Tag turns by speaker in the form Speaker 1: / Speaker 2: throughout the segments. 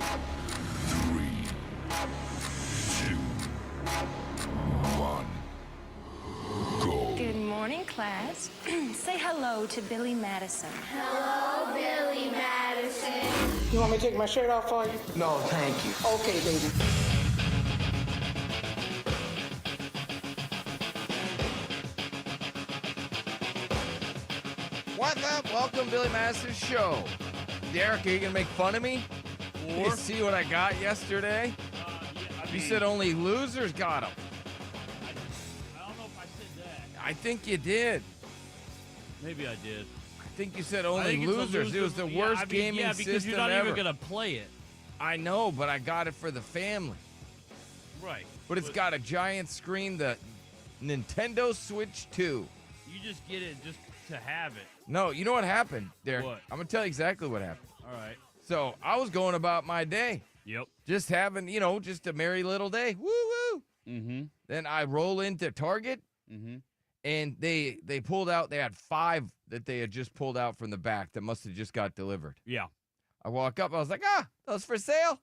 Speaker 1: Three, two, one, go.
Speaker 2: Good morning, class. Say hello to Billy Madison.
Speaker 3: Hello, Billy Madison.
Speaker 4: You want me to take my shirt off for you?
Speaker 5: No, thank you.
Speaker 4: Okay, baby.
Speaker 6: What's up? Welcome to Billy Madison's show. Derek, are you going to make fun of me? You see what I got yesterday? You said only losers got them.
Speaker 7: I don't know if I said that.
Speaker 6: I think you did.
Speaker 7: Maybe I did.
Speaker 6: I think you said
Speaker 7: I
Speaker 6: only
Speaker 7: think it's a
Speaker 6: losers. It was the worst gaming
Speaker 7: yeah, because
Speaker 6: system
Speaker 7: you're not
Speaker 6: ever.
Speaker 7: even going to play it.
Speaker 6: I know, but I got it for the family.
Speaker 7: Right.
Speaker 6: But it's got a giant screen, the Nintendo Switch 2.
Speaker 7: You just get it just to have it.
Speaker 6: No, you know what happened, Derek?
Speaker 7: What?
Speaker 6: I'm going to tell you exactly what happened.
Speaker 7: All right.
Speaker 6: So I was going about my day.
Speaker 7: Yep.
Speaker 6: Just having, just a merry little day. Woo-woo.
Speaker 7: Mm-hmm.
Speaker 6: Then I roll into Target, and they pulled out. They had 5 that they had just pulled out from the back that must have just got delivered.
Speaker 7: Yeah.
Speaker 6: I walk up. I was like, those for sale?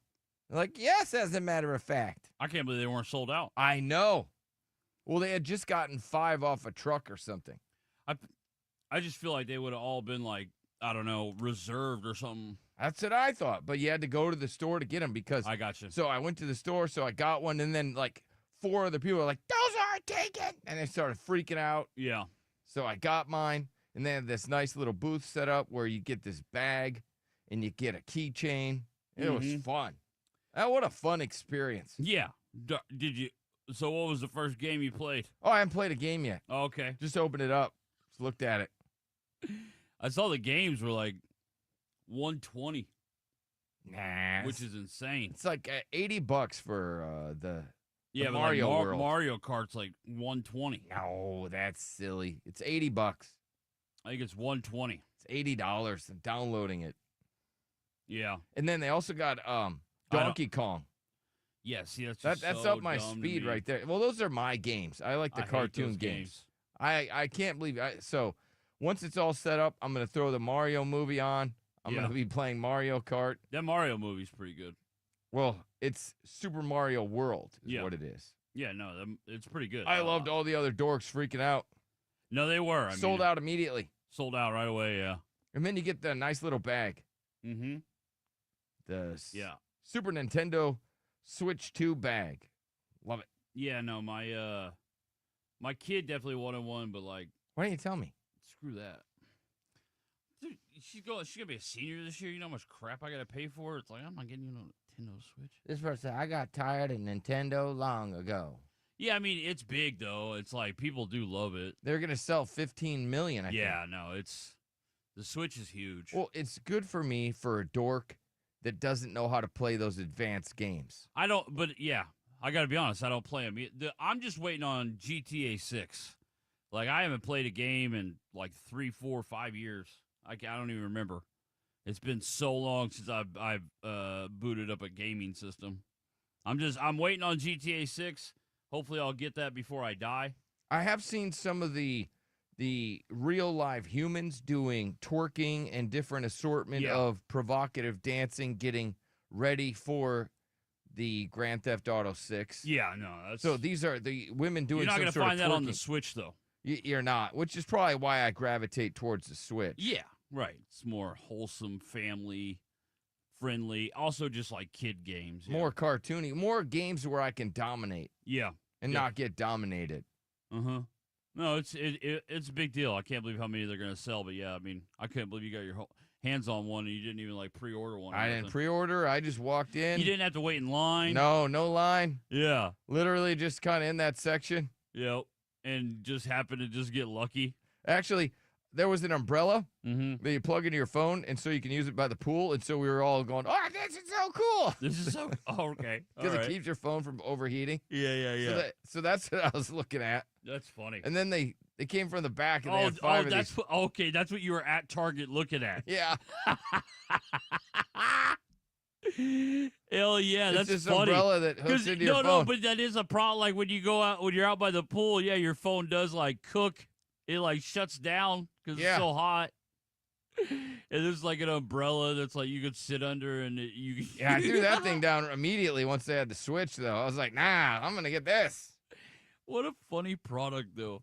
Speaker 6: They're like, yes, as a matter of fact.
Speaker 7: I can't believe they weren't sold out.
Speaker 6: I know. Well, they had just gotten 5 off a truck or something.
Speaker 7: I just feel like they would have all been like, I don't know, reserved or something.
Speaker 6: That's what I thought. But you had to go to the store to get them because.
Speaker 7: I got you.
Speaker 6: So I went to the store, so I got one, and then like 4 other people were like, those aren't taken. And they started freaking out.
Speaker 7: Yeah.
Speaker 6: So I got mine, and they had this nice little booth set up where you get this bag and you get a keychain. It was fun. What a fun experience.
Speaker 7: Yeah. Did you? So what was the first game you played?
Speaker 6: Oh, I haven't played a game yet.
Speaker 7: Oh, okay.
Speaker 6: Just opened it up. Just looked at it.
Speaker 7: I saw the games were like $120,
Speaker 6: Nah.
Speaker 7: which is insane.
Speaker 6: It's like $80 for the
Speaker 7: Yeah, but
Speaker 6: Mario
Speaker 7: like
Speaker 6: World.
Speaker 7: Mario Kart's like $120.
Speaker 6: No, that's silly. It's $80.
Speaker 7: I think it's $120.
Speaker 6: It's $80. I'm downloading it.
Speaker 7: Yeah.
Speaker 6: And then they also got Donkey Kong.
Speaker 7: Yeah, see,
Speaker 6: That's
Speaker 7: so
Speaker 6: up my
Speaker 7: dumb to
Speaker 6: speed
Speaker 7: me.
Speaker 6: right there. Well, those are my games. I like the
Speaker 7: I hate
Speaker 6: cartoon
Speaker 7: those
Speaker 6: games. I can't believe it. So once it's all set up, I'm going to throw the Mario movie on. I'm going to be playing Mario Kart.
Speaker 7: That Mario movie's pretty good.
Speaker 6: Well, it's Super Mario World is what it is.
Speaker 7: Yeah, no, it's pretty good.
Speaker 6: I loved all the other dorks freaking out.
Speaker 7: No, they were.
Speaker 6: Sold out immediately.
Speaker 7: Sold out right away, yeah.
Speaker 6: And then you get the nice little bag.
Speaker 7: Mm-hmm.
Speaker 6: The
Speaker 7: Yeah.
Speaker 6: Super Nintendo Switch 2 bag. Love it.
Speaker 7: Yeah, no, my kid definitely wanted one, but like,
Speaker 6: Why didn't you tell me?
Speaker 7: screw that. Dude, she's gonna be a senior this year. You know how much crap I gotta pay for? It's like I'm not getting you a Nintendo Switch.
Speaker 6: This person, I got tired of Nintendo long ago.
Speaker 7: Yeah, I mean it's big though. It's like people do love it.
Speaker 6: They're going to sell 15 million, I think.
Speaker 7: Yeah, no, the Switch is huge.
Speaker 6: Well, it's good for me for a dork that doesn't know how to play those advanced games.
Speaker 7: I don't, but yeah, I got to be honest. I don't play them. I'm just waiting on GTA 6. Like, I haven't played a game in like 3, 4, 5 years. I don't even remember. It's been so long since I've booted up a gaming system. I'm waiting on GTA 6. Hopefully, I'll get that before I die.
Speaker 6: I have seen some of the real live humans doing twerking and different assortment of provocative dancing, getting ready for the Grand Theft Auto 6.
Speaker 7: Yeah, no.
Speaker 6: So these are the women doing
Speaker 7: You're not
Speaker 6: some
Speaker 7: going to
Speaker 6: sort
Speaker 7: find
Speaker 6: of
Speaker 7: that on the
Speaker 6: twerking.
Speaker 7: Switch, though.
Speaker 6: You're not, which is probably why I gravitate towards the Switch.
Speaker 7: Yeah, right. It's more wholesome, family-friendly. Also just like kid games. Yeah.
Speaker 6: More cartoony, more games where I can dominate
Speaker 7: Yeah.
Speaker 6: and not get dominated.
Speaker 7: Uh-huh. No, it's a big deal. I can't believe how many they're going to sell, but yeah, I mean, I couldn't believe you got your hands on one and you didn't even like pre-order one.
Speaker 6: I didn't pre-order. I just walked in.
Speaker 7: You didn't have to wait in line.
Speaker 6: No line.
Speaker 7: Yeah.
Speaker 6: Literally just kind of in that section.
Speaker 7: Yep. And just happened to just get lucky.
Speaker 6: Actually, there was an umbrella
Speaker 7: Mm-hmm.
Speaker 6: that you plug into your phone, and so you can use it by the pool. And so we were all going, "Oh, this is so cool!"
Speaker 7: This is so okay.
Speaker 6: Because
Speaker 7: All
Speaker 6: it
Speaker 7: right.
Speaker 6: keeps your phone from overheating.
Speaker 7: Yeah.
Speaker 6: So that's what I was looking at.
Speaker 7: That's funny.
Speaker 6: And then they came from the back, and they had 5 of
Speaker 7: that's
Speaker 6: these.
Speaker 7: okay. That's what you were at Target looking at.
Speaker 6: Yeah,
Speaker 7: Hell yeah,
Speaker 6: it's
Speaker 7: that's
Speaker 6: this
Speaker 7: funny.
Speaker 6: umbrella that hooks into your phone.
Speaker 7: No, but that is a problem. Like when you're out by the pool, yeah, your phone does like cook. It like shuts down because it's so hot. And there's like an umbrella that's like you could sit under and you.
Speaker 6: Yeah, I threw that thing down immediately once they had the Switch, though. I was like, nah, I'm going to get this.
Speaker 7: What a funny product, though.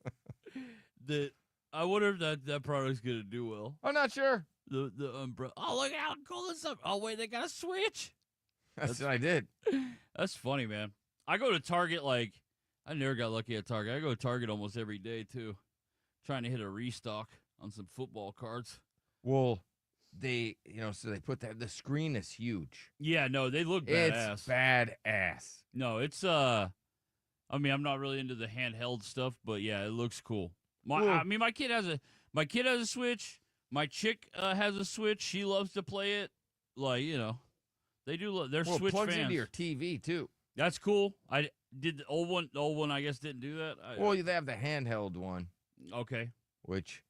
Speaker 7: That I wonder if that product's gonna do well.
Speaker 6: I'm not sure.
Speaker 7: The umbrella. Oh, look how cool this up. Oh wait, they got a Switch.
Speaker 6: That's what I did.
Speaker 7: That's funny, man. I go to Target I never got lucky at Target. I go to Target almost every day too, trying to hit a restock on some football cards.
Speaker 6: Well, so they put the screen is huge.
Speaker 7: Yeah, no, they look badass.
Speaker 6: It's badass.
Speaker 7: No, it's I mean, I'm not really into the handheld stuff, but yeah, it looks cool. My kid has a Switch. My chick has a Switch. She loves to play it. Like, they do. They're Switch
Speaker 6: plugs
Speaker 7: fans.
Speaker 6: into your TV too.
Speaker 7: That's cool. I did the old one. The old one, I guess, didn't do that.
Speaker 6: They have the handheld one.
Speaker 7: Okay.
Speaker 6: Which,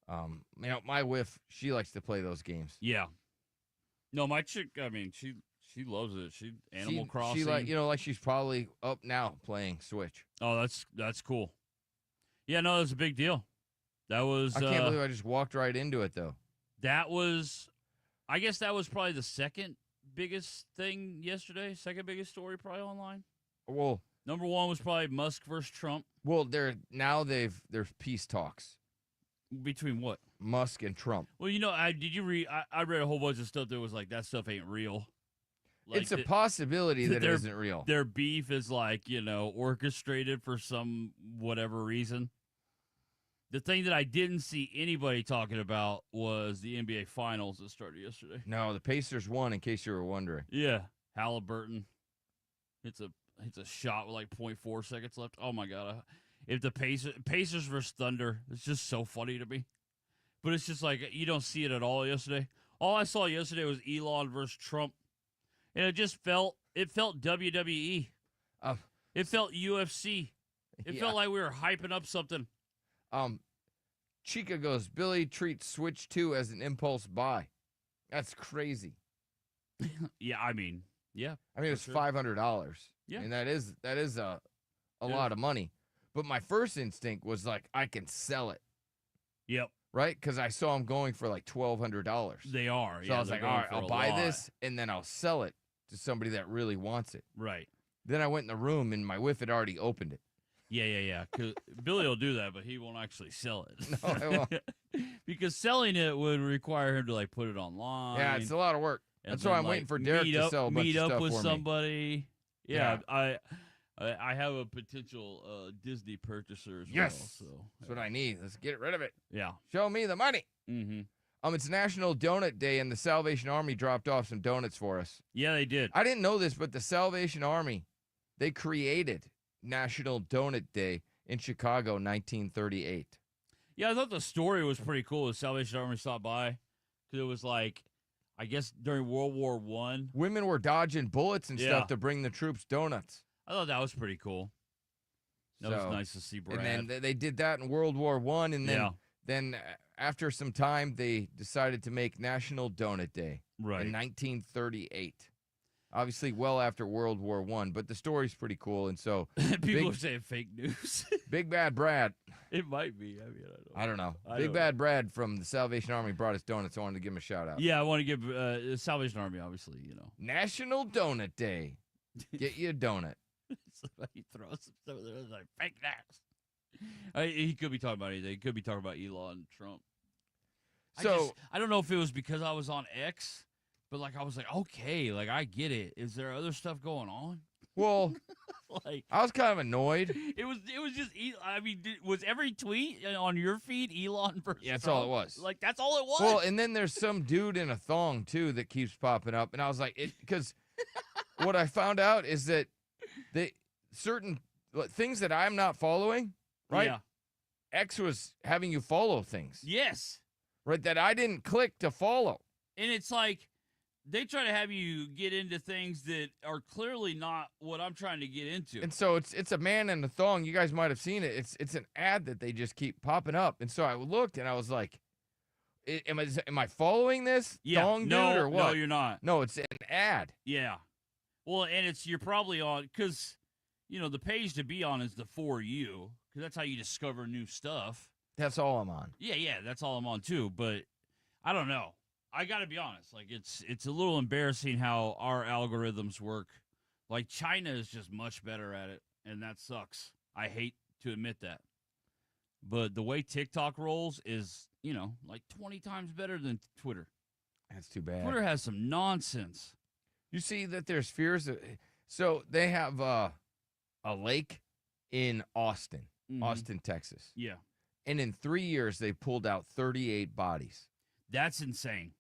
Speaker 6: my wife, she likes to play those games.
Speaker 7: Yeah. No, my chick. I mean, she loves it. Animal Crossing.
Speaker 6: She she's probably up now playing Switch.
Speaker 7: Oh, that's cool. Yeah, no, that's a big deal. That was.
Speaker 6: I can't believe I just walked right into it though.
Speaker 7: I guess that was probably the second biggest thing yesterday. Second biggest story probably online.
Speaker 6: Well,
Speaker 7: number one was probably Musk versus Trump.
Speaker 6: Well, there's peace talks
Speaker 7: between what?
Speaker 6: Musk and Trump.
Speaker 7: Well, did you read? I read a whole bunch of stuff that was like that stuff ain't real. Like
Speaker 6: it's a possibility that it isn't real.
Speaker 7: Their beef is orchestrated for some whatever reason. The thing that I didn't see anybody talking about was the NBA Finals that started yesterday.
Speaker 6: No, the Pacers won, in case you were wondering.
Speaker 7: Yeah, Halliburton hits a shot with like 0.4 seconds left. Oh my god! If the Pacers versus Thunder, it's just so funny to me. But it's just like you don't see it at all yesterday. All I saw yesterday was Elon versus Trump, and it felt WWE. It felt UFC. It felt like we were hyping up something.
Speaker 6: Chica goes, Billy treats Switch 2 as an impulse buy. That's crazy.
Speaker 7: Yeah, I mean, yeah.
Speaker 6: I mean, it's $500.
Speaker 7: Yeah.
Speaker 6: I mean, that is a lot of money. But my first instinct was like, I can sell it.
Speaker 7: Yep.
Speaker 6: Right? Because I saw them going for like $1,200.
Speaker 7: They are.
Speaker 6: So I was like, all right, I'll buy this, and then I'll sell it to somebody that really wants it.
Speaker 7: Right.
Speaker 6: Then I went in the room, and my wife had already opened it.
Speaker 7: Yeah. Because Billy will do that, but he won't actually sell it.
Speaker 6: No, I won't.
Speaker 7: Because selling it would require him to put it online.
Speaker 6: Yeah, it's a lot of work. That's why I'm waiting for Derek to sell a bunch of stuff for me.
Speaker 7: Meet up with somebody. Yeah. I have a potential Disney purchaser as well. So
Speaker 6: that's what I need. Let's get rid of it.
Speaker 7: Yeah.
Speaker 6: Show me the money.
Speaker 7: Mm-hmm.
Speaker 6: It's National Donut Day, and the Salvation Army dropped off some donuts for us.
Speaker 7: Yeah, they did.
Speaker 6: I didn't know this, but the Salvation Army, they created National Donut Day in Chicago, 1938.
Speaker 7: Yeah, I thought the story was pretty cool. The Salvation Army stopped by because it was I guess during World War I.
Speaker 6: Women were dodging bullets and stuff to bring the troops donuts.
Speaker 7: I thought that was pretty cool. That was nice to see Brad.
Speaker 6: And then they did that in World War I, and then after some time, they decided to make National Donut Day in 1938. Obviously, well after World War I, but the story's pretty cool, and so
Speaker 7: people are saying fake news.
Speaker 6: Big Bad Brad.
Speaker 7: It might be.
Speaker 6: I don't know. Big Bad Brad from the Salvation Army brought us donuts. I wanted to give him a shout out.
Speaker 7: Yeah, I want to give the Salvation Army, obviously,
Speaker 6: National Donut Day. Get you a donut.
Speaker 7: Somebody throws some stuff there like fake news. He could be talking about anything. He could be talking about Elon and Trump.
Speaker 6: So
Speaker 7: I don't know if it was because I was on X. But I was like, okay, I get it. Is there other stuff going on?
Speaker 6: Well, I was kind of annoyed.
Speaker 7: It was just. I mean, was every tweet on your feed Elon versus
Speaker 6: Yeah, that's
Speaker 7: Trump?
Speaker 6: all it was.
Speaker 7: That's all it was.
Speaker 6: Well, and then there's some dude in a thong too that keeps popping up, and I was like, because what I found out is that certain things that I'm not following, right?
Speaker 7: Yeah.
Speaker 6: X was having you follow things.
Speaker 7: Yes.
Speaker 6: Right, that I didn't click to follow.
Speaker 7: And it's they try to have you get into things that are clearly not what I'm trying to get into.
Speaker 6: And so it's a man in a thong. You guys might have seen it. It's an ad that they just keep popping up. And so I looked and I was like, am I following this thong dude or what?
Speaker 7: No, you're not.
Speaker 6: No, it's an ad.
Speaker 7: Yeah. Well, and you're probably on because the page to be on is the For You because that's how you discover new stuff.
Speaker 6: That's all I'm on.
Speaker 7: Yeah, that's all I'm on too. But I don't know. I got to be honest. Like, it's a little embarrassing how our algorithms work. Like, China is just much better at it, and that sucks. I hate to admit that. But the way TikTok rolls is, like 20 times better than Twitter.
Speaker 6: That's too bad.
Speaker 7: Twitter has some nonsense.
Speaker 6: You see that there's fears. So they have a lake in Austin, Austin, Texas.
Speaker 7: Yeah.
Speaker 6: And in 3 years, they pulled out 38 bodies.
Speaker 7: That's insane.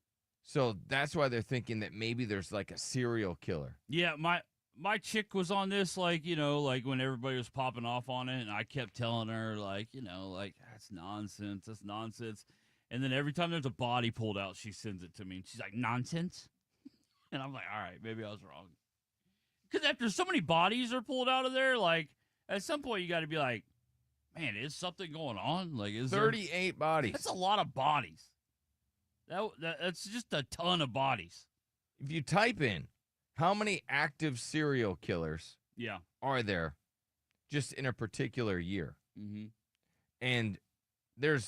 Speaker 6: So that's why they're thinking that maybe there's like a serial killer.
Speaker 7: Yeah, my chick was on this, like when everybody was popping off on it, and I kept telling her, that's nonsense, that's nonsense. And then every time there's a body pulled out, she sends it to me, and she's like, nonsense? And I'm like, all right, maybe I was wrong. Because after so many bodies are pulled out of there, like, at some point you got to be like, man, is something going on? Like, is
Speaker 6: 38 bodies.
Speaker 7: That's a lot of bodies. That's just a ton of bodies.
Speaker 6: If you type in how many active serial killers are there just in a particular year, and the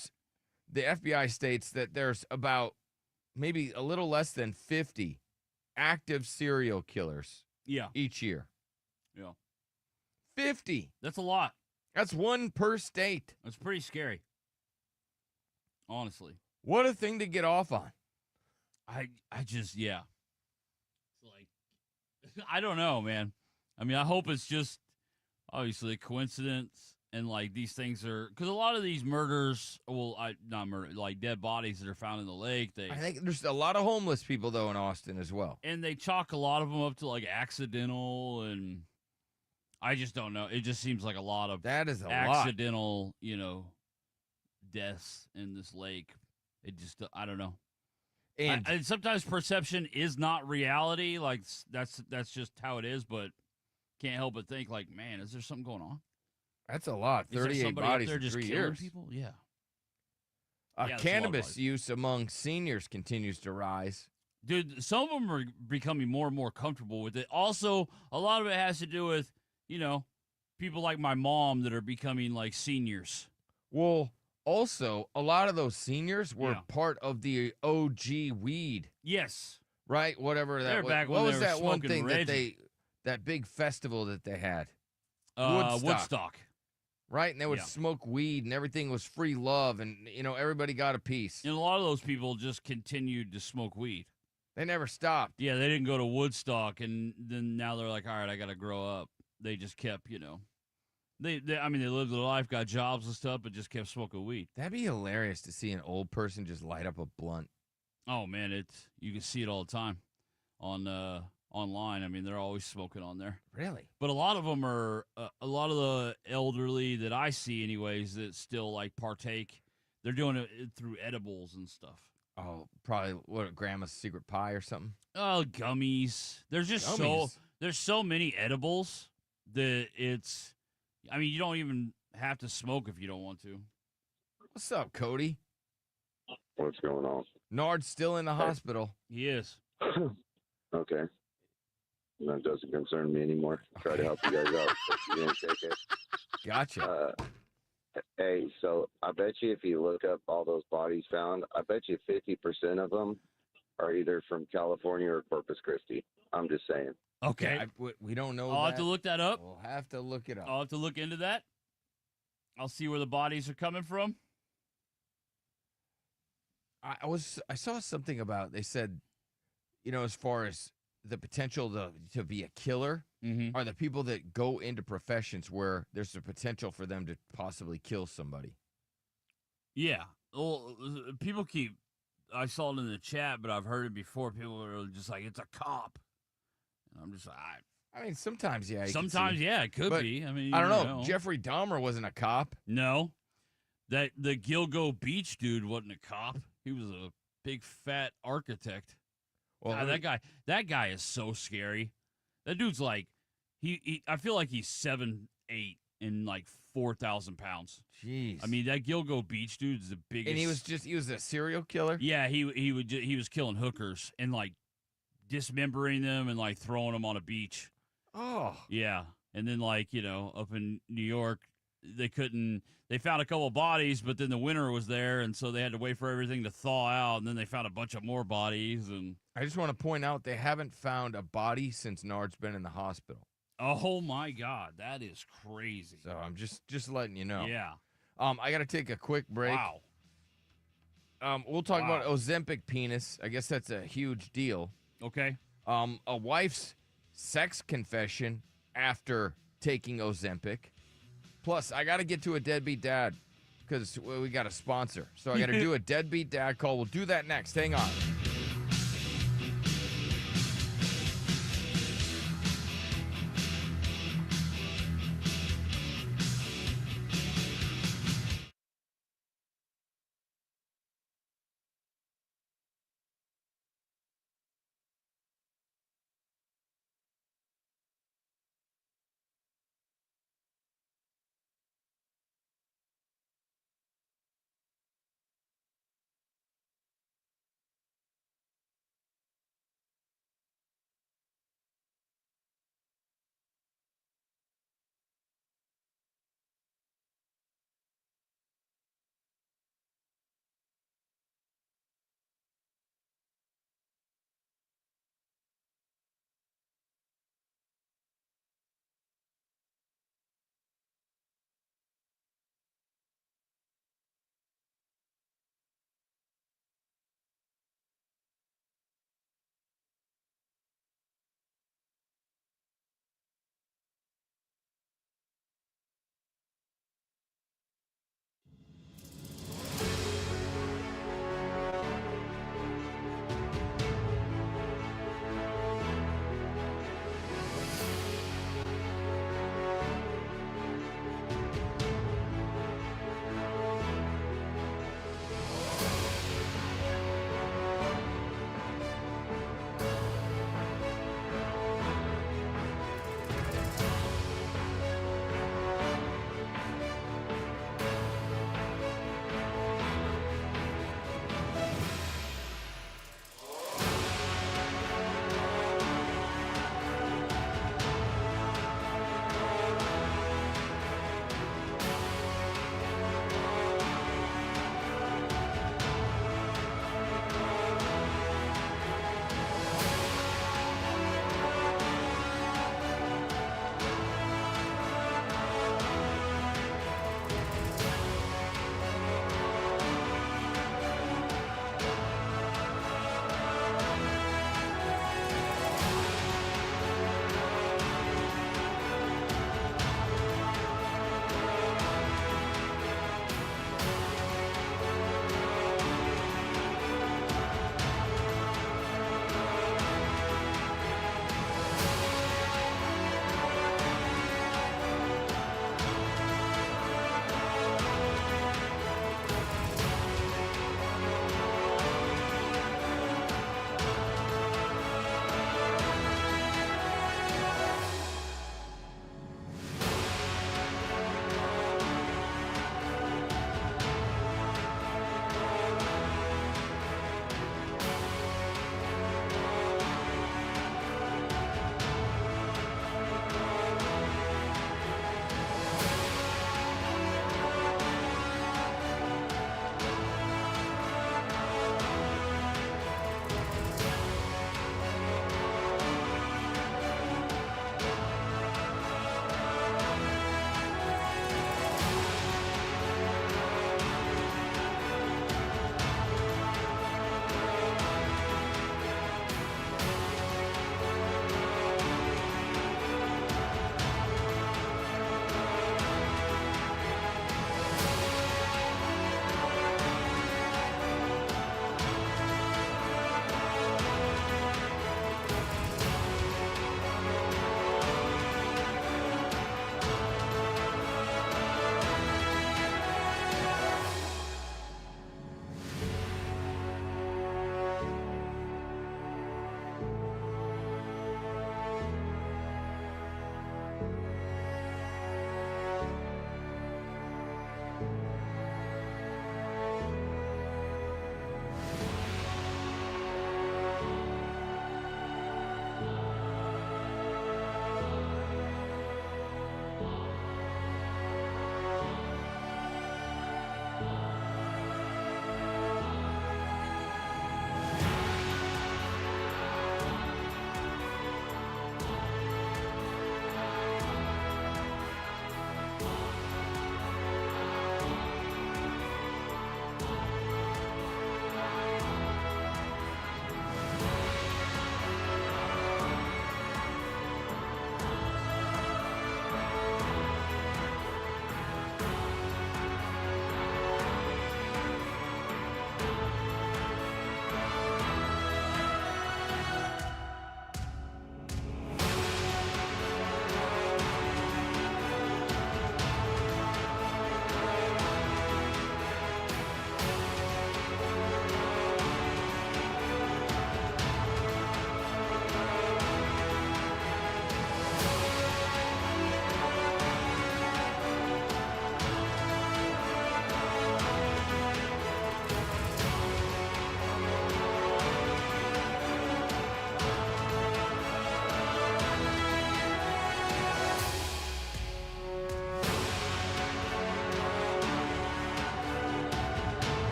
Speaker 6: FBI states that there's about maybe a little less than 50 active serial killers each year.
Speaker 7: Yeah.
Speaker 6: 50.
Speaker 7: That's a lot.
Speaker 6: That's one per state.
Speaker 7: That's pretty scary. Honestly.
Speaker 6: What a thing to get off on.
Speaker 7: I just, It's like, I don't know, man. I mean, I hope it's just obviously a coincidence, and like these things are, because a lot of these murders, not murder, like dead bodies that are found in the lake.
Speaker 6: I think there's a lot of homeless people though in Austin as well,
Speaker 7: and they chalk a lot of them up to like accidental, and I just don't know. It just seems like a lot of accidental, deaths in this lake. It just, I don't know. And sometimes perception is not reality. Like that's just how it is. But can't help but think, like, man, is there something going on?
Speaker 6: That's a lot. 38 bodies in 3 years.
Speaker 7: People? Yeah.
Speaker 6: Cannabis use among seniors continues to rise.
Speaker 7: Dude, some of them are becoming more and more comfortable with it. Also, a lot of it has to do with, people like my mom that are becoming like seniors.
Speaker 6: Well, also, a lot of those seniors were part of the OG weed.
Speaker 7: Yes.
Speaker 6: Right? Whatever that was. What was that one thing that big festival that they had?
Speaker 7: Woodstock.
Speaker 6: Right? And they would smoke weed, and everything was free love, and, everybody got a piece.
Speaker 7: And a lot of those people just continued to smoke weed.
Speaker 6: They never stopped.
Speaker 7: Yeah, they didn't go to Woodstock, and then now they're like, all right, I got to grow up. They just kept, They lived their life, got jobs and stuff, but just kept smoking weed.
Speaker 6: That'd be hilarious to see an old person just light up a blunt.
Speaker 7: Oh man, you can see it all the time on online. I mean, they're always smoking on there.
Speaker 6: Really?
Speaker 7: But a lot of them are a lot of the elderly that I see, anyways, that still like partake. They're doing it through edibles and stuff.
Speaker 6: Oh, probably grandma's secret pie or something.
Speaker 7: Oh, gummies. There's so many edibles that it's. I mean, you don't even have to smoke if you don't want to.
Speaker 6: What's up, Cody?
Speaker 4: What's going on?
Speaker 6: Nard's still in the hospital.
Speaker 7: He is.
Speaker 4: Okay. That doesn't concern me anymore. Try to help you guys out. But you didn't take it.
Speaker 6: Gotcha.
Speaker 4: Hey, so I bet you if you look up all those bodies found, I bet you 50% of them are either from California or Corpus Christi. I'm just saying.
Speaker 7: Okay.
Speaker 6: We don't know.
Speaker 7: I'll have to look that up.
Speaker 6: We'll have to look it up.
Speaker 7: I'll have to look into that. I'll see where the bodies are coming from.
Speaker 6: I saw something about, they said, as far as the potential to be a killer are the people that go into professions where there's a potential for them to possibly kill somebody.
Speaker 7: Yeah. Well, I saw it in the chat, but I've heard it before. People are just like, it's a cop. And I'm just like,
Speaker 6: I mean, sometimes, yeah.
Speaker 7: Sometimes, yeah, it could be. I mean,
Speaker 6: I don't know. Jeffrey Dahmer wasn't a cop.
Speaker 7: No. The Gilgo Beach dude wasn't a cop. He was a big fat architect. Well, God, that guy is so scary. That dude's like, I feel like he's 7'8" and like 4,000 pounds.
Speaker 6: Jeez.
Speaker 7: I mean, that Gilgo Beach dude is the biggest.
Speaker 6: And he was a serial killer?
Speaker 7: Yeah, he was killing hookers and like dismembering them and like throwing them on a beach.
Speaker 6: Oh.
Speaker 7: Yeah. And then like, up in New York, they couldn't. They found a couple of bodies, but then the winter was there, and so they had to wait for everything to thaw out. And then they found a bunch of more bodies. And
Speaker 6: I just want to point out they haven't found a body since Nard's been in the hospital.
Speaker 7: oh my God, that is crazy.
Speaker 6: So I'm just letting you know.
Speaker 7: Yeah.
Speaker 6: I got to take a quick break.
Speaker 7: Wow.
Speaker 6: We'll talk about Ozempic penis. I guess that's a huge deal.
Speaker 7: Okay.
Speaker 6: A wife's sex confession after taking Ozempic. Plus, I got to get to a deadbeat dad because we got a sponsor. So I got to do a deadbeat dad call. We'll do that next. Hang on.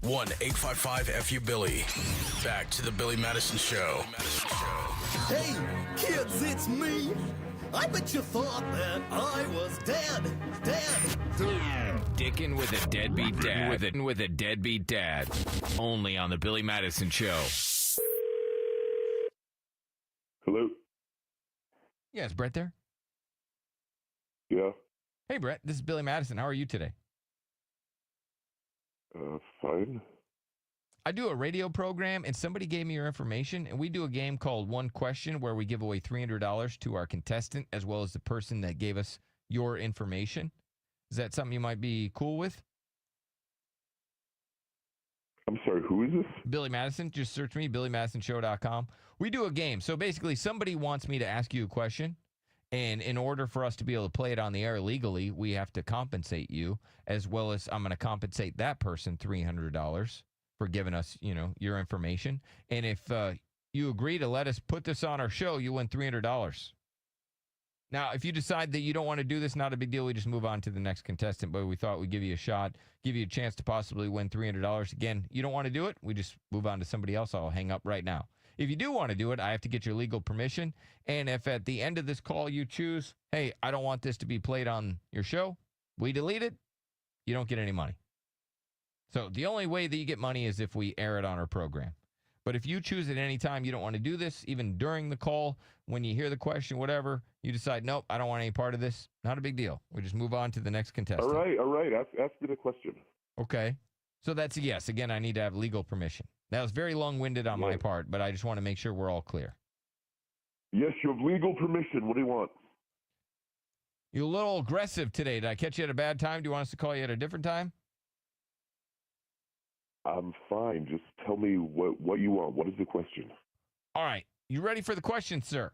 Speaker 5: 1-855-FU-BILLY. Back to the Billy Madison Show.
Speaker 8: Hey, kids, it's me. I bet you thought that I was dead.
Speaker 9: Dickin' with a deadbeat dad. With a deadbeat dad. Only on the Billy Madison Show.
Speaker 1: Hello?
Speaker 6: Yeah, is Brett there?
Speaker 1: Yeah.
Speaker 6: Hey, Brett, this is Billy Madison. How are you today?
Speaker 1: Fine.
Speaker 6: I do a radio program, and somebody gave me your information, and we do a game called One Question where we give away $300 to our contestant as well as the person that gave us your information. Is that something you might be cool with?
Speaker 1: I'm sorry, who is this?
Speaker 6: Billy Madison. Just search me, BillyMadisonShow.com. We do a game. So basically, somebody wants me to ask you a question, and in order for us to be able to play it on the air legally, we have to compensate you, as well as I'm going to compensate that person $300 for giving us, your information. And if you agree to let us put this on our show, you win $300. Now, if you decide that you don't want to do this, not a big deal. We just move on to the next contestant, but we thought we'd give you a shot, give you a chance to possibly win $300. Again, you don't want to do it, we just move on to somebody else. I'll hang up right now. If you do want to do it, I have to get your legal permission. And if at the end of this call you choose, hey, I don't want this to be played on your show, we delete it, you don't get any money. So the only way that you get money is if we air it on our program. But if you choose at any time you don't want to do this, even during the call, when you hear the question, whatever, you decide, nope, I don't want any part of this, not a big deal. We just move on to the next contestant.
Speaker 1: All right. Ask me the question.
Speaker 6: Okay. So that's a yes. Again, I need to have legal permission. That was very long-winded on my part, but I just want to make sure we're all clear.
Speaker 1: Yes, you have legal permission. What do you want?
Speaker 6: You're a little aggressive today. Did I catch you at a bad time? Do you want us to call you at a different time?
Speaker 1: I'm fine. Just tell me what you want. What is the question?
Speaker 6: All right. You ready for the question, sir?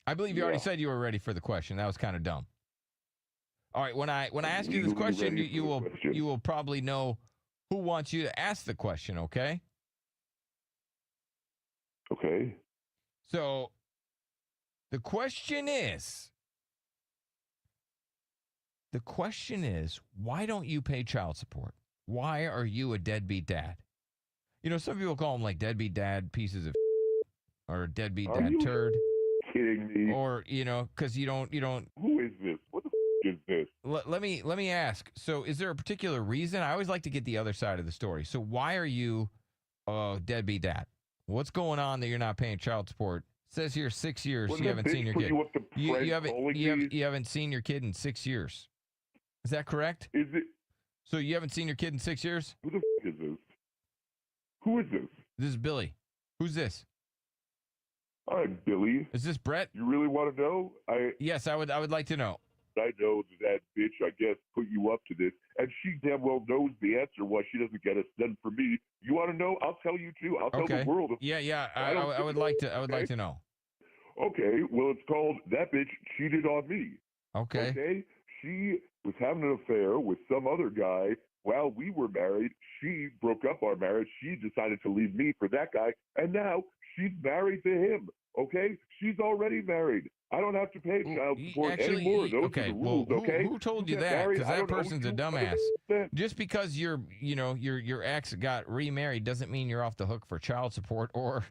Speaker 6: I believe you already said you were ready for the question. That was kind of dumb. All right. When I ask you this question, you will probably know who wants you to ask the question, okay?
Speaker 1: Okay.
Speaker 6: So the question is, why don't you pay child support? Why are you a deadbeat dad? Some people call them like deadbeat dad pieces of or deadbeat dad turd.
Speaker 1: Kidding me?
Speaker 6: Or, because you don't.
Speaker 1: Who is this? What the is this?
Speaker 6: Let me ask. So is there a particular reason? I always like to get the other side of the story. So why are you a deadbeat dad? What's going on that you're not paying child support? It says here 6 years you haven't seen your kid. You haven't seen your kid in 6 years. Is that correct?
Speaker 1: Is it?
Speaker 6: So you haven't seen your kid in 6 years?
Speaker 1: Who the is this? Who is this?
Speaker 6: This is Billy. Who's this?
Speaker 1: All right, Billy.
Speaker 6: Is this Brett?
Speaker 1: You really want to know?
Speaker 6: Yes, I would like to know.
Speaker 1: I know that bitch, I guess, put you up to this, and she damn well knows the answer why she doesn't get us done for me. You want to know? I'll tell you too. I'll tell the world.
Speaker 6: Yeah. I would like to. I would like to know.
Speaker 1: Okay. Well, it's called That Bitch Cheated on Me.
Speaker 6: Okay.
Speaker 1: Okay. She was having an affair with some other guy while we were married. She broke up our marriage. She decided to leave me for that guy, and now she's married to him. Okay? She's already married. I don't have to pay child support anymore. Those are the rules, okay?
Speaker 6: Who told you that? Because that person's a dumbass. Just because your ex got remarried doesn't mean you're off the hook for child support, or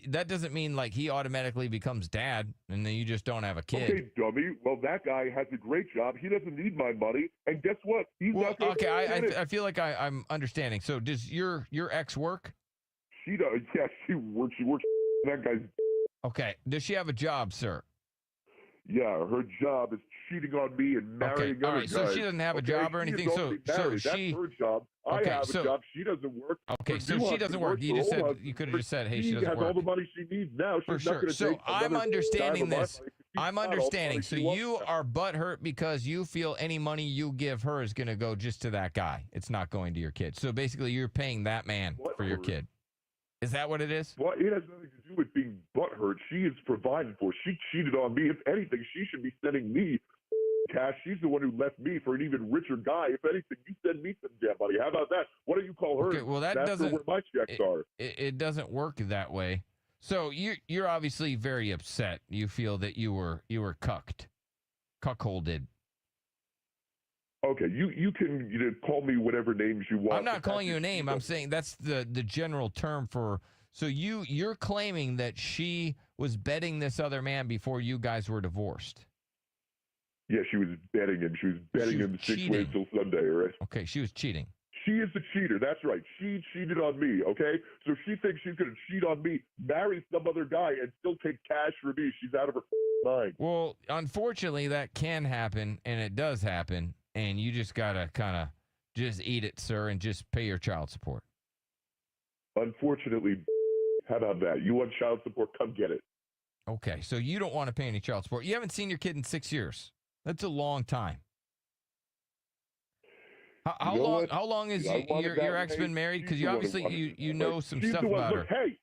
Speaker 6: that doesn't mean like he automatically becomes dad and then you just don't have a kid.
Speaker 1: Okay, dummy. Well, that guy has a great job. He doesn't need my money, and guess what? He's not going to get it.
Speaker 6: I feel like I'm understanding. So does your ex work?
Speaker 1: She does. Yeah, she works. She works. That guy's.
Speaker 6: Okay. Does she have a job, sir?
Speaker 1: Yeah, her job is cheating on me and marrying other guys.
Speaker 6: So she doesn't have a job or anything. So
Speaker 1: that's her job. I have a job. She doesn't work.
Speaker 6: Okay, so she doesn't work. You just said you could have just said, "Hey, she doesn't work."
Speaker 1: She has all the money she needs now. She's not going to take
Speaker 6: I'm understanding this. I'm understanding. So you are butthurt because you feel any money you give her is going to go just to that guy. It's not going to your kid. So basically, you're paying that man for your kid. Is that what it is?
Speaker 1: Well, it has nothing to do with being butthurt. She is provided for. She cheated on me. If anything, she should be sending me cash. She's the one who left me for an even richer guy. If anything, you send me some damn money. How about that? What do you call her?
Speaker 6: Okay, well, that
Speaker 1: That's
Speaker 6: doesn't.
Speaker 1: Where my checks are.
Speaker 6: It doesn't work that way. So you're obviously very upset. You feel that you were cuckholded.
Speaker 1: Okay, you can call me whatever names you want.
Speaker 6: I'm not calling you a name. I'm saying that's the general term for. So you're claiming that she was betting this other man before you guys were divorced.
Speaker 1: Yeah, she was betting him. She was betting him 6 ways till Sunday, right?
Speaker 6: Okay, she was cheating.
Speaker 1: She is the cheater. That's right. She cheated on me, okay? So she thinks she's going to cheat on me, marry some other guy, and still take cash for me. She's out of her mind.
Speaker 6: Well, unfortunately, that can happen, and it does happen, and you just got to kind of just eat it, sir, and just pay your child support.
Speaker 1: Unfortunately, how about that? You want child support? Come get it.
Speaker 6: Okay, so you don't want to pay any child support. You haven't seen your kid in 6 years. That's a long time. How long has your ex been married? Because you obviously you know some stuff about her.
Speaker 1: Hey,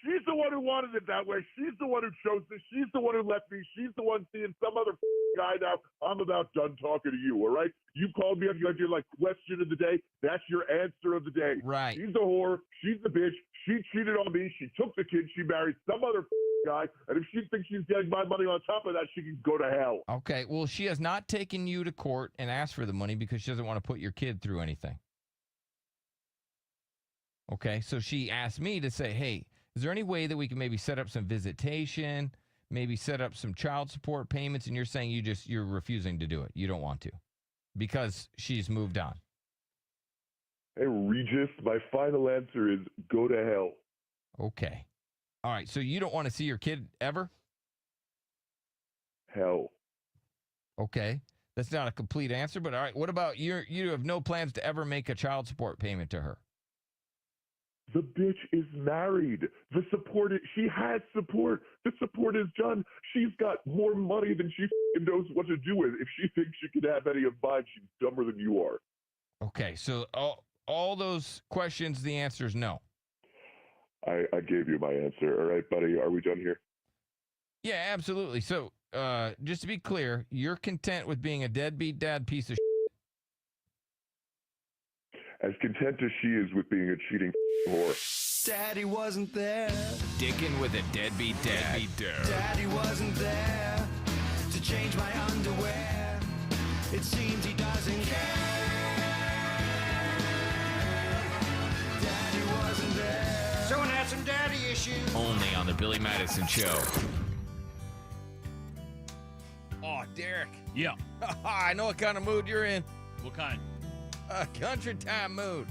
Speaker 1: she's the one who wanted it that way. She's the one who chose this. She's the one who left me. She's the one seeing some other guy now. I'm about done talking to you, all right? You called me up. You had your question of the day. That's your answer of the day.
Speaker 6: Right.
Speaker 1: She's the whore. She's the bitch. She cheated on me. She took the kid. She married some other guy. And if she thinks she's getting my money on top of that, she can go to hell.
Speaker 6: Okay. Well, she has not taken you to court and asked for the money because she doesn't want to put your kid through anything. Okay. So she asked me to say, hey, is there any way that we can maybe set up some visitation, maybe set up some child support payments? And you're saying you're refusing to do it. You don't want to because she's moved on.
Speaker 1: Hey, Regis, my final answer is go to hell.
Speaker 6: Okay. All right. So you don't want to see your kid ever?
Speaker 1: Hell.
Speaker 6: Okay. That's not a complete answer, but all right. What about you have no plans to ever make a child support payment to her?
Speaker 1: The bitch is married. She has support. The support is done. She's got more money than she knows what to do with. If she thinks she can have any of mine, she's dumber than you are.
Speaker 6: Okay. So all those questions, the answer is no.
Speaker 1: I gave you my answer. All right, buddy. Are we done here?
Speaker 6: Yeah, absolutely. So, just to be clear, you're content with being a deadbeat dad piece of
Speaker 1: As content as she is with being a cheating whore.
Speaker 8: Daddy wasn't there.
Speaker 9: Dicking with a deadbeat dad.
Speaker 8: Daddy wasn't there to change my underwear. It seems he doesn't care. Daddy wasn't there. Someone had some daddy issues.
Speaker 9: Only on the Billy Madison Show.
Speaker 6: Oh, Derek.
Speaker 7: Yeah.
Speaker 6: I know what kind of mood you're in.
Speaker 7: What kind?
Speaker 6: A country time mood.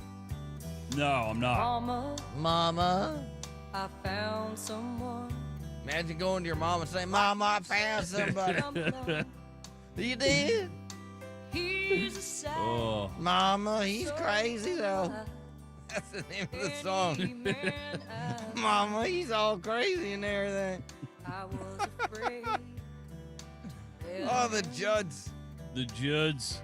Speaker 7: No, I'm not.
Speaker 6: Mama.
Speaker 2: I found someone.
Speaker 6: Imagine going to your mom and saying, Mama, I found somebody. You did?
Speaker 2: He's a sad
Speaker 7: Oh.
Speaker 6: Mama, he's crazy, though. That's the name of the song. Mama, he's all crazy and everything.
Speaker 2: I was afraid.
Speaker 6: Oh, the Judds.
Speaker 7: The Judds.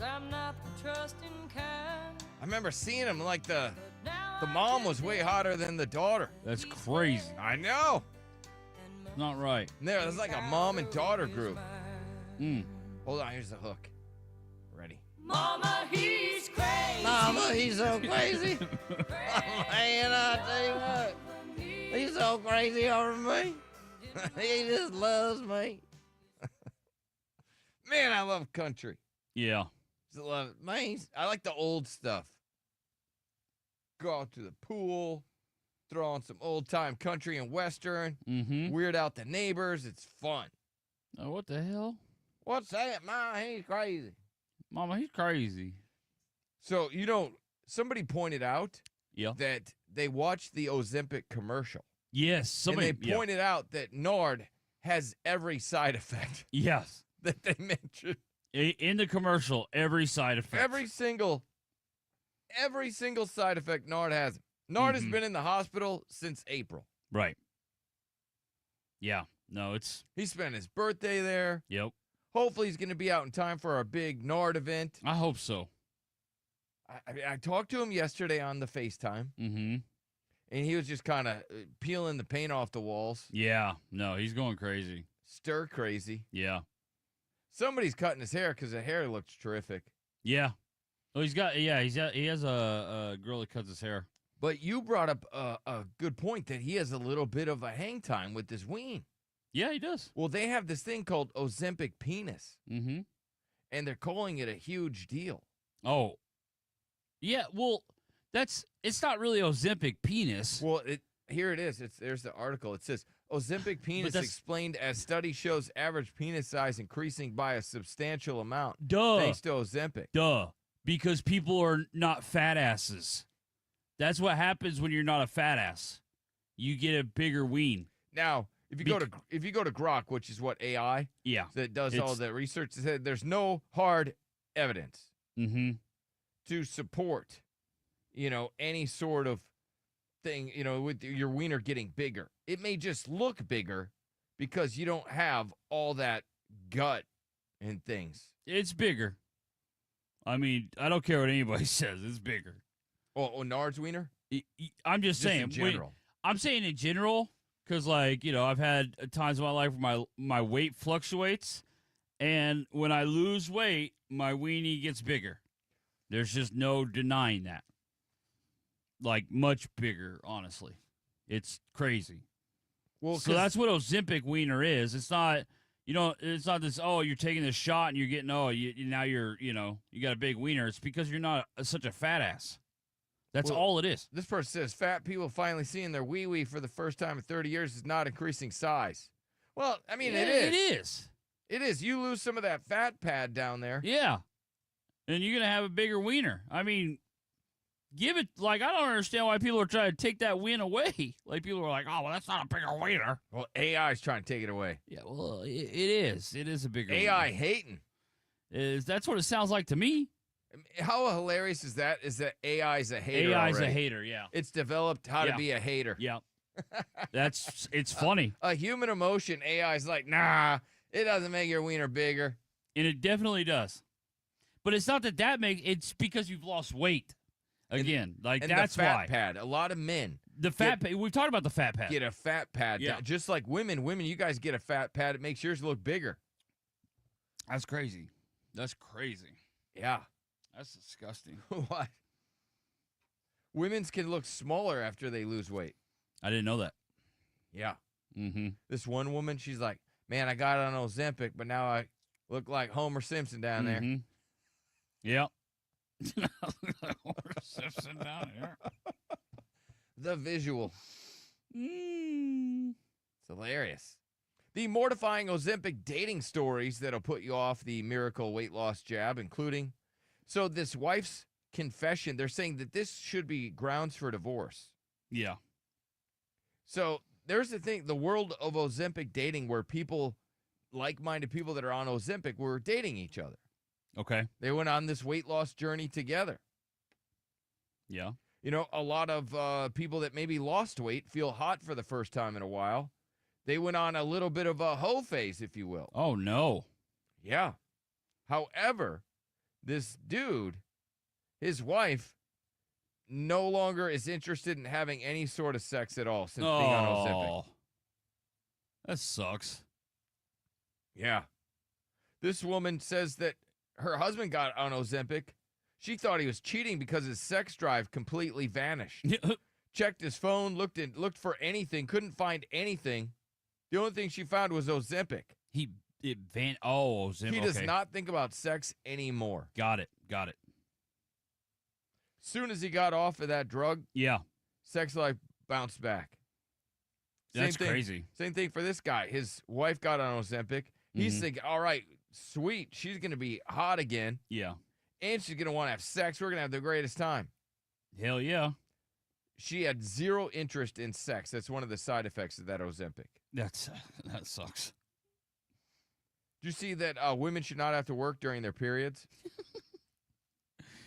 Speaker 2: I'm not the trusting kind.
Speaker 6: I remember seeing him like the mom was way hotter than the daughter.
Speaker 7: That's crazy.
Speaker 6: I know.
Speaker 7: Not right.
Speaker 6: There's like a mom and daughter group.
Speaker 7: Mm.
Speaker 6: Hold on, here's the hook. Ready?
Speaker 2: Mama, he's crazy.
Speaker 6: Mama, he's so crazy. Man, I tell you what. He's so crazy over me. He just loves me. Man, I love country.
Speaker 7: Yeah.
Speaker 6: Just love it. Man, I like the old stuff. Go out to the pool, throw on some old-time country and western, weird out the neighbors. It's fun.
Speaker 7: Oh, what the hell?
Speaker 6: What's that? Mama, he's crazy.
Speaker 7: Mama, he's crazy.
Speaker 6: So, somebody pointed out that they watched the Ozempic commercial.
Speaker 7: Yes. Somebody,
Speaker 6: and they pointed out that Nard has every side effect
Speaker 7: Yes.
Speaker 6: that they mentioned.
Speaker 7: In the commercial, every side effect.
Speaker 6: Every single side effect Nard has. Nard has been in the hospital since April.
Speaker 7: Right. Yeah. No,
Speaker 6: He spent his birthday there.
Speaker 7: Yep.
Speaker 6: Hopefully he's going to be out in time for our big Nard event.
Speaker 7: I hope so.
Speaker 6: I talked to him yesterday on the FaceTime.
Speaker 7: Mm-hmm.
Speaker 6: And he was just kind of peeling the paint off the walls.
Speaker 7: Yeah. No, he's going crazy.
Speaker 6: Stir crazy.
Speaker 7: Yeah.
Speaker 6: Somebody's cutting his hair because the hair looks terrific.
Speaker 7: Yeah. Oh, he has a girl that cuts his hair.
Speaker 6: But you brought up a good point that he has a little bit of a hang time with his ween.
Speaker 7: Yeah, he does.
Speaker 6: Well, they have this thing called Ozempic penis.
Speaker 7: Mm-hmm.
Speaker 6: and they're calling it a huge deal.
Speaker 7: Oh, yeah. Well, it's not really Ozempic penis.
Speaker 6: Well, here it is. There's the article. It says Ozempic penis explained as study shows average penis size increasing by a substantial amount. Thanks to Ozempic.
Speaker 7: Because people are not fat asses. That's what happens when you're not a fat ass. You get a bigger ween.
Speaker 6: Now, if you go to Grok, which is what AI, that does all the research, it said there's no hard evidence to support, any sort of thing, with your wiener getting bigger. It may just look bigger because you don't have all that gut and things.
Speaker 7: It's bigger. I mean, I don't care what anybody says. It's bigger.
Speaker 6: Oh, Nard's wiener?
Speaker 7: I'm just saying.
Speaker 6: In general.
Speaker 7: I'm saying in general because, I've had times in my life where my weight fluctuates, and when I lose weight, my weenie gets bigger. There's just no denying that. Much bigger, honestly. It's crazy. Well, so that's what Ozempic wiener is. It's not, it's not this, you're taking this shot and you're getting, now you're, you got a big wiener. It's because you're not such a fat ass. That's all it is.
Speaker 6: This person says fat people finally seeing their wee-wee for the first time in 30 years is not increasing size. Well, I mean, it is.
Speaker 7: It is.
Speaker 6: It is. You lose some of that fat pad down there.
Speaker 7: Yeah. And you're going to have a bigger wiener. I mean, give it, I don't understand why people are trying to take that win away. People are like, oh, well, that's not a bigger wiener.
Speaker 6: Well, AI is trying to take it away.
Speaker 7: Yeah, well, it is. It is a bigger
Speaker 6: AI
Speaker 7: wiener.
Speaker 6: hating.
Speaker 7: That's what it sounds like to me.
Speaker 6: How hilarious is that? Is that AI's a hater
Speaker 7: AI's
Speaker 6: already.
Speaker 7: a hater, yeah.
Speaker 6: It's developed how to be a hater.
Speaker 7: Yeah. It's funny.
Speaker 6: A human emotion, AI's like, nah, it doesn't make your wiener bigger.
Speaker 7: And it definitely does. But it's not that makes, it's because you've lost weight. Again,
Speaker 6: and
Speaker 7: that's
Speaker 6: the fat
Speaker 7: why.
Speaker 6: pad. A lot of men.
Speaker 7: The fat pad. We've talked about the fat pad.
Speaker 6: Get a fat pad.
Speaker 7: Yeah.
Speaker 6: Just like women. Women, you guys get a fat pad. It makes yours look bigger.
Speaker 7: That's crazy. That's crazy.
Speaker 6: Yeah.
Speaker 7: That's disgusting.
Speaker 6: What? Women's can look smaller after they lose weight.
Speaker 7: I didn't know that.
Speaker 6: Yeah.
Speaker 7: Mm-hmm.
Speaker 6: This one woman, she's like, man, I got on Ozempic, but now I look like Homer Simpson down there.
Speaker 7: Yep. Homer Simpson down here.
Speaker 6: The visual. It's hilarious. The mortifying Ozempic dating stories that'll put you off the miracle weight loss jab, including, so this wife's confession, they're saying that this should be grounds for divorce.
Speaker 7: Yeah.
Speaker 6: So there's the thing, the world of Ozempic dating where people, like-minded people that are on Ozempic, were dating each other.
Speaker 7: Okay.
Speaker 6: They went on this weight loss journey together.
Speaker 7: Yeah.
Speaker 6: A lot of people that maybe lost weight feel hot for the first time in a while. They went on a little bit of a hoe phase, if you will.
Speaker 7: Oh, no.
Speaker 6: Yeah. However, this dude, his wife, no longer is interested in having any sort of sex at all since being on Ozempic.
Speaker 7: That sucks.
Speaker 6: Yeah. This woman says that her husband got on Ozempic. She thought he was cheating because his sex drive completely vanished. Checked his phone, looked for anything, couldn't find anything. The only thing she found was Ozempic.
Speaker 7: Ozempic.
Speaker 6: He does not think about sex anymore.
Speaker 7: Got it.
Speaker 6: Soon as he got off of that drug, sex life bounced back.
Speaker 7: That's crazy.
Speaker 6: Same thing for this guy. His wife got on Ozempic. He's thinking, all right, sweet, she's going to be hot again.
Speaker 7: Yeah.
Speaker 6: And she's going to want to have sex. We're going to have the greatest time.
Speaker 7: Hell yeah.
Speaker 6: She had zero interest in sex. That's one of the side effects of that Ozempic.
Speaker 7: That sucks.
Speaker 6: Do you see that women should not have to work during their periods?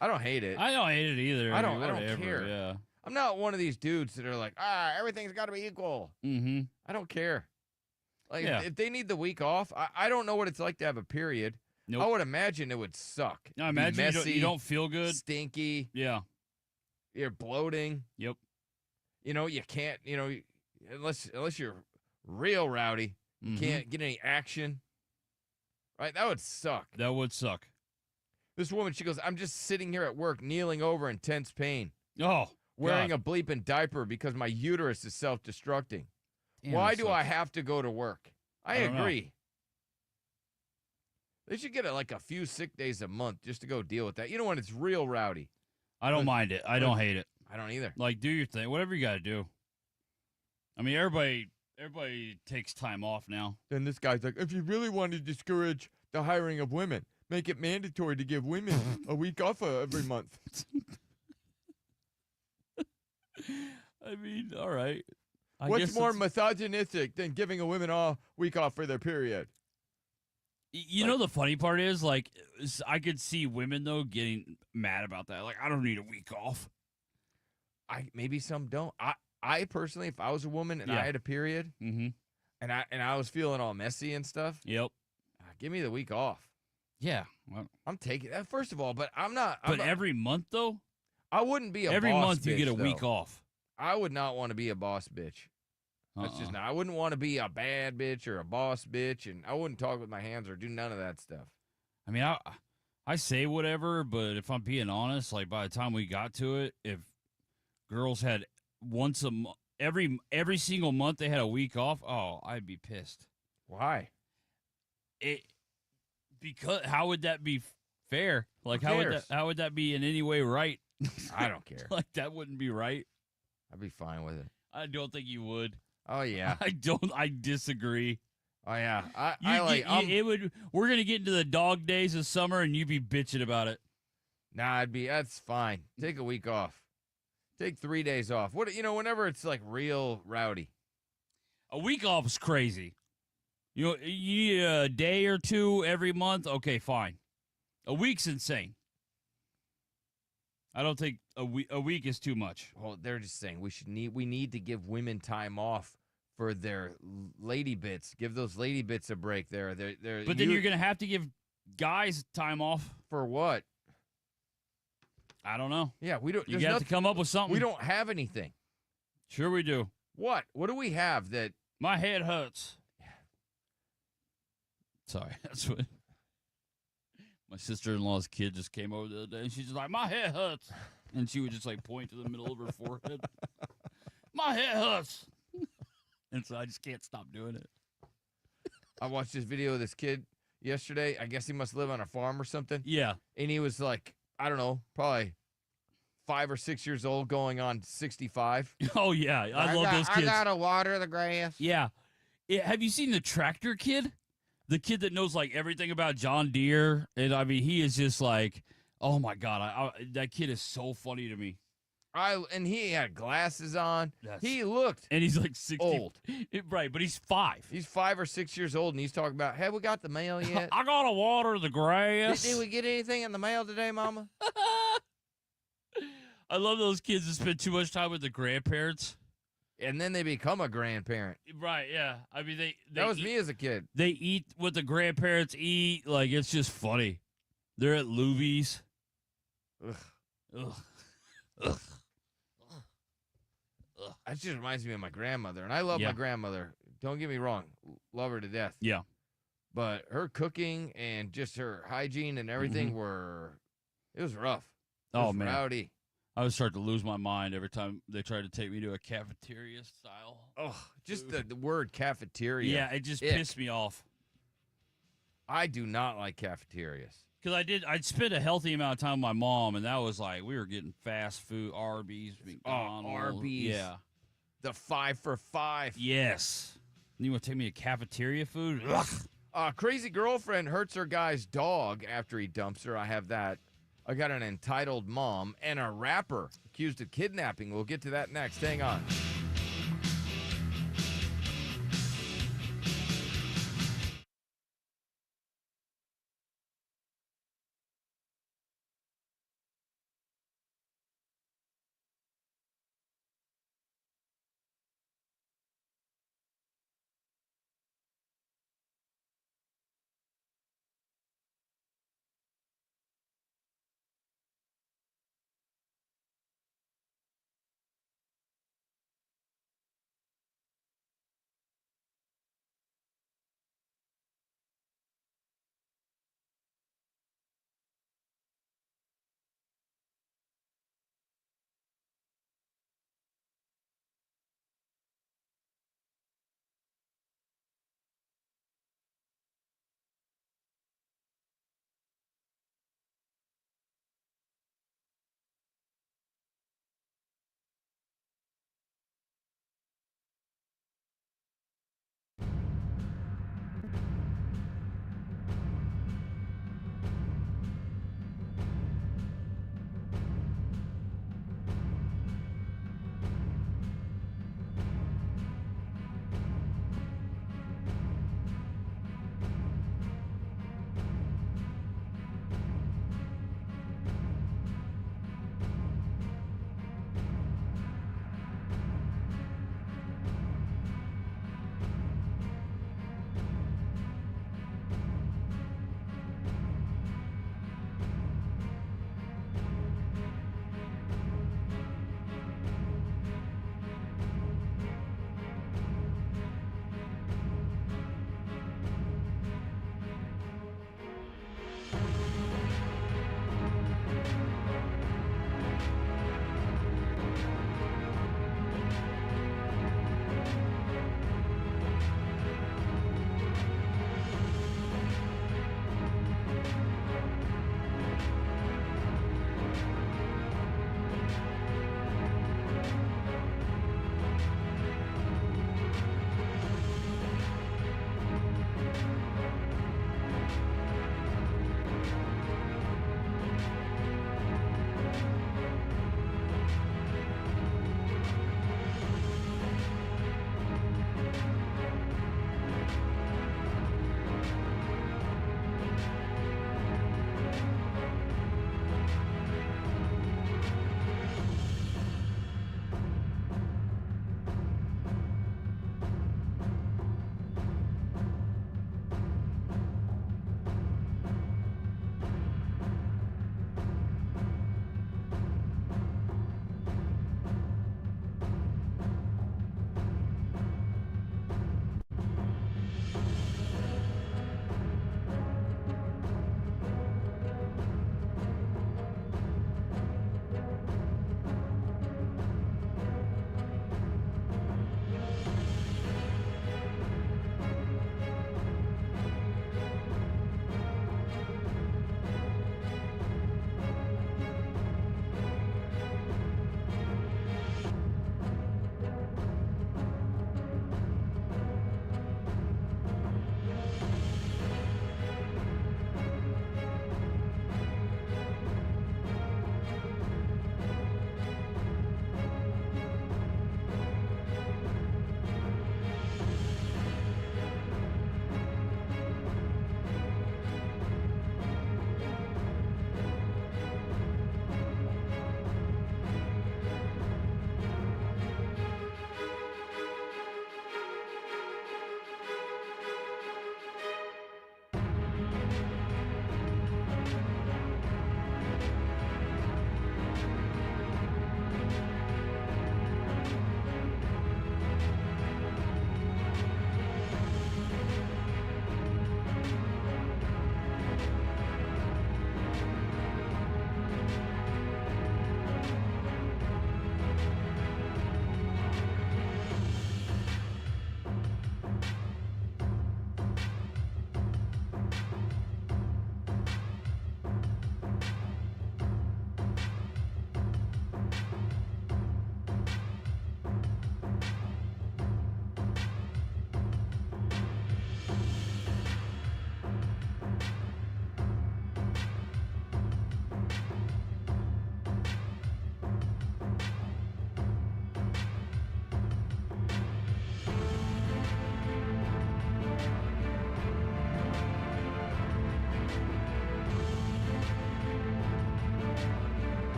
Speaker 6: I don't hate it.
Speaker 7: I don't hate it either.
Speaker 6: I don't care.
Speaker 7: Yeah.
Speaker 6: I'm not one of these dudes that are like, everything's got to be equal.
Speaker 7: Mm-hmm.
Speaker 6: I don't care. If they need the week off, I don't know what it's like to have a period.
Speaker 7: Nope.
Speaker 6: I would imagine it would suck.
Speaker 7: I imagine
Speaker 6: messy,
Speaker 7: you don't feel good.
Speaker 6: Stinky.
Speaker 7: Yeah.
Speaker 6: You're bloating.
Speaker 7: Yep.
Speaker 6: You can't, unless you're real rowdy, you can't get any action. Right? That would suck.
Speaker 7: That would suck.
Speaker 6: This woman, she goes, I'm just sitting here at work, kneeling over intense pain.
Speaker 7: Oh,
Speaker 6: wearing a bleeping diaper because my uterus is self-destructing.
Speaker 7: Damn,
Speaker 6: Why do I have to go to work? I agree. They should get like a few sick days a month just to go deal with that. You know when it's real rowdy.
Speaker 7: I don't mind it. I don't hate it.
Speaker 6: I don't either.
Speaker 7: Like, do your thing. Whatever you got to do. I mean, everybody takes time off now.
Speaker 6: Then this guy's like, if you really want to discourage the hiring of women, make it mandatory to give women a week off every month.
Speaker 7: I mean, all right.
Speaker 6: What's more misogynistic than giving a woman a week off for their period?
Speaker 7: You know, the funny part is, like, I could see women, though, getting mad about that. Like, I don't need a week off.
Speaker 6: Maybe some don't. I personally, if I was a woman and I had a period,
Speaker 7: mm-hmm.
Speaker 6: and I was feeling all messy and stuff,
Speaker 7: yep,
Speaker 6: give me the week off.
Speaker 7: Yeah, well,
Speaker 6: I'm taking that first of all, but I'm not.
Speaker 7: Every month though,
Speaker 6: I wouldn't be a
Speaker 7: every
Speaker 6: boss
Speaker 7: month you
Speaker 6: bitch,
Speaker 7: get a
Speaker 6: though.
Speaker 7: week off.
Speaker 6: I would not want to be a boss bitch. That's just not. I wouldn't want to be a bad bitch or a boss bitch, and I wouldn't talk with my hands or do none of that stuff.
Speaker 7: I mean, I say whatever, but if I'm being honest, like by the time we got to it, if girls had once a month, every single month they had a week off, oh, I'd be pissed.
Speaker 6: Why?
Speaker 7: Because how would that be fair? Like
Speaker 6: Who cares?
Speaker 7: how would that be in any way right?
Speaker 6: I don't care.
Speaker 7: Like that wouldn't be right.
Speaker 6: I'd be fine with it.
Speaker 7: I don't think you would.
Speaker 6: Oh yeah.
Speaker 7: I disagree.
Speaker 6: Oh yeah.
Speaker 7: We're gonna get into the dog days of summer, and you be bitching about it.
Speaker 6: Nah, that's fine. Take a week off. Take 3 days off. Whenever it's like real rowdy.
Speaker 7: A week off is crazy. You need a day or two every month. Okay, fine. A week's insane. I don't think a week is too much.
Speaker 6: Well, they're just saying we need to give women time off for their lady bits. Give those lady bits a break. But
Speaker 7: then you're gonna have to give guys time off
Speaker 6: for what?
Speaker 7: I don't know.
Speaker 6: Yeah, we don't.
Speaker 7: You have to come up with something.
Speaker 6: We don't have anything.
Speaker 7: Sure, we do.
Speaker 6: What? What do we have that?
Speaker 7: My head hurts. Sorry, that's what. My sister-in-law's kid just came over the other day, and she's just like, my head hurts. And she would just, like, point to the middle of her forehead. My head hurts. And so I just can't stop doing it.
Speaker 6: I watched this video of this kid yesterday. I guess he must live on a farm or something.
Speaker 7: Yeah.
Speaker 6: And he was, like, I don't know, probably 5 or 6 years old going on 65.
Speaker 7: Oh, yeah. I love those kids.
Speaker 6: I gotta water the grass.
Speaker 7: Yeah. Have you seen the tractor kid? The kid that knows, like, everything about John Deere. And, I mean, he is just like, oh, my God. That kid is so funny to me.
Speaker 6: And he had glasses on. He looked
Speaker 7: and he's, like, 60.
Speaker 6: Old.
Speaker 7: Right, but he's 5.
Speaker 6: He's 5 or 6 years old, and he's talking about, have we got the mail yet?
Speaker 7: I got to water the grass.
Speaker 6: Did we get anything in the mail today, Mama?
Speaker 7: I love those kids that spend too much time with the grandparents.
Speaker 6: And then they become a grandparent.
Speaker 7: Right, yeah. I mean,
Speaker 6: that was me as a kid.
Speaker 7: They eat what the grandparents eat. Like, it's just funny. They're at Luvy's.
Speaker 6: Ugh.
Speaker 7: Ugh. Ugh.
Speaker 6: That just reminds me of my grandmother. And I love my grandmother. Don't get me wrong. Love her to death.
Speaker 7: Yeah.
Speaker 6: But her cooking and just her hygiene and everything it was rough. It was rowdy.
Speaker 7: I would start to lose my mind every time they tried to take me to a cafeteria style.
Speaker 6: Oh, just the word cafeteria.
Speaker 7: Yeah, it just pissed me off.
Speaker 6: I do not like cafeterias.
Speaker 7: Because I'd spent a healthy amount of time with my mom, and that was like, we were getting fast food, Arby's, McDonald's.
Speaker 6: Arby's.
Speaker 7: Yeah.
Speaker 6: The 5 for $5.
Speaker 7: Yes. And you want to take me to cafeteria food? Ugh.
Speaker 6: Crazy girlfriend hurts her guy's dog after he dumps her. I have that. I got an entitled mom and a rapper accused of kidnapping. We'll get to that next. Hang on.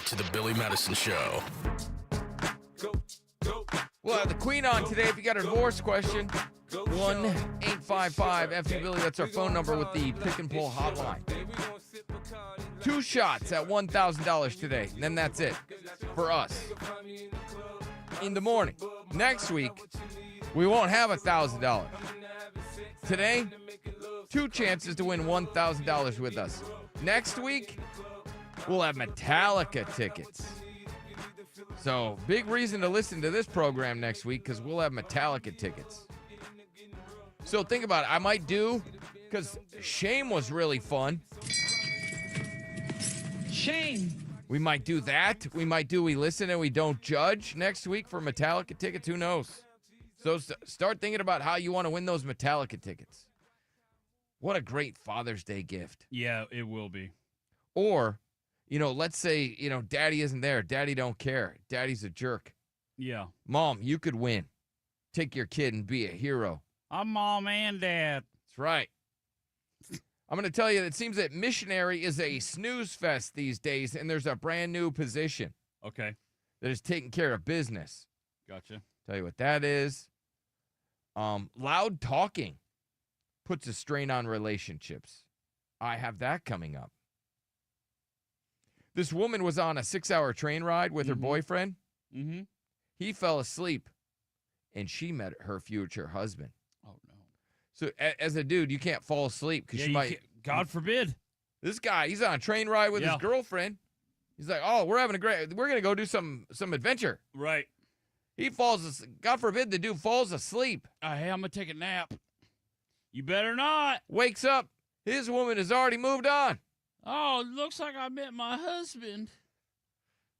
Speaker 5: to the Billy Madison Show.
Speaker 6: We'll have the Queen on today if you got a divorce question. 1-855-FT-Billy. That's our phone number with the pick and pull hotline. 2 shots at $1,000 today, and then that's it for us. In the morning. Next week, we won't have $1,000. Today, 2 chances to win $1,000 with us. Next week, we'll have Metallica tickets. So, big reason to listen to this program next week because we'll have Metallica tickets. So, think about it. I might do, because Shame was really fun.
Speaker 10: Shame.
Speaker 6: We might do that. We might do We Listen and We Don't Judge next week for Metallica tickets. Who knows? So, start thinking about how you want to win those Metallica tickets. What a great Father's Day gift.
Speaker 7: Yeah, it will be.
Speaker 6: Or, let's say, Daddy isn't there. Daddy don't care. Daddy's a jerk.
Speaker 7: Yeah.
Speaker 6: Mom, you could win. Take your kid and be a hero.
Speaker 7: I'm Mom and Dad.
Speaker 6: That's right. I'm going to tell you, it seems that missionary is a snooze fest these days, and there's a brand new position.
Speaker 7: Okay.
Speaker 6: That is taking care of business.
Speaker 7: Gotcha.
Speaker 6: Tell you what that is. Loud talking puts a strain on relationships. I have that coming up. This woman was on a 6-hour train ride with her boyfriend.
Speaker 7: Mm-hmm.
Speaker 6: He fell asleep, and she met her future husband.
Speaker 7: Oh, no.
Speaker 6: So as a dude, you can't fall asleep because you might.
Speaker 7: God forbid.
Speaker 6: This guy, he's on a train ride with his girlfriend. He's like, "Oh, we're gonna go do some adventure."
Speaker 7: Right.
Speaker 6: He falls. God forbid the dude falls asleep.
Speaker 7: Hey, I'm gonna take a nap. You better not.
Speaker 6: Wakes up. His woman has already moved on.
Speaker 7: Oh, it looks like I met my husband.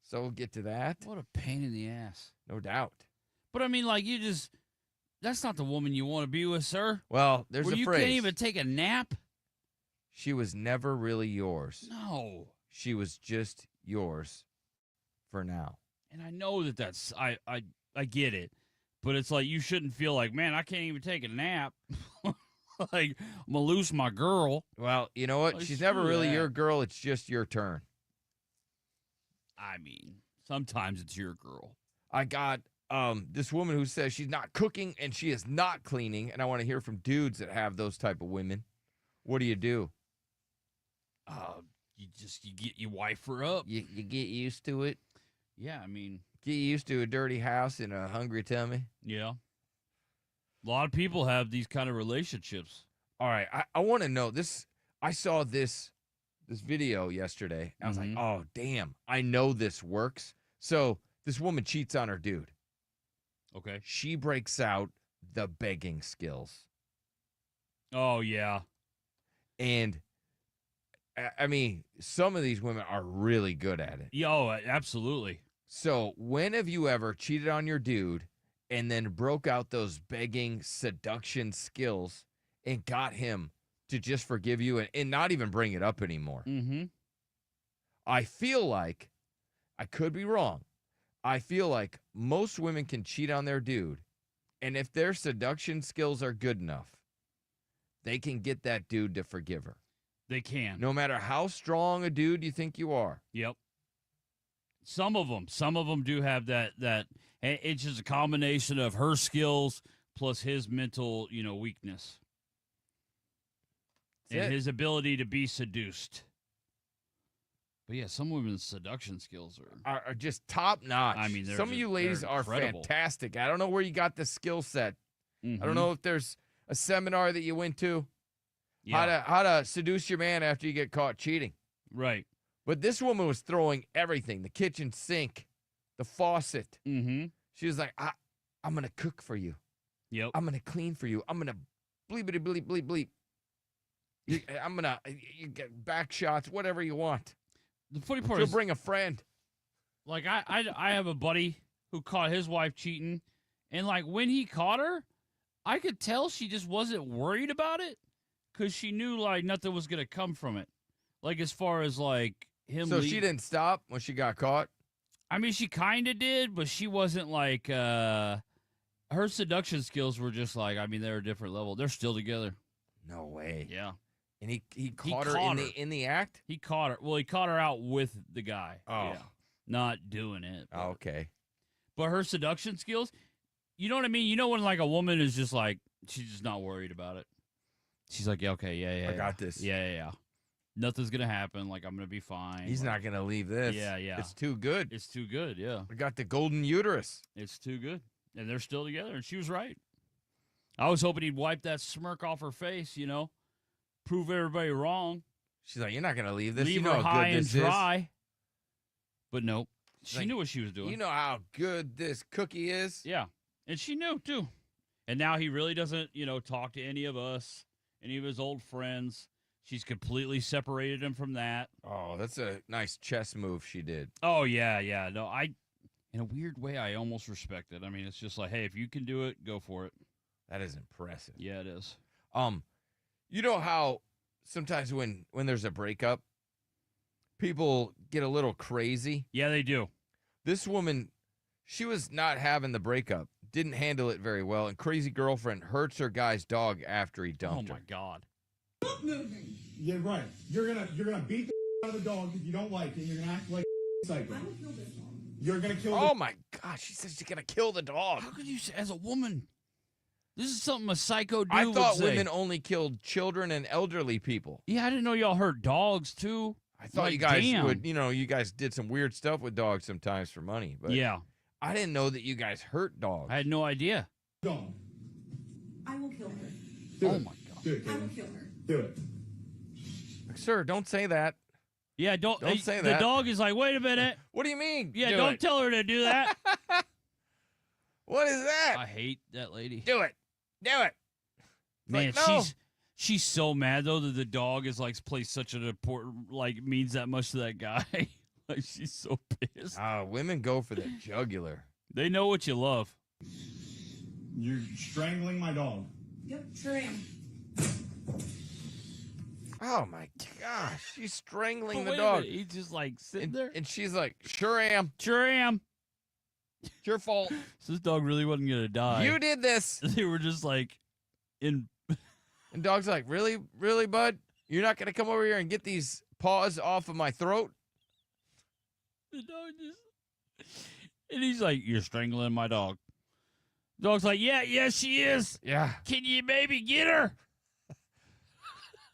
Speaker 6: So we'll get to that.
Speaker 7: What a pain in the ass.
Speaker 6: No doubt.
Speaker 7: But I mean, like, that's not the woman you want to be with, sir.
Speaker 6: Well, there's a
Speaker 7: you
Speaker 6: phrase.
Speaker 7: Can't even take a nap.
Speaker 6: She was never really yours.
Speaker 7: No.
Speaker 6: She was just yours for now.
Speaker 7: And I know that's I get it. But it's like you shouldn't feel like, man, I can't even take a nap. Like, I'm going to lose my girl.
Speaker 6: Well, you know what?
Speaker 7: Like,
Speaker 6: she's never really
Speaker 7: that.
Speaker 6: your girl. It's just your turn.
Speaker 7: I mean, sometimes it's your girl.
Speaker 6: I got this woman who says she's not cooking and she is not cleaning, and I want to hear from dudes that have those type of women. What do?
Speaker 7: You get your wife her up.
Speaker 6: You get used to it.
Speaker 7: Yeah, I mean,
Speaker 6: get used to a dirty house and a hungry tummy.
Speaker 7: Yeah. A lot of people have these kind of relationships.
Speaker 6: All right, I want to know this. I saw this video yesterday. I was like, oh, damn, I know this works. So this woman cheats on her dude.
Speaker 7: Okay.
Speaker 6: She breaks out the begging skills.
Speaker 7: Oh, yeah.
Speaker 6: And, I mean, some of these women are really good at it.
Speaker 7: Yeah, oh, absolutely.
Speaker 6: So when have you ever cheated on your dude and then broke out those begging seduction skills and got him to just forgive you and not even bring it up anymore?
Speaker 7: Mm-hmm.
Speaker 6: I feel like, I could be wrong, I feel like most women can cheat on their dude, and if their seduction skills are good enough, they can get that dude to forgive her.
Speaker 7: They can.
Speaker 6: No matter how strong a dude you think you are.
Speaker 7: Yep. Some of them do have that. It's just a combination of her skills plus his mental, weakness. And his ability to be seduced. But yeah, some women's seduction skills
Speaker 6: are just top notch.
Speaker 7: I mean,
Speaker 6: some of you ladies are fantastic. I don't know where you got the skill set.
Speaker 7: Mm-hmm.
Speaker 6: I don't know if there's a seminar that you went to.
Speaker 7: Yeah.
Speaker 6: How to seduce your man after you get caught cheating.
Speaker 7: Right.
Speaker 6: But this woman was throwing everything, the kitchen sink, the faucet.
Speaker 7: Mm-hmm.
Speaker 6: She was like, I'm going to cook for you.
Speaker 7: Yep.
Speaker 6: I'm going to clean for you. I'm going to bleepity bleep bleep bleep. I'm going to get back shots, whatever you want.
Speaker 7: The funny part
Speaker 6: She'll
Speaker 7: is,
Speaker 6: bring a friend.
Speaker 7: like, I have a buddy who caught his wife cheating, and, like, when he caught her, I could tell she just wasn't worried about it because she knew, like, nothing was going to come from it. Like, as far as, like, him
Speaker 6: So she didn't stop when she got caught?
Speaker 7: I mean, she kind of did, but she wasn't, like, her seduction skills were just, like, I mean, they're a different level. They're still together.
Speaker 6: No way.
Speaker 7: Yeah.
Speaker 6: And he caught her in the act?
Speaker 7: He caught her. Well, he caught her out with the guy.
Speaker 6: Oh.
Speaker 7: Yeah. not doing it. But,
Speaker 6: Okay.
Speaker 7: but her seduction skills, you know what I mean? You know when like a woman is just like, she's just not worried about it. She's like, yeah, okay, yeah.
Speaker 6: I got this.
Speaker 7: Yeah. Nothing's going to happen. Like, I'm going to be fine.
Speaker 6: He's
Speaker 7: like,
Speaker 6: not going to leave this.
Speaker 7: Yeah.
Speaker 6: It's too good.
Speaker 7: It's too good, yeah.
Speaker 6: We got the golden uterus.
Speaker 7: It's too good. And they're still together, and she was right. I was hoping he'd wipe that smirk off her face, prove everybody wrong.
Speaker 6: She's like, you're not going to leave this.
Speaker 7: Leave
Speaker 6: you know
Speaker 7: her
Speaker 6: how
Speaker 7: high
Speaker 6: good
Speaker 7: and
Speaker 6: this is.
Speaker 7: dry. But nope. She
Speaker 6: Like,
Speaker 7: knew what she was doing.
Speaker 6: You know how good this cookie is?
Speaker 7: Yeah. And she knew, too. And now he really doesn't, talk to any of us, any of his old friends. She's completely separated him from that.
Speaker 6: Oh, that's a nice chess move she did.
Speaker 7: Oh, yeah. No, in a weird way, I almost respect it. I mean, it's just like, hey, if you can do it, go for it.
Speaker 6: That is impressive.
Speaker 7: Yeah, it is.
Speaker 6: You know how sometimes when there's a breakup, people get a little crazy?
Speaker 7: Yeah, they do.
Speaker 6: This woman, she was not having the breakup, didn't handle it very well, and crazy girlfriend hurts her guy's dog after he dumped
Speaker 7: Oh,
Speaker 6: her.
Speaker 7: my God.
Speaker 10: Stop moving. Yeah, right. You're gonna beat the out of the dog if you don't like it. You're gonna act like a psycho. I will kill this dog. You're gonna kill.
Speaker 6: Oh my God! She says she's gonna kill the dog.
Speaker 7: How could you say, as a woman? This is something a psycho dude
Speaker 6: I thought
Speaker 7: would say.
Speaker 6: women only killed children and elderly people.
Speaker 7: Yeah, I didn't know y'all hurt dogs too.
Speaker 6: I thought
Speaker 7: Like,
Speaker 6: you guys
Speaker 7: damn.
Speaker 6: would. You guys did some weird stuff with dogs sometimes for money. But
Speaker 7: Yeah,
Speaker 6: I didn't know that you guys hurt dogs.
Speaker 7: I had no idea.
Speaker 10: Dog.
Speaker 2: I will kill her.
Speaker 10: Do
Speaker 7: Oh
Speaker 10: it.
Speaker 7: my God.
Speaker 10: Do it.
Speaker 2: I will
Speaker 10: Caitlin.
Speaker 2: kill her.
Speaker 10: Do it.
Speaker 6: Sir, don't say that.
Speaker 7: Yeah, don't
Speaker 6: say
Speaker 7: the
Speaker 6: that.
Speaker 7: dog is like, wait a minute.
Speaker 6: What do you mean?
Speaker 7: Yeah,
Speaker 6: Do
Speaker 7: don't
Speaker 6: it.
Speaker 7: tell her to do that.
Speaker 6: What is that?
Speaker 7: I hate that lady.
Speaker 6: Do it. Do it.
Speaker 7: Man,
Speaker 6: like, no.
Speaker 7: she's so mad though that the dog is like plays such an important means that much to that guy. Like she's so pissed.
Speaker 6: Women go for the jugular.
Speaker 7: They know what you love.
Speaker 10: You're strangling my dog.
Speaker 2: Yep, sure am.
Speaker 6: Oh my gosh, she's strangling
Speaker 7: But
Speaker 6: the
Speaker 7: wait a
Speaker 6: dog.
Speaker 7: minute, he's just like sitting
Speaker 6: And,
Speaker 7: there.
Speaker 6: and she's like, sure am.
Speaker 7: Sure am.
Speaker 6: It's your fault.
Speaker 7: So this dog really wasn't gonna die.
Speaker 6: You did this.
Speaker 7: They were just like in.
Speaker 6: And dog's like, really, really, bud? You're not gonna come over here and get these paws off of my throat?
Speaker 7: The dog just. And he's like, "You're strangling my dog." Dog's like, "Yeah, she is.
Speaker 6: Yeah.
Speaker 7: Can you maybe get her?"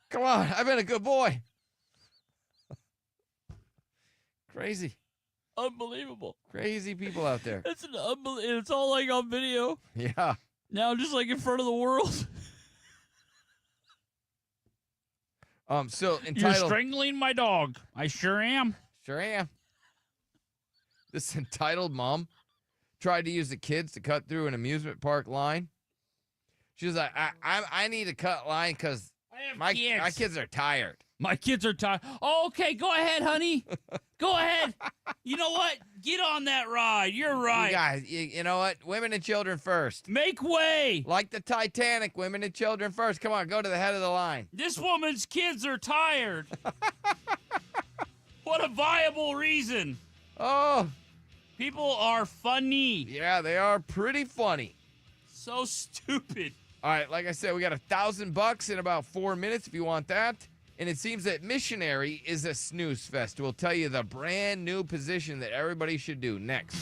Speaker 6: Come on, I've been a good boy. Crazy.
Speaker 7: Unbelievable.
Speaker 6: Crazy people out there.
Speaker 7: It's it's all like on video.
Speaker 6: Yeah.
Speaker 7: Now just like in front of the world.
Speaker 6: So
Speaker 7: You're
Speaker 6: entitled.
Speaker 7: strangling my dog. I sure am.
Speaker 6: Sure am. This entitled mom tried to use the kids to cut through an amusement park line. She was like, I need to cut line because my kids are tired.
Speaker 7: My kids are tired. Oh, okay, go ahead, honey. Go ahead. You know what? Get on that ride. You're right.
Speaker 6: You guys, you know what? Women and children first.
Speaker 7: Make way.
Speaker 6: Like the Titanic, women and children first. Come on, go to the head of the line.
Speaker 7: This woman's kids are tired. What a viable reason.
Speaker 6: Oh,
Speaker 7: People are funny.
Speaker 6: yeah, they are pretty funny.
Speaker 7: So stupid.
Speaker 6: All right, like I said, we got $1,000 in about 4 minutes if you want that. And it seems that missionary is a snooze fest. We'll tell you the brand new position that everybody should do next.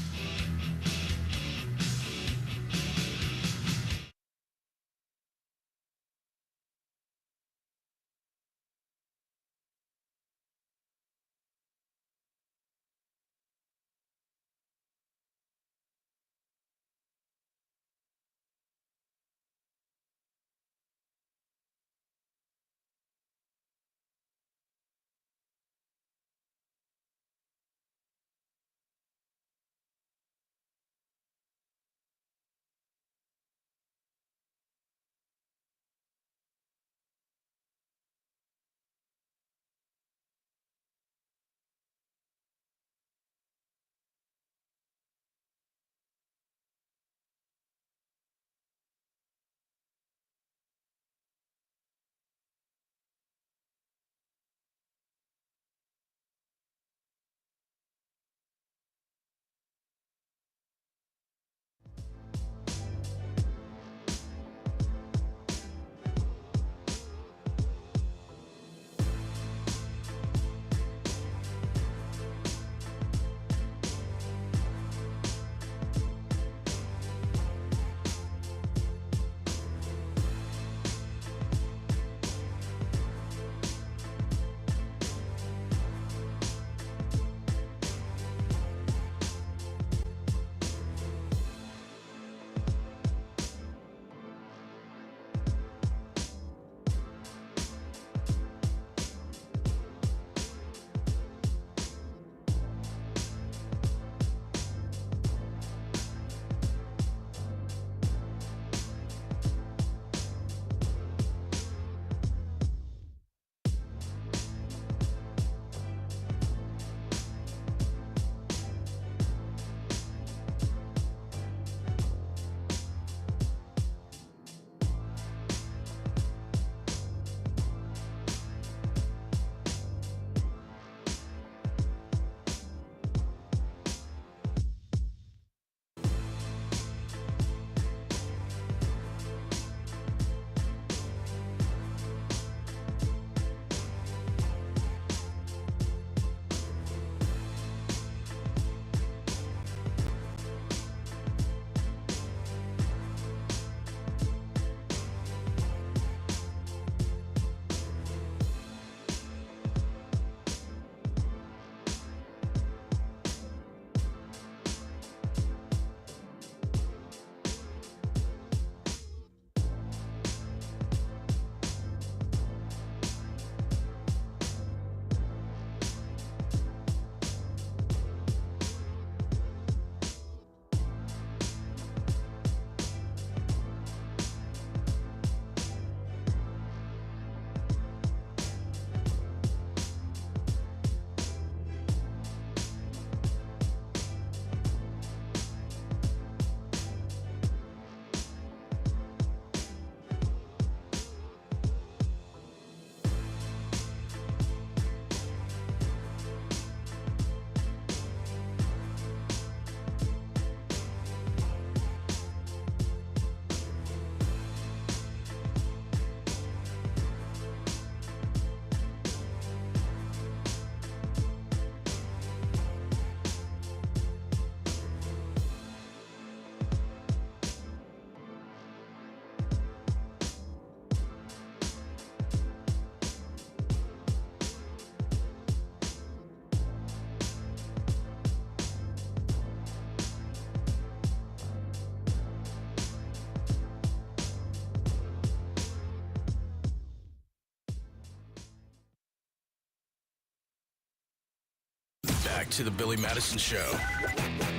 Speaker 5: Back to the Billy Madison Show.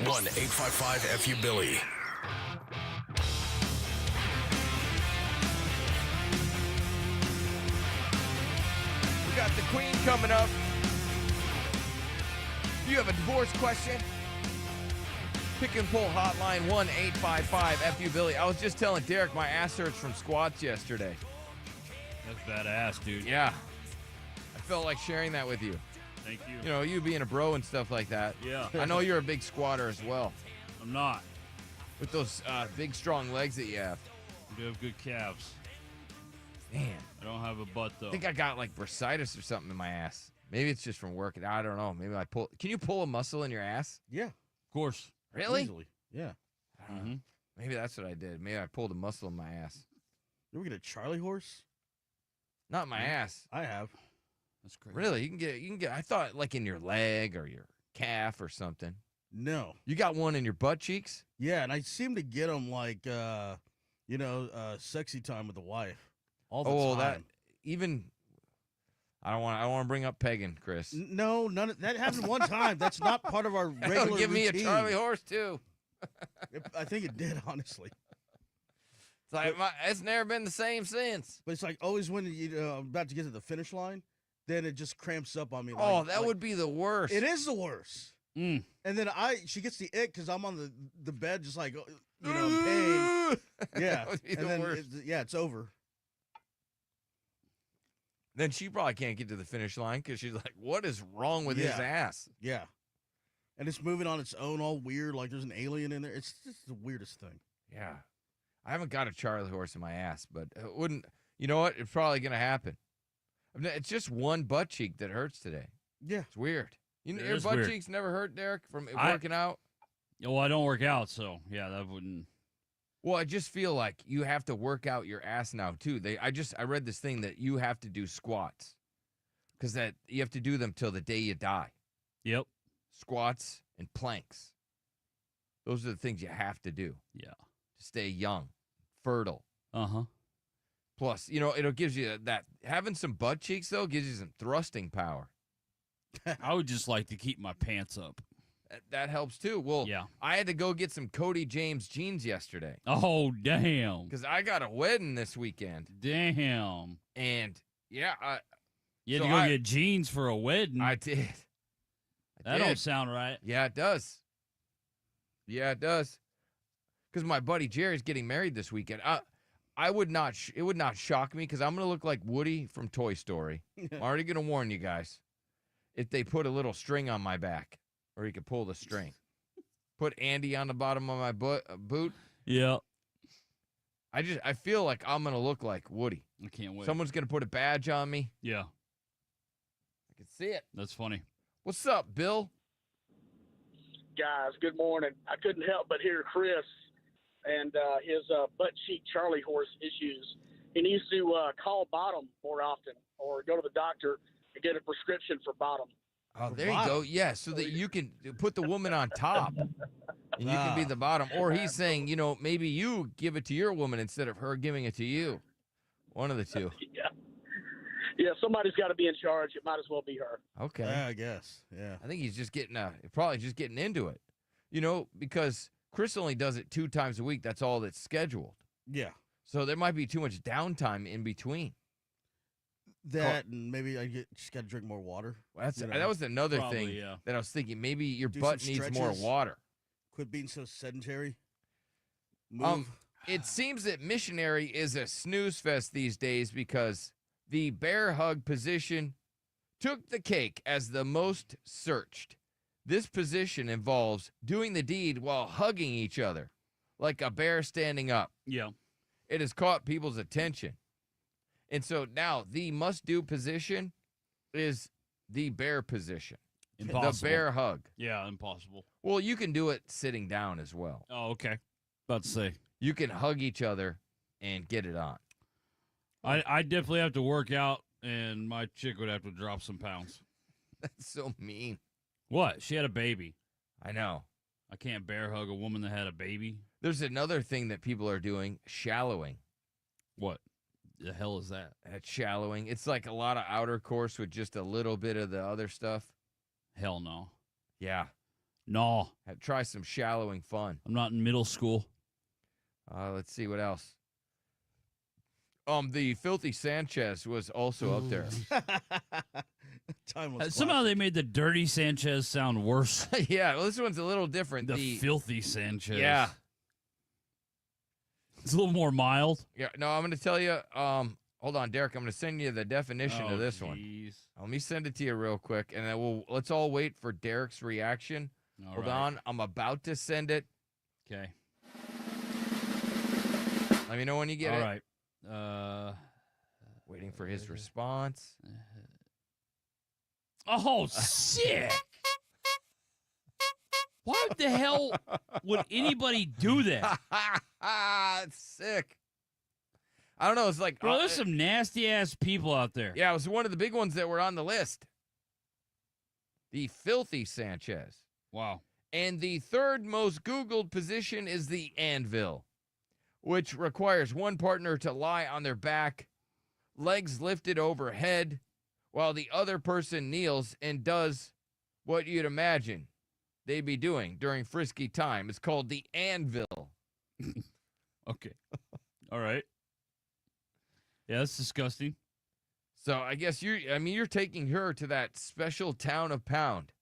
Speaker 5: 1-855-FU-BILLY.
Speaker 6: We got the Queen coming up. If you have a divorce question, pick and pull hotline 1-855-FU-BILLY. I was just telling Derek my ass hurts from squats yesterday.
Speaker 7: That's badass, dude.
Speaker 6: Yeah. I felt like sharing that with you.
Speaker 7: Thank you.
Speaker 6: You know, you being a bro and stuff like that.
Speaker 7: Yeah.
Speaker 6: I know you're a big squatter as well.
Speaker 7: I'm not.
Speaker 6: With those big, strong legs that you have.
Speaker 7: I do have good calves.
Speaker 6: Man.
Speaker 7: I don't have a butt, though.
Speaker 6: I think I got like bursitis or something in my ass. Maybe it's just from working. I don't know. Maybe I pull. Can you pull a muscle in your ass?
Speaker 11: Yeah.
Speaker 7: Of course.
Speaker 6: Really?
Speaker 11: Easily. Yeah.
Speaker 7: Mm-hmm.
Speaker 6: Maybe that's what I did. Maybe I pulled a muscle in my ass.
Speaker 11: You ever get a Charlie horse?
Speaker 6: Not my ass.
Speaker 11: I have.
Speaker 7: That's crazy.
Speaker 6: Really? You can get. I thought like in your leg or your calf or something.
Speaker 11: No.
Speaker 6: You got one in your butt cheeks?
Speaker 11: Yeah, and I seem to get them like, sexy time with the wife all the time.
Speaker 6: That even. I don't want to bring up pegging, Chris.
Speaker 11: No, none of that happened one time. That's not part of our regular
Speaker 6: Give me a
Speaker 11: routine.
Speaker 6: Charlie horse too.
Speaker 11: I think it did, honestly.
Speaker 6: It's like it's never been the same since.
Speaker 11: But it's like always when you're about to get to the finish line, then it just cramps up on me.
Speaker 6: That would be the worst.
Speaker 11: It is the worst.
Speaker 7: Mm.
Speaker 11: And then she gets the ick because I'm on the bed just like, in pain. Yeah.
Speaker 6: That would be
Speaker 11: and
Speaker 6: the
Speaker 11: then
Speaker 6: worst.
Speaker 11: it's over.
Speaker 6: Then she probably can't get to the finish line because she's like, what is wrong with his ass?
Speaker 11: Yeah. And it's moving on its own all weird, like there's an alien in there. It's just the weirdest thing.
Speaker 6: Yeah. I haven't got a Charlie horse in my ass, but it wouldn't. You know what? It's probably going to happen. It's just one butt cheek that hurts today.
Speaker 11: Yeah.
Speaker 6: It's weird. Your
Speaker 7: is
Speaker 6: butt
Speaker 7: weird.
Speaker 6: cheeks never hurt, Derek, from working out?
Speaker 7: Well, I don't work out, so yeah, that wouldn't.
Speaker 6: Well, I just feel like you have to work out your ass now too. I read this thing that you have to do squats because that you have to do them till the day you die.
Speaker 7: Yep.
Speaker 6: Squats and planks. Those are the things you have to do.
Speaker 7: Yeah.
Speaker 6: To stay young, fertile.
Speaker 7: Uh-huh.
Speaker 6: Plus, it gives you that having some butt cheeks though gives you some thrusting power.
Speaker 7: I would just like to keep my pants up.
Speaker 6: That helps too. Well,
Speaker 7: yeah.
Speaker 6: I had to go get some Cody James jeans yesterday.
Speaker 7: Oh, damn.
Speaker 6: Because I got a wedding this weekend.
Speaker 7: Damn.
Speaker 6: And yeah,
Speaker 7: you had to go get jeans for a wedding.
Speaker 6: I did.
Speaker 7: That don't sound right.
Speaker 6: Yeah, it does. Yeah, it does. Because my buddy Jerry's getting married this weekend. I would not. It would not shock me because I'm going to look like Woody from Toy Story. I'm already going to warn you guys. If they put a little string on my back, or you could pull the string. Put Andy on the bottom of my boot.
Speaker 7: Yeah.
Speaker 6: I feel like I'm going to look like Woody.
Speaker 7: I can't wait.
Speaker 6: Someone's going to put a badge on me.
Speaker 7: Yeah.
Speaker 6: I can see it.
Speaker 7: That's funny.
Speaker 6: What's up, Bill?
Speaker 12: Guys, good morning. I couldn't help but hear Chris and his butt cheek Charlie horse issues. He needs to call Bottom more often or go to the doctor and get a prescription for Bottom.
Speaker 6: Oh, there you go. Yeah, so that you can put the woman on top and you can be the bottom. Or he's saying, maybe you give it to your woman instead of her giving it to you. One of the two.
Speaker 12: Yeah, somebody's got to be in charge. It might as well be her.
Speaker 6: Okay.
Speaker 11: Yeah, I guess. Yeah.
Speaker 6: I think he's just probably just getting into it. Because Chris only does it 2 times a week. That's all that's scheduled.
Speaker 11: Yeah.
Speaker 6: So there might be too much downtime in between.
Speaker 11: That and maybe just got to drink more water.
Speaker 6: Well, that was another thing that I was thinking. Maybe your butt needs more water.
Speaker 11: Quit being so sedentary. Move.
Speaker 6: It seems that missionary is a snooze fest these days because the bear hug position took the cake as the most searched. This position involves doing the deed while hugging each other, like a bear standing up.
Speaker 7: Yeah.
Speaker 6: It has caught people's attention. And so now the must-do position is the bear position.
Speaker 7: Impossible.
Speaker 6: The bear hug.
Speaker 7: Yeah, impossible.
Speaker 6: Well, you can do it sitting down as well.
Speaker 7: Oh, okay. About to say.
Speaker 6: You can hug each other and get it on.
Speaker 7: I definitely have to work out, and my chick would have to drop some pounds.
Speaker 6: That's so mean.
Speaker 7: What? She had a baby.
Speaker 6: I know.
Speaker 7: I can't bear hug a woman that had a baby.
Speaker 6: There's another thing that people are doing, shallowing.
Speaker 7: What the hell is that?
Speaker 6: That's shallowing. It's like a lot of outer course with just a little bit of the other stuff.
Speaker 7: Hell no.
Speaker 6: Yeah.
Speaker 7: No.
Speaker 6: Try some shallowing fun.
Speaker 7: I'm not in middle school.
Speaker 6: Let's see what else. The Filthy Sanchez was also up there.
Speaker 11: Time was
Speaker 7: Somehow they made the Dirty Sanchez sound worse.
Speaker 6: Yeah, well, this one's a little different.
Speaker 7: The Filthy Sanchez.
Speaker 6: Yeah.
Speaker 7: It's a little more mild.
Speaker 6: Yeah, no, I'm going to tell you. Hold on, Derek. I'm going to send you the definition of this one. Let me send it to you real quick, and then let's all wait for Derek's reaction. Hold on. I'm about to send it.
Speaker 7: Okay.
Speaker 6: Let me know when you get it.
Speaker 7: All right.
Speaker 6: Waiting for his response.
Speaker 7: Oh, sick. Why the hell would anybody do that?
Speaker 6: It's sick. I don't know. It's like,
Speaker 7: bro, there's some nasty ass people out there.
Speaker 6: Yeah, it was one of the big ones that were on the list. The Filthy Sanchez.
Speaker 7: Wow.
Speaker 6: And the third most Googled position is the anvil, which requires one partner to lie on their back, legs lifted overhead, while the other person kneels and does what you'd imagine they'd be doing during frisky time. It's called the anvil.
Speaker 7: Okay. All right. Yeah, that's disgusting.
Speaker 6: So I guess you're taking her to that special town of Pound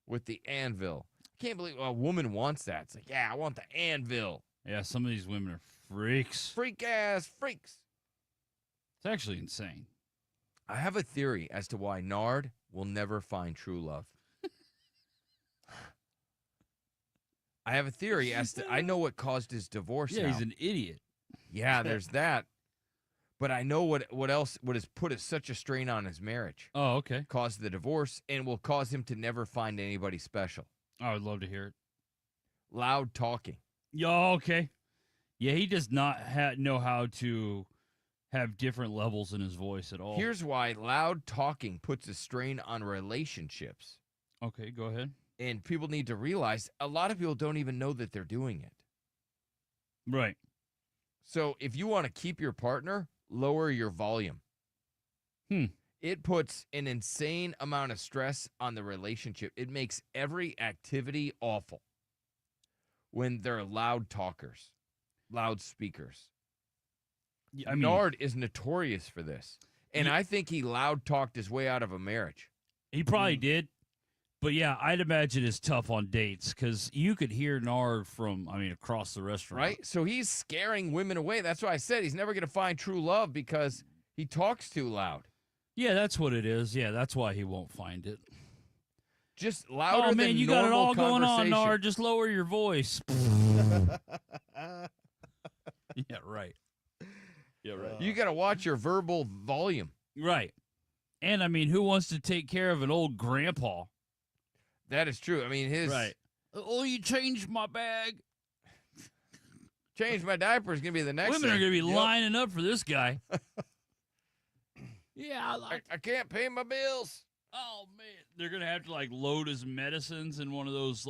Speaker 6: with the anvil. I can't believe a woman wants that. It's like, yeah, I want the anvil.
Speaker 7: Yeah, some of these women are freaks.
Speaker 6: Freak-ass freaks.
Speaker 7: It's actually insane.
Speaker 6: I have a theory as to why Nard will never find true love. I have a theory as to, I know what caused his divorce.
Speaker 7: Yeah,
Speaker 6: now.
Speaker 7: he's an idiot.
Speaker 6: Yeah, there's that. But I know what has put such a strain on his marriage.
Speaker 7: Oh, okay.
Speaker 6: Caused the divorce and will cause him to never find anybody special.
Speaker 7: I would love to hear it.
Speaker 6: Loud talking.
Speaker 7: Yeah, okay. Yeah, he does not know how to have different levels in his voice at all.
Speaker 6: Here's why loud talking puts a strain on relationships.
Speaker 7: Okay, go ahead.
Speaker 6: And people need to realize a lot of people don't even know that they're doing it.
Speaker 7: Right.
Speaker 6: So if you want to keep your partner, lower your volume. It puts an insane amount of stress on the relationship. It makes every activity awful when they're loud talkers, loud speakers.
Speaker 7: Yeah, I mean,
Speaker 6: Nard is notorious for this. And I think he loud talked his way out of a marriage.
Speaker 7: He probably did. But yeah, I'd imagine it's tough on dates because you could hear Nard from, across the restaurant.
Speaker 6: Right? So he's scaring women away. That's why I said he's never going to find true love because he talks too loud.
Speaker 7: Yeah, that's what it is. Yeah, that's why he won't find it.
Speaker 6: Just louder
Speaker 7: oh, man,
Speaker 6: than
Speaker 7: you got it all going on,
Speaker 6: conversation.
Speaker 7: Nard. Just lower your voice. Yeah, right. Yeah, right.
Speaker 6: You got to watch your verbal volume.
Speaker 7: Right. And, who wants to take care of an old grandpa?
Speaker 6: That is true. His...
Speaker 7: Right. Oh, you changed my bag.
Speaker 6: Change my diaper is going to be the next
Speaker 7: Women
Speaker 6: thing.
Speaker 7: are going to be lining up for this guy.
Speaker 6: Yeah, I can't pay my bills.
Speaker 7: Oh, man. They're going to have to, load his medicines in one of those,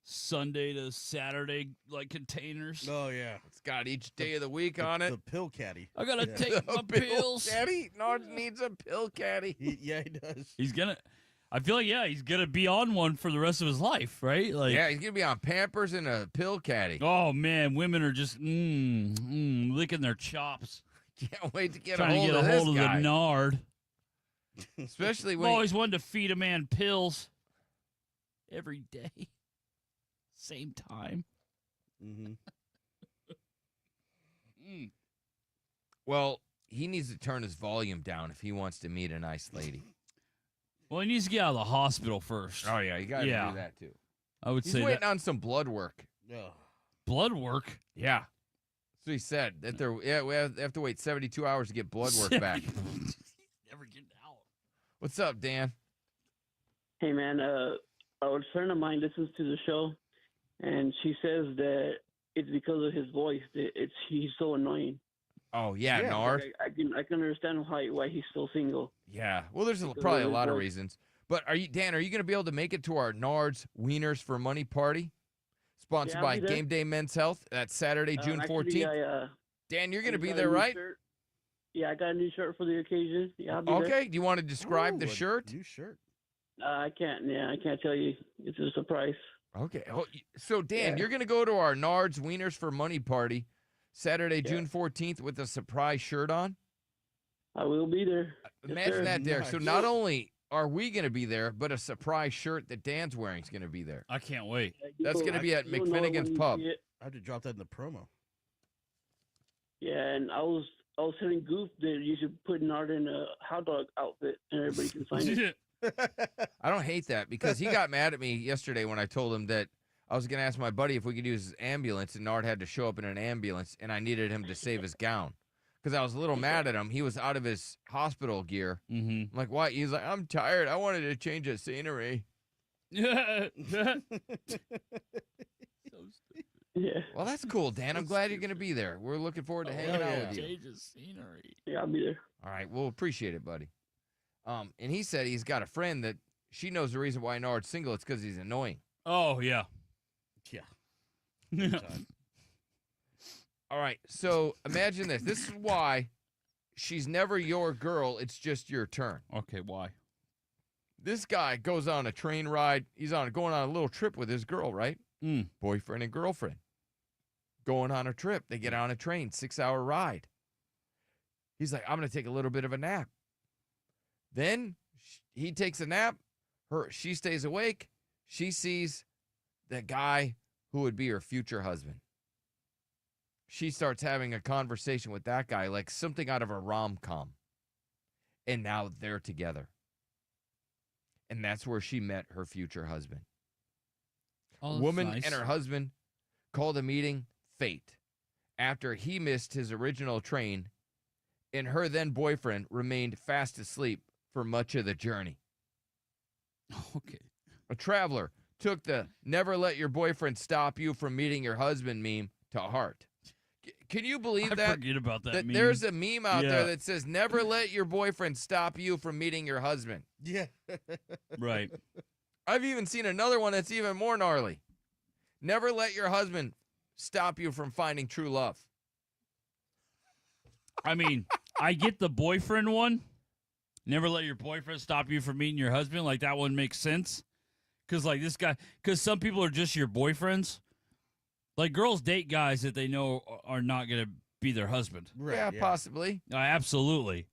Speaker 7: Sunday to Saturday, containers.
Speaker 11: Oh, yeah.
Speaker 6: It's got each day of the week on it.
Speaker 11: The pill caddy.
Speaker 7: I got to take my pills.
Speaker 6: Caddy? Nard needs a pill caddy.
Speaker 11: Yeah, he does.
Speaker 7: He's going to... I feel like, he's going to be on one for the rest of his life, right?
Speaker 6: Yeah, he's going to be on Pampers and a pill caddy.
Speaker 7: Oh, man, women are just licking their chops.
Speaker 6: Can't wait to get
Speaker 7: Trying to get a hold of the Nard.
Speaker 6: Especially when...
Speaker 7: I've always wanted to feed a man pills every day. Same time.
Speaker 11: Mm-hmm.
Speaker 6: Well, he needs to turn his volume down if he wants to meet a nice lady.
Speaker 7: Well, he needs to get out of the hospital first.
Speaker 6: Oh, yeah, you got to do that, too.
Speaker 7: I would
Speaker 6: He's
Speaker 7: say
Speaker 6: waiting on some blood work.
Speaker 11: Yeah.
Speaker 7: Blood work?
Speaker 6: Yeah. So he said that we have to wait 72 hours to get blood work back.
Speaker 7: Never get out.
Speaker 6: What's up, Dan?
Speaker 13: Hey, man, a friend of mine listens to the show, and she says that it's because of his voice. He's so annoying.
Speaker 6: Oh, yeah, Nard.
Speaker 13: I can understand why he's still single.
Speaker 6: Yeah. Well, there's probably a lot of reasons. But Dan, are you going to be able to make it to our Nard's Wieners for Money party? Sponsored by Game Day Men's Health. That's Saturday, June 14th. Dan, you're going to be there, right?
Speaker 13: Yeah, I got a new shirt for the occasion. Yeah, I'll be there.
Speaker 6: Okay. Do you want to describe the shirt?
Speaker 11: New shirt.
Speaker 13: I can't. Yeah, I can't tell you. It's a surprise.
Speaker 6: Okay. So, Dan, you're going to go to our Nards Wieners for Money party Saturday, June 14th with a surprise shirt on?
Speaker 13: I will be there.
Speaker 6: Imagine that, Derek. Nice. So not only are we going to be there, but a surprise shirt that Dan's wearing is going to be there.
Speaker 7: I can't wait.
Speaker 6: That's going to be at McFinnigan's Pub.
Speaker 11: I have to drop that in the promo.
Speaker 13: Yeah, and I was telling Goof that you should put Nard in a hot dog outfit and everybody can find it.
Speaker 6: I don't hate that because he got mad at me yesterday when I told him that I was going to ask my buddy if we could use his ambulance, and Nard had to show up in an ambulance, and I needed him to save his gown. Because I was a little mad at him. He was out of his hospital gear. I'm like, why? He's like, I'm tired. I wanted to change the scenery.
Speaker 7: Yeah.
Speaker 6: Well, that's cool, Dan. I'm glad you're going to be there. We're looking forward to hanging out with you.
Speaker 7: Change the scenery.
Speaker 13: Yeah, I'll be there.
Speaker 6: All right. Well, appreciate it, buddy. And he said he's got a friend that she knows the reason why Nard's single. It's because he's annoying.
Speaker 7: Oh, yeah.
Speaker 11: Yeah.
Speaker 6: All right. So imagine this. This is why she's never your girl. It's just your turn.
Speaker 7: Okay, why?
Speaker 6: This guy goes on a train ride. He's going on a little trip with his girl, right? Boyfriend and girlfriend. Going on a trip. They get on a train, 6-hour ride. He's like, I'm going to take a little bit of a nap. Then he takes a nap. She stays awake. She sees the guy who would be her future husband. She starts having a conversation with that guy like something out of a rom-com. And now they're together. And that's where she met her future husband.
Speaker 7: Oh,
Speaker 6: Woman
Speaker 7: nice.
Speaker 6: and her husband called a meeting fate after he missed his original train and her then boyfriend remained fast asleep for much of the journey.
Speaker 7: Okay.
Speaker 6: A traveler took the never let your boyfriend stop you from meeting your husband meme to heart. Can you believe that?
Speaker 7: I forget about that meme.
Speaker 6: There's a meme out there that says, never let your boyfriend stop you from meeting your husband.
Speaker 11: Yeah.
Speaker 7: Right.
Speaker 6: I've even seen another one that's even more gnarly. Never let your husband stop you from finding true love.
Speaker 7: I mean, I get the boyfriend one. Never let your boyfriend stop you from meeting your husband. Like, that one makes sense. Because, like, this guy, because some people are just your boyfriends. Like, girls date guys that they know are not going to be their husband.
Speaker 6: Right, yeah, possibly.
Speaker 7: Absolutely.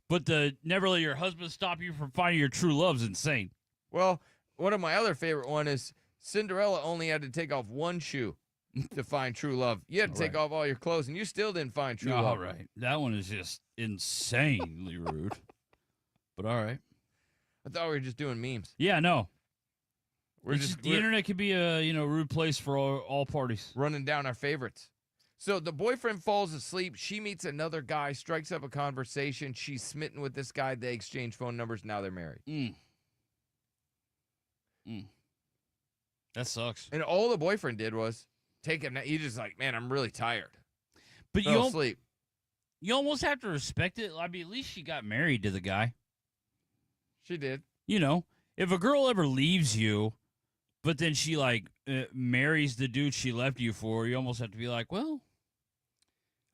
Speaker 7: But the never let your husband stop you from finding your true love is insane.
Speaker 6: Well, one of my other favorite one is Cinderella only had to take off one shoe to find true love. You had to take off all your clothes, and you still didn't find true love.
Speaker 7: All right. That one is just insanely rude. But all right.
Speaker 6: I thought we were just doing memes.
Speaker 7: Yeah, no. The internet could be a rude place for all parties.
Speaker 6: Running down our favorites. So the boyfriend falls asleep. She meets another guy, strikes up a conversation. She's smitten with this guy. They exchange phone numbers. Now they're married.
Speaker 7: That sucks.
Speaker 6: And all the boyfriend did was take a nap. He's just like, man, I'm really tired.
Speaker 7: But
Speaker 6: Fell asleep.
Speaker 7: You almost have to respect it. I mean, at least she got married to the guy.
Speaker 6: She did.
Speaker 7: If a girl ever leaves you, but then she marries the dude she left you for, you almost have to be like, well,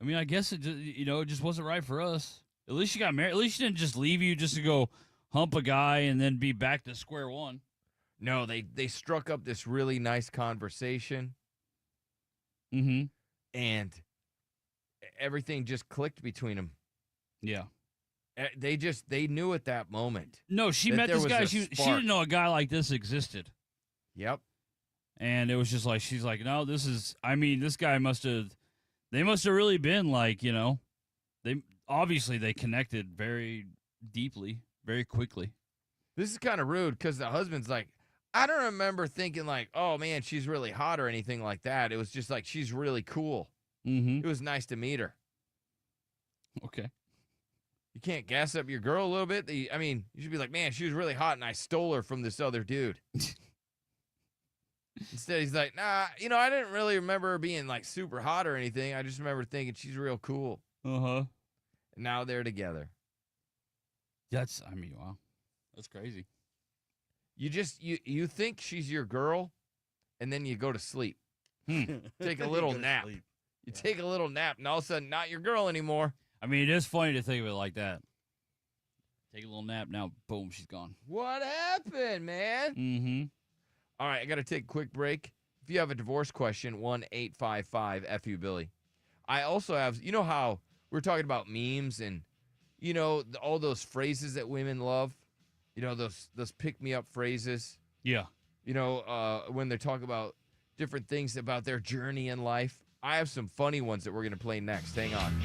Speaker 7: I mean, I guess it just wasn't right for us. At least she got married. At least she didn't just leave you just to go hump a guy and then be back to square one.
Speaker 6: No, they struck up this really nice conversation. And everything just clicked between them.
Speaker 7: Yeah.
Speaker 6: They knew at that moment.
Speaker 7: No, she met this guy. She didn't know a guy like this existed.
Speaker 6: Yep.
Speaker 7: And it was just like, she's like, no, this guy they must have really been like, they connected very deeply, very quickly.
Speaker 6: This is kind of rude because the husband's like, I don't remember thinking like, oh man, she's really hot or anything like that. It was just like, she's really cool. It was nice to meet her.
Speaker 7: Okay.
Speaker 6: You can't gas up your girl a little bit? You should be like, man, she was really hot and I stole her from this other dude. Instead, he's like, nah, I didn't really remember her being like super hot or anything. I just remember thinking she's real cool.
Speaker 7: Uh-huh.
Speaker 6: And now they're together.
Speaker 7: Wow. That's crazy.
Speaker 6: You think she's your girl, and then you go to sleep. Take a little nap. You take a little nap, and all of a sudden, not your girl anymore.
Speaker 7: I mean, it is funny to think of it like that. Take a little nap. Now, boom, she's gone.
Speaker 6: What happened, man?
Speaker 7: Mm-hmm.
Speaker 6: All right, I got to take a quick break. If you have a divorce question, 1-855-FU-Billy. I also have, you know how we're talking about memes and, you know, all those phrases that women love? You know, those pick-me-up phrases?
Speaker 7: Yeah.
Speaker 6: You know, when they talk about different things about their journey in life. I have some funny ones that we're going to play next. Hang on.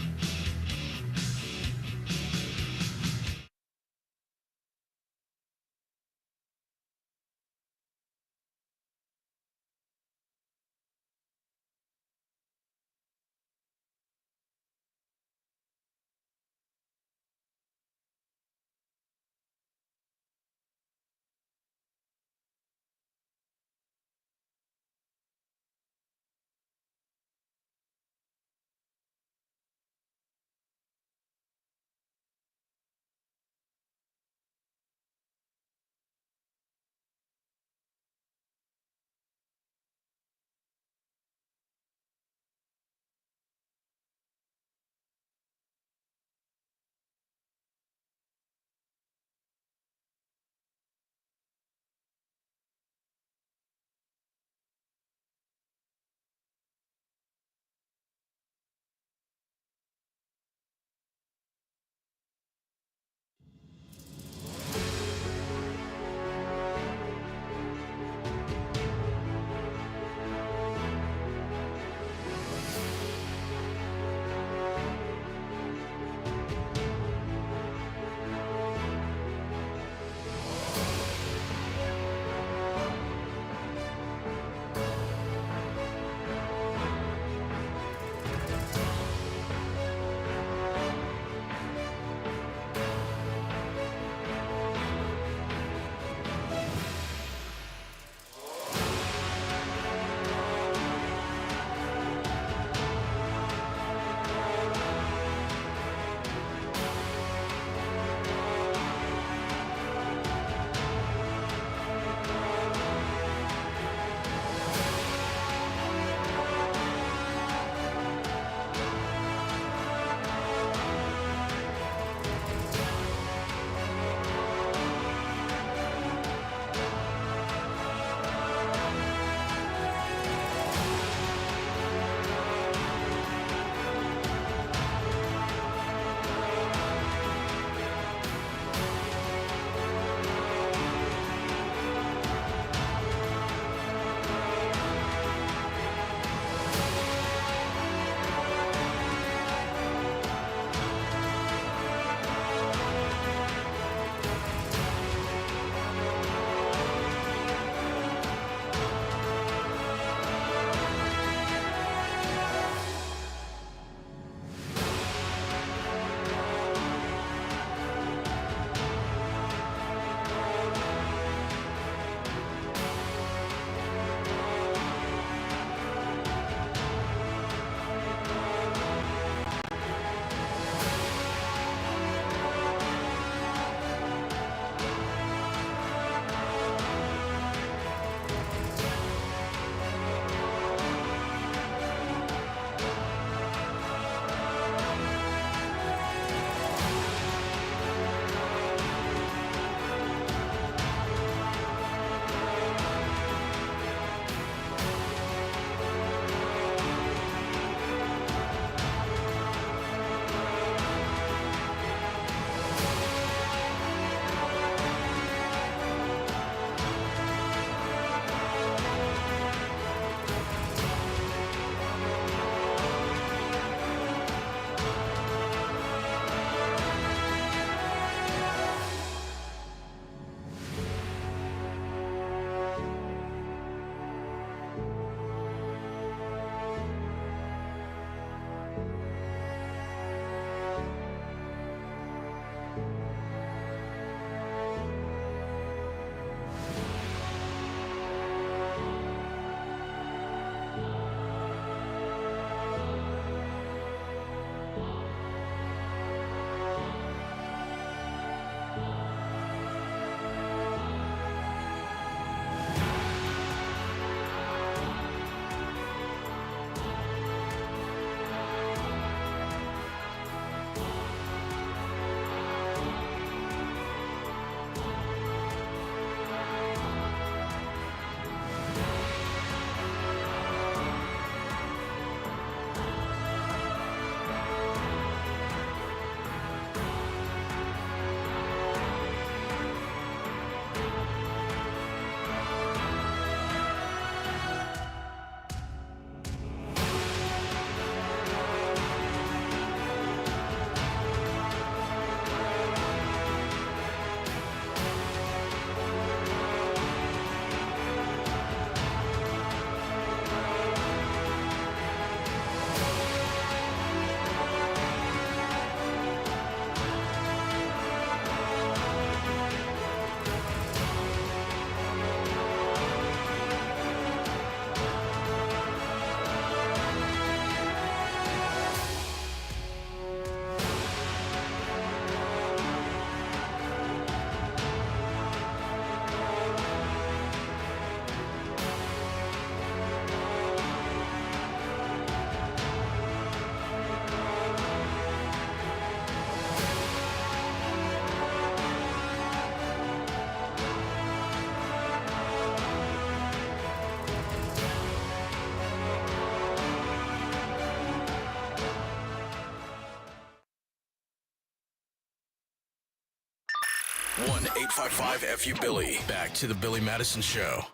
Speaker 5: 1-855-FU-BILLY. Back to the Billy Madison Show.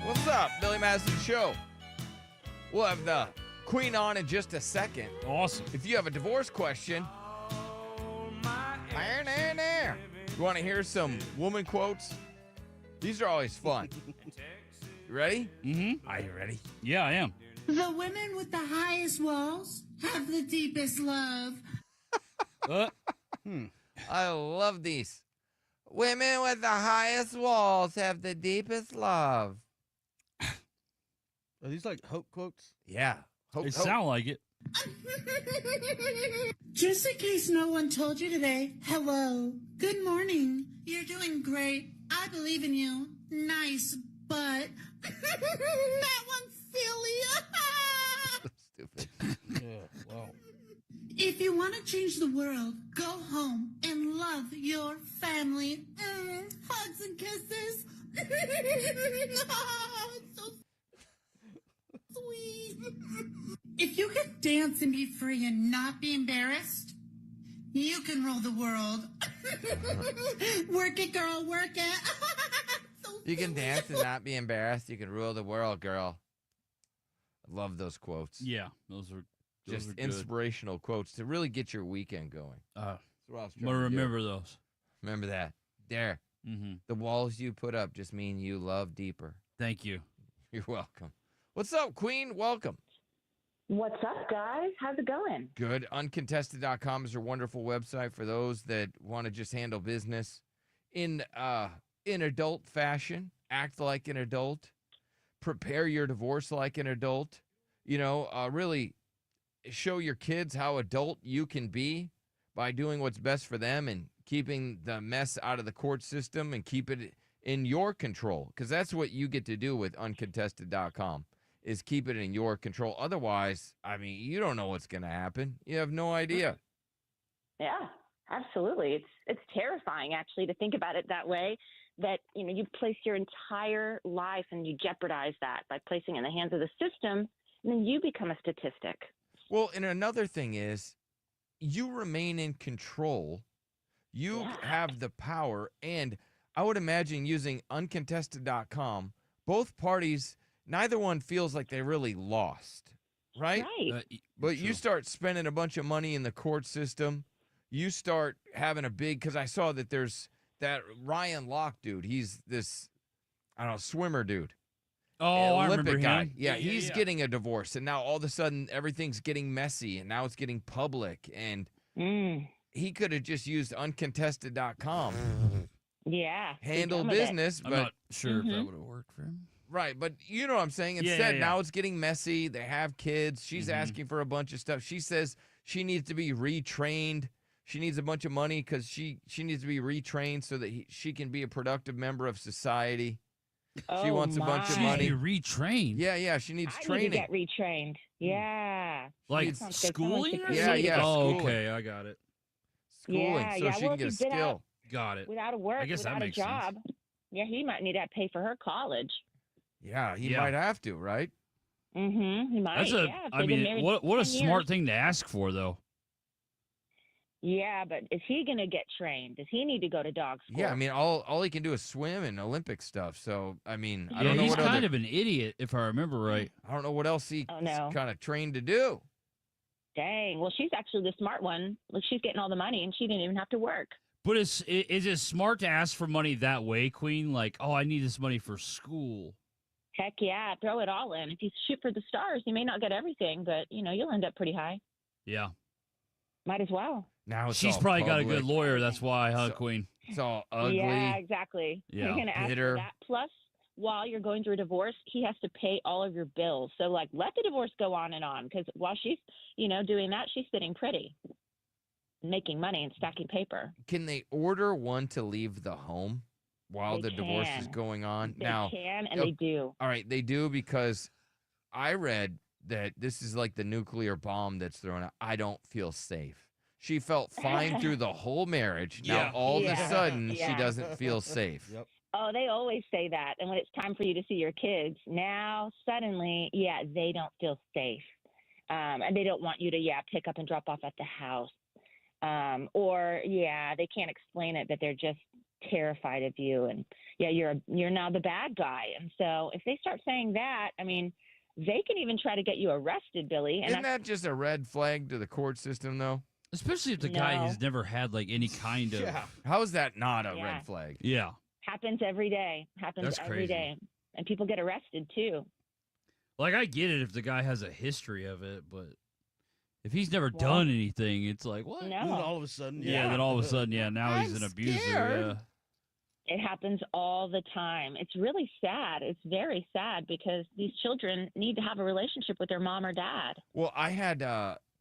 Speaker 6: What's up, Billy Madison Show? We'll have the Queen on in just a second.
Speaker 7: Awesome.
Speaker 6: If you have a divorce question, you want to hear some woman quotes? These are always fun. You ready?
Speaker 7: Mm-hmm.
Speaker 6: Are you ready?
Speaker 7: Yeah, I am.
Speaker 14: The women with the highest walls have the deepest love.
Speaker 6: I love these. Women with the highest walls have the deepest love.
Speaker 11: Are these like hope quotes?
Speaker 6: Yeah.
Speaker 7: They sound like it.
Speaker 14: Just in case no one told you today, hello, good morning. You're doing great. I believe in you. Nice, but that one's silly.
Speaker 6: Stupid.
Speaker 11: Yeah, wow.
Speaker 14: If you want to change the world, go home and love your family. Hugs and kisses. Oh, it's so sweet. If you could dance and be free and not be embarrassed, you can rule the world. Work it, girl, work it.
Speaker 6: You can dance and not be embarrassed. You can rule the world, girl. I love those quotes.
Speaker 7: Yeah, those are
Speaker 6: Just
Speaker 7: good.
Speaker 6: inspirational quotes to really get your weekend going.
Speaker 7: I'm
Speaker 6: what I was
Speaker 7: gonna
Speaker 6: trying to do.
Speaker 7: remember those.
Speaker 6: Remember that. There.
Speaker 7: Mm-hmm.
Speaker 6: The walls you put up just mean you love deeper.
Speaker 7: Thank you.
Speaker 6: You're welcome. What's up, Queen? Welcome.
Speaker 15: What's up, guys? How's it going?
Speaker 6: Good. Uncontested.com is your wonderful website for those that want to just handle business in adult fashion. Act like an adult. Prepare your divorce like an adult. Really show your kids how adult you can be by doing what's best for them and keeping the mess out of the court system and keep it in your control. Because that's what you get to do with uncontested.com. Is keep it in your control. Otherwise, you don't know what's going to happen. You have no idea.
Speaker 15: Yeah, absolutely. It's terrifying, actually, to think about it that way, that, you place your entire life and you jeopardize that by placing it in the hands of the system, and then you become a statistic.
Speaker 6: Well, and another thing is you remain in control. You have the power, and I would imagine using uncontested.com, both parties, neither one feels like they really lost, right?
Speaker 15: Right.
Speaker 6: But you start spending a bunch of money in the court system. You start having a big, because I saw that there's that Ryan Locke dude. He's this, swimmer dude.
Speaker 7: Oh, I
Speaker 6: Olympic
Speaker 7: remember
Speaker 6: guy.
Speaker 7: him.
Speaker 6: Yeah, he's getting a divorce, and now all of a sudden everything's getting messy, and now it's getting public, and he could have just used uncontested.com.
Speaker 15: Yeah.
Speaker 6: Handle business,
Speaker 7: I'm
Speaker 6: but
Speaker 7: not sure if that would have worked for him.
Speaker 6: right, but you know what I'm saying? Instead, now it's getting messy. They have kids. She's asking for a bunch of stuff. She says she needs to be retrained. She needs a bunch of money because she needs to be retrained so that she can be a productive member of society. She wants a bunch of money.
Speaker 7: She needs to be retrained.
Speaker 6: Yeah, she needs
Speaker 15: I
Speaker 6: training.
Speaker 15: need to get retrained. Yeah.
Speaker 7: Like
Speaker 15: That sounds good. Someone
Speaker 7: schooling?
Speaker 15: should
Speaker 7: Or
Speaker 15: create
Speaker 7: something?
Speaker 6: Yeah,
Speaker 7: Oh,
Speaker 6: schooling.
Speaker 7: okay, I got it.
Speaker 6: Schooling,
Speaker 15: Yeah,
Speaker 6: so
Speaker 15: yeah.
Speaker 6: she
Speaker 15: Well,
Speaker 6: can get a
Speaker 15: if you've been
Speaker 6: skill.
Speaker 15: out
Speaker 7: Got it.
Speaker 15: without a work,
Speaker 7: I guess that
Speaker 15: without a
Speaker 7: makes sense.
Speaker 15: job, yeah, he might need to pay for her college.
Speaker 6: Yeah, he
Speaker 7: Yeah.
Speaker 6: might have to, right?
Speaker 15: Mm-hmm. He might.
Speaker 7: That's
Speaker 15: yeah, if
Speaker 7: I
Speaker 15: they've been
Speaker 7: mean,
Speaker 15: married
Speaker 7: what a
Speaker 15: 10 years.
Speaker 7: smart thing to ask for, though.
Speaker 15: Yeah, but is he going to get trained? Does he need to go to dog school?
Speaker 6: Yeah, all he can do is swim and Olympic stuff. So, I mean, I
Speaker 7: Yeah,
Speaker 6: don't know
Speaker 7: he's
Speaker 6: what
Speaker 7: kind of an idiot, if I remember right.
Speaker 6: I don't know what else he's
Speaker 15: Oh, no.
Speaker 6: kind of trained to do.
Speaker 15: Dang. Well, she's actually the smart one. Look, she's getting all the money, and she didn't even have to work.
Speaker 7: But is it smart to ask for money that way, Queen? Like, oh, I need this money for school.
Speaker 15: Heck yeah, throw it all in. If you shoot for the stars, you may not get everything, but, you'll end up pretty high.
Speaker 7: Yeah.
Speaker 15: Might as well.
Speaker 6: Now it's
Speaker 7: She's
Speaker 6: all
Speaker 7: probably got a good
Speaker 6: public.
Speaker 7: lawyer. That's why, huh, Queen?
Speaker 6: It's all ugly.
Speaker 15: Yeah, exactly.
Speaker 7: Yeah.
Speaker 15: You're going to ask
Speaker 6: Bitter.
Speaker 15: for that. Plus, while you're going through a divorce, he has to pay all of your bills. So, let the divorce go on and on. Because while she's, doing that, she's sitting pretty, making money and stacking paper.
Speaker 6: Can they order one to leave the home while
Speaker 15: They
Speaker 6: the divorce is
Speaker 15: can.
Speaker 6: going on?
Speaker 15: They
Speaker 6: Now,
Speaker 15: can, and they do.
Speaker 6: All right, they do, because I read that this is like the nuclear bomb that's thrown out. I don't feel safe. She felt fine through the whole marriage. Now,
Speaker 7: Yeah.
Speaker 6: all of a
Speaker 15: Yeah.
Speaker 6: sudden, she
Speaker 15: Yeah.
Speaker 6: doesn't feel safe.
Speaker 11: Yep.
Speaker 15: Oh, they always say that. And when it's time for you to see your kids, now suddenly, yeah, they don't feel safe. And they don't want you to, pick up and drop off at the house. Or, they can't explain it, but they're just terrified of you. And, you're now the bad guy. And so if they start saying that, I mean, they can even try to get you arrested, Billy. And
Speaker 6: Isn't that just a red flag to the court system, though?
Speaker 7: Especially if the guy has never had like any kind of.
Speaker 6: Yeah. How is that not a red flag?
Speaker 7: Yeah.
Speaker 15: happens every day.
Speaker 7: That's
Speaker 15: Every
Speaker 7: crazy.
Speaker 15: day. And people get arrested too.
Speaker 7: Like, I get it if the guy has a history of it, but if he's never done anything, it's like, what?
Speaker 15: No.
Speaker 11: Then all of a sudden,
Speaker 7: Then all of a sudden, now he's an abuser. Yeah.
Speaker 15: It happens all the time. It's really sad. It's very sad because these children need to have a relationship with their mom or dad.
Speaker 6: Well, I had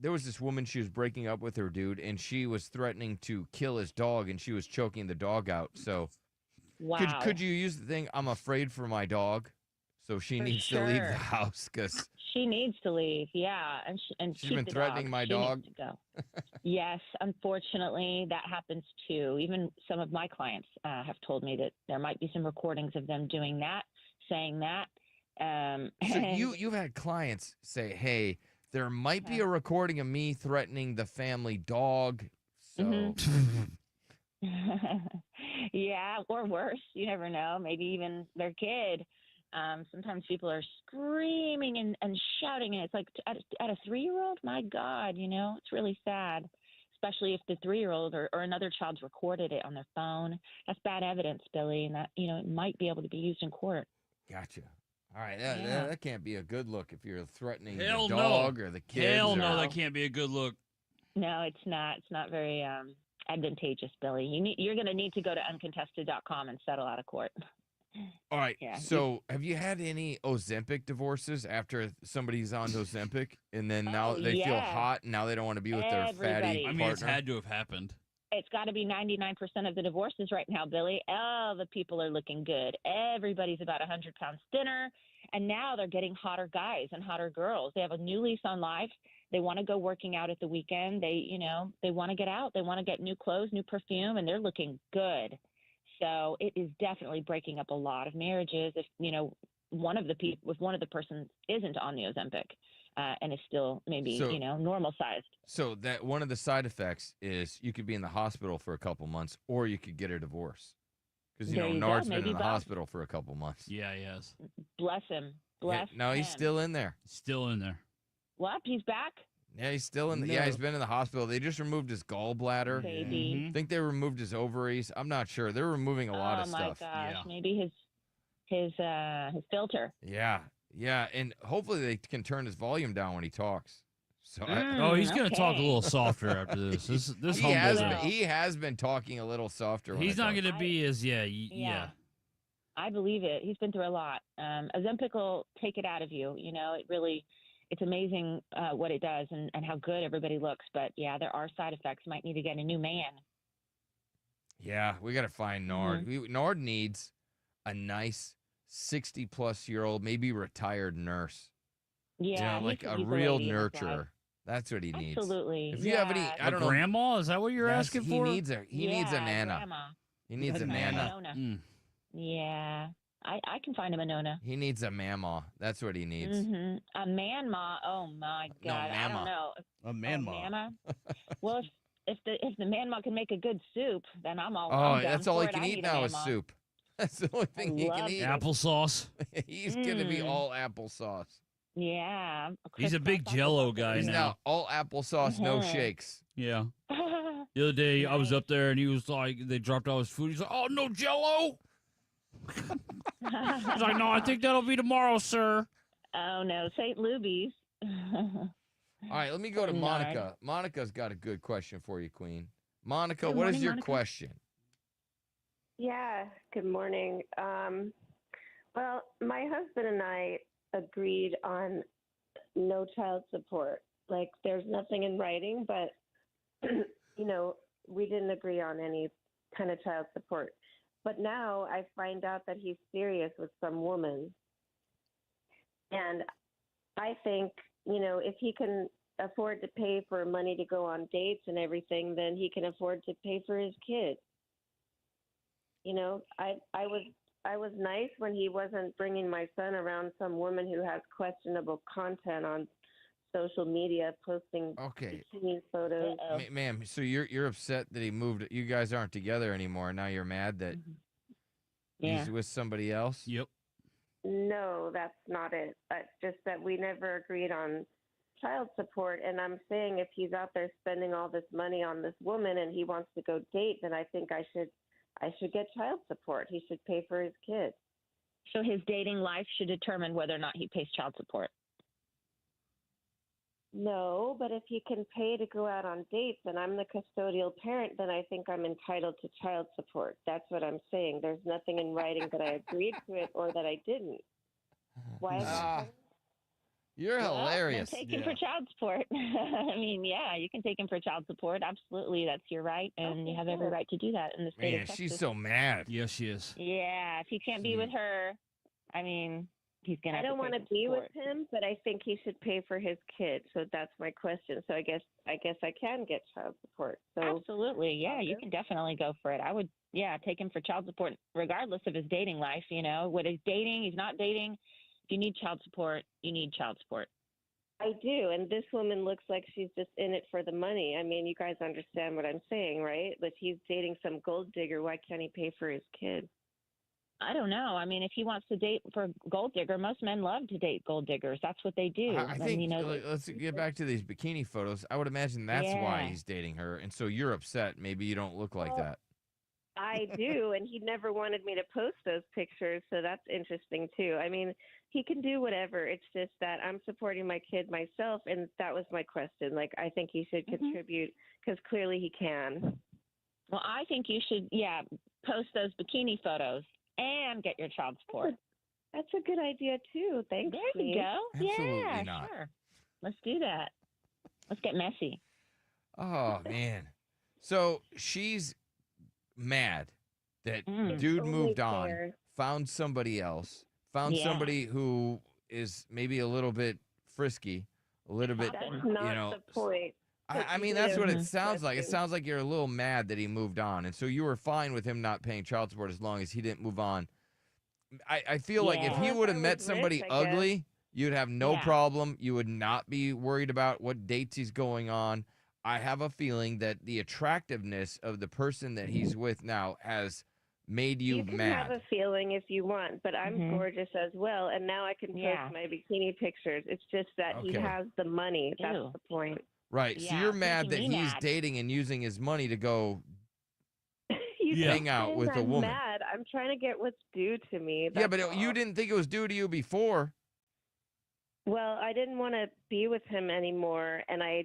Speaker 6: there was this woman, she was breaking up with her dude, and she was threatening to kill his dog, and she was choking the dog out. So
Speaker 15: Wow.
Speaker 6: could you use the thing, I'm afraid for my dog? So she
Speaker 15: For
Speaker 6: needs to leave the
Speaker 15: sure.
Speaker 6: house because
Speaker 15: She needs to leave, and
Speaker 6: she's
Speaker 15: keep
Speaker 6: been
Speaker 15: the
Speaker 6: threatening
Speaker 15: dog.
Speaker 6: my
Speaker 15: She
Speaker 6: dog.
Speaker 15: needs to go. Yes, unfortunately, that happens too. Even some of my clients have told me that there might be some recordings of them doing that, saying that.
Speaker 6: So you've had clients say, hey, there might be a recording of me threatening the family dog. So
Speaker 15: Mm-hmm. Yeah, or worse. You never know. Maybe even their kid. Sometimes people are screaming and shouting, and it's like at a 3-year-old. My God, it's really sad, especially if the 3-year-old or another child's recorded it on their phone. That's bad evidence, Billy, and that it might be able to be used in court.
Speaker 6: Gotcha. All right, that can't be a good look if you're threatening
Speaker 7: Hell
Speaker 6: the
Speaker 7: no.
Speaker 6: dog or the kids.
Speaker 7: Hell
Speaker 6: or-
Speaker 7: no, that can't be a good look.
Speaker 15: No, it's not. It's not very advantageous, Billy. You're going to need to go to uncontested.com and settle out of court.
Speaker 6: All right.
Speaker 15: Yeah.
Speaker 6: So, have you had any Ozempic divorces after somebody's on Ozempic and then now they feel
Speaker 15: yeah.
Speaker 6: hot and now they don't want to be with their fatty
Speaker 15: Everybody.
Speaker 6: partner?
Speaker 7: I mean, it's had to have happened.
Speaker 15: It's got to be 99% of the divorces right now, Billy. All the people are looking good. Everybody's about 100 pounds thinner. And now they're getting hotter guys and hotter girls. They have a new lease on life. They want to go working out at the weekend. They want to get out. They want to get new clothes, new perfume, and they're looking good. So it is definitely breaking up a lot of marriages if, one of the person isn't on the Ozempic and is still maybe, normal sized.
Speaker 6: So, that one of the side effects is you could be in the hospital for a couple months or you could get a divorce. Because,
Speaker 15: There you go,
Speaker 6: Nard's been
Speaker 15: maybe
Speaker 6: in the
Speaker 15: both.
Speaker 6: hospital for a couple months.
Speaker 7: Yeah, he has.
Speaker 15: Bless him. Bless
Speaker 6: No, he's
Speaker 15: him.
Speaker 6: still in there.
Speaker 7: Still in there.
Speaker 15: What? He's back?
Speaker 6: Yeah, he's still in. Yeah, he's been in the hospital. They just removed his gallbladder.
Speaker 15: Baby.
Speaker 6: I think they removed his ovaries. I'm not sure. They're removing a lot of stuff.
Speaker 15: Oh my gosh. Maybe his filter.
Speaker 6: Yeah, and hopefully they can turn his volume down when he talks. So
Speaker 7: he's gonna talk a little softer after this. This
Speaker 6: he has been talking a little softer. When
Speaker 7: He's
Speaker 6: I
Speaker 7: not
Speaker 6: talk.
Speaker 7: gonna be as yeah.
Speaker 15: I believe it. He's been through a lot. Ozempic will take it out of you. It's amazing what it does and how good everybody looks. But yeah, there are side effects. You might need to get a new man.
Speaker 6: Yeah, we got to find Nard. Nard needs a nice 60-plus-year-old, maybe retired nurse.
Speaker 15: Yeah, he
Speaker 6: like
Speaker 15: could
Speaker 6: a
Speaker 15: use a
Speaker 6: real
Speaker 15: lady in his life.
Speaker 6: nurturer. That's what he needs.
Speaker 15: Absolutely.
Speaker 6: If you have any, I don't know.
Speaker 7: Grandma? Is that what you're
Speaker 6: Yes,
Speaker 7: asking
Speaker 6: he
Speaker 7: for?
Speaker 6: needs a nana.
Speaker 15: Grandma.
Speaker 6: He needs a nana.
Speaker 15: Nona. Yeah, I can find him a nona.
Speaker 6: He needs a mama. That's what he needs.
Speaker 15: A man ma. Oh my
Speaker 6: No,
Speaker 15: God, I
Speaker 6: mama.
Speaker 15: don't know.
Speaker 11: A man ma.
Speaker 15: Mama. Well, if the man ma can make a good soup, then I'm all.
Speaker 6: Oh,
Speaker 15: I'm down
Speaker 6: that's all
Speaker 15: for
Speaker 6: he
Speaker 15: it.
Speaker 6: can
Speaker 15: I
Speaker 6: eat
Speaker 15: need a
Speaker 6: now
Speaker 15: man
Speaker 6: is
Speaker 15: ma.
Speaker 6: soup. That's the only thing he can
Speaker 15: love
Speaker 6: eat.
Speaker 7: Applesauce.
Speaker 6: He's gonna be all applesauce.
Speaker 15: Yeah.
Speaker 7: He's a big Jello guy
Speaker 6: He's
Speaker 7: now.
Speaker 6: now all applesauce, no
Speaker 15: Mhm.
Speaker 6: shakes.
Speaker 7: Yeah. The other day I was up there and he was like, they dropped all his food. He's like, oh, no Jello. He's like, no, I think that'll be tomorrow, sir.
Speaker 15: Oh no, St. Luby's.
Speaker 6: All right, let me go to
Speaker 15: Nard.
Speaker 6: Monica. Monica's got a good question for you, Queen. Monica,
Speaker 16: Good
Speaker 6: what is
Speaker 16: morning,
Speaker 6: your
Speaker 16: Monica.
Speaker 6: question?
Speaker 16: Yeah, good morning. Well, my husband and I agreed on no child support. Like, there's nothing in writing, but, we didn't agree on any kind of child support. But now I find out that he's serious with some woman. And I think, if he can afford to pay for money to go on dates and everything, then he can afford to pay for his kid. I was I was nice when he wasn't bringing my son around some woman who has questionable content on social media, posting bikini photos.
Speaker 6: Ma'am, so you're upset that he moved. You guys aren't together anymore. Now you're mad that he's with somebody else?
Speaker 7: Yep.
Speaker 16: No, that's not it. It's just that we never agreed on child support. And I'm saying if he's out there spending all this money on this woman and he wants to go date, then I think I should get child support. He should pay for his kids.
Speaker 15: So his dating life should determine whether or not he pays child support.
Speaker 16: No, but if he can pay to go out on dates and I'm the custodial parent, then I think I'm entitled to child support. That's what I'm saying. There's nothing in writing that I agreed to it or that I didn't. Why?
Speaker 6: You're hilarious.
Speaker 15: Take him for child support. I mean, yeah, you can take him for child support. Absolutely. That's your right. And you have every right to do that in the state of Texas.
Speaker 6: She's so mad.
Speaker 7: Yes, she is.
Speaker 15: Yeah. If he can't be with her, I mean, he's going to
Speaker 16: I don't want to be with him, but I think he should pay for his kids. So that's my question. So I guess I can get child support. So
Speaker 15: absolutely. Yeah, you can definitely go for it. I would, take him for child support regardless of his dating life. You know, what he's dating, he's not dating. If you need child support, you need child support.
Speaker 16: I do. And this woman looks like she's just in it for the money. I mean, you guys understand what I'm saying, right? But he's dating some gold digger. Why can't he pay for his kid?
Speaker 15: I don't know. I mean, if he wants to date for a gold digger, most men love to date gold diggers. That's what they do.
Speaker 6: I think, let's get back to these bikini photos. I would imagine that's why he's dating her. And so you're upset. Maybe you don't look like that.
Speaker 16: I do, and he never wanted me to post those pictures, so that's interesting too. I mean, he can do whatever. It's just that I'm supporting my kid myself, and that was my question. Like, I think he should contribute because clearly he can.
Speaker 15: Well, I think you should, post those bikini photos and get your child support.
Speaker 16: That's a good idea too. Thanks.
Speaker 15: There you go.
Speaker 6: Absolutely not.
Speaker 15: Sure. Let's do that. Let's get messy.
Speaker 6: Oh man. So she's mad that dude moved on, found somebody else, found somebody who is maybe a little bit frisky, a little bit,
Speaker 16: that's not the point.
Speaker 6: I mean, that's what it sounds like. It sounds like you're a little mad that he moved on. And so you were fine with him not paying child support as long as he didn't move on. I feel like if he would have met somebody ugly, you'd have no problem. You would not be worried about what dates he's going on. I have a feeling that the attractiveness of the person that he's with now has made you mad.
Speaker 16: You can have a feeling if you want, but I'm gorgeous as well, and now I can post my bikini pictures. It's just that he has the money. That's the point.
Speaker 6: Right. So you're mad that he's dating and using his money to go hang out with a woman.
Speaker 16: Mad. I'm trying to get what's due to me.
Speaker 6: Yeah, but you didn't think it was due to you before.
Speaker 16: Well, I didn't want to be with him anymore, and I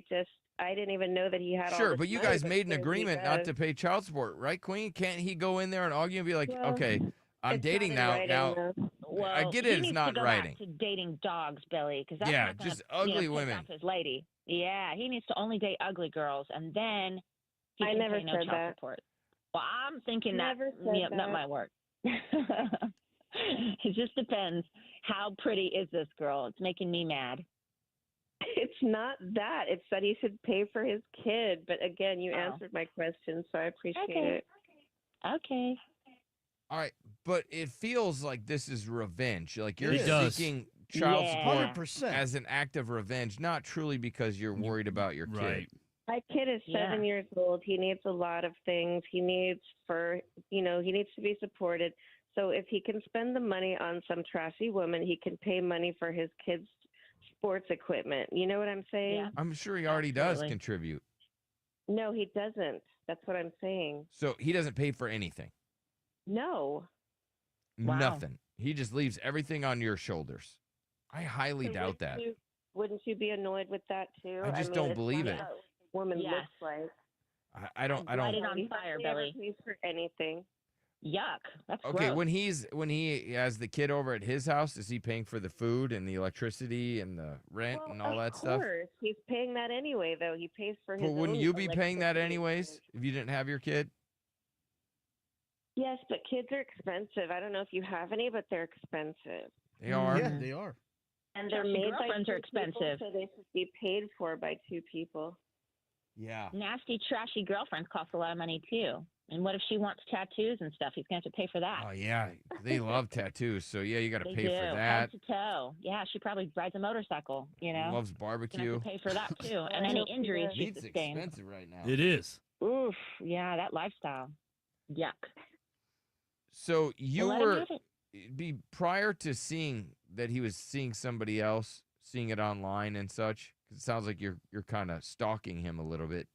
Speaker 16: didn't even know that he had all
Speaker 6: Sure,
Speaker 16: this
Speaker 6: but you
Speaker 16: money,
Speaker 6: guys made an agreement not
Speaker 16: does.
Speaker 6: to pay child support, right, Queen? Can't he go in there and argue and be like,
Speaker 16: Well,
Speaker 6: okay, I'm dating now.
Speaker 15: Well,
Speaker 6: I get
Speaker 15: he
Speaker 6: it. It's
Speaker 15: needs
Speaker 6: not
Speaker 15: to go
Speaker 6: writing.
Speaker 15: back to dating dogs, Billy, because that's
Speaker 6: Yeah,
Speaker 15: not gonna,
Speaker 6: just ugly
Speaker 15: piss
Speaker 6: women.
Speaker 15: off his lady. Yeah, he needs to only date ugly girls, and then he
Speaker 16: I
Speaker 15: can
Speaker 16: never
Speaker 15: pay no
Speaker 16: said
Speaker 15: child
Speaker 16: that.
Speaker 15: support. Well, I'm thinking that
Speaker 16: Never said
Speaker 15: that
Speaker 16: that.
Speaker 15: might work. It just depends. How pretty is this girl? It's making me mad.
Speaker 16: It's not that. It's that he should pay for his kid. But again, you answered my question, so I appreciate it.
Speaker 15: Okay.
Speaker 6: All right, but it feels like this is revenge. Like you're
Speaker 7: It does.
Speaker 6: seeking child support
Speaker 11: 100%.
Speaker 6: as an act of revenge, not truly because you're worried about your kid.
Speaker 7: Right.
Speaker 16: My kid is 7 years old. He needs a lot of things. He needs he needs to be supported. So if he can spend the money on some trashy woman, he can pay money for his kid's sports equipment. You know what I'm saying?
Speaker 15: Yeah.
Speaker 6: I'm sure he already does contribute.
Speaker 16: No, he doesn't. That's what I'm saying.
Speaker 6: So he doesn't pay for anything.
Speaker 16: No.
Speaker 15: Wow.
Speaker 6: Nothing. He just leaves everything on your shoulders. I highly
Speaker 16: So
Speaker 6: doubt that.
Speaker 16: Wouldn't you be annoyed with that too?
Speaker 6: I just
Speaker 16: mean,
Speaker 6: don't
Speaker 16: it's
Speaker 6: believe
Speaker 16: not
Speaker 6: it.
Speaker 16: what a woman
Speaker 15: Yes.
Speaker 16: looks like.
Speaker 6: I don't.
Speaker 15: Light it on
Speaker 16: He
Speaker 15: fire,
Speaker 16: hardly ever
Speaker 15: Billy.
Speaker 16: pays for anything.
Speaker 15: Yuck. That's
Speaker 6: Okay,
Speaker 15: gross.
Speaker 6: when he has the kid over at his house, is he paying for the food and the electricity and the rent and all that stuff?
Speaker 16: Of course, he's paying that anyway, though. He pays for his.
Speaker 6: But wouldn't
Speaker 16: own
Speaker 6: you be paying that
Speaker 16: electricity.
Speaker 6: anyways if you didn't have your kid?
Speaker 16: Yes, but kids are expensive. I don't know if you have any, but they're expensive.
Speaker 6: They are.
Speaker 11: Yeah, they are.
Speaker 16: And they're
Speaker 15: Trashy
Speaker 16: made by
Speaker 15: girlfriends are
Speaker 16: two people,
Speaker 15: expensive.
Speaker 16: so they should be paid for by two people.
Speaker 6: Yeah.
Speaker 15: Nasty, trashy girlfriends cost a lot of money, too. And what if she wants tattoos and stuff? He's going to have to pay for that.
Speaker 6: Oh, yeah. They love tattoos. So, yeah, you got to
Speaker 15: They
Speaker 6: pay
Speaker 15: do,
Speaker 6: for that.
Speaker 15: head to toe. Yeah, she probably rides a motorcycle,
Speaker 6: Loves
Speaker 15: Gonna
Speaker 6: barbecue.
Speaker 15: have to pay for that, too.
Speaker 16: I
Speaker 15: And any
Speaker 16: hope she
Speaker 15: injuries
Speaker 16: does.
Speaker 15: she
Speaker 6: Meat's
Speaker 15: sustains.
Speaker 6: expensive right now.
Speaker 7: It is.
Speaker 15: Oof, yeah, that lifestyle. Yuck.
Speaker 6: So you
Speaker 15: Well, let him
Speaker 6: were
Speaker 15: have it.
Speaker 6: prior to seeing that he was seeing somebody else, seeing it online and such. 'Cause it sounds like you're kind of stalking him a little bit,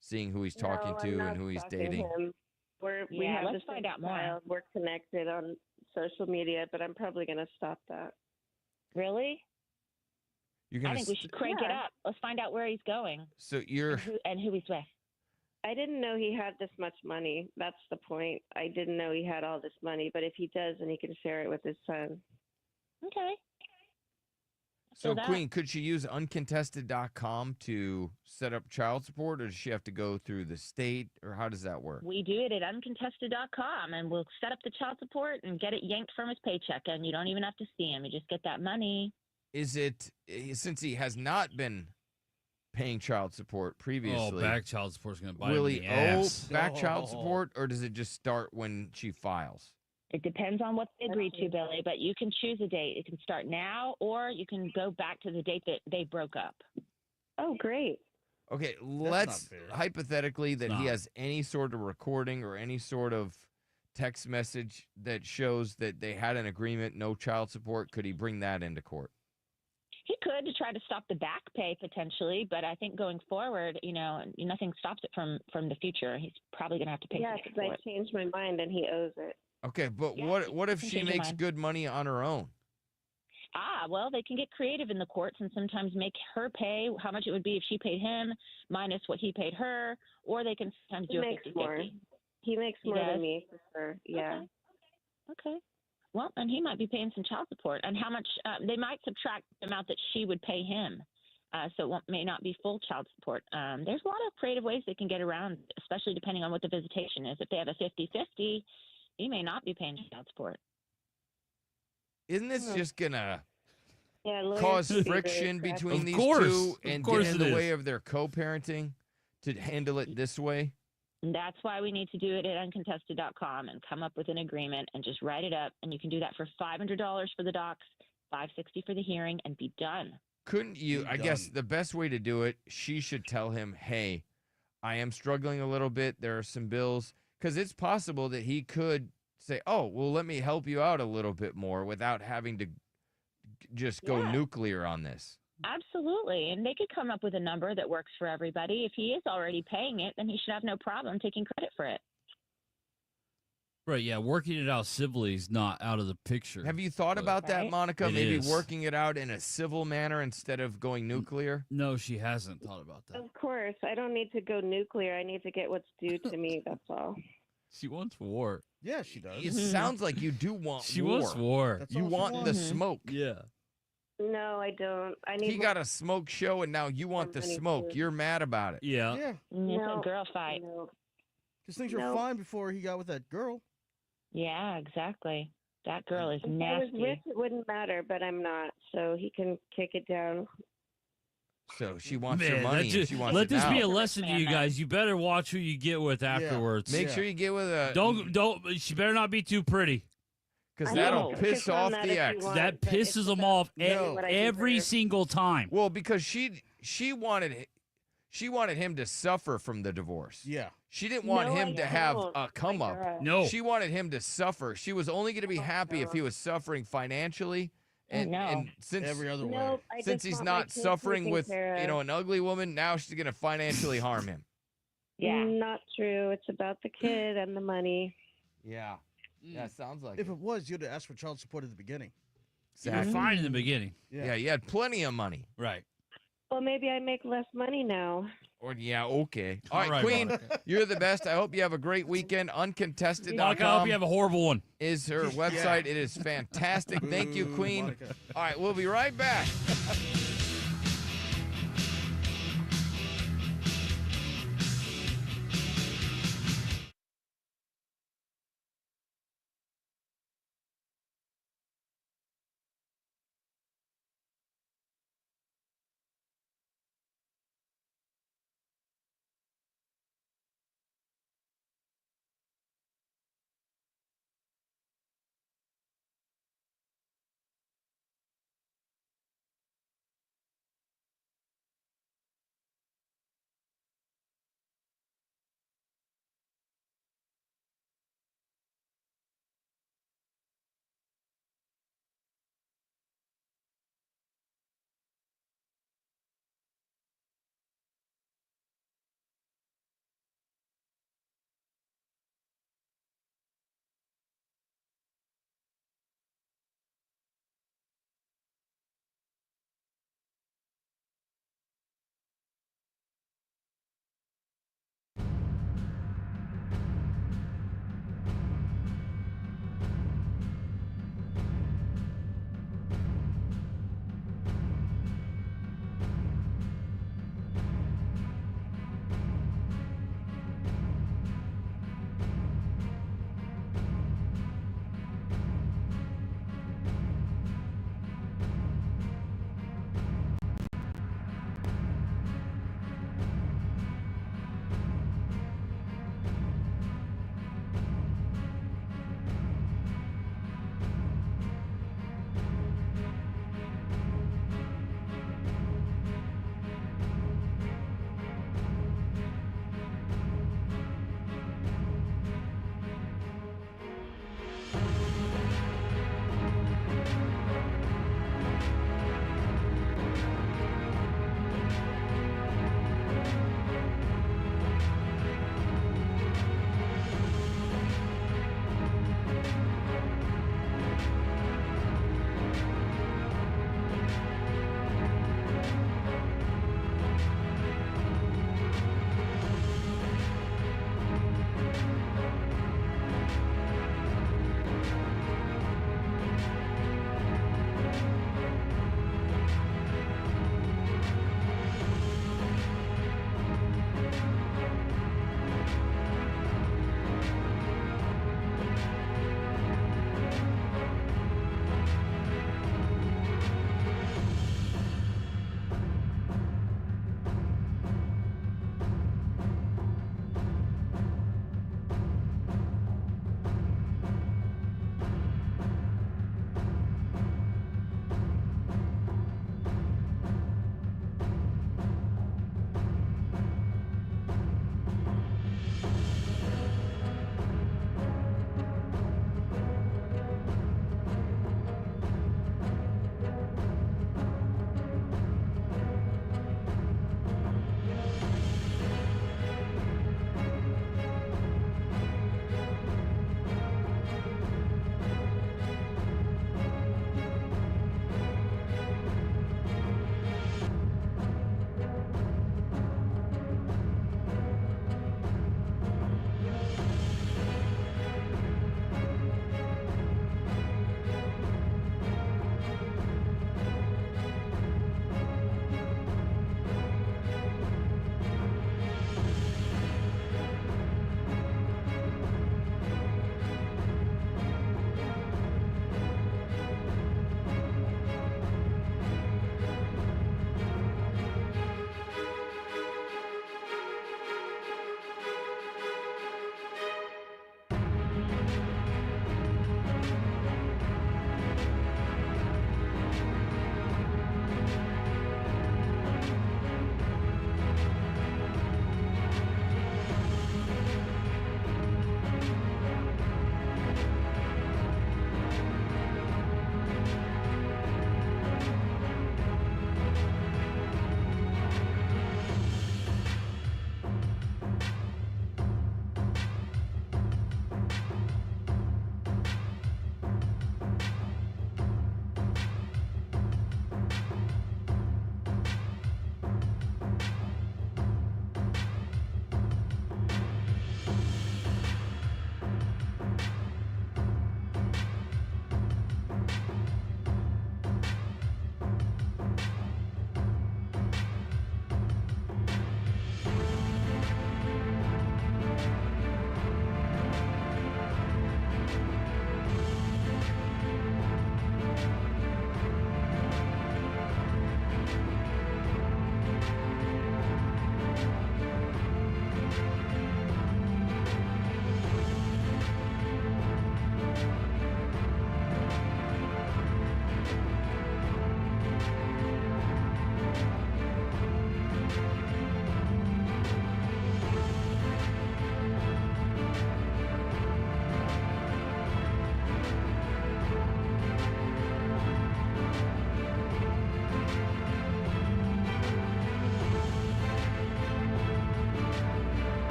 Speaker 6: seeing who he's talking
Speaker 16: No, I'm
Speaker 6: to
Speaker 16: not
Speaker 6: and who he's
Speaker 16: stalking
Speaker 6: dating.
Speaker 16: him. We
Speaker 15: Yeah,
Speaker 16: have
Speaker 15: let's
Speaker 16: the
Speaker 15: find
Speaker 16: same
Speaker 15: out more.
Speaker 16: style. We're connected on social media, but I'm probably going to stop that.
Speaker 15: Really?
Speaker 6: You're
Speaker 15: I
Speaker 6: gonna.
Speaker 15: think we should crank it up. Let's find out where he's going
Speaker 6: So you're.
Speaker 15: and who he's with.
Speaker 16: I didn't know he had this much money. That's the point. I didn't know he had all this money, but if he does, then he can share it with his son.
Speaker 15: Okay.
Speaker 6: So
Speaker 15: that-
Speaker 6: Queen, could she use uncontested.com to set up child support, or does she have to go through the state, or how does that work?
Speaker 15: We do it at uncontested.com, and we'll set up the child support and get it yanked from his paycheck, and you don't even have to see him. You just get that money.
Speaker 6: Is it since he has not been paying child support previously?
Speaker 7: Oh, back child support's going to bite
Speaker 6: Will
Speaker 7: him in
Speaker 6: he
Speaker 7: the
Speaker 6: owe
Speaker 7: ass.
Speaker 6: back child support, or does it just start when she files?
Speaker 15: It depends on what they agree to, Billy, but you can choose a date. It can start now, or you can go back to the date that they broke up.
Speaker 16: Oh, great.
Speaker 6: Okay,
Speaker 11: not
Speaker 6: let's
Speaker 11: fair.
Speaker 6: hypothetically that he
Speaker 7: not.
Speaker 6: has any sort of recording or any sort of text message that shows that they had an agreement, no child support. Could he bring that into court?
Speaker 15: He could to try to stop the back pay potentially, but I think going forward, nothing stops it from the future. He's probably going to have to pay
Speaker 16: Yeah,
Speaker 15: for
Speaker 16: because I
Speaker 15: it.
Speaker 16: changed my mind and he owes it.
Speaker 6: Okay, but
Speaker 15: Yeah,
Speaker 6: what if
Speaker 15: you can
Speaker 6: she
Speaker 15: change your
Speaker 6: makes
Speaker 15: mind.
Speaker 6: good money on her own?
Speaker 15: Well, they can get creative in the courts and sometimes make her pay how much it would be if she paid him minus what he paid her, or they can sometimes
Speaker 16: He
Speaker 15: do a
Speaker 16: makes
Speaker 15: 50-50.
Speaker 16: more. He makes
Speaker 15: He
Speaker 16: more
Speaker 15: does?
Speaker 16: than me, for sure. Yeah.
Speaker 15: Okay. Well, and he might be paying some child support. And how much they might subtract the amount that she would pay him. So it may not be full child support. There's a lot of creative ways they can get around, especially depending on what the visitation is. If they have a 50-50, he may not be paying child support.
Speaker 6: Isn't this just gonna
Speaker 16: Yeah, lawyers
Speaker 6: cause
Speaker 16: should be very
Speaker 6: friction
Speaker 16: crafty.
Speaker 6: between
Speaker 7: Of
Speaker 6: these
Speaker 7: course.
Speaker 6: two
Speaker 7: Of
Speaker 6: and
Speaker 7: course
Speaker 6: get in
Speaker 7: it
Speaker 6: the way
Speaker 7: is.
Speaker 6: of their co-parenting to handle it this way?
Speaker 15: And that's why we need to do it at uncontested.com and come up with an agreement and just write it up. And you can do that for $500 for the docs, $560 for the hearing, and be done.
Speaker 6: Couldn't you?
Speaker 11: Be
Speaker 6: I guess
Speaker 11: done.
Speaker 6: the best way to do it, she should tell him, "Hey, I am struggling a little bit. There are some bills." Because it's possible that he could say, "Oh, well, let me help you out a little bit more," without having to just go
Speaker 15: Yeah.
Speaker 6: nuclear on this.
Speaker 15: Absolutely. And they could come up with a number that works for everybody. If he is already paying it, then he should have no problem taking credit for it.
Speaker 7: Right, yeah, working it out civilly is not out of the picture.
Speaker 6: Have you thought
Speaker 7: But-
Speaker 6: about that,
Speaker 15: Right.
Speaker 6: Monica?
Speaker 7: It
Speaker 6: Maybe
Speaker 7: is.
Speaker 6: working it out in a civil manner instead of going nuclear?
Speaker 7: No, she hasn't thought about that.
Speaker 16: Of course. I don't need to go nuclear. I need to get what's due to me. That's all.
Speaker 7: She wants war.
Speaker 11: Yeah, she does.
Speaker 6: It sounds like you do want
Speaker 7: She
Speaker 6: war.
Speaker 7: wants war.
Speaker 11: That's
Speaker 6: You
Speaker 11: all she
Speaker 6: want the
Speaker 11: wants.
Speaker 6: smoke.
Speaker 7: Yeah.
Speaker 16: No, I don't. I need
Speaker 6: He got a smoke show, and now you want the
Speaker 16: money,
Speaker 6: smoke.
Speaker 16: too.
Speaker 6: You're mad about it.
Speaker 7: Yeah.
Speaker 11: Yeah,
Speaker 15: It's
Speaker 16: No.
Speaker 15: a girl fight.
Speaker 16: No.
Speaker 11: because things were
Speaker 16: No.
Speaker 11: fine before he got with that girl.
Speaker 15: Yeah, exactly. That girl is
Speaker 16: If I was
Speaker 15: nasty.
Speaker 16: rich, it wouldn't matter, but I'm not. So he can kick it down.
Speaker 6: So she wants
Speaker 7: Man,
Speaker 6: her money,
Speaker 7: that
Speaker 6: and
Speaker 7: just-
Speaker 6: she wants
Speaker 7: let
Speaker 6: it
Speaker 7: this
Speaker 6: now.
Speaker 7: be a lesson to
Speaker 15: Man,
Speaker 7: you
Speaker 15: man.
Speaker 7: guys. You better watch who you get with afterwards.
Speaker 6: Make
Speaker 11: Yeah.
Speaker 6: sure you get with a
Speaker 7: Don't. She better not be too pretty.
Speaker 6: because
Speaker 16: I
Speaker 6: that'll
Speaker 16: know.
Speaker 6: piss
Speaker 16: Kick on
Speaker 6: off
Speaker 16: that
Speaker 6: the
Speaker 16: if you
Speaker 6: ex.
Speaker 16: want.
Speaker 7: That
Speaker 16: but it's
Speaker 7: pisses them
Speaker 16: about
Speaker 7: off
Speaker 11: No.
Speaker 16: what I
Speaker 7: every
Speaker 16: deserve.
Speaker 7: single time.
Speaker 6: Well, because she wanted him to suffer from the divorce.
Speaker 11: Yeah.
Speaker 6: She didn't want
Speaker 16: No,
Speaker 6: him
Speaker 16: I
Speaker 6: to have
Speaker 16: don't.
Speaker 6: a come
Speaker 16: My
Speaker 6: up.
Speaker 16: God.
Speaker 7: No.
Speaker 6: She wanted him to suffer. She was only going to be happy if he
Speaker 16: no.
Speaker 6: was suffering financially. And,
Speaker 15: No.
Speaker 6: and since
Speaker 11: Every other way.
Speaker 16: Nope, I
Speaker 6: since
Speaker 16: just
Speaker 6: he's
Speaker 16: want my
Speaker 6: not
Speaker 16: kids
Speaker 6: suffering
Speaker 16: taken
Speaker 6: with
Speaker 16: care of.
Speaker 6: an ugly woman, now she's going to financially harm him.
Speaker 15: Yeah.
Speaker 16: Not true. It's about the kid and the money.
Speaker 6: Yeah. Yeah, it sounds like
Speaker 11: If
Speaker 6: it.
Speaker 11: it was, you'd have asked for child support at the beginning.
Speaker 7: You were
Speaker 6: Exactly.
Speaker 7: fine in the beginning.
Speaker 6: Yeah, you had plenty of money.
Speaker 7: Right.
Speaker 16: Well, maybe I make less money now.
Speaker 6: Or yeah, okay. All
Speaker 7: All
Speaker 6: right,
Speaker 7: right,
Speaker 6: Queen,
Speaker 7: Monica.
Speaker 6: you're the best. I hope you have a great weekend.
Speaker 7: Monica, I hope
Speaker 6: Uncontested.com
Speaker 7: you have a horrible one.
Speaker 6: is her website. It is fantastic. Thank you,
Speaker 11: Boo,
Speaker 6: Queen.
Speaker 11: Monica.
Speaker 6: All right, we'll be right back.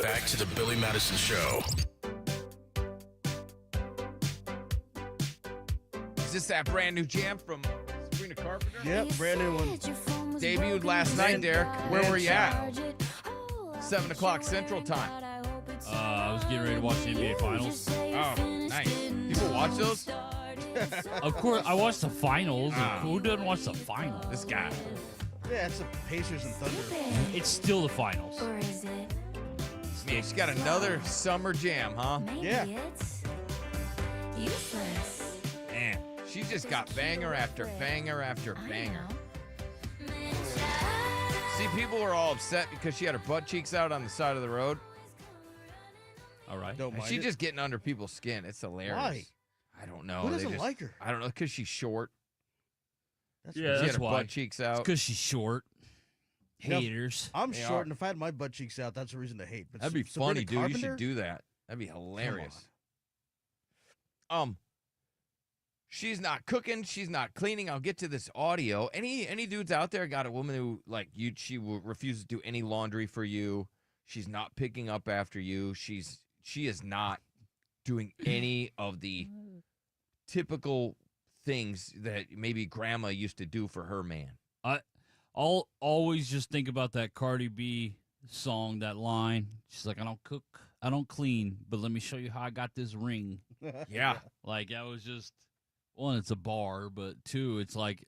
Speaker 5: Back to the Billy Madison Show.
Speaker 6: Is this that brand new jam from Sabrina Carpenter?
Speaker 11: Yep, brand new one.
Speaker 6: Debuted last night, Derek. Where were you at? 7 o'clock Central Time.
Speaker 7: I was getting ready to watch the NBA Finals.
Speaker 6: Oh, nice. People watch those?
Speaker 7: Of course, I watched the finals. Who doesn't watch the finals?
Speaker 6: This guy.
Speaker 11: Yeah, it's the Pacers and Thunder.
Speaker 7: It's still the finals.
Speaker 2: Or is it?
Speaker 6: Yeah, she's got another summer jam, huh?
Speaker 2: Maybe
Speaker 11: Yeah.
Speaker 2: it's useless.
Speaker 6: Man, she just got banger after banger after banger. See, people were all upset because she had her butt cheeks out on the side of the road.
Speaker 7: All right.
Speaker 11: Don't
Speaker 6: And
Speaker 11: mind
Speaker 6: she's
Speaker 11: it.
Speaker 6: just getting under people's skin. It's hilarious.
Speaker 11: Why?
Speaker 6: I don't know.
Speaker 11: Who
Speaker 6: They
Speaker 11: doesn't
Speaker 6: just-
Speaker 11: like her?
Speaker 6: I don't know, because she's short.
Speaker 11: That's
Speaker 7: Yeah,
Speaker 6: She had
Speaker 7: that's
Speaker 6: her
Speaker 7: why.
Speaker 6: butt cheeks out.
Speaker 7: Because she's short.
Speaker 11: No,
Speaker 7: Haters.
Speaker 11: I'm
Speaker 6: They
Speaker 11: short,
Speaker 6: are.
Speaker 11: and if I had my butt cheeks out, that's a reason to hate. But
Speaker 6: That'd be
Speaker 11: Sabrina
Speaker 6: funny, dude. You
Speaker 11: Carpenter?
Speaker 6: should do that. That'd be hilarious.
Speaker 11: on.
Speaker 6: She's not cooking. She's not cleaning. I'll get to this audio. Any dudes out there got a woman who she will refuse to do any laundry for you. She's not picking up after you. She is not doing any of the typical things that maybe grandma used to do for her man.
Speaker 7: I'll always just think about that Cardi B song, that line. She's like, I don't cook, I don't clean, but let me show you how I got this ring.
Speaker 6: Yeah.
Speaker 7: Like, that was just, one, it's a bar, but two, it's like,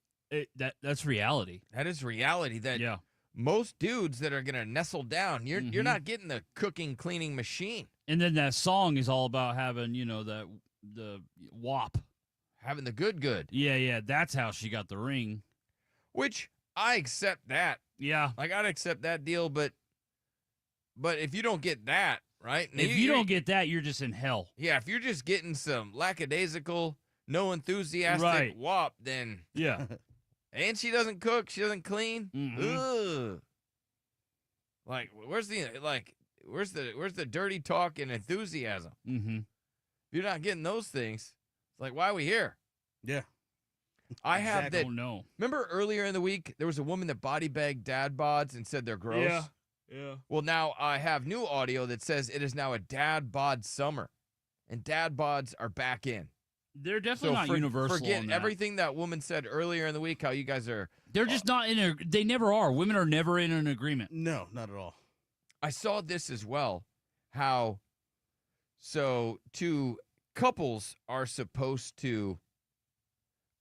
Speaker 7: that's reality.
Speaker 6: That is reality. That
Speaker 7: Yeah.
Speaker 6: most dudes that are gonna nestle down, you're
Speaker 7: Mhm.
Speaker 6: not getting the cooking, cleaning machine.
Speaker 7: And then that song is all about having, the WAP.
Speaker 6: Having the good.
Speaker 7: Yeah, that's how she got the ring.
Speaker 6: Which I accept that.
Speaker 7: Yeah.
Speaker 6: Like, I'd accept that deal, but if you don't get that, right?
Speaker 7: If you don't get that, you're just in hell.
Speaker 6: Yeah, if you're just getting some lackadaisical, no enthusiastic
Speaker 7: Right.
Speaker 6: wop, then
Speaker 7: Yeah.
Speaker 6: and she doesn't cook, she doesn't clean.
Speaker 7: Mhm.
Speaker 6: Ugh. Like, where's the dirty talk and enthusiasm?
Speaker 7: Mm-hmm.
Speaker 6: If you're not getting those things, it's like, why are we here?
Speaker 11: Yeah.
Speaker 6: I have
Speaker 11: Exactly.
Speaker 6: that.
Speaker 7: Oh, no.
Speaker 6: Remember earlier in the week, there was a woman that body bagged dad bods and said they're gross?
Speaker 7: Yeah.
Speaker 6: Well, now I have new audio that says it is now a dad bod summer, and dad bods are back in.
Speaker 7: They're definitely not universal.
Speaker 6: Forget
Speaker 7: on that.
Speaker 6: everything that woman said earlier in the week, how you guys are.
Speaker 7: They're just not they never are. Women are never in an agreement.
Speaker 11: No, not at all.
Speaker 6: I saw this as well, so two couples are supposed to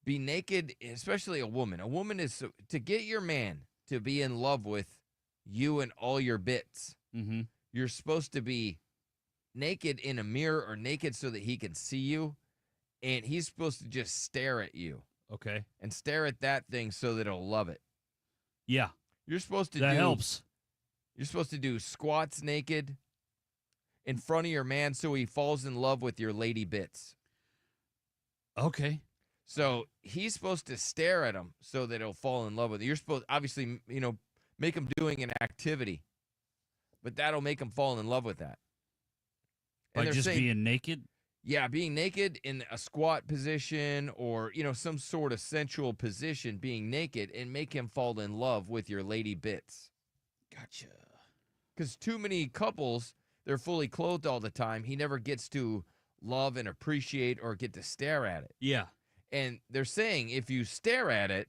Speaker 6: be naked, especially a woman. A woman is to get your man to be in love with you and all your bits.
Speaker 7: Mm-hmm.
Speaker 6: You're supposed to be naked in a mirror or naked so that he can see you, and he's supposed to just stare at you.
Speaker 7: Okay.
Speaker 6: And stare at that thing so that he'll love it.
Speaker 7: Yeah.
Speaker 6: You're supposed to
Speaker 7: That helps.
Speaker 6: You're supposed to do squats naked in front of your man so he falls in love with your lady bits.
Speaker 7: Okay.
Speaker 6: So he's supposed to stare at him so that he'll fall in love with you. You're supposed, obviously, make him doing an activity, but that'll make him fall in love with that.
Speaker 7: By
Speaker 6: they're
Speaker 7: just
Speaker 6: saying-
Speaker 7: being naked?
Speaker 6: Yeah, being naked in a squat position or, some sort of sensual position, being naked, and make him fall in love with your lady bits.
Speaker 7: Gotcha.
Speaker 6: Because too many couples, they're fully clothed all the time. He never gets to love and appreciate or get to stare at it.
Speaker 7: Yeah.
Speaker 6: And they're saying if you stare at it,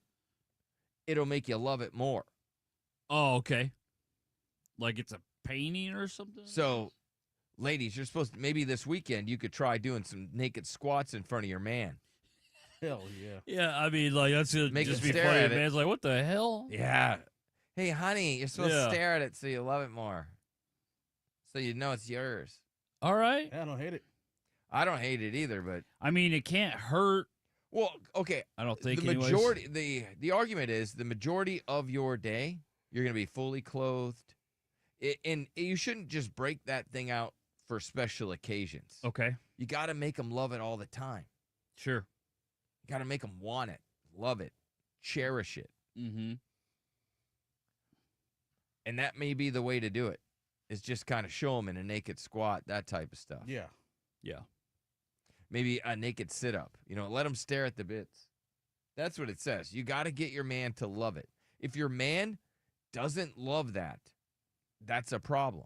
Speaker 6: it'll make you love it more.
Speaker 7: Oh, okay. Like it's a painting or something?
Speaker 6: So, ladies, you're supposed to, maybe this weekend, you could try doing some naked squats in front of your man.
Speaker 11: Hell yeah.
Speaker 7: Yeah, I mean, like, that's going to
Speaker 6: Make
Speaker 7: just
Speaker 6: him
Speaker 7: be
Speaker 6: stare
Speaker 7: funny.
Speaker 6: at
Speaker 7: The
Speaker 6: it.
Speaker 7: man's like, what the hell?
Speaker 6: Yeah. Hey, honey, you're supposed
Speaker 7: Yeah.
Speaker 6: to stare at it so you love it more. So you know it's yours.
Speaker 7: All right.
Speaker 11: Yeah, I don't hate it.
Speaker 6: I don't hate it either, but
Speaker 7: I mean, it can't hurt.
Speaker 6: well, okay.
Speaker 7: I don't think
Speaker 6: the
Speaker 7: anyways.
Speaker 6: majority the argument is the majority of your day you're going to be fully clothed. And you shouldn't just break that thing out for special occasions.
Speaker 7: Okay.
Speaker 6: You got to make them love it all the time.
Speaker 7: Sure.
Speaker 6: You got to make them want it, love it, cherish it.
Speaker 7: Mm-hmm.
Speaker 6: And that may be the way to do it. Is just kind of show them in a naked squat, that type of stuff.
Speaker 11: Yeah.
Speaker 7: Yeah.
Speaker 6: Maybe a naked sit-up. Let them stare at the bits. That's what it says. You got to get your man to love it. If your man doesn't love that, that's a problem.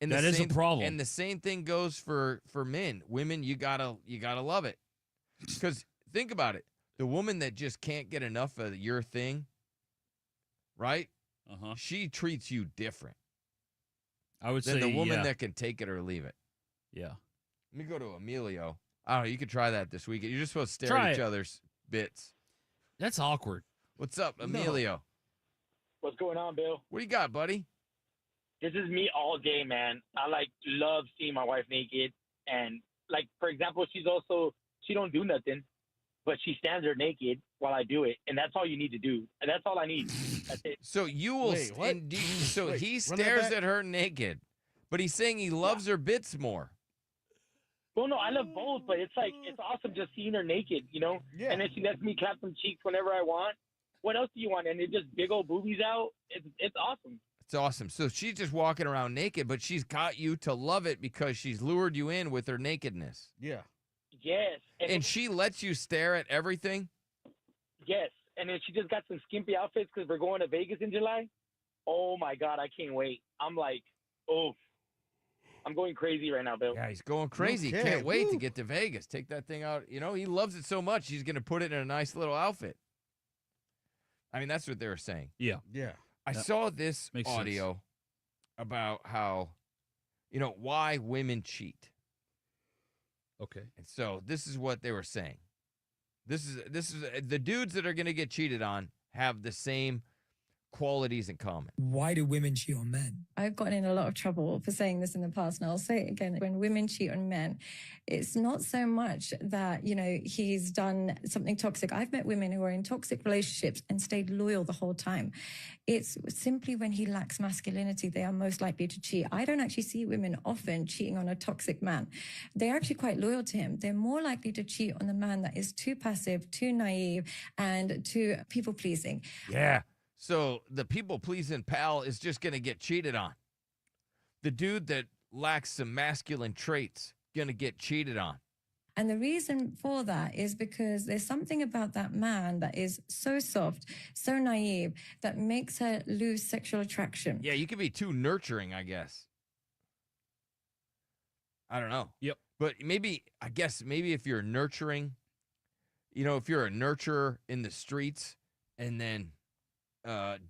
Speaker 6: And
Speaker 7: That is a problem.
Speaker 6: And the same thing goes for men. Women, you gotta love it. Because think about it. The woman that just can't get enough of your thing, right? She treats you different.
Speaker 7: I would
Speaker 6: than
Speaker 7: say
Speaker 6: the woman that can take it or leave it.
Speaker 7: Yeah.
Speaker 6: Let me go to Emilio. I don't know. You could try that this weekend. You're just supposed to stare
Speaker 7: Try
Speaker 6: at each
Speaker 7: it.
Speaker 6: other's bits.
Speaker 7: That's awkward.
Speaker 6: What's up, Emilio?
Speaker 17: What's going on, Bill?
Speaker 6: What do you got, buddy?
Speaker 17: This is me all day, man. I love seeing my wife naked, and for example, she don't do nothing, but she stands there naked while I do it, and that's all you need to do. And that's all I need. That's it.
Speaker 6: So you will.
Speaker 11: Wait, what? Wait,
Speaker 6: he
Speaker 11: run that
Speaker 6: stares
Speaker 11: back.
Speaker 6: at her naked, but he's saying he loves her bits more.
Speaker 17: Well, no, I love both, but it's awesome just seeing her naked, Yeah. And then she lets me clap some cheeks whenever I want. What else do you want? And it just big old boobies out. It's awesome.
Speaker 6: It's awesome. So she's just walking around naked, but she's got you to love it because she's lured you in with her nakedness.
Speaker 11: Yeah.
Speaker 17: Yes.
Speaker 6: And she lets you stare at everything?
Speaker 17: Yes. And then she just got some skimpy outfits because we're going to Vegas in July. Oh, my God. I can't wait. I'm like, oh, I'm going crazy right now, Bill.
Speaker 6: Yeah, he's going crazy.
Speaker 11: Okay.
Speaker 6: Can't wait to
Speaker 11: Woo.
Speaker 6: get to Vegas. Take that thing out. He loves it so much, he's going to put it in a nice little outfit. I mean, that's what they were saying.
Speaker 7: Yeah.
Speaker 11: Yeah.
Speaker 6: I saw this
Speaker 7: Makes
Speaker 6: audio about how, why women cheat.
Speaker 7: Okay.
Speaker 6: And so this is what they were saying. This is the dudes that are going to get cheated on have the same qualities in common.
Speaker 18: Why do women cheat on men?
Speaker 19: I've gotten in a lot of trouble for saying this in the past, and I'll say it again. When women cheat on men, it's not so much that, he's done something toxic. I've met women who are in toxic relationships and stayed loyal the whole time. It's simply when he lacks masculinity, they are most likely to cheat. I don't actually see women often cheating on a toxic man. They're actually quite loyal to him. They're more likely to cheat on the man that is too passive, too naive, and too people-pleasing.
Speaker 6: Yeah. So the people-pleasing pal is just going to get cheated on. The dude that lacks some masculine traits going to get cheated on.
Speaker 19: And the reason for that is because there's something about that man that is so soft, so naive, that makes her lose sexual attraction.
Speaker 6: Yeah, you can be too nurturing, I guess. I don't know.
Speaker 7: Yep.
Speaker 6: But maybe if you're nurturing, if you're a nurturer in the streets and then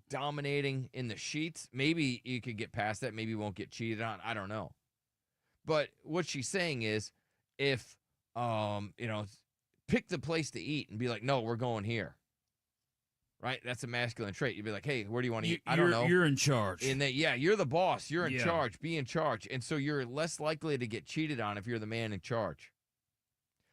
Speaker 6: dominating in the sheets, maybe you could get past that. Maybe you won't get cheated on. I don't know. But what she's saying is if, pick the place to eat and be like, no, we're going here. Right? That's a masculine trait. You'd be like, hey, where do you want to eat? I don't know.
Speaker 7: You're in charge.
Speaker 6: And that, you're the boss. You're in
Speaker 7: Yeah.
Speaker 6: charge. Be in charge. And so you're less likely to get cheated on if you're the man in charge.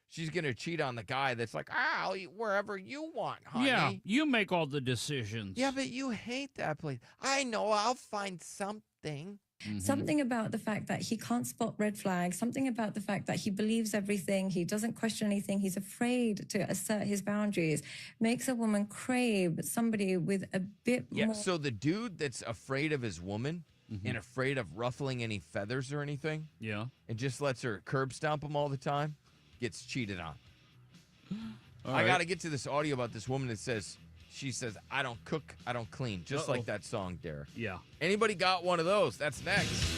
Speaker 6: She's going to cheat on the guy that's like, I'll eat wherever you want, honey.
Speaker 7: Yeah, you make all the decisions.
Speaker 6: Yeah, but you hate that place. I know. I'll find something.
Speaker 7: Mm-hmm.
Speaker 19: Something about the fact that he can't spot red flags, something about the fact that he believes everything, he doesn't question anything, he's afraid to assert his boundaries, makes a woman crave somebody with a bit
Speaker 6: Yeah,
Speaker 19: more.
Speaker 6: so the dude that's afraid of his woman and afraid of ruffling any feathers or anything, and just lets her curb stomp him all the time, gets cheated on. I got to get to this audio about this woman that says, she says, I don't cook, I don't clean, just like that song, Derek.
Speaker 7: Yeah.
Speaker 6: Anybody got one of those? That's next.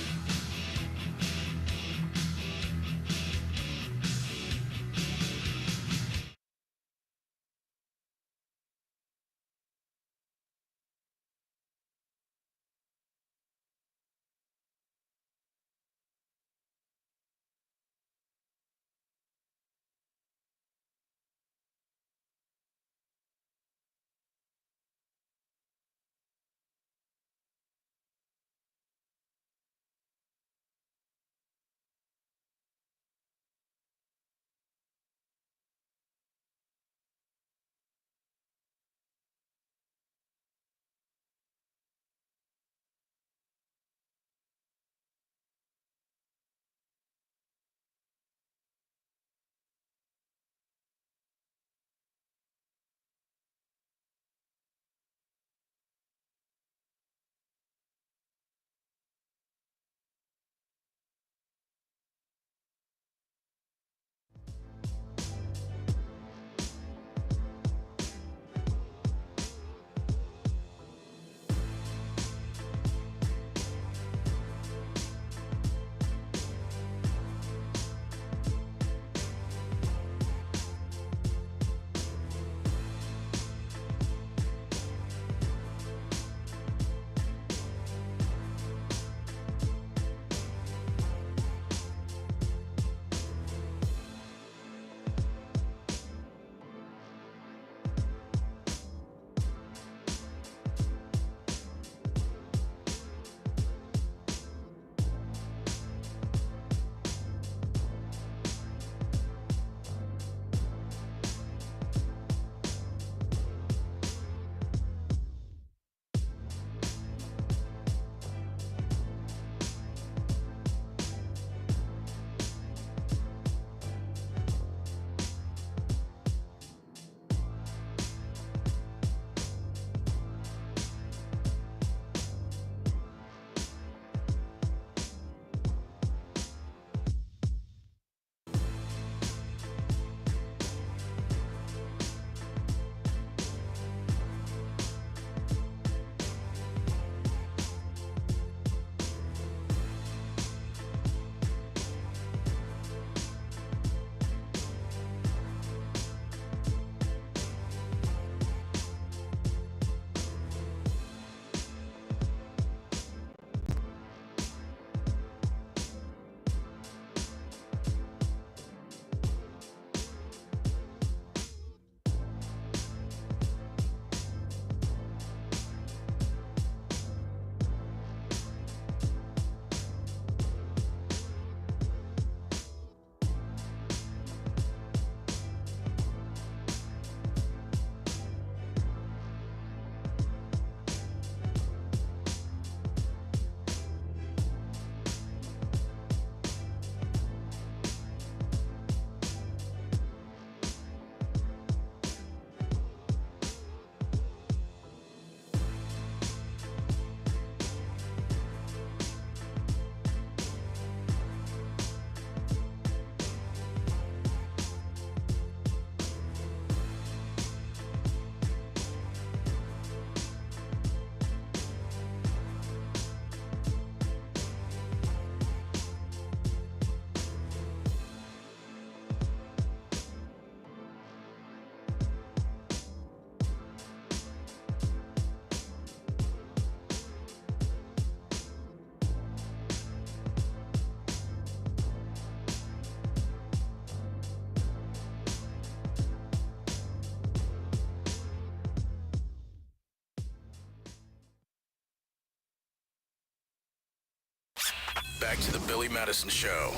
Speaker 5: Back to the Billy Madison Show.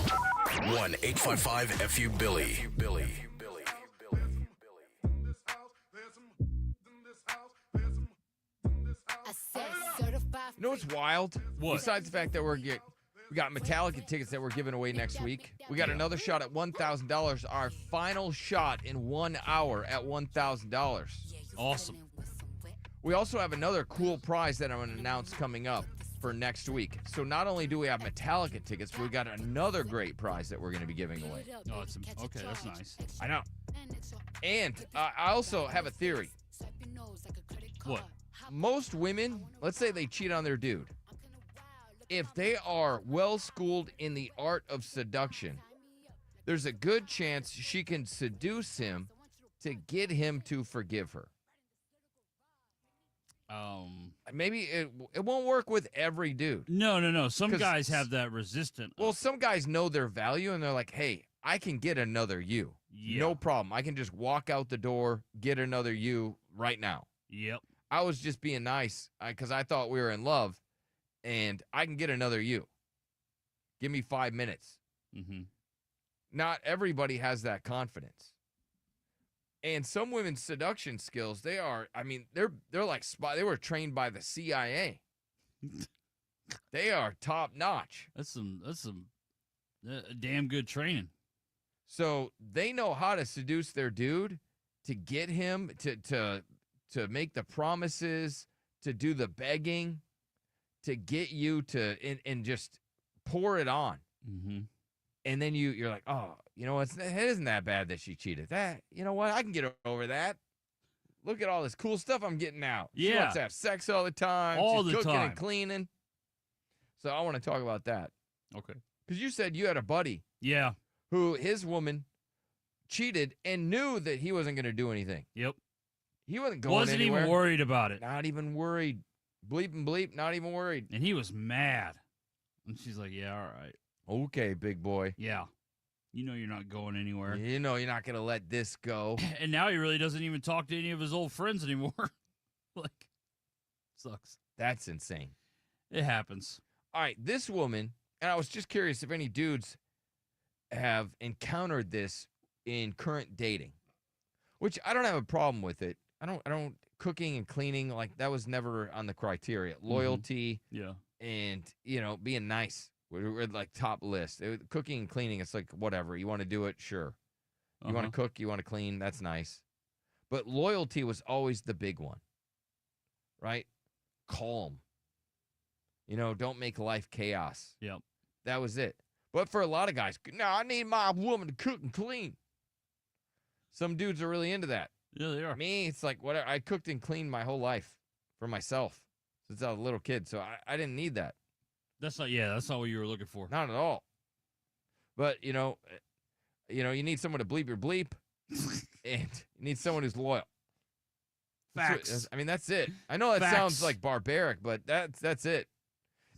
Speaker 5: 1-855-FU-BILLY.
Speaker 6: You know what's wild?
Speaker 7: What?
Speaker 6: Besides the fact that we got Metallica tickets that we're giving away next week. We got another shot at $1,000. Our final shot in 1 hour at $1,000.
Speaker 7: Awesome.
Speaker 6: We also have another cool prize that I'm going to announce coming up for next week. So not only do we have Metallica tickets, but we got another great prize that we're going to be giving away.
Speaker 7: Oh, okay, that's nice.
Speaker 6: I know. And I also have a theory.
Speaker 7: What?
Speaker 6: Most women, let's say they cheat on their dude. If they are well schooled in the art of seduction, there's a good chance she can seduce him to get him to forgive her. Maybe it won't work with every dude.
Speaker 7: No. Some guys have that resistant.
Speaker 6: Well, some guys know their value and they're like, hey, I can get another you.
Speaker 7: Yeah.
Speaker 6: No problem. I can just walk out the door, get another you right now.
Speaker 7: Yep.
Speaker 6: I was just being nice because I thought we were in love, and I can get another you. Give me 5 minutes.
Speaker 7: Mm-hmm.
Speaker 6: Not everybody has that confidence. And some women's seduction skills, they're like they were trained by the CIA. They are top notch.
Speaker 7: That's some damn good training.
Speaker 6: So they know how to seduce their dude to get him to make the promises, to do the begging, to get you to and just pour it on.
Speaker 7: Mm-hmm.
Speaker 6: And then you're like, oh, you know, it isn't that bad that she cheated. That, you know what? I can get over that. Look at all this cool stuff I'm getting now. She wants to have sex all the time. She's cooking and cleaning. So I want to talk about that.
Speaker 7: Okay.
Speaker 6: Because you said you had a buddy.
Speaker 7: Yeah.
Speaker 6: Who his woman cheated and knew that he wasn't going to do anything.
Speaker 7: Yep.
Speaker 6: He wasn't going
Speaker 7: Wasn't
Speaker 6: anywhere.
Speaker 7: even worried about it.
Speaker 6: Not even worried. Bleep and bleep, not even worried.
Speaker 7: And he was mad. And she's like, yeah, all right.
Speaker 6: Okay, big boy.
Speaker 7: Yeah. You know you're not going anywhere.
Speaker 6: You know you're not going to let this go.
Speaker 7: And now he really doesn't even talk to any of his old friends anymore. Like, sucks.
Speaker 6: That's insane.
Speaker 7: It happens.
Speaker 6: All right, this woman, and I was just curious if any dudes have encountered this in current dating, which I don't have a problem with it. I don't cooking and cleaning, like that was never on the criteria. Loyalty.
Speaker 7: Yeah.
Speaker 6: And, you know, being nice. We're like top list. Cooking and cleaning, it's like whatever. You want to do it? Sure. You want to cook? You want to clean? That's nice. But loyalty was always the big one, right? Calm. You know, don't make life chaos.
Speaker 7: Yep.
Speaker 6: That was it. But for a lot of guys, no, I need my woman to cook and clean. Some dudes are really into that.
Speaker 7: Yeah, they are.
Speaker 6: Me, it's like whatever. I cooked and cleaned my whole life for myself since I was a little kid, so I didn't need that.
Speaker 7: That's not what you were looking for.
Speaker 6: Not at all. But, you know, you need someone to bleep your bleep, and you need someone who's loyal.
Speaker 7: Facts.
Speaker 6: I mean, that's it. I know that
Speaker 7: Facts.
Speaker 6: sounds like barbaric, but that's it.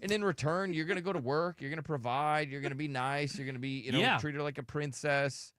Speaker 6: And in return, you're going to go to work. You're going to provide. You're going to be nice. You're going to be, treat her like a princess.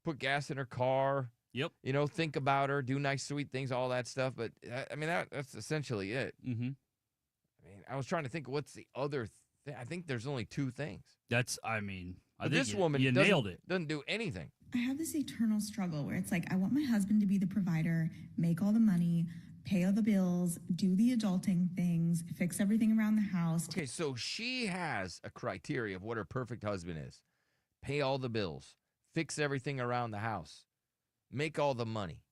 Speaker 6: Put gas in her car.
Speaker 7: Yep.
Speaker 6: You know, think about her. Do nice, sweet things, all that stuff. But, I mean, that's essentially it.
Speaker 7: Mm-hmm.
Speaker 6: I mean, I was trying to think, what's the other thing? I think there's only two things.
Speaker 7: I think
Speaker 6: this woman
Speaker 7: nailed it.
Speaker 6: Doesn't do anything.
Speaker 20: I have this eternal struggle where it's like, I want my husband to be the provider, make all the money, pay all the bills, do the adulting things, fix everything around the house.
Speaker 6: Okay, so she has a criteria of what her perfect husband is. Pay all the bills, fix everything around the house, make all the money.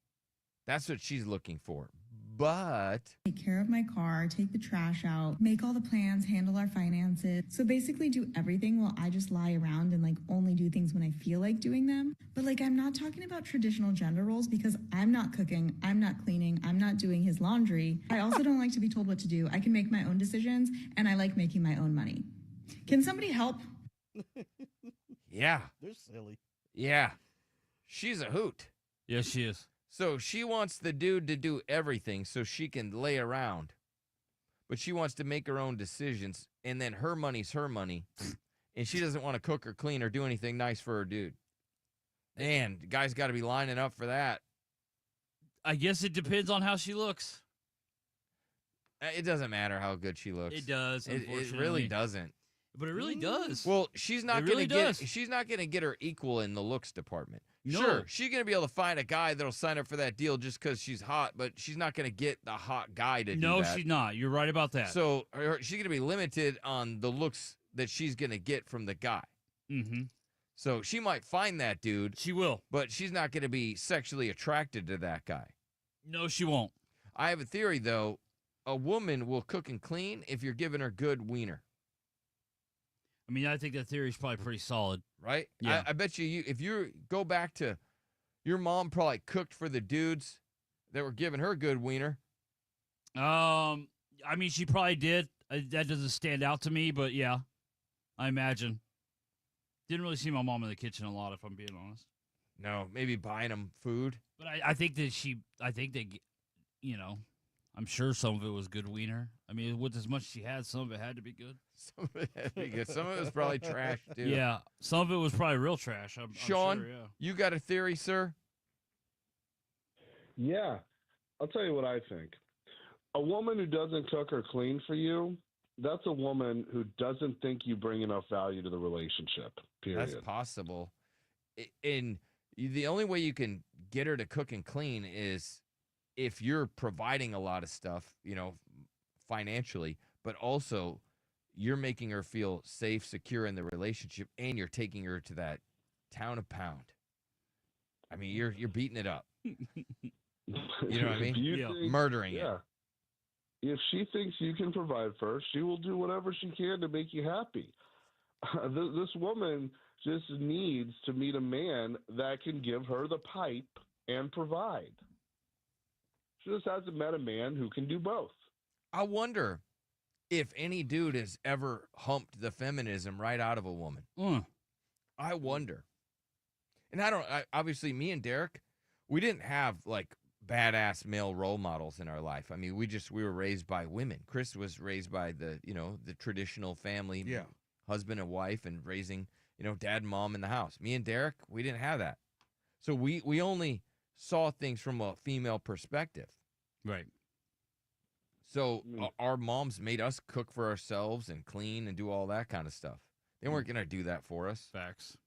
Speaker 6: That's what she's looking for. But
Speaker 20: take care of my car, take the trash out, make all the plans, handle our finances. So basically do everything while I just lie around and like only do things when I feel like doing them. But like, I'm not talking about traditional gender roles because I'm not cooking, I'm not cleaning, I'm not doing his laundry. I also don't like to be told what to do. I can make my own decisions and I like making my own money. Can somebody help?
Speaker 6: yeah.
Speaker 11: They're silly.
Speaker 6: Yeah. She's a hoot.
Speaker 7: Yes, she is.
Speaker 6: So she wants the dude to do everything so she can lay around. But she wants to make her own decisions, and then her money's her money. And she doesn't want to cook or clean or do anything nice for her dude. Man, the guy's got to be lining up for that.
Speaker 7: I guess it depends on how she looks.
Speaker 6: It doesn't matter how good she looks.
Speaker 7: It does,
Speaker 6: It
Speaker 7: unfortunately.
Speaker 6: really doesn't.
Speaker 7: But it really does.
Speaker 6: Well, she's not
Speaker 7: It
Speaker 6: going
Speaker 7: really
Speaker 6: to get.
Speaker 7: does.
Speaker 6: She's not going to get her equal in the looks department.
Speaker 7: No.
Speaker 6: Sure, she's going to be able to find a guy that'll sign up for that deal just because she's hot, but she's not going to get the hot guy to do that.
Speaker 7: No, she's not. You're right about that.
Speaker 6: So she's going to be limited on the looks that she's going to get from the guy.
Speaker 7: Mm-hmm.
Speaker 6: So she might find that dude.
Speaker 7: She will.
Speaker 6: But she's not going to be sexually attracted to that guy.
Speaker 7: No, she won't.
Speaker 6: I have a theory, though. A woman will cook and clean if you're giving her good wiener.
Speaker 7: I mean, I think that theory is probably pretty solid.
Speaker 6: Right?
Speaker 7: Yeah.
Speaker 6: I bet you, if you go back to your mom probably cooked for the dudes that were giving her good wiener.
Speaker 7: I mean, she probably did. That doesn't stand out to me, but yeah, I imagine. Didn't really see my mom in the kitchen a lot, if I'm being honest.
Speaker 6: No, maybe buying them food.
Speaker 7: But I think that I'm sure some of it was good wiener. I mean, with as much as she had, some of it had to be good.
Speaker 6: Some of it had to be good. Some of it was probably trash, too.
Speaker 7: Yeah, some of it was probably real trash. I'm
Speaker 6: Sean,
Speaker 7: sure, yeah.
Speaker 6: you got a theory, sir?
Speaker 19: Yeah. I'll tell you what I think. A woman who doesn't cook or clean for you, that's a woman who doesn't think you bring enough value to the relationship, period.
Speaker 6: That's possible. And the only way you can get her to cook and clean is if you're providing a lot of stuff, financially, but also you're making her feel safe, secure in the relationship, and you're taking her to that town of Pound. I mean, you're beating it up. You know what I mean? Murdering it.
Speaker 19: If she thinks you can provide for her, she will do whatever she can to make you happy. This woman just needs to meet a man that can give her the pipe and provide. She just hasn't met a man who can do both.
Speaker 6: I wonder if any dude has ever humped the feminism right out of a woman. I wonder. And obviously me and Derek, we didn't have like badass male role models in our life. I mean, we were raised by women. Chris was raised by the traditional family, husband and wife, and raising, dad and mom in the house. Me and Derek, we didn't have that. So we only saw things from a female perspective.
Speaker 7: Right.
Speaker 6: So our moms made us cook for ourselves and clean and do all that kind of stuff. They weren't going to do that for us.
Speaker 7: Facts.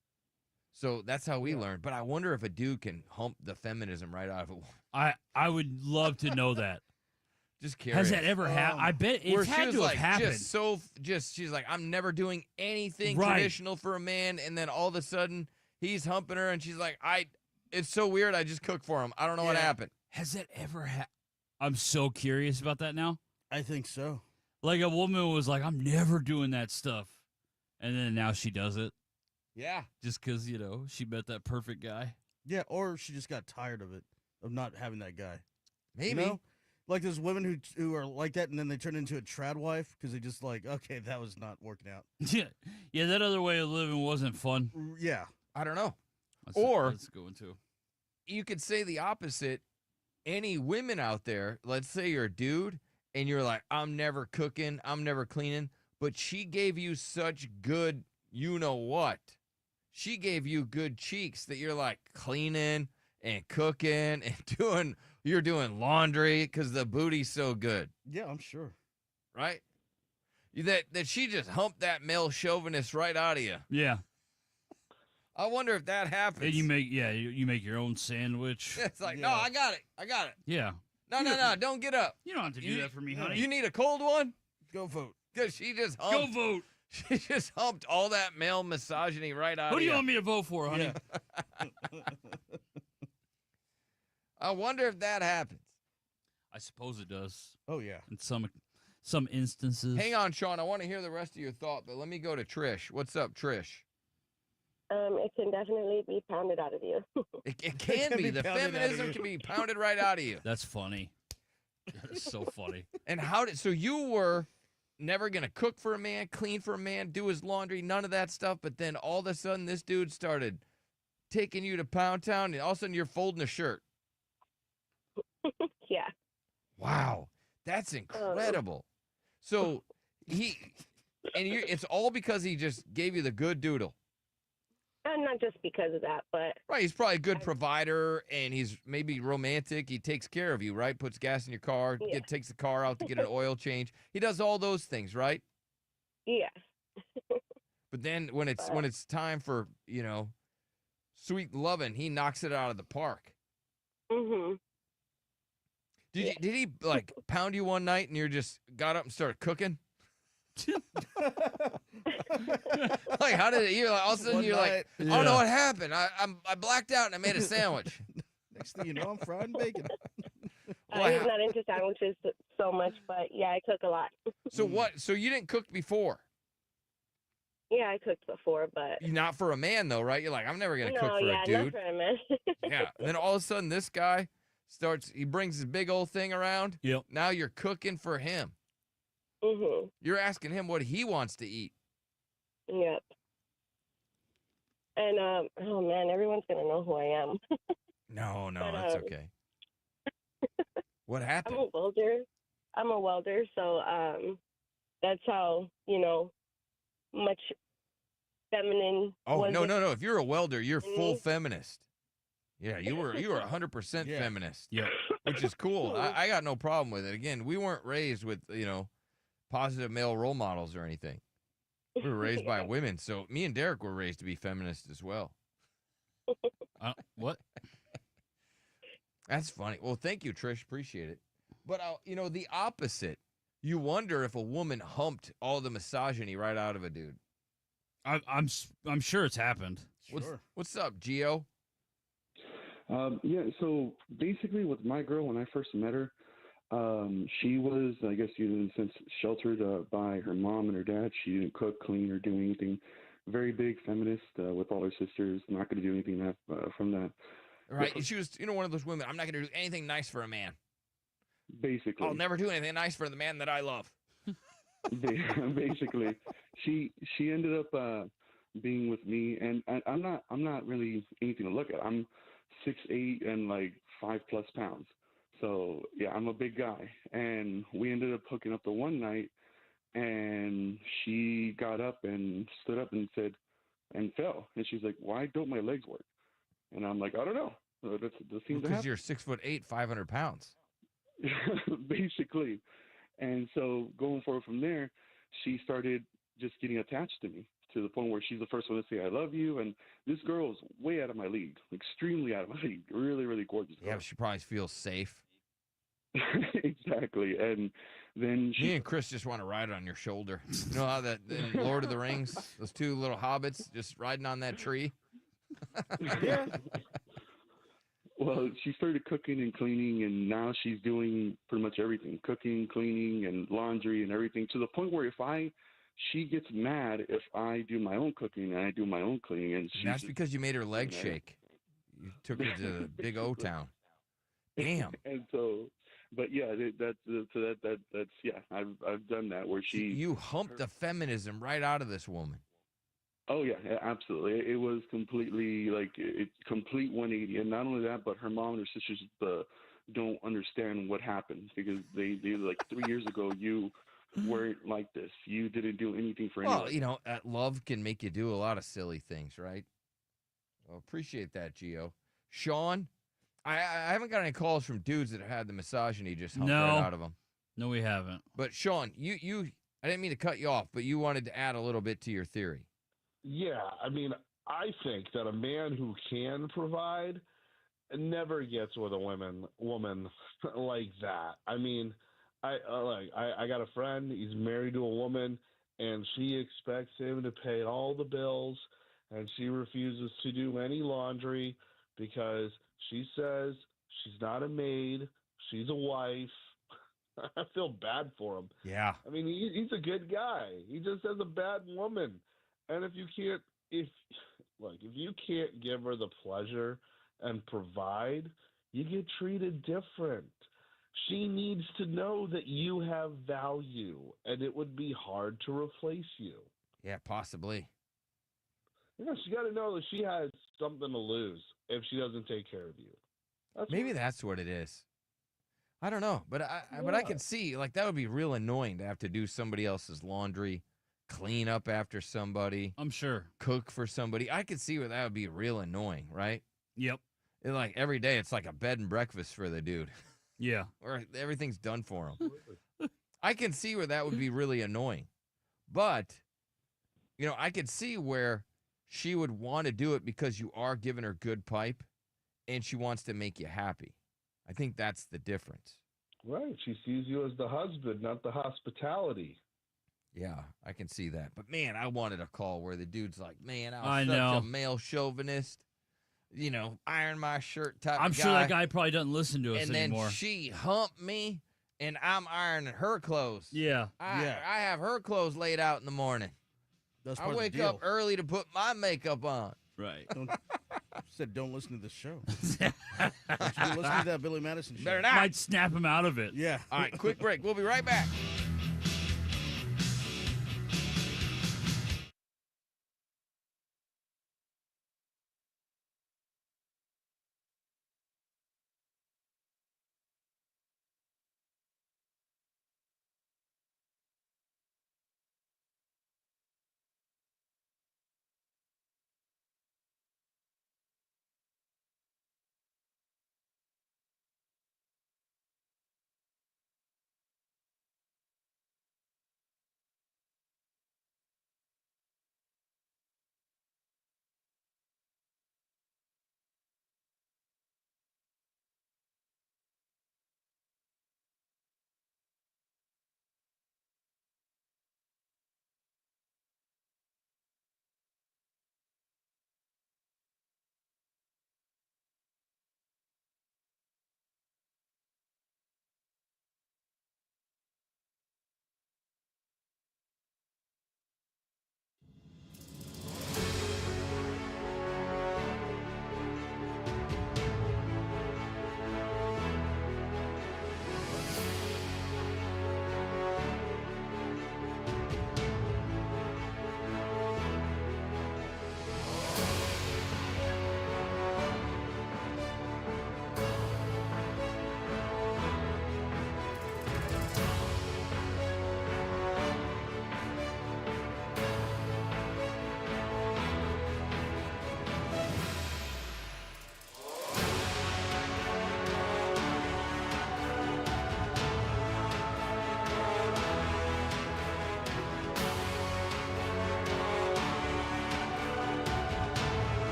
Speaker 6: So that's how we learned. But I wonder if a dude can hump the feminism right out of a woman.
Speaker 7: I would love to know that.
Speaker 6: Just curious.
Speaker 7: Has that ever happened? I bet it's had to have happened.
Speaker 6: She's like, I'm never doing anything traditional for a man, and then all of a sudden he's humping her, and she's like, it's so weird. I just cook for him. I don't know what happened.
Speaker 7: Has that ever happened? I'm so curious about that now.
Speaker 11: I think so.
Speaker 7: Like a woman was like, I'm never doing that stuff, and then now she does it.
Speaker 6: Yeah.
Speaker 7: Just because, she met that perfect guy.
Speaker 11: Yeah, or she just got tired of it, of not having that guy.
Speaker 6: Maybe.
Speaker 11: Like there's women who are like that, and then they turn into a trad wife because they just like, okay, that was not working out.
Speaker 7: Yeah, that other way of living wasn't fun.
Speaker 11: Yeah.
Speaker 6: I don't know.
Speaker 7: Let's go into.
Speaker 6: You could say the opposite. Any women out there, let's say you're a dude, and you're like, I'm never cooking, I'm never cleaning, but she gave you such good you-know-what. She gave you good cheeks that you're like cleaning and cooking and you're doing laundry because the booty's so good.
Speaker 11: Yeah, I'm sure.
Speaker 6: Right? That she just humped that male chauvinist right out of you.
Speaker 7: Yeah.
Speaker 6: I wonder if that happens.
Speaker 7: And you make your own sandwich.
Speaker 6: It's like, no, I got it.
Speaker 7: Yeah.
Speaker 6: No, don't get up.
Speaker 7: You don't have to do that for me, honey.
Speaker 6: You need a cold one?
Speaker 11: Go vote.
Speaker 6: Because she just humped.
Speaker 7: Go vote.
Speaker 6: She just humped all that male misogyny right out of you.
Speaker 7: Who do you want me to vote for, honey?
Speaker 6: Yeah. I wonder if that happens.
Speaker 7: I suppose it does.
Speaker 11: Oh, yeah.
Speaker 7: In some instances.
Speaker 6: Hang on, Sean. I want to hear the rest of your thought, but let me go to Trish. What's up, Trish?
Speaker 16: It can definitely be pounded out of you.
Speaker 6: It can be. The feminism can be pounded right out of you.
Speaker 7: That's funny. That's so funny.
Speaker 6: And so you were never going to cook for a man, clean for a man, do his laundry, none of that stuff, but then all of a sudden this dude started taking you to Pound Town, and all of a sudden you're folding a shirt.
Speaker 16: Yeah.
Speaker 6: Wow. That's incredible. So it's all because he just gave you the good doodle.
Speaker 16: Not just because of that, but...
Speaker 6: Right, he's probably a good provider, and he's maybe romantic. He takes care of you, right? Puts gas in your car, takes the car out to get an oil change. He does all those things, right?
Speaker 16: Yes.
Speaker 6: But then when it's time for, sweet loving, he knocks it out of the park.
Speaker 2: Mhm.
Speaker 6: Did he like pound you one night and you just got up and started cooking? Like how did it? You're like all of a sudden
Speaker 11: One
Speaker 6: you're
Speaker 11: night.
Speaker 6: like, I don't know what happened. I blacked out and I made a sandwich.
Speaker 11: Next thing you know, I'm frying bacon.
Speaker 2: I'm not into sandwiches so much, but yeah, I cook a lot.
Speaker 6: So what? So you didn't cook before?
Speaker 2: Yeah, I cooked before, but
Speaker 6: Not for a man though, right? You're like, I'm never gonna
Speaker 2: no,
Speaker 6: cook for
Speaker 2: yeah,
Speaker 6: a dude.
Speaker 2: not for a man.
Speaker 6: Yeah. And then all of a sudden this guy he brings his big old thing around.
Speaker 7: Yep.
Speaker 6: Now you're cooking for him.
Speaker 2: Mhm.
Speaker 6: You're asking him what he wants to eat.
Speaker 2: Yep. And oh man, everyone's gonna know who I am.
Speaker 6: No,
Speaker 2: But,
Speaker 6: that's okay. What happened?
Speaker 2: I'm a welder, so that's how much feminine.
Speaker 6: Oh
Speaker 2: was
Speaker 6: no,
Speaker 2: it.
Speaker 6: no. If you're a welder, you're full
Speaker 2: Mhm.
Speaker 6: feminist. Yeah, you were 100%
Speaker 7: Yeah.
Speaker 6: feminist.
Speaker 7: Yeah.
Speaker 6: Which is cool. I got no problem with it. Again, we weren't raised with positive male role models or anything. We were raised by women, so me and Derek were raised to be feminists as well.
Speaker 7: What?
Speaker 6: That's funny. Well, thank you, Trish. Appreciate it. But the opposite. You wonder if a woman humped all the misogyny right out of a dude.
Speaker 7: I'm sure it's happened.
Speaker 6: What's up, Gio?
Speaker 21: Yeah, so basically with my girl, when I first met her, she was, I guess, in a sense, sheltered by her mom and her dad. She didn't cook, clean, or do anything. Very big feminist with all her sisters. Not going to do anything from that.
Speaker 6: Right. She was, one of those women. I'm not going to do anything nice for a man.
Speaker 21: Basically.
Speaker 6: I'll never do anything nice for the man that I love.
Speaker 21: Basically, she ended up being with me, and I'm not really anything to look at. I'm 6'8" and like 5+ pounds. So yeah, I'm a big guy, and we ended up hooking up the one night, and she got up and stood up and said, and fell, and she's like, "Why don't my legs work?" And I'm like, "I don't know. That seems to
Speaker 6: Because
Speaker 21: happen."
Speaker 6: you're 6'8", 500 pounds.
Speaker 21: Basically. And so going forward from there, she started just getting attached to me to the point where she's the first one to say, "I love you." And this girl is way out of my league, extremely out of my league. Really, really gorgeous girl.
Speaker 6: Yeah, she probably feels safe.
Speaker 21: Exactly. And then
Speaker 6: Me and Chris just want to ride on your shoulder. You know how that in Lord of the Rings, those two little hobbits just riding on that tree?
Speaker 21: Yeah. Well, she started cooking and cleaning, and now she's doing pretty much everything, cooking, cleaning, and laundry and everything, to the point where she gets mad if I do my own cooking and I do my own cleaning. And
Speaker 6: that's because you made her legs shake. You took her to the big O town. Damn.
Speaker 21: And so, but yeah, that's yeah, I've done that where
Speaker 6: You humped the feminism right out of this woman.
Speaker 21: Oh yeah, absolutely. It was completely complete 180, and not only that, but her mom and her sisters don't understand what happened, because they like 3 years ago you weren't like this. You didn't do anything for anyone.
Speaker 6: Well, love can make you do a lot of silly things, right? Well, appreciate that, Gio. Sean, I haven't got any calls from dudes that have had the misogyny just humped right out of them.
Speaker 7: No, we haven't.
Speaker 6: But Sean, you I didn't mean to cut you off, but you wanted to add a little bit to your theory.
Speaker 22: Yeah, I mean, I think that a man who can provide never gets with a woman like that. I mean, I got a friend. He's married to a woman, and she expects him to pay all the bills, and she refuses to do any laundry because she says she's not a maid, she's a wife. I feel bad for him.
Speaker 6: Yeah.
Speaker 22: I mean, he's a good guy. He just has a bad woman. And if you can't give her the pleasure and provide, you get treated different. She needs to know that you have value, and it would be hard to replace you.
Speaker 6: Yeah, possibly.
Speaker 22: Yeah, she got to know that she has something to lose if she doesn't take care of you.
Speaker 6: Maybe that's what it is. I don't know, but I can see that would be real annoying to have to do somebody else's laundry, clean up after somebody.
Speaker 7: I'm sure.
Speaker 6: Cook for somebody. I could see where that would be real annoying, right?
Speaker 7: Yep.
Speaker 6: And every day it's like a bed and breakfast for the dude.
Speaker 7: Yeah.
Speaker 6: Or everything's done for him. I can see where that would be really annoying. But I could see where she would want to do it because you are giving her good pipe and she wants to make you happy. I think that's the difference.
Speaker 22: Right. She sees you as the husband, not the hospitality.
Speaker 6: Yeah, I can see that. But, man, I wanted a call where the dude's like, man,
Speaker 7: I
Speaker 6: I was such
Speaker 7: know.
Speaker 6: a male chauvinist. Iron my shirt type
Speaker 7: I'm
Speaker 6: of guy.
Speaker 7: sure that guy probably doesn't listen to us
Speaker 6: and
Speaker 7: anymore.
Speaker 6: then she humped me, and I'm ironing her clothes.
Speaker 7: Yeah.
Speaker 6: I have her clothes laid out in the morning.
Speaker 11: That's
Speaker 6: I
Speaker 11: part of the
Speaker 6: wake
Speaker 11: deal.
Speaker 6: up early to put my makeup on.
Speaker 7: Right.
Speaker 11: Don't listen to this show. Don't you listen to that Billy Madison show.
Speaker 6: Better not.
Speaker 7: Might snap him out of it.
Speaker 11: Yeah.
Speaker 6: All right, quick break. We'll be right back.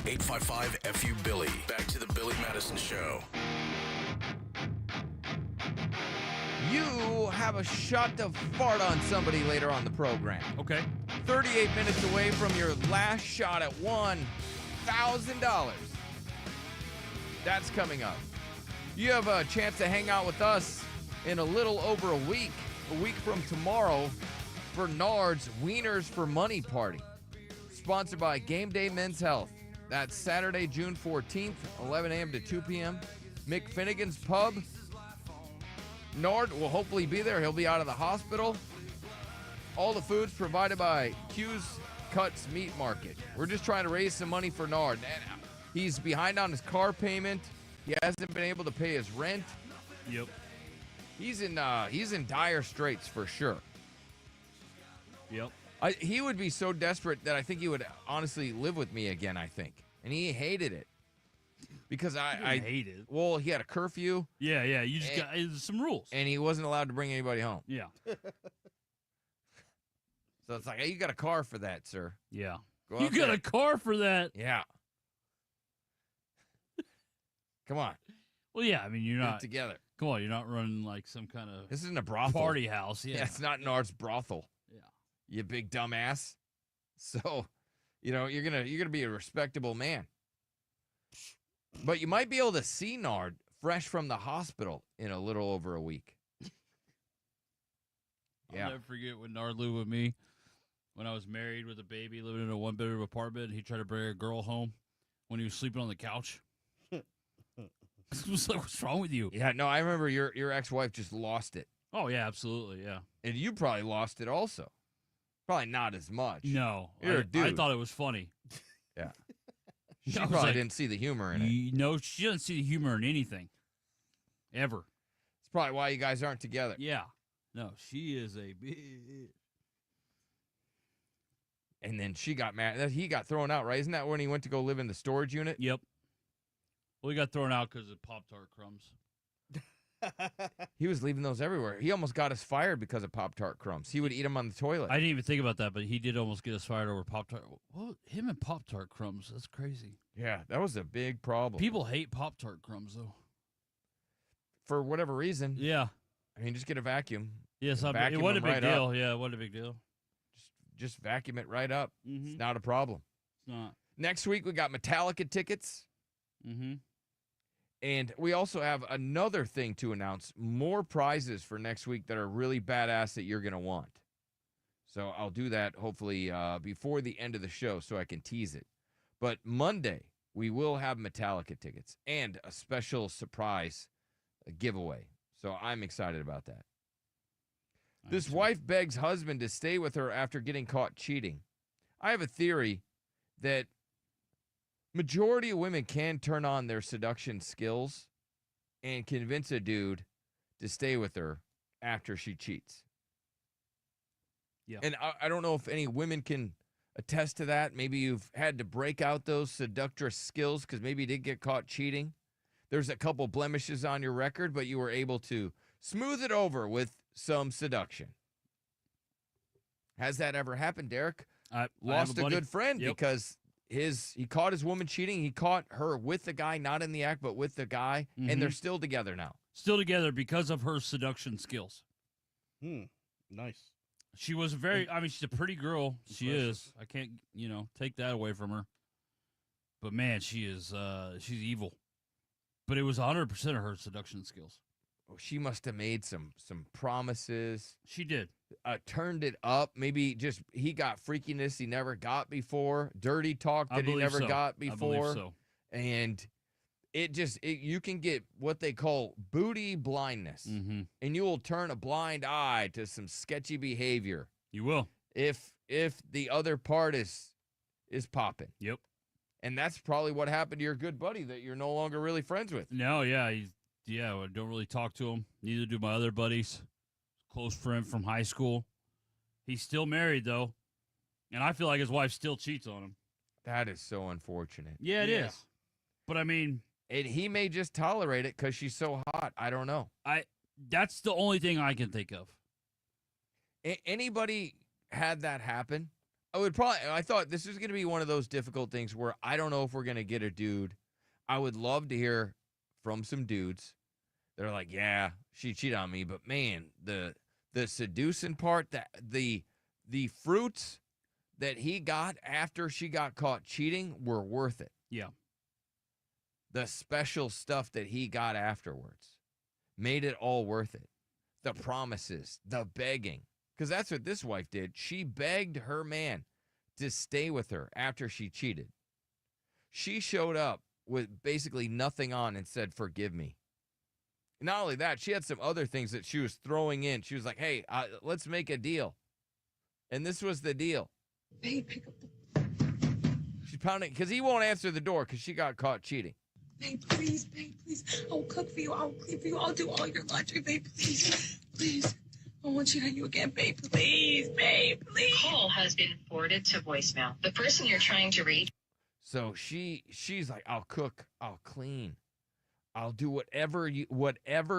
Speaker 5: 1-855-FU-BILLY. Back to the Billy Madison Show.
Speaker 6: You have a shot to fart on somebody later on the program.
Speaker 7: Okay.
Speaker 6: 38 minutes away from your last shot at $1,000. That's coming up. You have a chance to hang out with us in a little over a week from tomorrow, for Nard's Wieners for Money Party, sponsored by Game Day Men's Health. That's Saturday, June 14th, 11 a.m. to 2 p.m. Mick Finnegan's Pub. Nard will hopefully be there. He'll be out of the hospital. All the food's provided by Q's Cuts Meat Market. We're just trying to raise some money for Nard. He's behind on his car payment. He hasn't been able to pay his rent.
Speaker 7: Yep.
Speaker 6: He's in dire straits for sure.
Speaker 7: Yep.
Speaker 6: He would be so desperate that I think he would honestly live with me again, I think. And he hated it. Because I
Speaker 7: hate it.
Speaker 6: Well, he had a curfew.
Speaker 7: Yeah. You just got some rules.
Speaker 6: And he wasn't allowed to bring anybody home.
Speaker 7: Yeah.
Speaker 6: So it's like, hey, you got a car for that, sir.
Speaker 7: Yeah.
Speaker 6: Go
Speaker 7: You
Speaker 6: out
Speaker 7: got
Speaker 6: there.
Speaker 7: a car for that.
Speaker 6: Yeah. Come on.
Speaker 7: Well, yeah. I mean, you're
Speaker 6: Get it
Speaker 7: not
Speaker 6: together.
Speaker 7: Come on, you're not running like some kind of
Speaker 6: This isn't a brothel.
Speaker 7: party house. Yeah.
Speaker 6: It's not Nard's brothel.
Speaker 7: Yeah.
Speaker 6: You big dumbass. So, you're gonna be a respectable man. But you might be able to see Nard fresh from the hospital in a little over a week. Yeah.
Speaker 7: I'll never forget when Nard lived with me when I was married with a baby, living in a one-bedroom apartment. He tried to bring a girl home when he was sleeping on the couch. It was like, what's wrong with you?
Speaker 6: Yeah, no, I remember your ex-wife just lost it.
Speaker 7: Oh, yeah, absolutely, yeah.
Speaker 6: And you probably lost it also. Probably not as much.
Speaker 7: No.
Speaker 6: You're a dude.
Speaker 7: I thought it was funny.
Speaker 6: Yeah. She
Speaker 7: I was
Speaker 6: probably
Speaker 7: like,
Speaker 6: didn't see the humor in it.
Speaker 7: No, she doesn't see the humor in anything. Ever.
Speaker 6: It's probably why you guys aren't together.
Speaker 7: Yeah. No, she is a bitch.
Speaker 6: And then she got mad. He got thrown out, right? Isn't that when he went to go live in the storage unit?
Speaker 7: Yep. Well, he got thrown out because of Pop-Tart crumbs.
Speaker 6: He was leaving those everywhere. He almost got us fired because of Pop-Tart crumbs. He would eat them on the toilet.
Speaker 7: I didn't even think about that, but he did almost get us fired over Pop-Tart. Well, him and Pop-Tart crumbs, that's crazy.
Speaker 6: Yeah, that was a big problem.
Speaker 7: People hate Pop-Tart crumbs, though.
Speaker 6: For whatever reason.
Speaker 7: Yeah.
Speaker 6: I mean, just get a vacuum.
Speaker 7: Yes, it
Speaker 6: Vacuum
Speaker 7: wasn't a
Speaker 6: them
Speaker 7: big
Speaker 6: right
Speaker 7: deal.
Speaker 6: up.
Speaker 7: Yeah, it wasn't a big deal.
Speaker 6: Just vacuum it right up.
Speaker 7: Mm-hmm.
Speaker 6: It's not a problem.
Speaker 7: It's not.
Speaker 6: Next week, we got Metallica tickets.
Speaker 7: Mm-hmm.
Speaker 6: And we also have another thing to announce, more prizes for next week that are really badass that you're going to want. So I'll do that hopefully before the end of the show so I can tease it. But Monday, we will have Metallica tickets and a special surprise giveaway. So I'm excited about that. This wife begs husband to stay with her after getting caught cheating. I have a theory that majority of women can turn on their seduction skills and convince a dude to stay with her after she cheats.
Speaker 7: Yeah.
Speaker 6: And I don't know if any women can attest to that. Maybe you've had to break out those seductress skills because maybe you did get caught cheating. There's a couple blemishes on your record, but you were able to smooth it over with some seduction. Has that ever happened, Derek? Lost a good friend because he caught his woman cheating. He caught her with the guy, not in the act, but with the guy, and they're still together now.
Speaker 7: Still together because of her seduction skills.
Speaker 11: Nice.
Speaker 7: She was she's a pretty girl. She is. I can't, take that away from her. But man, she is, she's evil. But it was 100% of her seduction skills.
Speaker 6: Oh, she must have made some promises.
Speaker 7: She did.
Speaker 6: Turned it up. Maybe just he got freakiness he never got before. Dirty talk that he never got before.
Speaker 7: I believe so.
Speaker 6: And you can get what they call booty blindness.
Speaker 7: Mm-hmm.
Speaker 6: And you will turn a blind eye to some sketchy behavior.
Speaker 7: You will.
Speaker 6: If the other part is popping.
Speaker 7: Yep.
Speaker 6: And that's probably what happened to your good buddy that you're no longer really friends with.
Speaker 7: No, yeah. I don't really talk to him. Neither do my other buddies. Close friend from high school. He's still married, though. And I feel like his wife still cheats on him.
Speaker 6: That is so unfortunate.
Speaker 7: Yeah, it is. But, I mean...
Speaker 6: And he may just tolerate it because she's so hot. I don't know.
Speaker 7: That's the only thing I can think of.
Speaker 6: Anybody had that happen? I thought this was going to be one of those difficult things where I don't know if we're going to get a dude. I would love to hear from some dudes. They're like, yeah, she cheated on me, but man, the seducing part, the fruits that he got after she got caught cheating were worth it.
Speaker 7: Yeah.
Speaker 6: The special stuff that he got afterwards made it all worth it. The promises, the begging. Because that's what this wife did. She begged her man to stay with her after she cheated. She showed up with basically nothing on and said, forgive me. Not only that, she had some other things that she was throwing in. She was like, hey, let's make a deal. And this was the deal.
Speaker 3: Babe, pick up the...
Speaker 6: She's pounding, because he won't answer the door because she got caught cheating.
Speaker 3: Babe, please, I'll cook for you. I'll clean for you. I'll do all your laundry, babe, please. I won't cheat on you again, babe. Please, babe, please.
Speaker 4: Call has been forwarded to voicemail. The person you're trying to reach.
Speaker 6: So she's like, I'll cook, I'll clean, I'll do whatever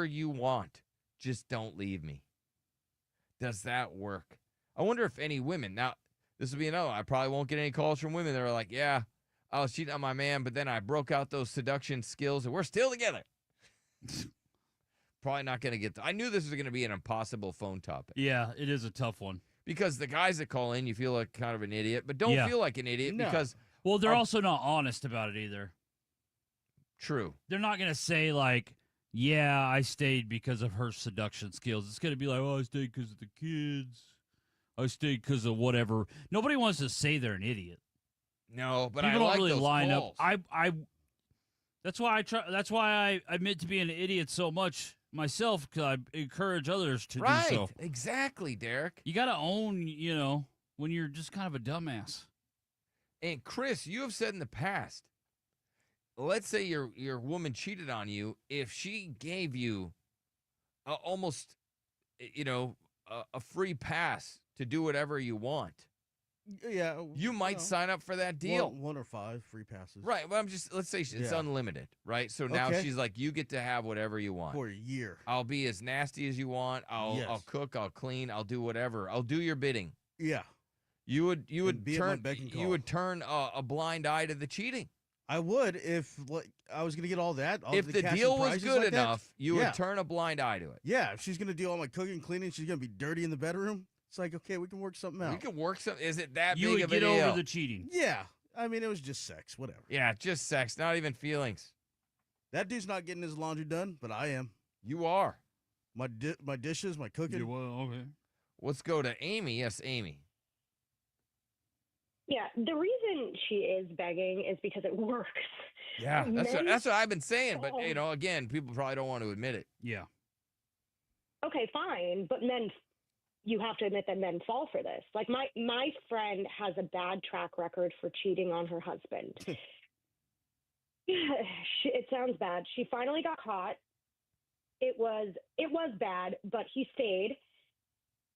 Speaker 6: you want. Just don't leave me. Does that work? I wonder if any women, now this will be another one. I probably won't get any calls from women that are like, yeah, I was cheating on my man, but then I broke out those seduction skills and we're still together. Probably not going to get I knew this was going to be an impossible phone topic.
Speaker 7: Yeah, it is a tough one.
Speaker 6: Because the guys that call in, you feel like kind of an idiot, but don't feel like an idiot because...
Speaker 7: Well, they're also not honest about it either.
Speaker 6: True.
Speaker 7: They're not going to say, like, yeah, I stayed because of her seduction skills. It's going to be like, oh, I stayed because of the kids. I stayed because of whatever. Nobody wants to say they're an idiot.
Speaker 6: No, but
Speaker 7: people
Speaker 6: I like
Speaker 7: don't really
Speaker 6: those
Speaker 7: line
Speaker 6: calls.
Speaker 7: up. That's why I try. That's why I admit to being an idiot so much myself, because I encourage others to do so.
Speaker 6: Right, exactly, Derek.
Speaker 7: You got to own, when you're just kind of a dumbass.
Speaker 6: And Chris, you have said in the past, let's say your woman cheated on you. If she gave you almost, a free pass to do whatever you want,
Speaker 11: yeah,
Speaker 6: you might sign up for that deal.
Speaker 11: One or 5 free passes.
Speaker 6: Right. Well, let's say it's unlimited, right? So now she's like, you get to have whatever you want
Speaker 11: for a year.
Speaker 6: I'll be as nasty as you want. I'll cook. I'll clean. I'll do whatever. I'll do your bidding.
Speaker 11: Yeah.
Speaker 6: You would turn a blind eye to the cheating.
Speaker 11: I would if I was going to get all that.
Speaker 6: If the deal was good enough, you would turn a blind eye to it.
Speaker 11: Yeah, if she's going to do all my cooking, cleaning, she's going to be dirty in the bedroom. It's like, okay, we can work something out.
Speaker 6: We can work something. Is it that
Speaker 7: you
Speaker 6: big of a
Speaker 7: deal? You would
Speaker 6: get
Speaker 7: over the cheating.
Speaker 11: Yeah. I mean, it was just sex, whatever.
Speaker 6: Yeah, just sex, not even feelings.
Speaker 11: That dude's not getting his laundry done, but I am.
Speaker 6: You are.
Speaker 11: My dishes, my cooking.
Speaker 7: Okay.
Speaker 6: Let's go to Amy. Yes, Amy.
Speaker 2: Yeah, the reason she is begging is because it works.
Speaker 6: Yeah, that's what I've been saying. But, again, people probably don't want to admit it.
Speaker 7: Yeah.
Speaker 2: Okay, fine. But men, you have to admit that men fall for this. Like my friend has a bad track record for cheating on her husband. It sounds bad. She finally got caught. It was bad, but he stayed.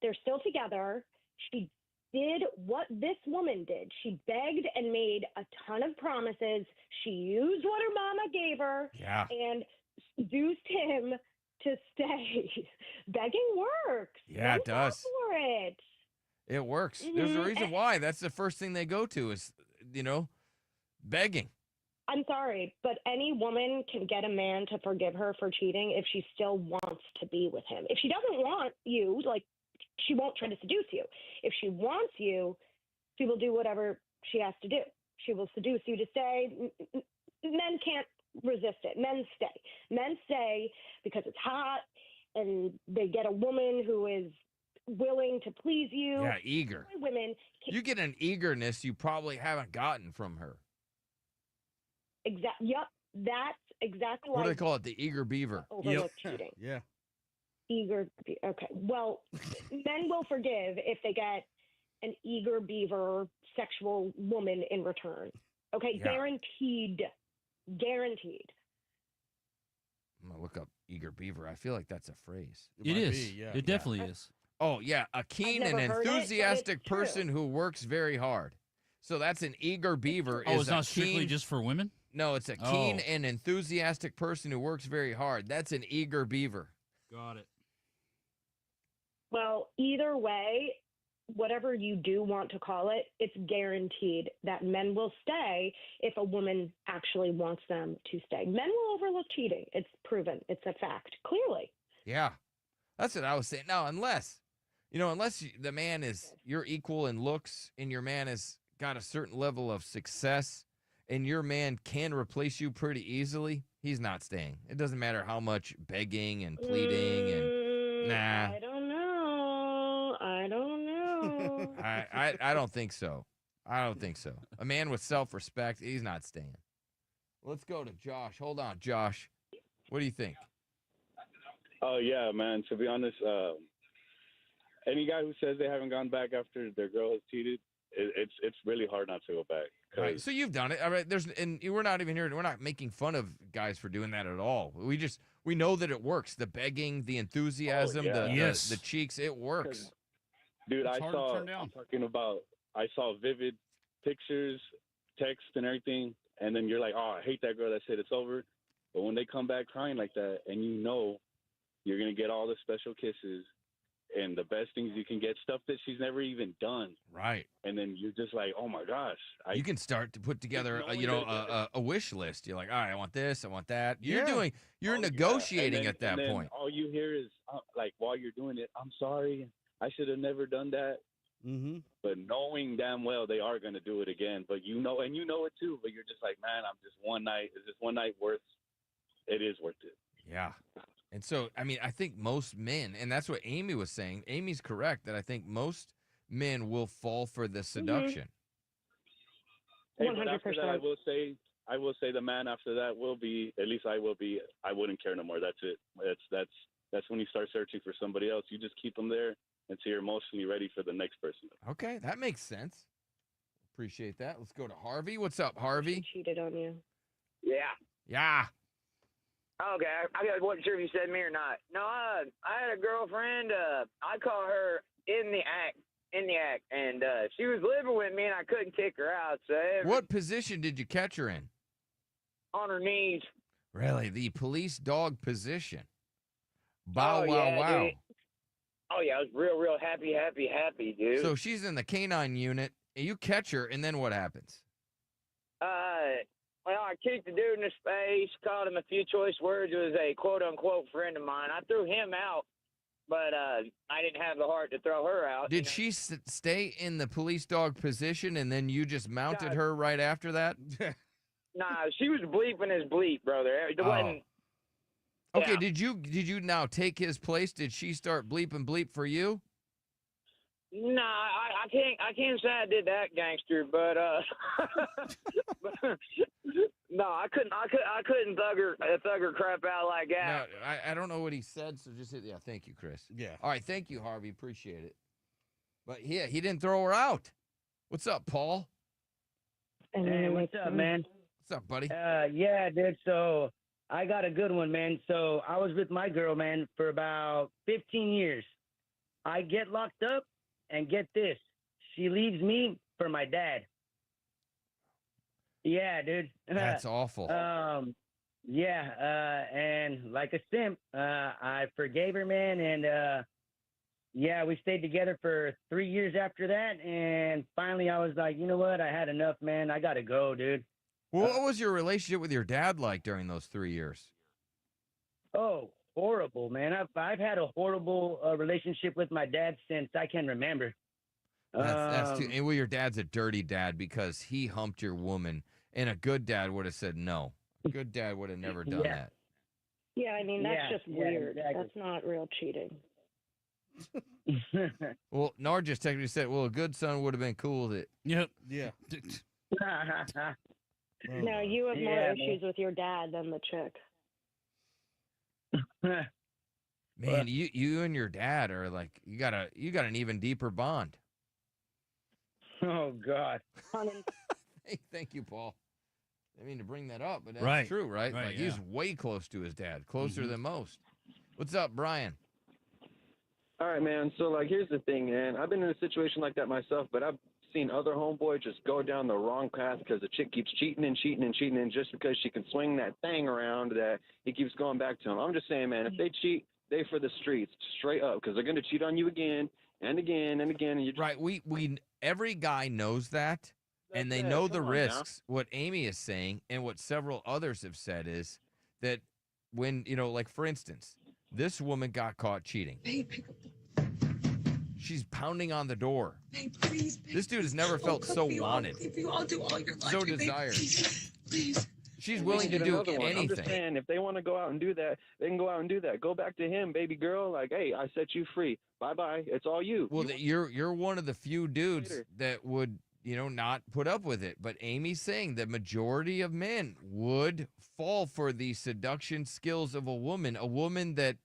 Speaker 2: They're still together. She did what this woman did. She begged and made a ton of promises. She used what her mama gave her and seduced him to stay. Begging works.
Speaker 6: Yeah, it does.
Speaker 2: For it.
Speaker 6: It works. Mm-hmm. There's a reason why. That's the first thing they go to is, begging.
Speaker 2: I'm sorry, but any woman can get a man to forgive her for cheating if she still wants to be with him. If she doesn't want you, she won't try to seduce you. If she wants you, she will do whatever she has to do. She will seduce you to stay. Men can't resist it. Men stay. Men stay because it's hot and they get a woman who is willing to please you.
Speaker 6: Yeah, eager.
Speaker 2: Women.
Speaker 6: You get an eagerness you probably haven't gotten from her.
Speaker 2: Yep. That's exactly
Speaker 6: what do they call it? The eager beaver.
Speaker 2: Overlook cheating.
Speaker 11: Yeah.
Speaker 2: Eager. Okay. Well, men will forgive if they get an eager beaver sexual woman in return. Okay. Yeah. Guaranteed.
Speaker 6: I'm going to look up eager beaver. I feel like that's a phrase.
Speaker 7: It is. Yeah. It definitely is.
Speaker 6: Oh, yeah. A keen and enthusiastic person who works very hard. So that's an eager beaver.
Speaker 7: Oh, it's not strictly just for women?
Speaker 6: No, it's a keen and enthusiastic person who works very hard. That's an eager beaver.
Speaker 7: Got it.
Speaker 2: Well, either way, whatever you do want to call it, it's guaranteed that men will stay if a woman actually wants them to stay. Men will overlook cheating. It's proven. It's a fact, clearly.
Speaker 6: Yeah. That's what I was saying. No, unless the man is your equal in looks and your man has got a certain level of success and your man can replace you pretty easily, he's not staying. It doesn't matter how much begging and pleading and nah.
Speaker 2: I don't know.
Speaker 6: I don't think so. I don't think so. A man with self-respect, he's not staying. Let's go to Josh. Hold on, Josh. What do you think?
Speaker 1: Oh, yeah, man. To be honest, any guy who says they haven't gone back after their girl has cheated, it's really hard not to go back.
Speaker 6: Right. So you've done it. All right. And we're not even here. We're not making fun of guys for doing that at all. We know that it works. The begging, the enthusiasm, the cheeks, it works.
Speaker 1: Dude,
Speaker 6: It's
Speaker 1: I
Speaker 6: hard to
Speaker 1: saw.
Speaker 6: turn down.
Speaker 1: I'm talking about. I saw vivid pictures, text, and everything, and then you're like, "Oh, I hate that girl that said it's over." But when they come back crying like that, and you know you're gonna get all the special kisses and the best things you can get, stuff that she's never even done.
Speaker 6: Right.
Speaker 1: And then you're just like, "Oh my gosh!"
Speaker 6: You can start to put together, a wish list. You're like, all right, I want this, I want that. You're negotiating at that point.
Speaker 1: All you hear is like while you're doing it, "I'm sorry, I should have never done that."
Speaker 11: Mm-hmm.
Speaker 1: But knowing damn well they are going to do it again, but you know it too. But you're just like, man, I'm just one night. Is this one night worth? It is worth it.
Speaker 6: Yeah. And so, I mean, I think most men, and that's what Amy was saying. Amy's correct that I think most men will fall for the seduction.
Speaker 1: Hey, but after that, I will say the man after that will be, at least I will be, I wouldn't care no more. That's it. That's when you start searching for somebody else. You just keep them there until you're emotionally ready for the next person.
Speaker 6: Okay, that makes sense. Appreciate that. Let's go to Harvey. What's up, Harvey?
Speaker 2: She cheated on you.
Speaker 8: Yeah.
Speaker 6: Yeah.
Speaker 8: Okay, I wasn't sure if you said me or not. No, I had a girlfriend. I call her in the act, and she was living with me, and I couldn't kick her out. So
Speaker 6: What position did you catch her in?
Speaker 8: on her knees.
Speaker 6: Really, the police dog position. Bow,
Speaker 8: Oh,
Speaker 6: wow,
Speaker 8: yeah,
Speaker 6: wow.
Speaker 8: dude. Oh yeah, I was real happy, dude.
Speaker 6: So she's in the canine unit, and you catch her, and then what happens?
Speaker 8: Well, I kicked the dude in the face, called him a few choice words. It was a quote-unquote friend of mine. I threw him out, but I didn't have the heart to throw her out.
Speaker 6: Did she stay in the police dog position, and then you just mounted
Speaker 8: God.
Speaker 6: her right after that?
Speaker 8: Nah, she was bleeping his bleep, brother. It wasn't.
Speaker 6: Okay,
Speaker 8: Yeah.
Speaker 6: did you now take his place? Did she start bleeping bleep for you?
Speaker 8: Nah, I can't say I did that, gangster, but no, I couldn't thug her crap out like that.
Speaker 6: No, I don't know what he said, so just yeah, thank you, Chris.
Speaker 11: Yeah.
Speaker 6: All right, thank you, Harvey. Appreciate it. But yeah, he didn't throw her out. What's up, Paul?
Speaker 23: Hey, what's up, man?
Speaker 6: What's up, buddy?
Speaker 23: Yeah, dude. So I got a good one, man. So I was with my girl, man, for about 15 years. I get locked up, and get this, she leaves me for my dad. Yeah, dude.
Speaker 6: That's awful.
Speaker 23: Yeah, and like a simp, I forgave her, man, and yeah, we stayed together for 3 years after that, and finally I was like, you know what, I had enough, man. I gotta go, dude.
Speaker 6: Well, what was your relationship with your dad like during those 3 years?
Speaker 23: Oh, horrible, man. I've had a horrible relationship with my dad since I can remember.
Speaker 6: That's too. And well, your dad's a dirty dad because he humped your woman, and a good dad would have said no. A good dad would have never done that.
Speaker 2: Yeah, I mean, that's just weird.
Speaker 23: exactly.
Speaker 2: That's not real cheating.
Speaker 6: Well, Nard just technically said, well, a good son would have been cool with it.
Speaker 7: Yep.
Speaker 11: Yeah.
Speaker 2: No, you have more issues with your dad than the chick.
Speaker 6: Man, you and your dad are like you got an even deeper bond.
Speaker 23: Oh God.
Speaker 6: Hey, thank you, Paul. I mean to bring that up, but that's
Speaker 7: Right.
Speaker 6: true, right?
Speaker 7: Right,
Speaker 6: Like
Speaker 7: yeah.
Speaker 6: he's way close to his dad, closer than most. What's up, Brian?
Speaker 24: All right, man. So, like, here's the thing, man. I've been in a situation like that myself, but I've seen other homeboys just go down the wrong path because the chick keeps cheating, and just because she can swing that thing around that he keeps going back to him. I'm just saying, man, if they cheat, they for the streets, straight up, because they're going to cheat on you again, and again and again. And you
Speaker 6: Right. We every guy knows that, and they
Speaker 24: it.
Speaker 6: know the
Speaker 24: Come on now.
Speaker 6: risks. What Amy is saying and what several others have said is that when, like for instance, this woman got caught cheating.
Speaker 3: Babe, pick up the
Speaker 6: She's pounding on the door.
Speaker 3: babe, please, babe.
Speaker 6: This dude has never
Speaker 3: I'll
Speaker 6: felt
Speaker 3: cook
Speaker 6: so
Speaker 3: for you,
Speaker 6: wanted,
Speaker 3: I'll clean for you, I'll do all your laundry,
Speaker 6: so
Speaker 3: babe,
Speaker 6: desired.
Speaker 3: please.
Speaker 6: She's
Speaker 24: And
Speaker 6: willing
Speaker 24: they
Speaker 6: to
Speaker 24: can
Speaker 6: do
Speaker 24: get another one. I'm just
Speaker 6: anything.
Speaker 24: saying, if they want to go out and do that, they can go out and do that. Go back to him, baby girl. Like, hey, I set you free. Bye-bye. It's all you.
Speaker 6: Well, you're one of the few dudes
Speaker 24: Later.
Speaker 6: that would, not put up with it. But Amy's saying the majority of men would fall for the seduction skills of a woman that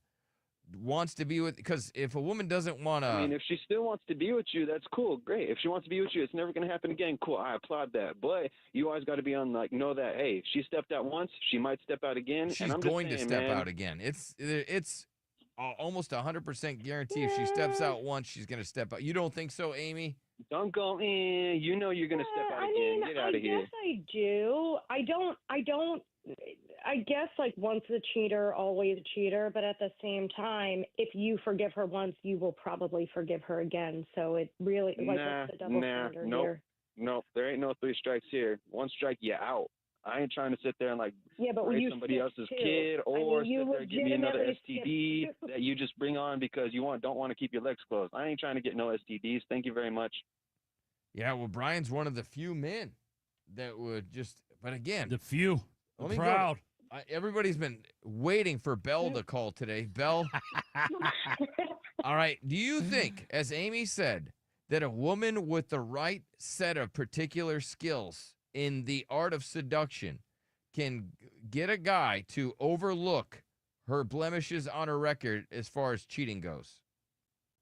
Speaker 6: wants to be with, because if a woman doesn't want to,
Speaker 24: I mean, if she still wants to be with you, that's cool. Great. If she wants to be with you, it's never going to happen again. Cool. I applaud that. But you always got to be on, know that, hey, if she stepped out once, she might step out again.
Speaker 6: she's
Speaker 24: and I'm
Speaker 6: going
Speaker 24: just
Speaker 6: to
Speaker 24: saying,
Speaker 6: step
Speaker 24: man,
Speaker 6: out again. It's almost 100% guarantee. If she steps out once, she's going to step out. You don't think so, Amy?
Speaker 24: Don't go in. You know you're going to step out again. Get out of here.
Speaker 2: I guess I do. I guess once a cheater, always a cheater. But at the same time, if you forgive her once, you will probably forgive her again. So it really, what's the double standard here?
Speaker 24: Nope. There ain't no 3 strikes here. 1 strike, you out. I ain't trying to sit there and
Speaker 2: but
Speaker 24: raise
Speaker 2: you
Speaker 24: somebody
Speaker 2: skipped
Speaker 24: else's
Speaker 2: too.
Speaker 24: kid or
Speaker 2: you
Speaker 24: sit there and give me another
Speaker 2: legitimately
Speaker 24: STD that you just bring on because you don't want to keep your legs closed. I ain't trying to get no STDs. Thank you very much.
Speaker 6: Yeah, well, Brian's one of the few men that would just, but again,
Speaker 7: The few.
Speaker 6: let
Speaker 7: The
Speaker 6: me go.
Speaker 7: proud.
Speaker 6: Everybody's been waiting for Belle to call today. Belle, all right. Do you think, as Amy said, that a woman with the right set of particular skills in the art of seduction can get a guy to overlook her blemishes on her record as far as cheating goes?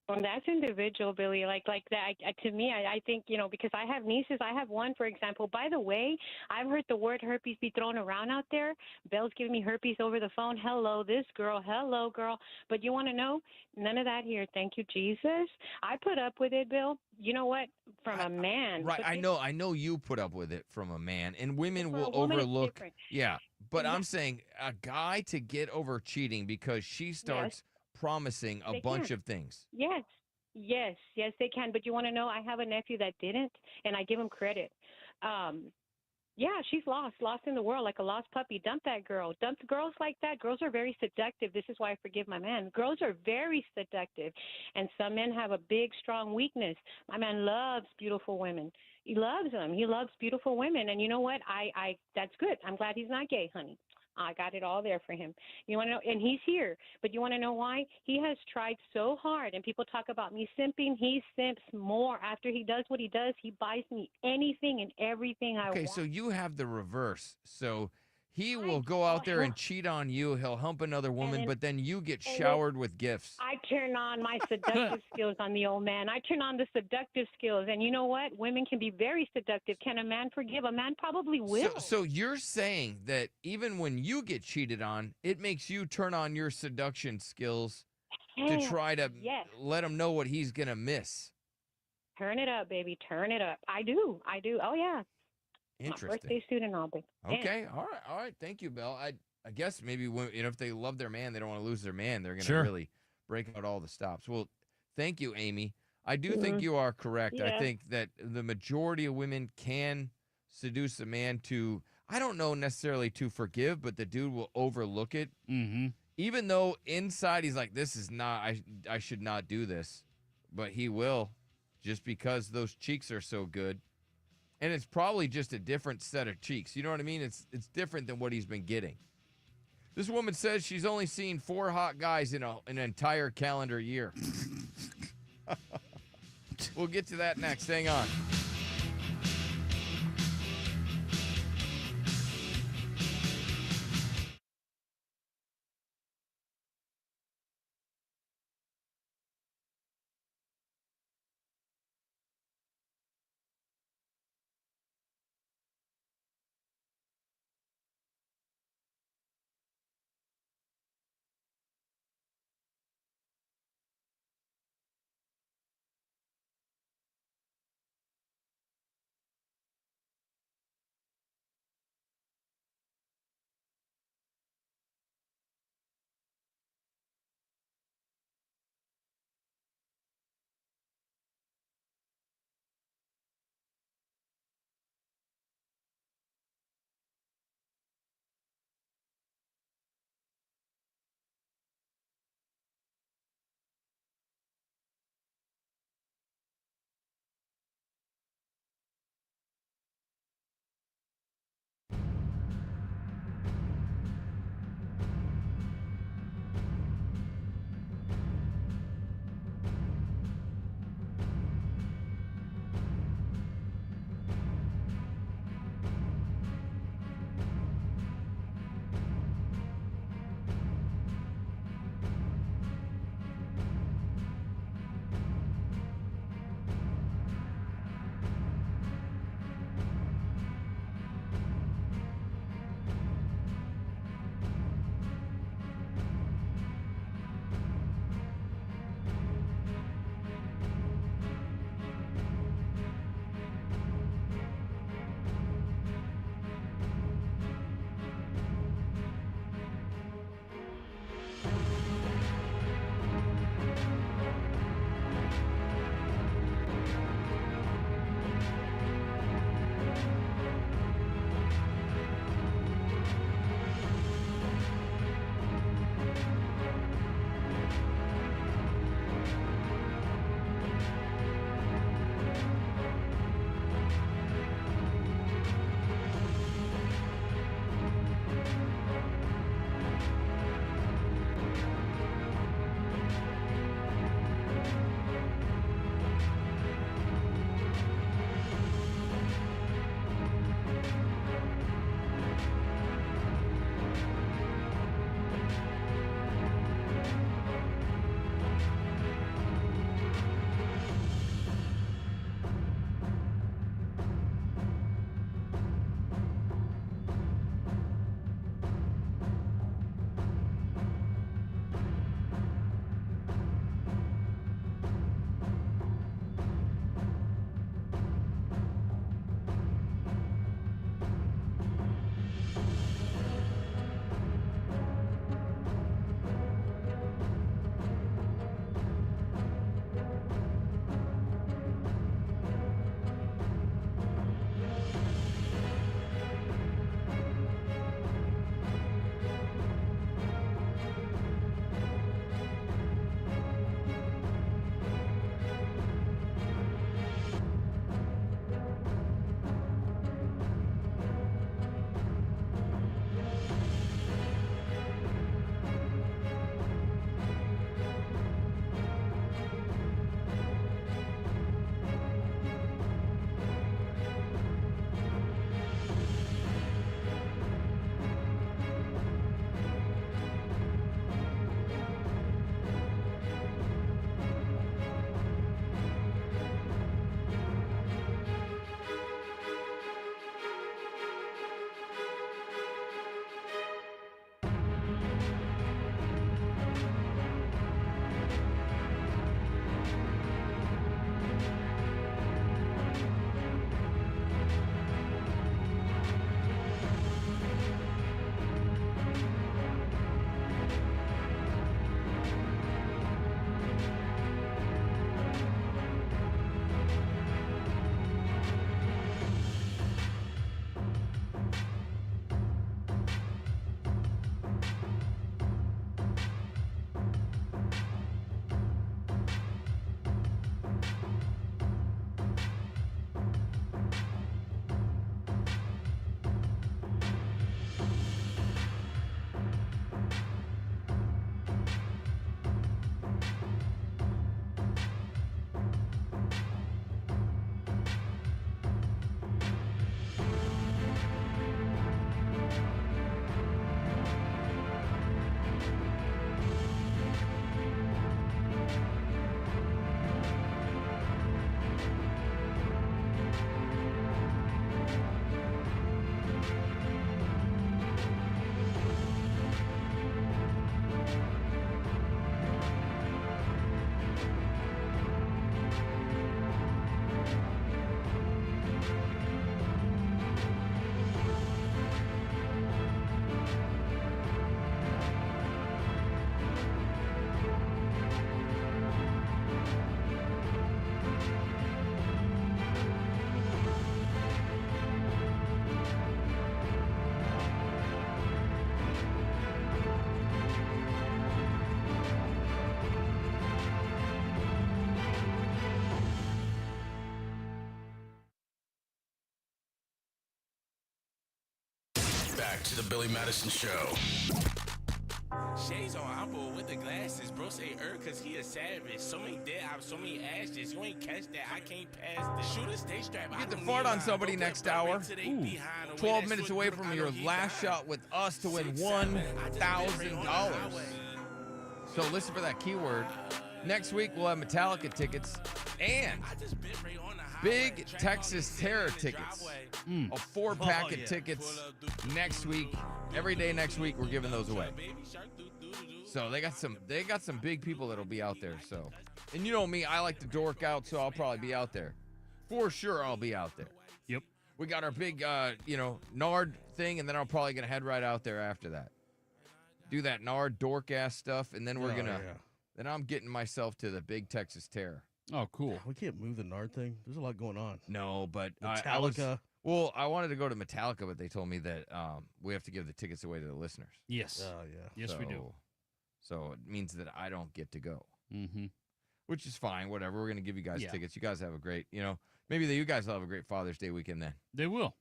Speaker 15: Well, that's individual, Billy. Like that. To me, I think, because I have nieces. I have one, for example. By the way, I've heard the word herpes be thrown around out there. Belle's giving me herpes over the phone. Hello, this girl. Hello, girl. But you want to know? None of that here. Thank you, Jesus. I put up with it, Bill. You know what? From a man.
Speaker 6: Right.
Speaker 15: But
Speaker 6: I know you put up with it from a man, and women
Speaker 15: for a
Speaker 6: will
Speaker 15: woman, it's
Speaker 6: overlook.
Speaker 15: different.
Speaker 6: Yeah. But
Speaker 15: Yeah.
Speaker 6: I'm saying a guy to get over cheating because she starts promising a
Speaker 15: They
Speaker 6: bunch
Speaker 15: can.
Speaker 6: of things.
Speaker 15: Yes, they can. But you want to know? I have a nephew that didn't, and I give him credit. Yeah, she's lost in the world like a lost puppy. Dump that girl. Dump girls like that. Girls are very seductive. This is why I forgive my man. Girls are very seductive, and some men have a big, strong weakness. My man loves beautiful women. He loves them. He loves beautiful women, and you know what? I that's good. I'm glad he's not gay, honey. I got it all there for him. You want to know? And he's here. But you want to know why? He has tried so hard. And people talk about me simping. He simps more. After he does what he does, he buys me anything and everything I
Speaker 6: Okay,
Speaker 15: want.
Speaker 6: so you have the reverse. So he will go out there and cheat on you. He'll hump another woman, but then you get showered with gifts.
Speaker 15: I turn on my seductive skills on the old man. I turn on the seductive skills. And you know what? Women can be very seductive. Can a man forgive? A man probably will.
Speaker 6: So you're saying that even when you get cheated on, it makes you turn on your seduction skills to try to let him know what he's going to miss.
Speaker 15: Turn it up, baby. Turn it up. I do. Oh, yeah.
Speaker 6: Interesting.
Speaker 15: My birthday student, I'll be.
Speaker 6: Okay. All right. Thank you, Belle. I guess maybe when, if they love their man, they don't want to lose their man. They're going to really break out all the stops. Well, thank you, Amy. I do think you are correct. I think that the majority of women can seduce a man to, I don't know necessarily to forgive, but the dude will overlook it.
Speaker 7: Mm-hmm.
Speaker 6: Even though inside he's like, this is not, I should not do this. But he will, just because those cheeks are so good. And it's probably just a different set of cheeks. You know what I mean? It's different than what he's been getting. This woman says she's only seen 4 hot guys in an entire calendar year. We'll get to that next. Hang on.
Speaker 5: Back to the Billy Madison Show.
Speaker 9: Shades on, I'm bored with the glasses. Bro say cause he a savage. So many dead eyes, so many ashes. You ain't catch that, I can't pass this. Shooters, stay strapped.
Speaker 6: You get to fart on somebody next hour. 12 minutes away from your last shot with us to win $1,000. So listen for that keyword. Next week, we'll have Metallica tickets and Big Texas Terror tickets. A 4-pack of tickets next week. Every day next week, we're giving those away. So they got some big people that'll be out there. So, and you know me, I like to dork out, so I'll probably be out there. For sure, I'll be out there.
Speaker 7: Yep.
Speaker 6: We got our big, Nard thing, and then I'm probably gonna head right out there after that. Do that Nard dork ass stuff, and then then I'm getting myself to the Big Texas Terror.
Speaker 7: Oh, cool.
Speaker 11: We can't move the Nard thing. There's a lot going on.
Speaker 6: No, but
Speaker 11: Metallica.
Speaker 6: I wanted to go to Metallica, but they told me that we have to give the tickets away to the listeners.
Speaker 7: Yes.
Speaker 11: Oh, yeah.
Speaker 7: Yes, we do.
Speaker 6: So it means that I don't get to go.
Speaker 7: Mm-hmm.
Speaker 6: Which is fine. Whatever. We're going to give you guys tickets. You guys have a great, maybe you guys will have a great Father's Day weekend then.
Speaker 7: They will.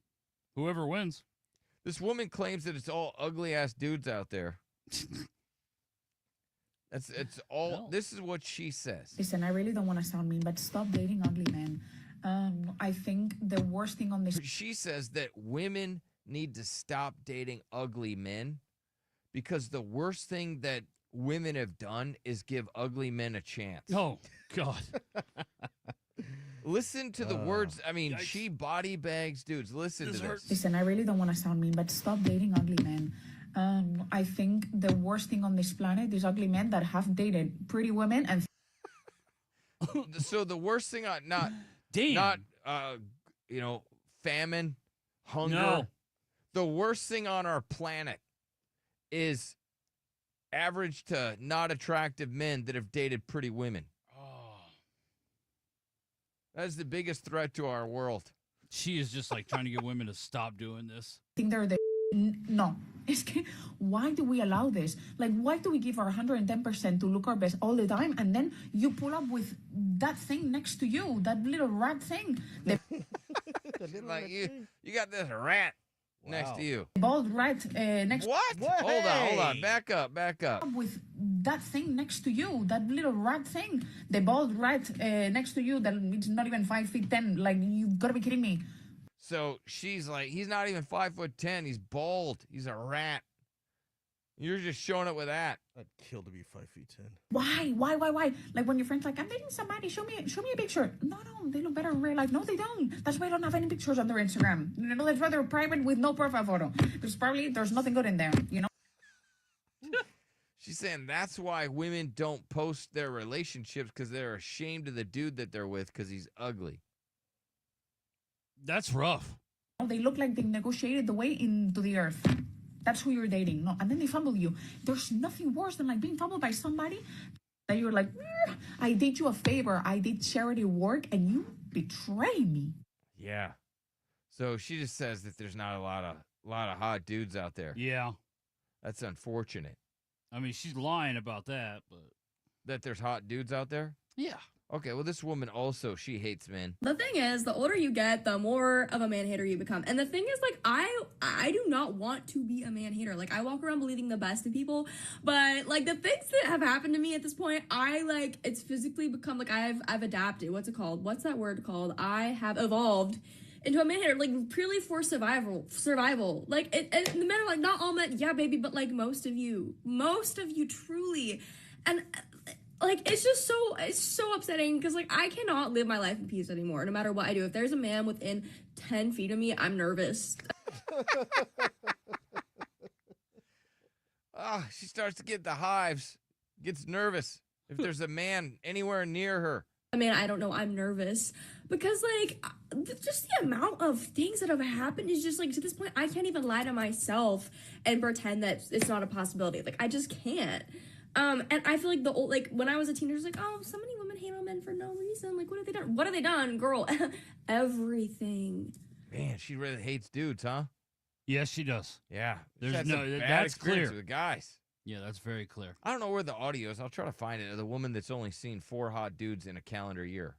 Speaker 7: Whoever wins.
Speaker 6: This woman claims that it's all ugly-ass dudes out there. It's all. No. This is what she says.
Speaker 14: Listen, I really don't want to sound mean, but stop dating ugly men. I think the worst thing on this.
Speaker 6: She says that women need to stop dating ugly men because the worst thing that women have done is give ugly men a chance.
Speaker 7: Oh, God.
Speaker 6: Listen to the words. I mean, she body bags dudes. Listen to this.
Speaker 14: Listen, I really don't want to sound mean, but stop dating ugly men. I think the worst thing on this planet is ugly men that have dated pretty women and.
Speaker 6: So the worst thing, famine, hunger.
Speaker 7: No.
Speaker 6: The worst thing on our planet is average to not attractive men that have dated pretty women.
Speaker 7: Oh.
Speaker 6: That is the biggest threat to our world.
Speaker 7: She is just like trying to get women to stop doing this.
Speaker 14: I think they're the. No. Why do we allow this? Like, why do we give our 110% to look our best all the time, and then you pull up with that thing next to you, that little rat thing?
Speaker 6: Like you got this rat next to you.
Speaker 14: Bald rat next.
Speaker 6: What? Hold on. Back up.
Speaker 14: With that thing next to you, that little rat thing, the bald rat next to you that it's not even 5'10". Like, you've got to be kidding me.
Speaker 6: So she's like, he's not even 5'10". He's bald. He's a rat. You're just showing it with that.
Speaker 11: I'd kill to be 5'10".
Speaker 14: Why? Like when your friend's like, I'm dating somebody, show me a picture. No, they look better in real life. No, they don't. That's why I don't have any pictures on their Instagram. That's why they're private with no profile photo. Because probably there's nothing good in there,
Speaker 6: She's saying that's why women don't post their relationships because they're ashamed of the dude that they're with because he's ugly.
Speaker 7: That's rough.
Speaker 14: They look like they negotiated the way into the earth. That's who you're dating. No, and then they fumble you. There's nothing worse than like being fumbled by somebody that you're like, I did you a favor. I did charity work and you betray me.
Speaker 6: Yeah. So she just says that there's not a lot of hot dudes out there.
Speaker 7: Yeah.
Speaker 6: That's unfortunate.
Speaker 7: I mean, she's lying about that, but
Speaker 6: that there's hot dudes out there?
Speaker 7: Yeah.
Speaker 6: Okay, well, this woman also, she hates men.
Speaker 10: The thing is, the older you get, the more of a man-hater you become. And the thing is, like, I do not want to be a man-hater. Like, I walk around believing the best in people. But, like, the things that have happened to me at this point, it's physically become, like, I've adapted. What's it called? What's that word called? I have evolved into a man-hater, like, purely for survival. Like, the men are like, not all men, yeah, baby, but, like, most of you truly. And like, it's so upsetting because, like, I cannot live my life in peace anymore, no matter what I do. If there's a man within 10 feet of me, I'm nervous.
Speaker 6: She starts to get the hives, gets nervous if there's a man anywhere near her.
Speaker 10: I mean, I don't know, I'm nervous because, like, just the amount of things that have happened is just, like, to this point, I can't even lie to myself and pretend that it's not a possibility. Like, I just can't. And I feel like when I was a teenager, I was like, oh, so many women hate on men for no reason. Like, what have they done? What have they done, girl? Everything.
Speaker 6: Man, she really hates dudes, huh?
Speaker 7: Yes, she does.
Speaker 6: Yeah.
Speaker 7: That's clear.
Speaker 6: With guys.
Speaker 7: Yeah, that's very clear.
Speaker 6: I don't know where the audio is. I'll try to find it. The woman that's only seen 4 hot dudes in a calendar year.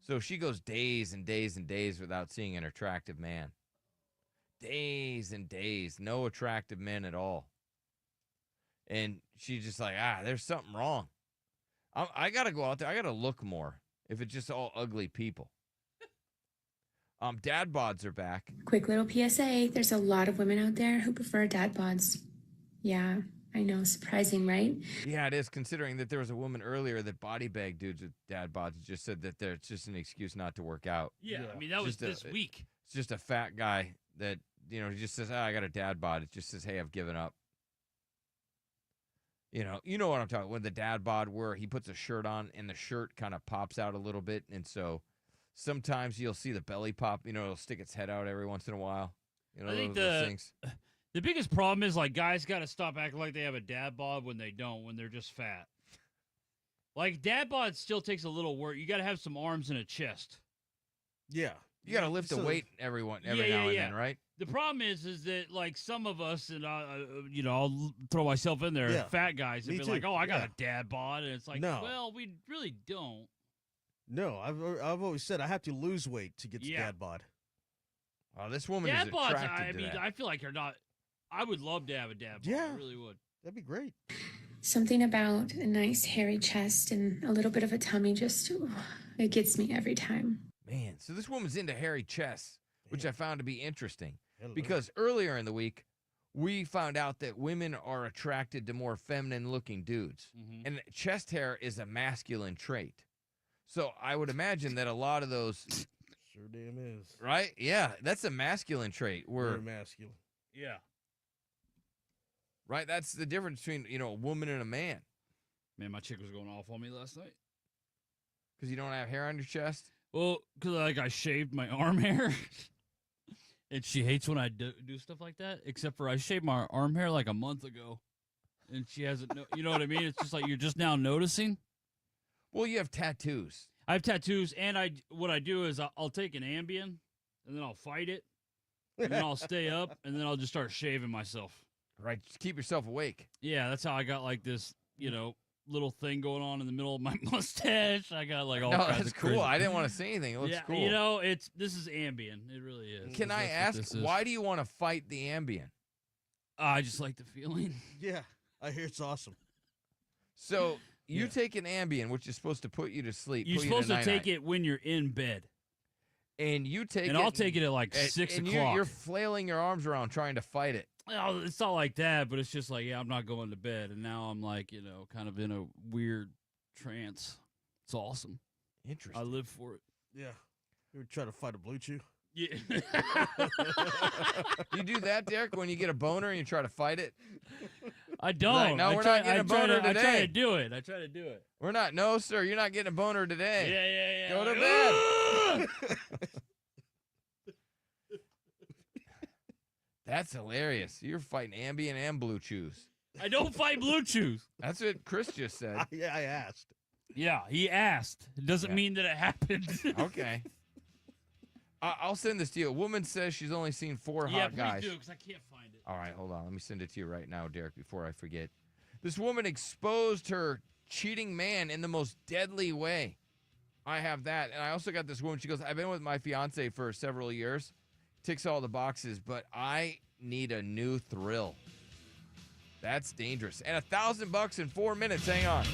Speaker 6: So she goes days and days and days without seeing an attractive man. days and days, no attractive men at all. And she's just like, there's something wrong. I got to go out there. I got to look more if it's just all ugly people. Dad bods are back.
Speaker 12: Quick little PSA, there's a lot of women out there who prefer dad bods. Yeah, I know, surprising, right?
Speaker 6: Yeah, it is, considering that there was a woman earlier that body bagged dudes with dad bods and just said that it's just an excuse not to work out.
Speaker 7: Yeah, I mean, that was this week.
Speaker 6: It's just a fat guy that, he just says, I got a dad bod. It just says, hey, I've given up. You know what I'm talking about, when the dad bod where he puts a shirt on and the shirt kind of pops out a little bit, and so sometimes you'll see the belly pop, it'll stick its head out every once in a while.
Speaker 7: I think
Speaker 6: those things.
Speaker 7: The biggest problem is, like, guys got to stop acting like they have a dad bod when they don't, when they're just fat. Like, dad bod still takes a little work. You got to have some arms and a chest.
Speaker 11: Yeah.
Speaker 6: You got to lift a weight every now and then, right?
Speaker 7: The problem is that, like, some of us, and I'll throw myself in there, fat guys, and be like, I got a dad bod. And it's like, well, we really don't.
Speaker 11: No, I've always said I have to lose weight to get to dad bod.
Speaker 6: Oh, this woman
Speaker 7: dad
Speaker 6: is
Speaker 7: bods,
Speaker 6: attracted to that.
Speaker 7: I feel like they're not. I would love to have a dad bod.
Speaker 11: Yeah.
Speaker 7: I really would.
Speaker 11: That'd be great.
Speaker 12: Something about a nice hairy chest and a little bit of a tummy it gets me every time.
Speaker 6: Man, so this woman's into hairy chests, which I found to be interesting. Because earlier in the week, we found out that women are attracted to more feminine-looking dudes.
Speaker 7: Mm-hmm.
Speaker 6: And chest hair is a masculine trait. So I would imagine that a lot of those...
Speaker 11: Sure damn is.
Speaker 6: Right? Yeah, that's a masculine trait.
Speaker 11: Very masculine.
Speaker 7: Yeah.
Speaker 6: Right? That's the difference between, a woman and a man.
Speaker 7: Man, my chick was going off on me last night.
Speaker 6: Because you don't have hair on your chest?
Speaker 7: Well, because I shaved my arm hair. And she hates when I do stuff like that, except for I shaved my arm hair like a month ago. And she hasn't, you know what I mean? It's just like you're just now noticing.
Speaker 6: Well, you have tattoos.
Speaker 7: I have tattoos, and what I do is I'll take an Ambien, and then I'll fight it, and then I'll stay up, and then I'll just start shaving myself.
Speaker 6: Right, just keep yourself awake.
Speaker 7: Yeah, that's how I got like this, little thing going on in the middle of my mustache. I got like all kinds
Speaker 6: that's
Speaker 7: of
Speaker 6: cool.
Speaker 7: crazy.
Speaker 6: I didn't want to say anything. It looks cool.
Speaker 7: This is Ambien. It really is.
Speaker 6: Can I ask, why do you want to fight the Ambien?
Speaker 7: I just like the feeling.
Speaker 11: Yeah, I hear it's awesome.
Speaker 6: So you take an Ambien, which is supposed to put you to sleep.
Speaker 7: You're supposed to take it when you're in bed.
Speaker 6: And you take it.
Speaker 7: And I'll take it at like 6 o'clock.
Speaker 6: You're flailing your arms around trying to fight it.
Speaker 7: Well, it's not like that, but it's just like, I'm not going to bed. And now I'm like, kind of in a weird trance. It's awesome.
Speaker 6: Interesting.
Speaker 7: I live for it.
Speaker 11: Yeah. You ever try to fight a blue chew?
Speaker 7: Yeah.
Speaker 6: You do that, Derek, when you get a boner and you try to fight it?
Speaker 7: I don't.
Speaker 6: Like, no, we're not getting a boner today.
Speaker 7: I try to do it. I try to do it.
Speaker 6: We're not. No, sir, you're not getting a boner today.
Speaker 7: Yeah.
Speaker 6: Go to bed. That's hilarious. You're fighting Ambien and Blue Chews.
Speaker 7: I don't fight Blue Chews.
Speaker 6: That's what Chris just said.
Speaker 11: I asked.
Speaker 7: Yeah, he asked. It doesn't mean that it happened.
Speaker 6: Okay. I'll send this to you. A woman says she's only seen 4 hot guys.
Speaker 7: Yeah, please do, because I can't find it.
Speaker 6: All right, hold on. Let me send it to you right now, Derek, before I forget. This woman exposed her cheating man in the most deadly way. I have that. And I also got this woman. She goes, I've been with my fiance for several years. Ticks all the boxes, but I need a new thrill. That's dangerous. And $1,000 in 4 minutes. Hang on.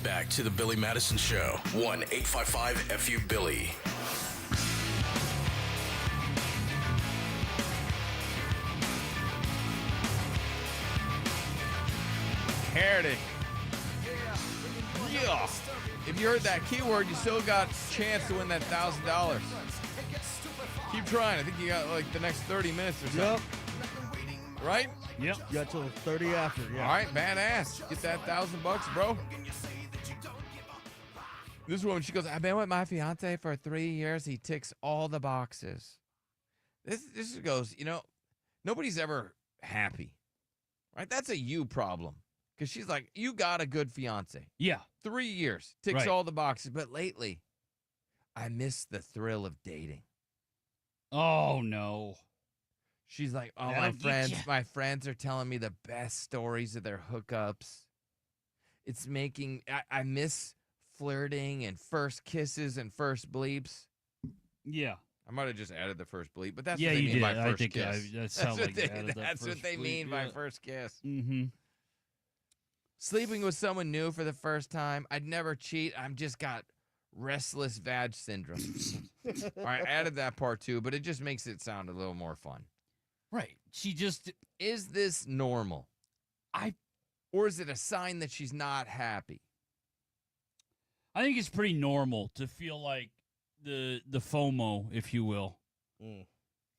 Speaker 5: Back to the Billy Madison Show. 1-855-FU-BILLY.
Speaker 6: Heritage. Yeah. If you heard that keyword, you still got a chance to win that $1,000. Keep trying. I think you got like the next 30 minutes or something.
Speaker 11: Yep.
Speaker 6: Right?
Speaker 7: Yep.
Speaker 11: You got till 30 after. Yeah.
Speaker 6: All right, badass. Get that $1,000, bro. This woman, she goes, I've been with my fiance for 3 years. He ticks all the boxes. This goes, nobody's ever happy. Right? That's a you problem. Because she's like, you got a good fiance.
Speaker 7: Yeah.
Speaker 6: 3 years. Ticks all the boxes. But lately, I miss the thrill of dating.
Speaker 7: Oh, no.
Speaker 6: She's like, oh,
Speaker 7: That'll get ya.
Speaker 6: my friends are telling me the best stories of their hookups. It's making, I miss flirting and first kisses and first bleeps.
Speaker 7: Yeah.
Speaker 6: I might have just added the first bleep, but that's
Speaker 7: Yeah,
Speaker 6: what they
Speaker 7: you
Speaker 6: mean
Speaker 7: did.
Speaker 6: by
Speaker 7: I
Speaker 6: first
Speaker 7: think
Speaker 6: kiss.
Speaker 7: that sounds like you added that
Speaker 6: That's what
Speaker 7: first
Speaker 6: they
Speaker 7: bleep,
Speaker 6: mean by
Speaker 7: yeah.
Speaker 6: first kiss.
Speaker 7: Mm-hmm.
Speaker 6: Sleeping with someone new for the first time. I'd never cheat. I'm just got restless vag syndrome. All right, I added that part too, but it just makes it sound a little more fun.
Speaker 7: Right. She just...
Speaker 6: Is this normal? Or is it a sign that she's not happy?
Speaker 7: I think it's pretty normal to feel like the FOMO, if you will.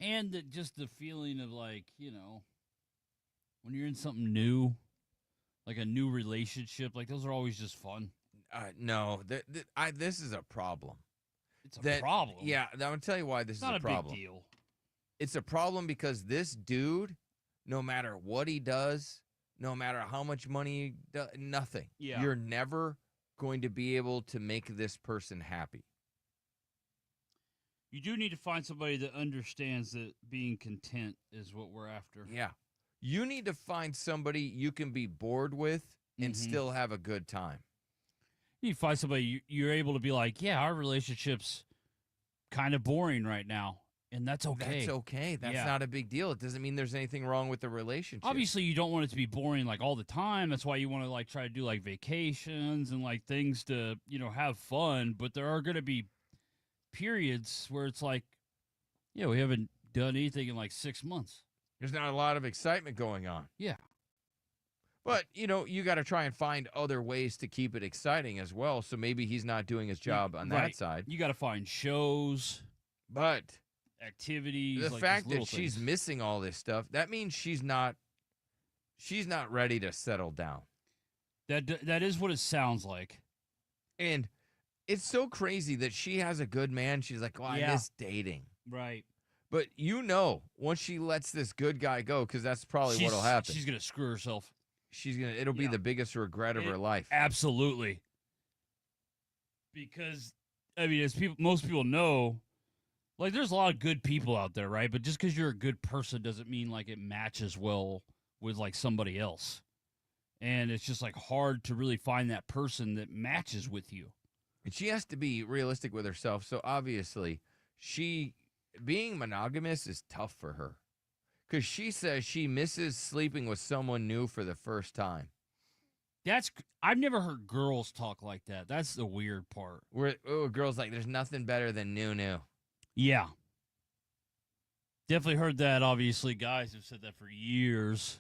Speaker 7: And just the feeling of like, when you're in something new, like a new relationship, like those are always just fun.
Speaker 6: No, this is a problem.
Speaker 7: It's a problem?
Speaker 6: Yeah, I'm going to tell you why this is
Speaker 7: Not
Speaker 6: a problem.
Speaker 7: Big deal.
Speaker 6: It's a problem because this dude, no matter what he does, no matter how much money he does, nothing.
Speaker 7: Yeah.
Speaker 6: You're never going to be able to make this person happy.
Speaker 7: You do need to find somebody that understands that being content is what we're after.
Speaker 6: Yeah. You need to find somebody you can be bored with and still have a good time.
Speaker 7: You need to find somebody you're able to be like, yeah, our relationship's kind of boring right now, and that's okay.
Speaker 6: That's okay. That's not a big deal. It doesn't mean there's anything wrong with the relationship.
Speaker 7: Obviously, you don't want it to be boring like all the time. That's why you want to like try to do like vacations and like things to, have fun. But there are going to be periods where it's like, we haven't done anything in like 6 months.
Speaker 6: There's not a lot of excitement going on.
Speaker 7: Yeah.
Speaker 6: But, you got to try and find other ways to keep it exciting as well. So maybe he's not doing his job on that side.
Speaker 7: You got to find shows.
Speaker 6: But
Speaker 7: activities.
Speaker 6: The
Speaker 7: like
Speaker 6: fact
Speaker 7: just
Speaker 6: that she's missing all this stuff, that means she's not ready to settle down.
Speaker 7: That is what it sounds like.
Speaker 6: And it's so crazy that she has a good man. She's like, I miss dating.
Speaker 7: Right.
Speaker 6: But once she lets this good guy go, because that's probably what'll happen.
Speaker 7: She's going to screw herself.
Speaker 6: It'll be the biggest regret of her life.
Speaker 7: Absolutely. Because, as most people know, like there's a lot of good people out there, right? But just because you're a good person doesn't mean like it matches well with like somebody else. And it's just like hard to really find that person that matches with you.
Speaker 6: And she has to be realistic with herself. So obviously, being monogamous is tough for her. Because she says she misses sleeping with someone new for the first time.
Speaker 7: I've never heard girls talk like that. That's the weird part.
Speaker 6: Where girls like, there's nothing better than new.
Speaker 7: Yeah. Definitely heard that. Obviously, guys have said that for years.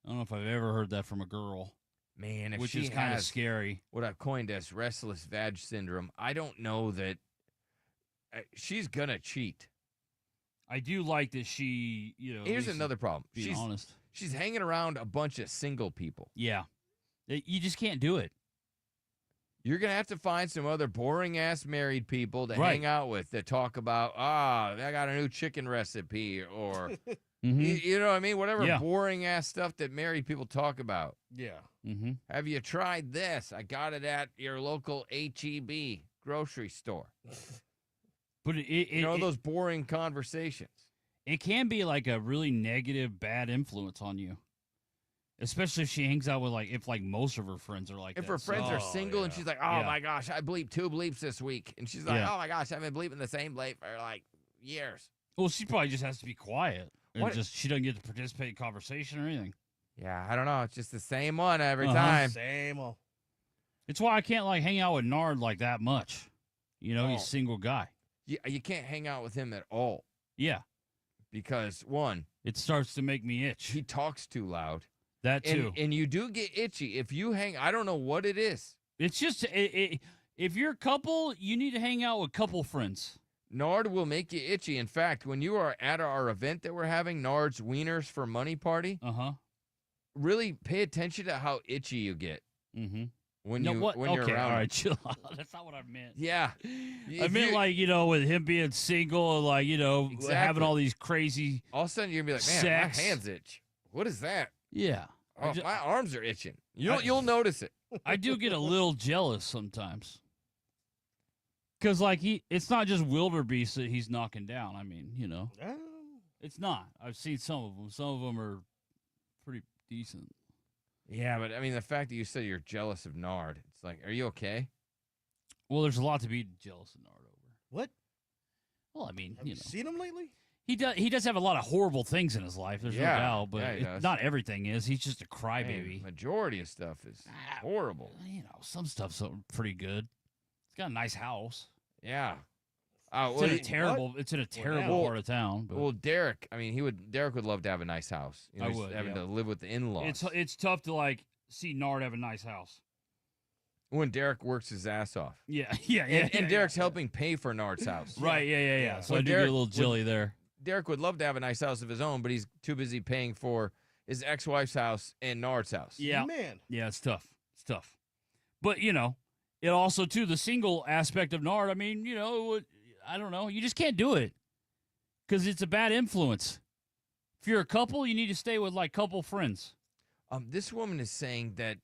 Speaker 7: I don't know if I've ever heard that from a girl.
Speaker 6: Man, if
Speaker 7: which
Speaker 6: she
Speaker 7: is kind of
Speaker 6: has
Speaker 7: scary.
Speaker 6: What I've coined as restless vag syndrome, I don't know that she's going to cheat.
Speaker 7: I do like that she,
Speaker 6: Here's another problem.
Speaker 7: Being honest.
Speaker 6: She's hanging around a bunch of single people.
Speaker 7: Yeah. You just can't do it.
Speaker 6: You're going to have to find some other boring-ass married people to hang out with that talk about, I got a new chicken recipe, or, you know what I mean? Whatever boring-ass stuff that married people talk about.
Speaker 11: Yeah.
Speaker 7: Mm-hmm.
Speaker 6: Have you tried this? I got it at your local H-E-B grocery store.
Speaker 7: But
Speaker 6: those boring conversations.
Speaker 7: It can be like a really negative, bad influence on you. Especially if she hangs out with if most of her friends are like
Speaker 6: if
Speaker 7: that.
Speaker 6: her friends are single and she's like, my gosh, I bleeped 2 bleeps this week. And she's like, oh my gosh, I've been bleeping the same bleep for like years.
Speaker 7: Well, she probably just has to be quiet. And she doesn't get to participate in conversation or anything.
Speaker 6: Yeah, I don't know. It's just the same one every time.
Speaker 11: Same old.
Speaker 7: It's why I can't like hang out with Nard like that much. You know, he's a single guy.
Speaker 6: You can't hang out with him at all.
Speaker 7: Yeah.
Speaker 6: Because, one,
Speaker 7: it starts to make me itch.
Speaker 6: He talks too loud.
Speaker 7: That too.
Speaker 6: And you do get itchy. If you I don't know what it is.
Speaker 7: It's just, if you're a couple, you need to hang out with couple friends.
Speaker 6: Nard will make you itchy. In fact, when you are at our event that we're having, Nard's Wieners for Money party, really pay attention to how itchy you get.
Speaker 7: Mm-hmm.
Speaker 6: When you're around.
Speaker 7: All right, chill out. That's not what I meant.
Speaker 6: Yeah.
Speaker 7: I meant like, with him being single and like, having all these crazy
Speaker 6: all of a sudden you're going to be like, man, my hands itch. What is that?
Speaker 7: Yeah.
Speaker 6: Oh, my arms are itching. You'll notice it.
Speaker 7: I do get a little jealous sometimes. Because, like, it's not just wildebeest that he's knocking down. I mean, it's not. I've seen some of them. Some of them are pretty decent.
Speaker 6: Yeah, but, I mean, the fact that you said you're jealous of Nard, it's like, are you okay?
Speaker 7: Well, there's a lot to be jealous of Nard over.
Speaker 11: What?
Speaker 7: Well, I mean,
Speaker 11: Have you seen him lately?
Speaker 7: He does have a lot of horrible things in his life. There's no doubt, but
Speaker 6: does.
Speaker 7: not everything is. He's just a crybaby.
Speaker 6: Majority of stuff is horrible.
Speaker 7: Some stuff's pretty good. He's got a nice house.
Speaker 6: Yeah.
Speaker 7: It's in a terrible part of town. But.
Speaker 6: Well, Derek, I mean, Derek would love to have a nice house.
Speaker 7: I would.
Speaker 6: Having to live with the in-laws.
Speaker 7: It's tough to like see Nard have a nice house.
Speaker 6: When Derek works his ass off.
Speaker 7: Yeah.
Speaker 6: And Derek's helping pay for Nard's house.
Speaker 7: Right, yeah. So I do get a little jilly there.
Speaker 6: Derek would love to have a nice house of his own, but he's too busy paying for his ex-wife's house and Nard's house.
Speaker 7: Yeah.
Speaker 11: Man.
Speaker 7: Yeah, it's tough. But, it also, too, the single aspect of Nard, I mean, I don't know. You just can't do it because it's a bad influence. If you're a couple, you need to stay with, like, couple friends.
Speaker 6: This woman is saying that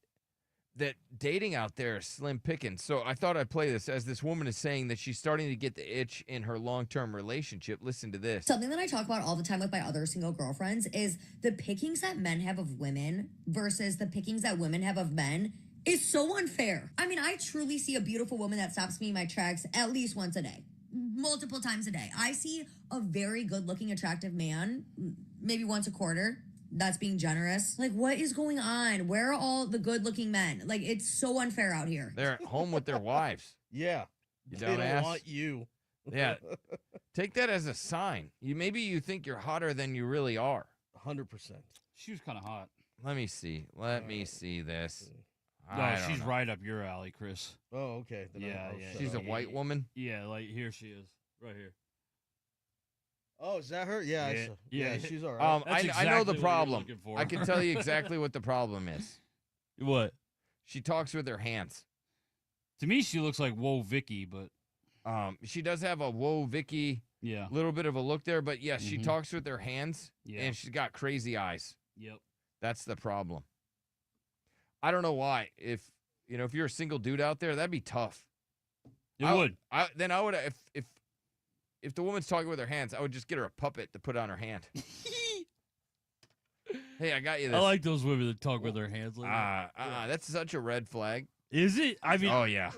Speaker 6: dating out there is slim pickings. So I thought I'd play this as this woman is saying that she's starting to get the itch in her long-term relationship. Listen to this.
Speaker 13: Something that I talk about all the time with my other single girlfriends is the pickings that men have of women versus the pickings that women have of men is so unfair. I mean, I truly see a beautiful woman that stops me in my tracks at least once a day, multiple times a day. I see a very good-looking, attractive man maybe once a quarter. That's being generous. Like, what is going on? Where are all the good-looking men? Like, it's so unfair out here.
Speaker 6: They're at home with their wives.
Speaker 11: Yeah.
Speaker 6: You
Speaker 11: They don't
Speaker 6: dumbass.
Speaker 11: want you.
Speaker 6: Yeah. Take that as a sign. Maybe you think you're hotter than you really are.
Speaker 11: 100%.
Speaker 7: She was kind of hot.
Speaker 6: Let me see. Let me see this.
Speaker 7: No, she's right up your alley, Chris.
Speaker 11: Oh, okay. Then
Speaker 7: Yeah.
Speaker 6: She's a white woman?
Speaker 7: Yeah, like here she is. Right here.
Speaker 11: Oh, is that her? Yeah.
Speaker 7: Yeah,
Speaker 11: I saw.
Speaker 7: yeah.
Speaker 11: She's all right.
Speaker 6: I know the
Speaker 7: exactly what you're
Speaker 6: problem.
Speaker 7: looking for.
Speaker 6: I can tell you exactly what the problem is.
Speaker 7: What?
Speaker 6: She talks with her hands.
Speaker 7: To me, she looks like Whoa Vicky, but
Speaker 6: she does have a Whoa Vicky, little bit of a look there. But yes, she talks with her hands, and she's got crazy eyes.
Speaker 7: Yep.
Speaker 6: That's the problem. I don't know why. If you're a single dude out there, that'd be tough.
Speaker 7: It would.
Speaker 6: Then I would if the woman's talking with her hands, I would just get her a puppet to put on her hand. Hey, I got you this.
Speaker 7: I like those women that talk with their hands like that.
Speaker 6: That's such a red flag.
Speaker 7: Is it? I mean,
Speaker 6: oh yeah.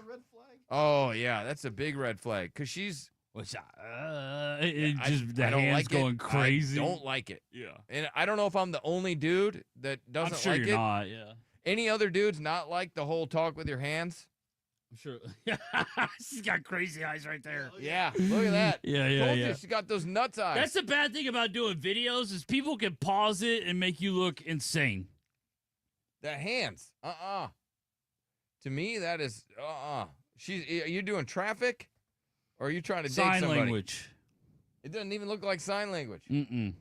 Speaker 6: Oh yeah, that's a big red flag because she's.
Speaker 7: The
Speaker 6: I don't
Speaker 7: hands
Speaker 6: like
Speaker 7: going
Speaker 6: it.
Speaker 7: crazy.
Speaker 6: I don't like it.
Speaker 7: Yeah.
Speaker 6: And I don't know if I'm the only dude that doesn't
Speaker 7: I'm sure
Speaker 6: like
Speaker 7: you're
Speaker 6: it.
Speaker 7: not. Yeah.
Speaker 6: Any other dudes not like the whole talk with your hands?
Speaker 7: I'm sure. She's got crazy eyes right there.
Speaker 6: Yeah, look at that.
Speaker 7: Yeah.
Speaker 6: Told you, she's got those nuts eyes.
Speaker 7: That's the bad thing about doing videos is people can pause it and make you look insane.
Speaker 6: The hands. To me, that is Are you doing traffic? Or are you trying to date
Speaker 7: Sign
Speaker 6: somebody?
Speaker 7: language.
Speaker 6: It doesn't even look like sign language.
Speaker 7: Mm-mm.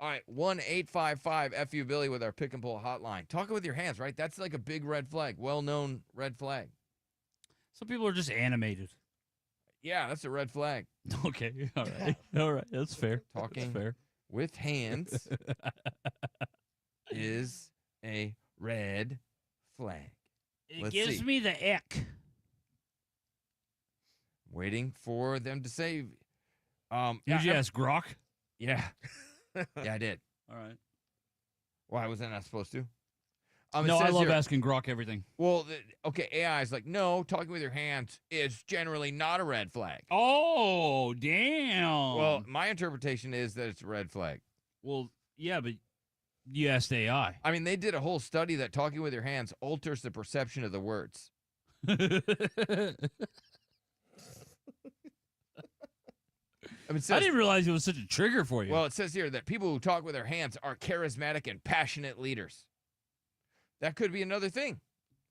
Speaker 6: All right, 1-855-FU Billy with our pick and pull hotline. Talking with your hands, right? That's like a big red flag, well-known red flag.
Speaker 7: Some people are just animated.
Speaker 6: Yeah, that's a red flag.
Speaker 7: Okay, all right. All right, that's fair.
Speaker 6: Talking
Speaker 7: That's fair.
Speaker 6: with hands is a red flag.
Speaker 7: It gives me the ick.
Speaker 6: Waiting for them to say.
Speaker 7: Did you ask Grok?
Speaker 6: Yeah. Yeah, I did.
Speaker 7: All right.
Speaker 6: Why was I not supposed to?
Speaker 7: No, I love asking Grok everything.
Speaker 6: Well, okay, AI is like, no, talking with your hands is generally not a red flag.
Speaker 7: Oh, damn.
Speaker 6: Well, my interpretation is that it's a red flag.
Speaker 7: Well, yeah, but you asked AI.
Speaker 6: I mean, they did a whole study that talking with your hands alters the perception of the words. I mean,
Speaker 7: I didn't realize it was such a trigger for you.
Speaker 6: Well, it says here that people who talk with their hands are charismatic and passionate leaders. That could be another thing.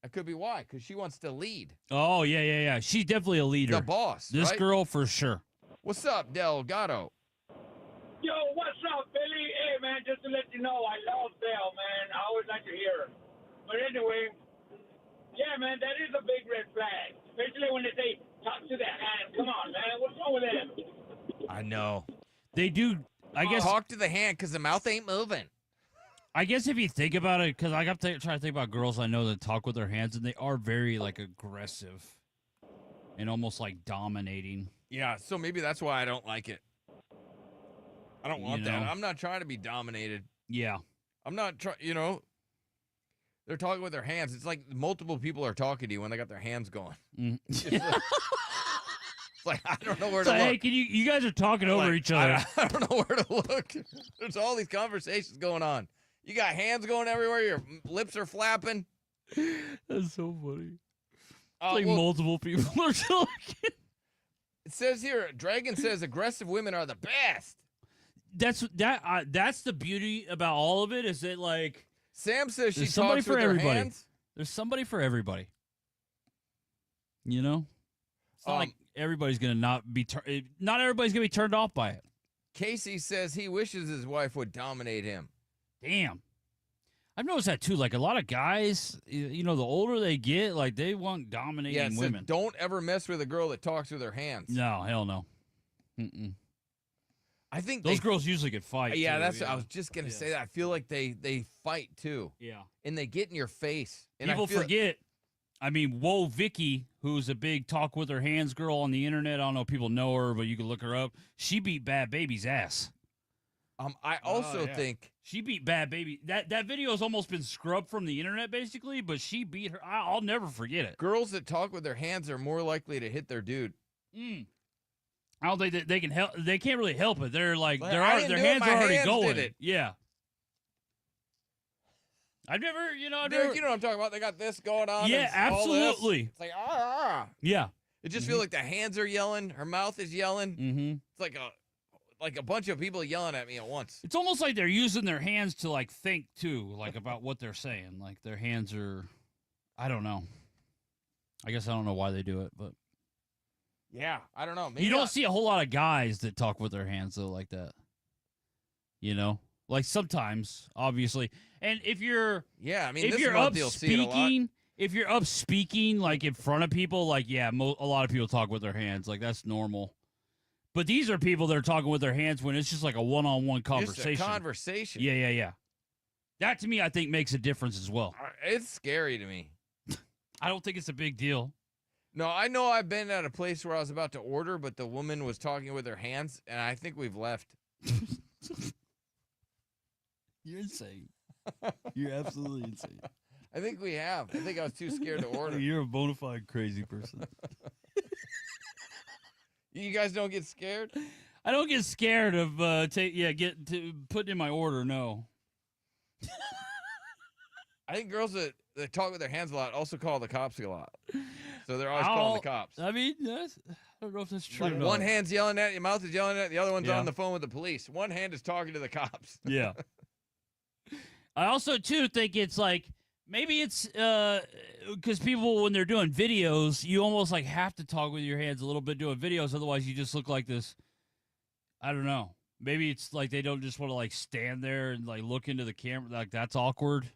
Speaker 6: That could be why, because she wants to lead.
Speaker 7: Oh, yeah. She's definitely a leader.
Speaker 6: The boss,
Speaker 7: This
Speaker 6: right?
Speaker 7: girl for sure.
Speaker 6: What's up, Delgado?
Speaker 17: Yo, what's up, Billy? Hey, man, just to let you know, I love Belle, man. I always like to hear her. But anyway, yeah, man, that is a big red flag. Especially when they say, talk to the hand. Come on, man. What's wrong with them?
Speaker 6: I know.
Speaker 7: They do, I guess.
Speaker 6: Talk to the hand because the mouth ain't moving.
Speaker 7: I guess if you think about it, because I'm trying to think about girls I know that talk with their hands, and they are very, like, aggressive and almost, like, dominating.
Speaker 6: Yeah, so maybe that's why I don't like it. I don't want that.
Speaker 7: know?
Speaker 6: I'm not trying to be dominated.
Speaker 7: Yeah.
Speaker 6: I'm not trying, they're talking with their hands. It's like multiple people are talking to you when they got their hands going. It's like, I don't know where to look.
Speaker 7: Hey, you guys are talking over each other.
Speaker 6: I don't know where to look. There's all these conversations going on. You got hands going everywhere. Your lips are flapping.
Speaker 7: That's so funny. It's like multiple people are talking.
Speaker 6: It says here, Dragon says aggressive women are the best.
Speaker 7: That's the beauty about all of it is that, like,
Speaker 6: Sam says she
Speaker 7: there's somebody
Speaker 6: talks
Speaker 7: for
Speaker 6: with
Speaker 7: everybody.
Speaker 6: her hands.
Speaker 7: There's somebody for everybody. You know? It's not like everybody's going to not everybody's going to be turned off by it.
Speaker 6: Casey says he wishes his wife would dominate him.
Speaker 7: Damn. I've noticed that too. Like a lot of guys, the older they get, like they want dominating women.
Speaker 6: Don't ever mess with a girl that talks with her hands.
Speaker 7: No, hell no. Mm-mm.
Speaker 6: I think
Speaker 7: those girls usually could fight.
Speaker 6: Yeah,
Speaker 7: too,
Speaker 6: I was just gonna say that. I feel like they fight too.
Speaker 7: Yeah,
Speaker 6: and they get in your face. And
Speaker 7: people forget. I mean, Whoa Vicky, who's a big talk with her hands girl on the internet. I don't know if people know her, but you can look her up. She beat Bad Baby's ass.
Speaker 6: I also think
Speaker 7: she beat Bad Baby. That video has almost been scrubbed from the internet, basically. But she beat her. I'll never forget it.
Speaker 6: Girls that talk with their hands are more likely to hit their dude.
Speaker 7: I don't think that they can help. They can't really help it. They're like their hands
Speaker 6: My
Speaker 7: are already
Speaker 6: hands
Speaker 7: going.
Speaker 6: did it.
Speaker 7: Yeah. I've never,
Speaker 6: Dude, you know what I'm talking about? They got this going on.
Speaker 7: Yeah,
Speaker 6: and all this.
Speaker 7: absolutely.
Speaker 6: It's like
Speaker 7: Yeah.
Speaker 6: It just feels like the hands are yelling. Her mouth is yelling.
Speaker 7: Mm-hmm.
Speaker 6: It's like a bunch of people yelling at me at once.
Speaker 7: It's almost like they're using their hands to like think too, like about what they're saying. Like their hands are, I don't know. I guess I don't know why they do it, but
Speaker 6: yeah, I don't know. Maybe
Speaker 7: you don't see a whole lot of guys that talk with their hands though, like that. Like sometimes, obviously, and if you're
Speaker 6: this
Speaker 7: you're
Speaker 6: month
Speaker 7: up
Speaker 6: you'll see it a lot.
Speaker 7: if you're up speaking like in front of people, like a lot of people talk with their hands, like that's normal. But these are people that are talking with their hands when it's just like a one-on-one conversation.
Speaker 6: Just a conversation.
Speaker 7: Yeah. That to me, I think makes a difference as well.
Speaker 6: It's scary to me.
Speaker 7: I don't think it's a big deal.
Speaker 6: No, I know I've been at a place where I was about to order, but the woman was talking with her hands, and I think we've left.
Speaker 7: You're insane. You're absolutely insane.
Speaker 6: I think we have. I think I was too scared to order.
Speaker 7: You're a bona fide crazy person.
Speaker 6: You guys don't get scared?
Speaker 7: I don't get scared of putting in my order. No.
Speaker 6: I think girls that talk with their hands a lot also call the cops a lot. So they're always calling the cops.
Speaker 7: I mean, I don't know if that's true.
Speaker 6: Like
Speaker 7: or not.
Speaker 6: one hand's yelling at you, mouth is yelling at you, the other one's on the phone with the police. One hand is talking to the cops.
Speaker 7: Yeah. I also, too, think it's like, maybe it's because people, when they're doing videos, you almost like have to talk with your hands a little bit doing videos. Otherwise, you just look like this. I don't know. Maybe it's like they don't just want to like stand there and like look into the camera. Like that's awkward.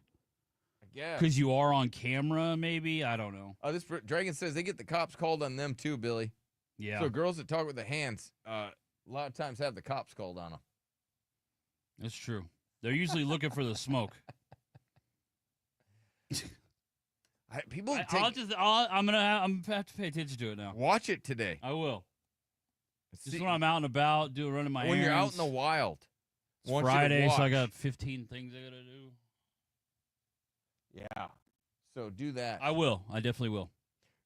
Speaker 6: Yeah.
Speaker 7: Because you are on camera, maybe. I don't know.
Speaker 6: This Dragon says they get the cops called on them too, Billy.
Speaker 7: Yeah.
Speaker 6: So girls that talk with their hands, a lot of times have the cops called on them.
Speaker 7: That's true. They're usually looking for the smoke. I'm gonna have to pay attention to it now.
Speaker 6: Watch it today.
Speaker 7: I will. Just when I'm out and about, running my
Speaker 6: when
Speaker 7: errands.
Speaker 6: you're out in the wild.
Speaker 7: It's Friday, so I got 15 things I gotta do.
Speaker 6: Yeah. So do that.
Speaker 7: I will. I definitely will.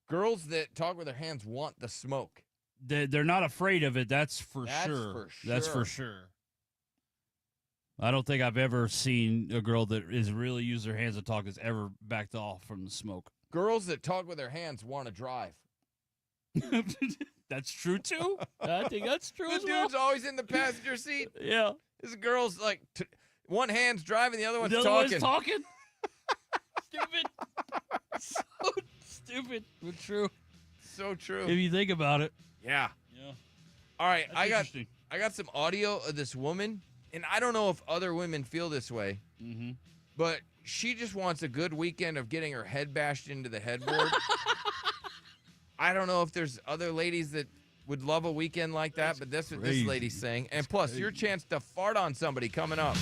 Speaker 6: Girls that talk with their hands want the smoke.
Speaker 7: They're not afraid of it. That's for sure. That's for sure. I don't think I've ever seen a girl that is really used their hands to talk that's ever backed off from the smoke.
Speaker 6: girls that talk with their hands want to drive.
Speaker 7: That's true too. I think that's true
Speaker 6: The
Speaker 7: as well.
Speaker 6: dude's always in the passenger seat.
Speaker 7: Yeah.
Speaker 6: This girl's like, one hand's driving, the other one's
Speaker 7: The other
Speaker 6: talking.
Speaker 7: one's talking. Stupid. So stupid, but true.
Speaker 6: So true.
Speaker 7: If you think about it.
Speaker 6: Yeah.
Speaker 7: Yeah.
Speaker 6: All right,
Speaker 7: That's interesting.
Speaker 6: I got some audio of this woman, and I don't know if other women feel this way, but she just wants a good weekend of getting her head bashed into the headboard. I don't know if there's other ladies that would love a weekend like that, but that's what this lady's saying. And plus, your chance to fart on somebody coming up.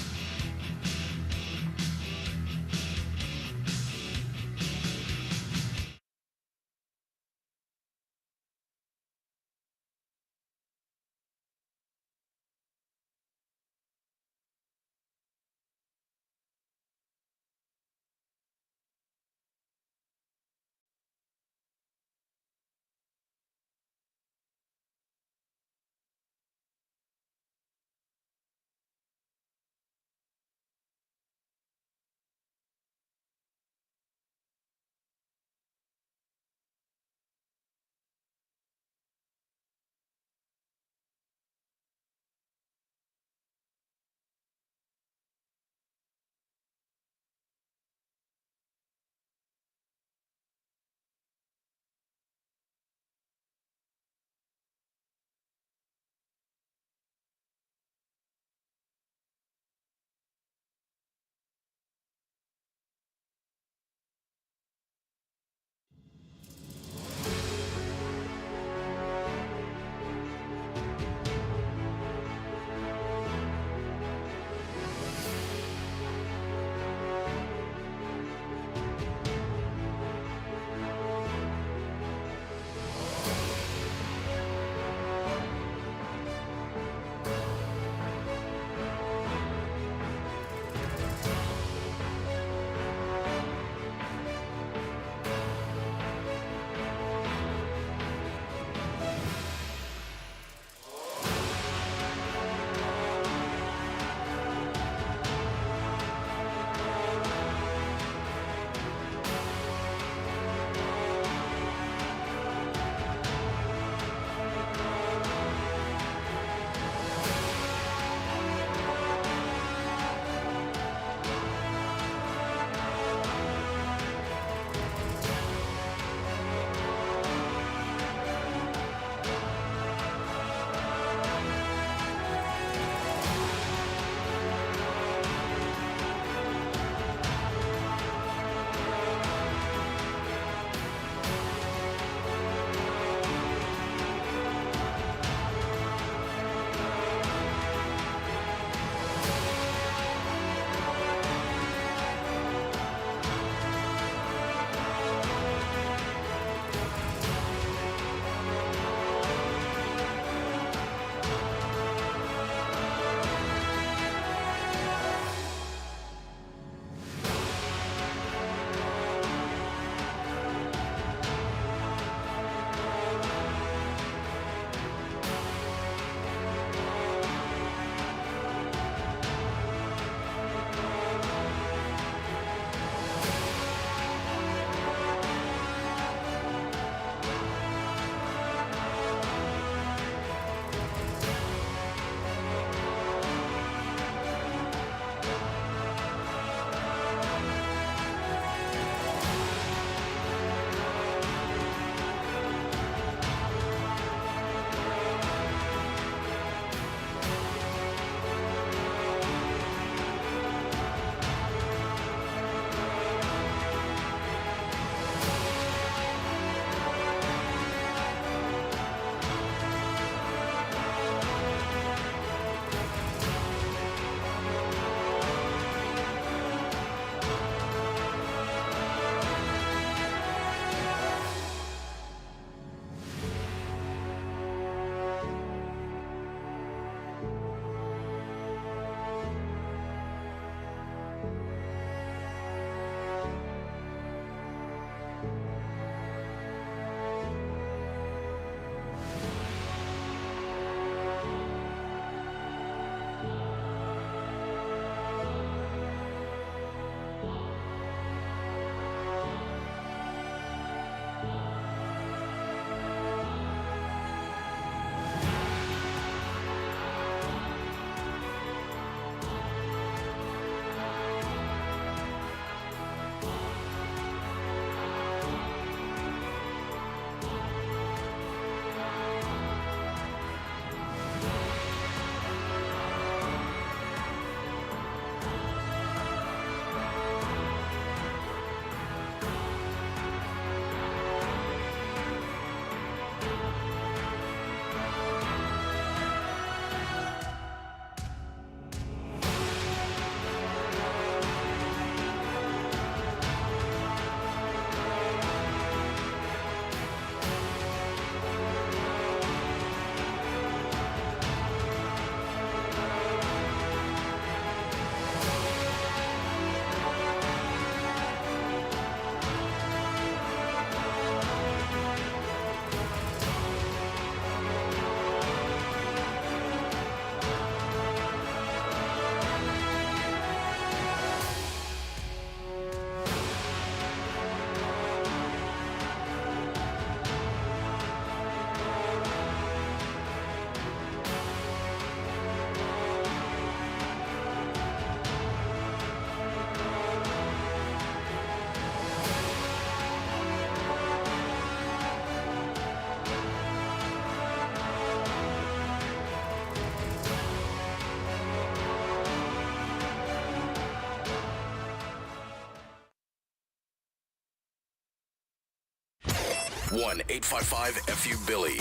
Speaker 5: 1-855-FU-BILLY.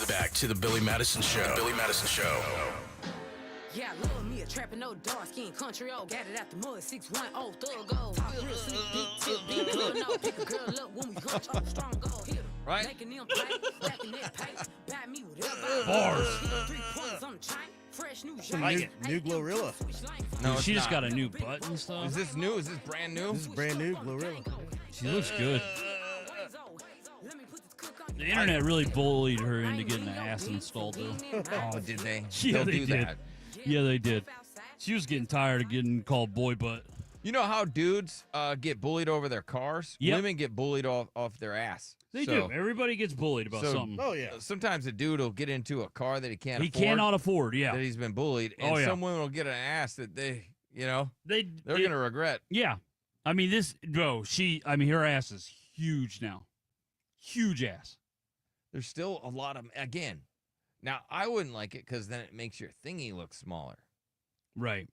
Speaker 5: Back to the Billy Madison Show. The Billy Madison Show.
Speaker 16: Yeah, love me a trapping old dark skin country old. Got it out the mud, 610 thug gold. Talk real slick, big tip, big girl. No, pick a girl up when we hunch on strong gold. Hit 'em.
Speaker 6: Right.
Speaker 16: Making them play, stacking that pay. Buy me whatever.
Speaker 7: Bars.
Speaker 16: 3 points on the chain. Fresh new
Speaker 11: Some
Speaker 16: shine.
Speaker 11: new Glorilla.
Speaker 6: No,
Speaker 7: Dude,
Speaker 6: it's
Speaker 7: she just
Speaker 6: not.
Speaker 7: got a new butt and stuff.
Speaker 6: Is this new? Is this brand new?
Speaker 11: This is brand new Glorilla.
Speaker 7: She looks good. The internet really bullied her into getting an ass installed, though.
Speaker 6: Oh, did they?
Speaker 7: Yeah,
Speaker 6: They'll
Speaker 7: they
Speaker 6: do
Speaker 7: did.
Speaker 6: that.
Speaker 7: Yeah, they did. She was getting tired of getting called boy butt.
Speaker 6: You know how dudes get bullied over their cars?
Speaker 7: Yep.
Speaker 6: Women get bullied off their ass.
Speaker 7: They
Speaker 6: So-
Speaker 7: do. Everybody gets bullied about
Speaker 6: so,
Speaker 7: something.
Speaker 11: Oh, yeah.
Speaker 6: Sometimes a dude will get into a car that he can't
Speaker 7: He
Speaker 6: afford.
Speaker 7: cannot afford, yeah.
Speaker 6: That he's been bullied. And
Speaker 7: Oh, yeah.
Speaker 6: some women will get an ass that they're
Speaker 7: They're
Speaker 6: going to regret.
Speaker 7: Yeah. I mean, her ass is huge now. Huge ass.
Speaker 6: There's still a lot of, again, now I wouldn't like it because then it makes your thingy look smaller.
Speaker 7: Right.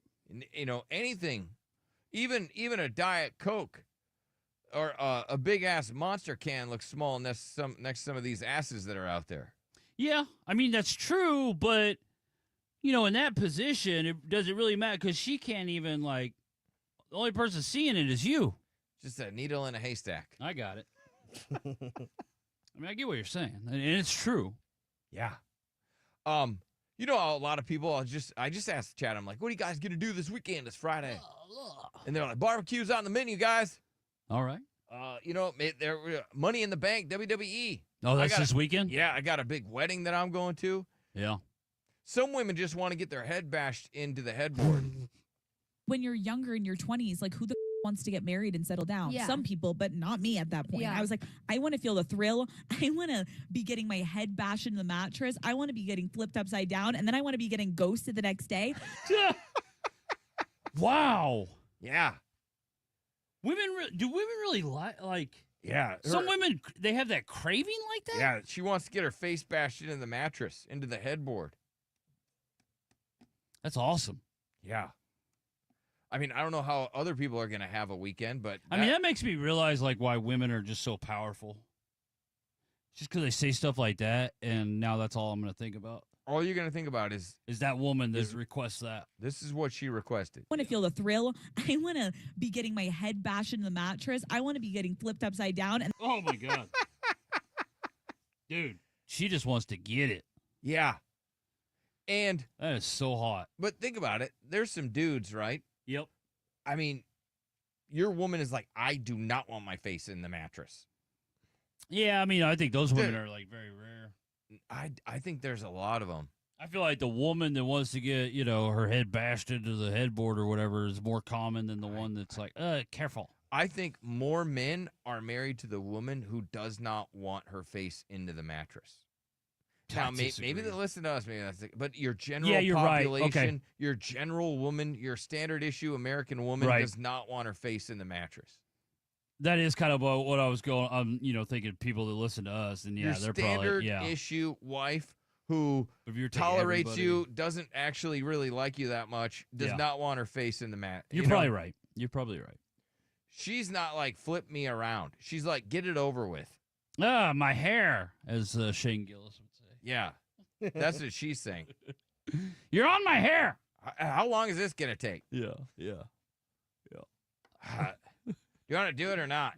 Speaker 6: Anything, even a Diet Coke or a big ass Monster can looks small next to some of these asses that are out there.
Speaker 7: Yeah. I mean, that's true, but, in that position, does it really matter? Because she can't even, the only person seeing it is you.
Speaker 6: Just a needle in a haystack.
Speaker 7: I got it. I mean, I get what you're saying, and it's true.
Speaker 6: Yeah. A lot of people, I just asked Chad, I'm like, what are you guys going to do this weekend? It's Friday. And they're like, barbecue's on the menu, guys.
Speaker 7: All right.
Speaker 6: They're Money in the Bank, WWE.
Speaker 7: Oh, that's this weekend?
Speaker 6: Yeah, I got a big wedding that I'm going to.
Speaker 7: Yeah.
Speaker 6: Some women just want to get their head bashed into the headboard.
Speaker 18: When you're younger in your 20s, like who the wants to get married and settle down?
Speaker 10: Yeah.
Speaker 18: Some people, but not me at that point.
Speaker 10: Yeah.
Speaker 18: I was like, I want to feel the thrill. I want to be getting my head bashed into the mattress. I want to be getting flipped upside down. And then I want to be getting ghosted the next day.
Speaker 7: Wow.
Speaker 6: Yeah.
Speaker 7: Do women really like?
Speaker 6: Yeah.
Speaker 7: Some women, they have that craving like that?
Speaker 6: Yeah, she wants to get her face bashed into the mattress, into the headboard.
Speaker 7: That's awesome.
Speaker 6: Yeah. I mean, I don't know how other people are going to have a weekend, but
Speaker 7: I mean, that makes me realize why women are just so powerful. Just because they say stuff like that, and now that's all I'm going to think about.
Speaker 6: All you're going to think about is
Speaker 7: that woman that requests that.
Speaker 6: This is what she requested.
Speaker 18: I want to feel the thrill. I want to be getting my head bashed into the mattress. I want to be getting flipped upside down. And
Speaker 7: oh my God. Dude, she just wants to get it.
Speaker 6: Yeah. And
Speaker 7: that is so hot.
Speaker 6: But think about it. There's some dudes, right?
Speaker 7: Yep.
Speaker 6: I mean, your woman is like, I do not want my face in the mattress.
Speaker 7: Yeah, I mean, I think those women are very rare.
Speaker 6: I think there's a lot of them.
Speaker 7: I feel like the woman that wants to get, her head bashed into the headboard or whatever is more common than the one that's like, careful.
Speaker 6: I think more men are married to the woman who does not want her face into the mattress. Now, maybe they listen to us, maybe that's but your general population,
Speaker 7: right. Okay.
Speaker 6: your general woman, your standard issue American woman does not want her face in the mattress.
Speaker 7: That is kind of what I was going. I'm, thinking people that listen to us, and
Speaker 6: Your
Speaker 7: they're
Speaker 6: standard
Speaker 7: probably
Speaker 6: issue wife who tolerates you, doesn't actually really like you that much, does not want her face in the mat.
Speaker 7: You're probably right. You're probably right.
Speaker 6: She's not like flip me around. She's like get it over with.
Speaker 7: Ah, my hair, as Shane Gillis would say.
Speaker 6: Yeah, that's what she's saying.
Speaker 7: You're on my hair.
Speaker 6: How long is this gonna take?
Speaker 7: Yeah.
Speaker 6: You want to do it or not?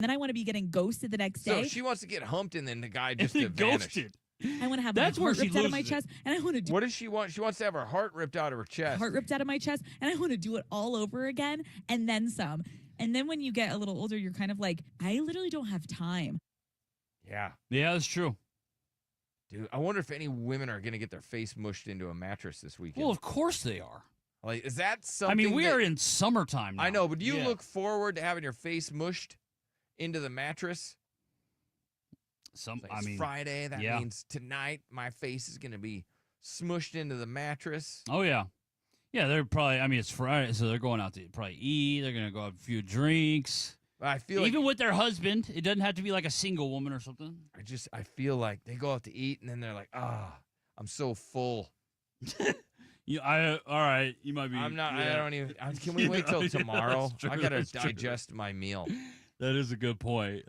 Speaker 18: then I want to be getting ghosted the next day.
Speaker 6: So she wants to get humped and then the guy just to vanish.
Speaker 18: I want to have
Speaker 7: That's
Speaker 18: my
Speaker 7: where
Speaker 18: heart
Speaker 7: she
Speaker 18: ripped out of my
Speaker 7: loses it.
Speaker 18: chest, and I want to do
Speaker 6: What does she want? She wants to have her heart ripped out of her chest.
Speaker 18: heart ripped out of my chest, and I want to do it all over again, and then some. And then when you get a little older, you're kind of like, I literally don't have time.
Speaker 6: Yeah.
Speaker 7: Yeah, that's true.
Speaker 6: Dude, I wonder if any women are going to get their face mushed into a mattress this weekend.
Speaker 7: Well, of course they are.
Speaker 6: Like, is that something?
Speaker 7: I mean, we are in summertime now.
Speaker 6: I know, but do you
Speaker 7: Yeah.
Speaker 6: look forward to having your face mushed into the mattress? It's Friday. That means tonight my face is going to be smushed into the mattress.
Speaker 7: Oh, yeah. Yeah, they're probably, it's Friday, so they're going out to probably eat. They're going to go have a few drinks.
Speaker 6: I feel
Speaker 7: Even with their husband. It doesn't have to be like a single woman or something.
Speaker 6: I feel like they go out to eat and then they're like, I'm so full.
Speaker 7: All right, you might be.
Speaker 6: I'm not.
Speaker 7: yeah.
Speaker 6: I don't even. Can we wait till tomorrow?
Speaker 7: That's true,
Speaker 6: I gotta
Speaker 7: that's true.
Speaker 6: digest my meal.
Speaker 7: That is a good point.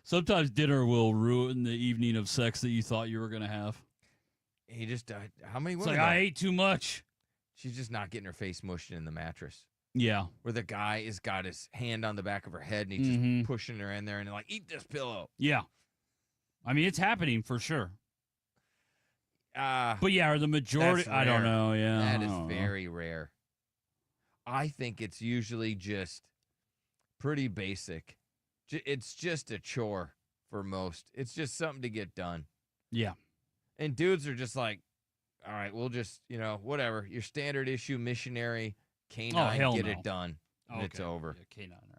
Speaker 7: Sometimes dinner will ruin the evening of sex that you thought you were going to have.
Speaker 6: He just how many
Speaker 7: It's
Speaker 6: women?
Speaker 7: like, I ate too much.
Speaker 6: She's just not getting her face mushed in the mattress.
Speaker 7: Yeah.
Speaker 6: Where the guy has got his hand on the back of her head and he's just pushing her in there and like, eat this pillow.
Speaker 7: Yeah. I mean, it's happening for sure. But yeah, the majority, I don't know. Yeah.
Speaker 6: That is very rare. I think it's usually just pretty basic. It's just a chore for most. It's just something to get done.
Speaker 7: Yeah.
Speaker 6: And dudes are just like, all right, we'll just, whatever. Your standard issue missionary canine, get it done. And it's over.
Speaker 7: Yeah, canine, all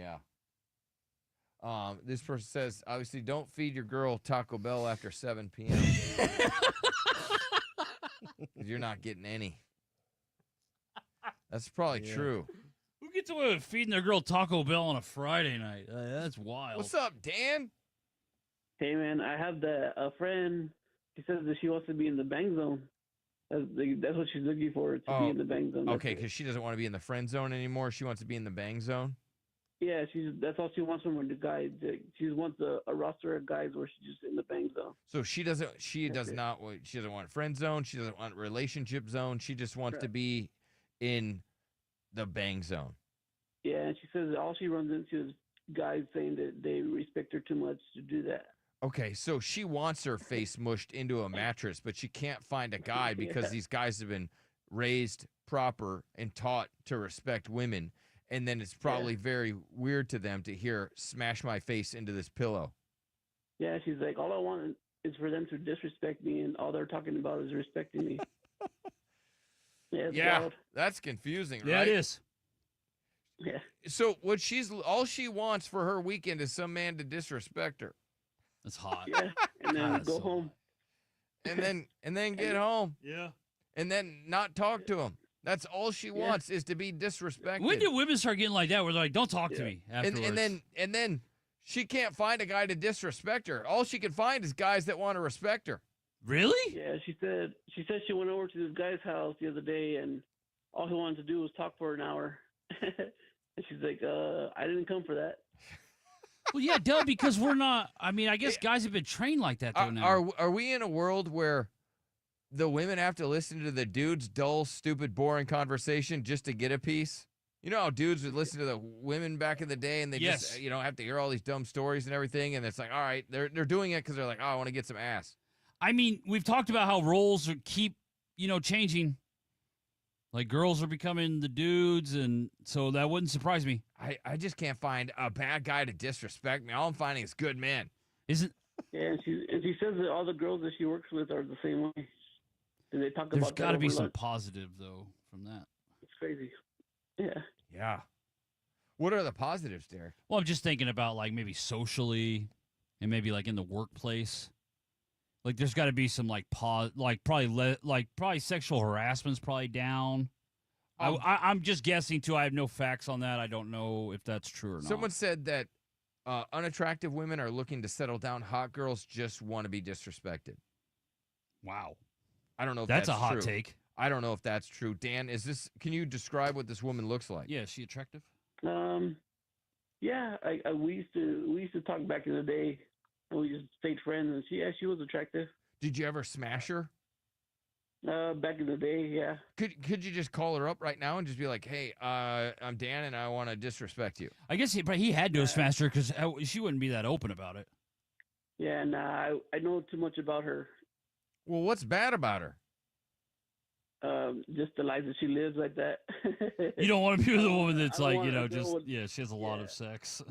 Speaker 7: right.
Speaker 6: Yeah. This person says, obviously, don't feed your girl Taco Bell after 7 p.m. 'Cause you're not getting any. That's probably true.
Speaker 7: Who gets away with feeding their girl Taco Bell on a Friday night? That's wild.
Speaker 6: What's up, Dan?
Speaker 19: Hey, man, I have a friend. She says that she wants to be in the bang zone. That's what she's looking for, to be in the bang zone.
Speaker 6: Okay, because she doesn't want to be in the friend zone anymore. She wants to be in the bang zone.
Speaker 19: Yeah, that's all she wants from the guy. She wants a roster of guys where she's just in the bang zone.
Speaker 6: So she doesn't want friend zone. She doesn't want relationship zone. She just wants to be in the bang zone.
Speaker 19: Yeah, and she says that all she runs into is guys saying that they respect her too much to do that.
Speaker 6: Okay, so she wants her face mushed into a mattress, but she can't find a guy because these guys have been raised proper and taught to respect women. And then it's probably very weird to them to hear smash my face into this pillow.
Speaker 19: Yeah, she's like, all I want is for them to disrespect me, and all they're talking about is respecting me.
Speaker 6: Yeah, that's confusing, right?
Speaker 7: Yeah, it is.
Speaker 19: Yeah.
Speaker 6: So all she wants for her weekend is some man to disrespect her.
Speaker 7: That's hot.
Speaker 19: Yeah, and then go home.
Speaker 6: And then get home.
Speaker 7: Yeah.
Speaker 6: And then not talk to him. That's all she wants is to be disrespected.
Speaker 7: When did women start getting like that? Where they're like, don't talk to me afterwards.
Speaker 6: And then she can't find a guy to disrespect her. All she can find is guys that want to respect her.
Speaker 7: Really?
Speaker 19: Yeah, she said she went over to this guy's house the other day, and all he wanted to do was talk for an hour. And she's like, I didn't come for that.
Speaker 7: Well, yeah, duh, because we're not. I mean, I guess guys have been trained like that, though, now.
Speaker 6: Are we in a world where the women have to listen to the dude's dull, stupid, boring conversation just to get a piece? You know how dudes would listen to the women back in the day, and they just, have to hear all these dumb stories and everything, and it's like, all right, they're doing it because they're like, oh, I want to get some ass.
Speaker 7: I mean, we've talked about how roles keep, changing. Like, girls are becoming the dudes, and so that wouldn't surprise me.
Speaker 6: I just can't find a bad guy to disrespect me. All I'm finding is good men.
Speaker 7: Isn't?
Speaker 19: Yeah, and she says that all the girls that she works with are the same way. And they talk
Speaker 7: There's
Speaker 19: about
Speaker 7: got to be some
Speaker 19: lunch.
Speaker 7: positive, though, from that.
Speaker 19: It's crazy. Yeah.
Speaker 6: Yeah. What are the positives, Derek?
Speaker 7: Well, I'm just thinking about, like, maybe socially and maybe, like, in the workplace. Like, there's got to be some, like, probably sexual harassment's probably down. I'm just guessing, too. I have no facts on that. I don't know if that's true or not.
Speaker 6: Someone said that unattractive women are looking to settle down. Hot girls just want to be disrespected.
Speaker 7: Wow.
Speaker 6: I don't know if
Speaker 7: that's
Speaker 6: that's
Speaker 7: a hot
Speaker 6: true.
Speaker 7: take.
Speaker 6: I don't know if that's true. Dan, can you describe what this woman looks like?
Speaker 7: Yeah, is she attractive?
Speaker 19: Yeah, we used to talk back in the day, and we just stayed friends, and she was attractive.
Speaker 6: Did you ever smash her?
Speaker 19: Back in the day, yeah.
Speaker 6: Could you just call her up right now and just be like, hey, I'm Dan, and I want to disrespect you?
Speaker 7: I guess he had to have smashed her because she wouldn't be that open about it.
Speaker 19: Yeah, nah, I know too much about her.
Speaker 6: Well, what's bad about her?
Speaker 19: Just the life that she lives like that.
Speaker 7: You don't want to be with a woman that's like,
Speaker 19: she
Speaker 7: has a lot of sex.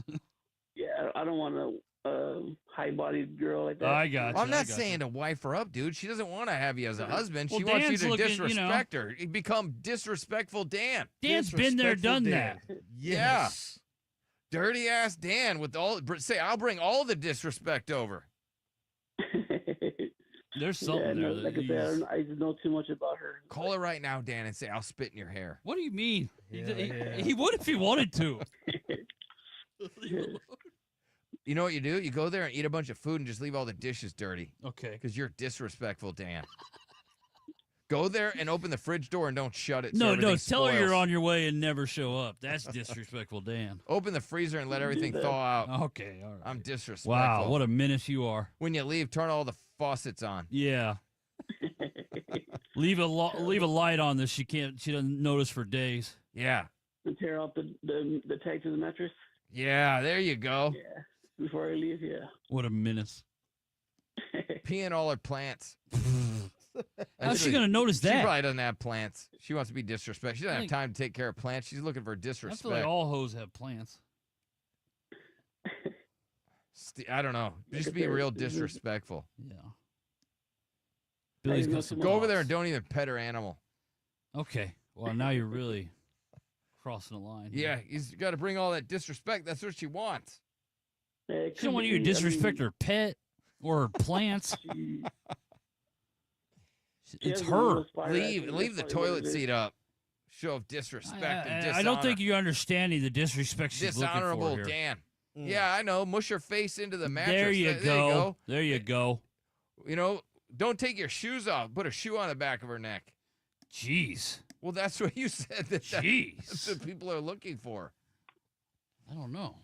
Speaker 19: Yeah, I don't want a high-bodied girl like that.
Speaker 7: I got you.
Speaker 6: I'm not saying to wife her up, dude. She doesn't want to have you as a husband.
Speaker 7: Well,
Speaker 6: she wants you
Speaker 7: Dan's
Speaker 6: to disrespect her. You become disrespectful Dan.
Speaker 7: Dan's been there, done that.
Speaker 6: Yes. Yeah. Dirty ass Dan with I'll bring all the disrespect over.
Speaker 7: There's something there.
Speaker 19: Like I said, I just know too much about her.
Speaker 6: Call her right now, Dan, and say, I'll spit in your hair.
Speaker 7: What do you mean? He would if he wanted to.
Speaker 6: You know what you do? You go there and eat a bunch of food and just leave all the dishes dirty.
Speaker 7: Okay.
Speaker 6: Because you're disrespectful, Dan. Go there and open the fridge door and don't shut it.
Speaker 7: No,
Speaker 6: so
Speaker 7: no.
Speaker 6: everything
Speaker 7: Tell her you're
Speaker 6: spoils.
Speaker 7: on your way and never show up. That's disrespectful, Dan.
Speaker 6: Open the freezer and let everything thaw out.
Speaker 7: Okay, all right.
Speaker 6: I'm disrespectful.
Speaker 7: Wow, what a menace you are.
Speaker 6: When you leave, turn all the faucets on.
Speaker 7: Yeah. leave a light on this. She doesn't notice for days.
Speaker 6: Yeah.
Speaker 19: To tear off the tag to the mattress.
Speaker 6: Yeah, there you go.
Speaker 19: Yeah. Before I leave, yeah.
Speaker 7: What a menace.
Speaker 6: Peeing all her plants.
Speaker 7: How's she gonna notice
Speaker 6: She
Speaker 7: that?
Speaker 6: probably doesn't have plants. She wants to be disrespectful. She doesn't have
Speaker 7: think-
Speaker 6: time to take care of plants. She's looking for
Speaker 7: I
Speaker 6: disrespect.
Speaker 7: feel like all hoes have plants.
Speaker 6: I don't know. Just be real disrespectful.
Speaker 7: Yeah.
Speaker 6: Billy's
Speaker 7: got some
Speaker 6: go over there
Speaker 7: thoughts.
Speaker 6: and don't even pet her animal.
Speaker 7: Okay. Well, now you're really crossing the line.
Speaker 6: Yeah, he's got to bring all that disrespect. That's what she wants.
Speaker 7: She don't want you to disrespect her pet or her plants. It's her.
Speaker 6: Leave the toilet seat up. Show of disrespect and dishonor.
Speaker 7: I don't think you're understanding the disrespect she's
Speaker 6: Dishonorable
Speaker 7: looking for here.
Speaker 6: Dan. Yeah, I know. Mush her face into the mattress.
Speaker 7: There you go. There you go.
Speaker 6: You know, don't take your shoes off. Put a shoe on the back of her neck.
Speaker 7: Jeez.
Speaker 6: Well, that's what you said. That's what people are looking for.
Speaker 7: I don't know.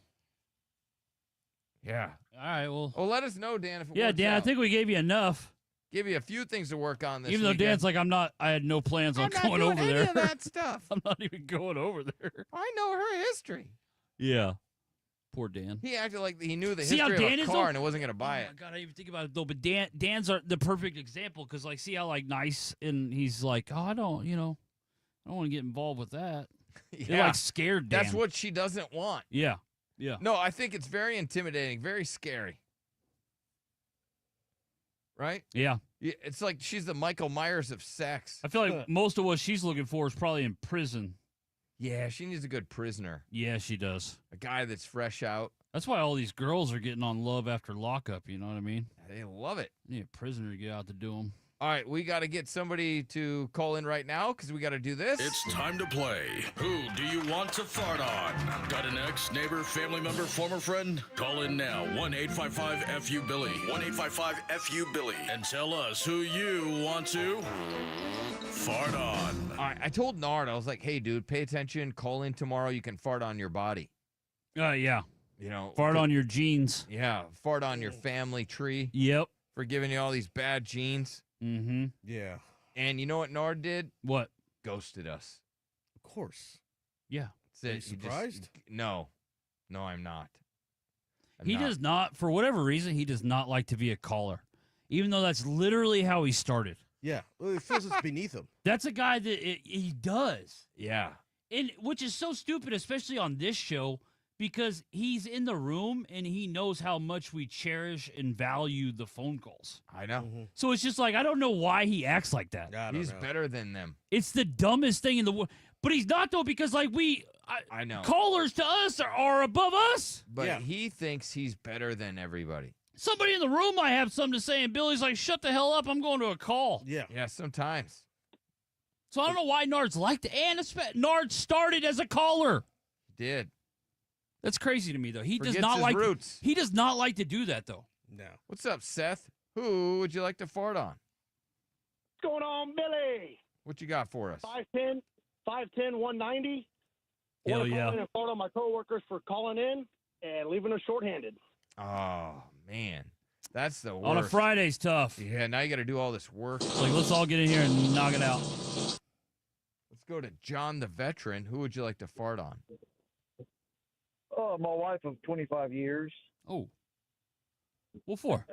Speaker 6: Yeah.
Speaker 7: All right. Well,
Speaker 6: let us know, Dan. If it
Speaker 7: yeah,
Speaker 6: works
Speaker 7: Dan, I
Speaker 6: out.
Speaker 7: think we gave you enough.
Speaker 6: Give you a few things to work on this
Speaker 7: Even though
Speaker 6: weekend.
Speaker 7: Dan's like, I had no plans on
Speaker 6: I'm not
Speaker 7: going
Speaker 6: doing
Speaker 7: over
Speaker 6: any
Speaker 7: there.
Speaker 6: of that stuff.
Speaker 7: I'm not even going over there.
Speaker 6: I know her history.
Speaker 7: Yeah. Poor Dan.
Speaker 6: He acted like he knew the
Speaker 7: See how
Speaker 6: history
Speaker 7: Dan
Speaker 6: of a
Speaker 7: is,
Speaker 6: car
Speaker 7: though?
Speaker 6: and it wasn't going to buy it.
Speaker 7: I gotta even think about it though. But Dan's the perfect example because like, see how like nice and he's like, oh, I don't want to get involved with that. It like scared Dan.
Speaker 6: That's what she doesn't want.
Speaker 7: Yeah. Yeah.
Speaker 6: No, I think it's very intimidating, very scary. Right?
Speaker 7: Yeah.
Speaker 6: It's like she's the Michael Myers of sex.
Speaker 7: I feel like most of what she's looking for is probably in prison.
Speaker 6: Yeah, she needs a good prisoner.
Speaker 7: Yeah, she does.
Speaker 6: A guy that's fresh out.
Speaker 7: That's why all these girls are getting on Love After Lockup. You know what I mean?
Speaker 6: They love it.
Speaker 7: Need a prisoner to get out to do them.
Speaker 6: All right, we got to get somebody to call in right now because we got to do this.
Speaker 5: It's time to play. Who do you want to fart on? Got an ex, neighbor, family member, former friend? Call in now. 1-855-FU-BILLY. 1-855-FU-BILLY. And tell us who you want to fart on.
Speaker 6: All right, I told Nard, I was like, hey, dude, pay attention. Call in tomorrow. You can fart on your body.
Speaker 7: Yeah.
Speaker 6: You know,
Speaker 7: Fart on your jeans.
Speaker 6: Yeah, fart on your family tree.
Speaker 7: Yep.
Speaker 6: For giving you all these bad genes.
Speaker 7: Mm-hmm.
Speaker 11: Yeah.
Speaker 6: And you know what Nard did?
Speaker 7: What?
Speaker 6: Ghosted us.
Speaker 11: Of course.
Speaker 7: Yeah.
Speaker 6: That's it.
Speaker 11: Are you surprised?
Speaker 6: No, I'm not.
Speaker 7: He does not, for whatever reason, he does not like to be a caller, even though that's literally how he started.
Speaker 11: Yeah. Well, it feels it's beneath him.
Speaker 7: That's a guy that he does.
Speaker 6: Yeah.
Speaker 7: And which is so stupid, especially on this show, because he's in the room and he knows how much we cherish and value the phone calls.
Speaker 6: I know.
Speaker 7: So it's just like, I don't know why he acts like that.
Speaker 6: He's better than them.
Speaker 7: It's the dumbest thing in the world. But he's not, though, because like
Speaker 6: I know.
Speaker 7: Callers to us are above us.
Speaker 6: But he thinks he's better than everybody.
Speaker 7: Somebody in the room might have something to say, and Billy's like, shut the hell up, I'm going to a call.
Speaker 11: Yeah.
Speaker 6: Yeah, sometimes.
Speaker 7: So I don't know why Nard's like that. And Nard started as a caller.
Speaker 6: He did.
Speaker 7: That's crazy to me, though. He
Speaker 6: Forgets
Speaker 7: does not
Speaker 6: his
Speaker 7: like
Speaker 6: roots.
Speaker 7: He does not like to do that, though.
Speaker 11: No.
Speaker 6: What's up, Seth? Who would you like to fart on?
Speaker 4: What's going on, Billy?
Speaker 6: What you got for us?
Speaker 4: 5'10", 190.
Speaker 7: Hell
Speaker 4: Want to
Speaker 7: yeah.
Speaker 4: call in and fart on my coworkers for calling in and leaving us shorthanded.
Speaker 6: Oh, man. That's the worst.
Speaker 7: On a Friday's tough.
Speaker 6: Yeah, now you got to do all this work.
Speaker 7: Like, let's all get in here and knock it out.
Speaker 6: Let's go to John the Veteran. Who would you like to fart on?
Speaker 20: Oh, my wife of 25 years.
Speaker 7: Oh. What for?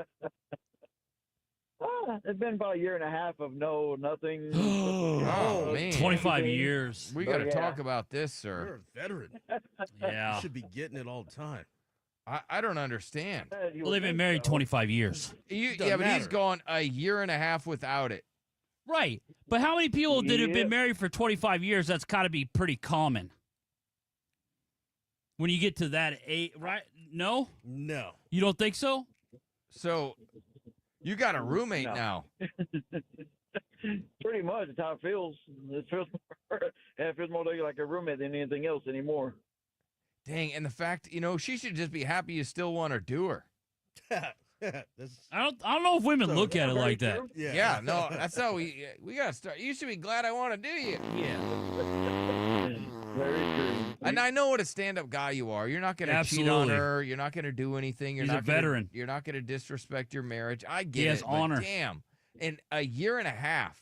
Speaker 20: It's been about a year and a half of nothing.
Speaker 6: Oh, man.
Speaker 7: 25 years.
Speaker 6: We got to
Speaker 20: Yeah.
Speaker 6: talk about this, sir.
Speaker 11: You're a veteran.
Speaker 7: Yeah.
Speaker 11: You should be getting it all the time.
Speaker 6: I don't understand.
Speaker 7: Well, they've been married 25 years.
Speaker 6: Yeah,
Speaker 11: Doesn't
Speaker 6: but he's
Speaker 11: matter.
Speaker 6: gone a year and a half without it.
Speaker 7: Right. But how many people that have
Speaker 20: Yeah.
Speaker 7: been married for 25 years, that's got to be pretty common. When you get to that age, right? No?
Speaker 11: No.
Speaker 7: You don't think so?
Speaker 6: So you got a roommate
Speaker 20: No.
Speaker 6: now.
Speaker 20: Pretty much, that's how it feels. It feels more like a roommate than anything else anymore.
Speaker 6: Dang, and the fact, she should just be happy you still want to do her.
Speaker 7: I don't know if women look at it like that.
Speaker 6: Yeah, no, that's how we gotta start. You should be glad I want to do you.
Speaker 7: Yeah.
Speaker 20: Very true.
Speaker 6: And I know what a stand-up guy you are. You're not gonna cheat on her. You're not gonna do anything.
Speaker 7: He's a veteran.
Speaker 6: You're not gonna disrespect your marriage. I get
Speaker 7: He has
Speaker 6: it. But
Speaker 7: honor.
Speaker 6: damn, in a year and a half.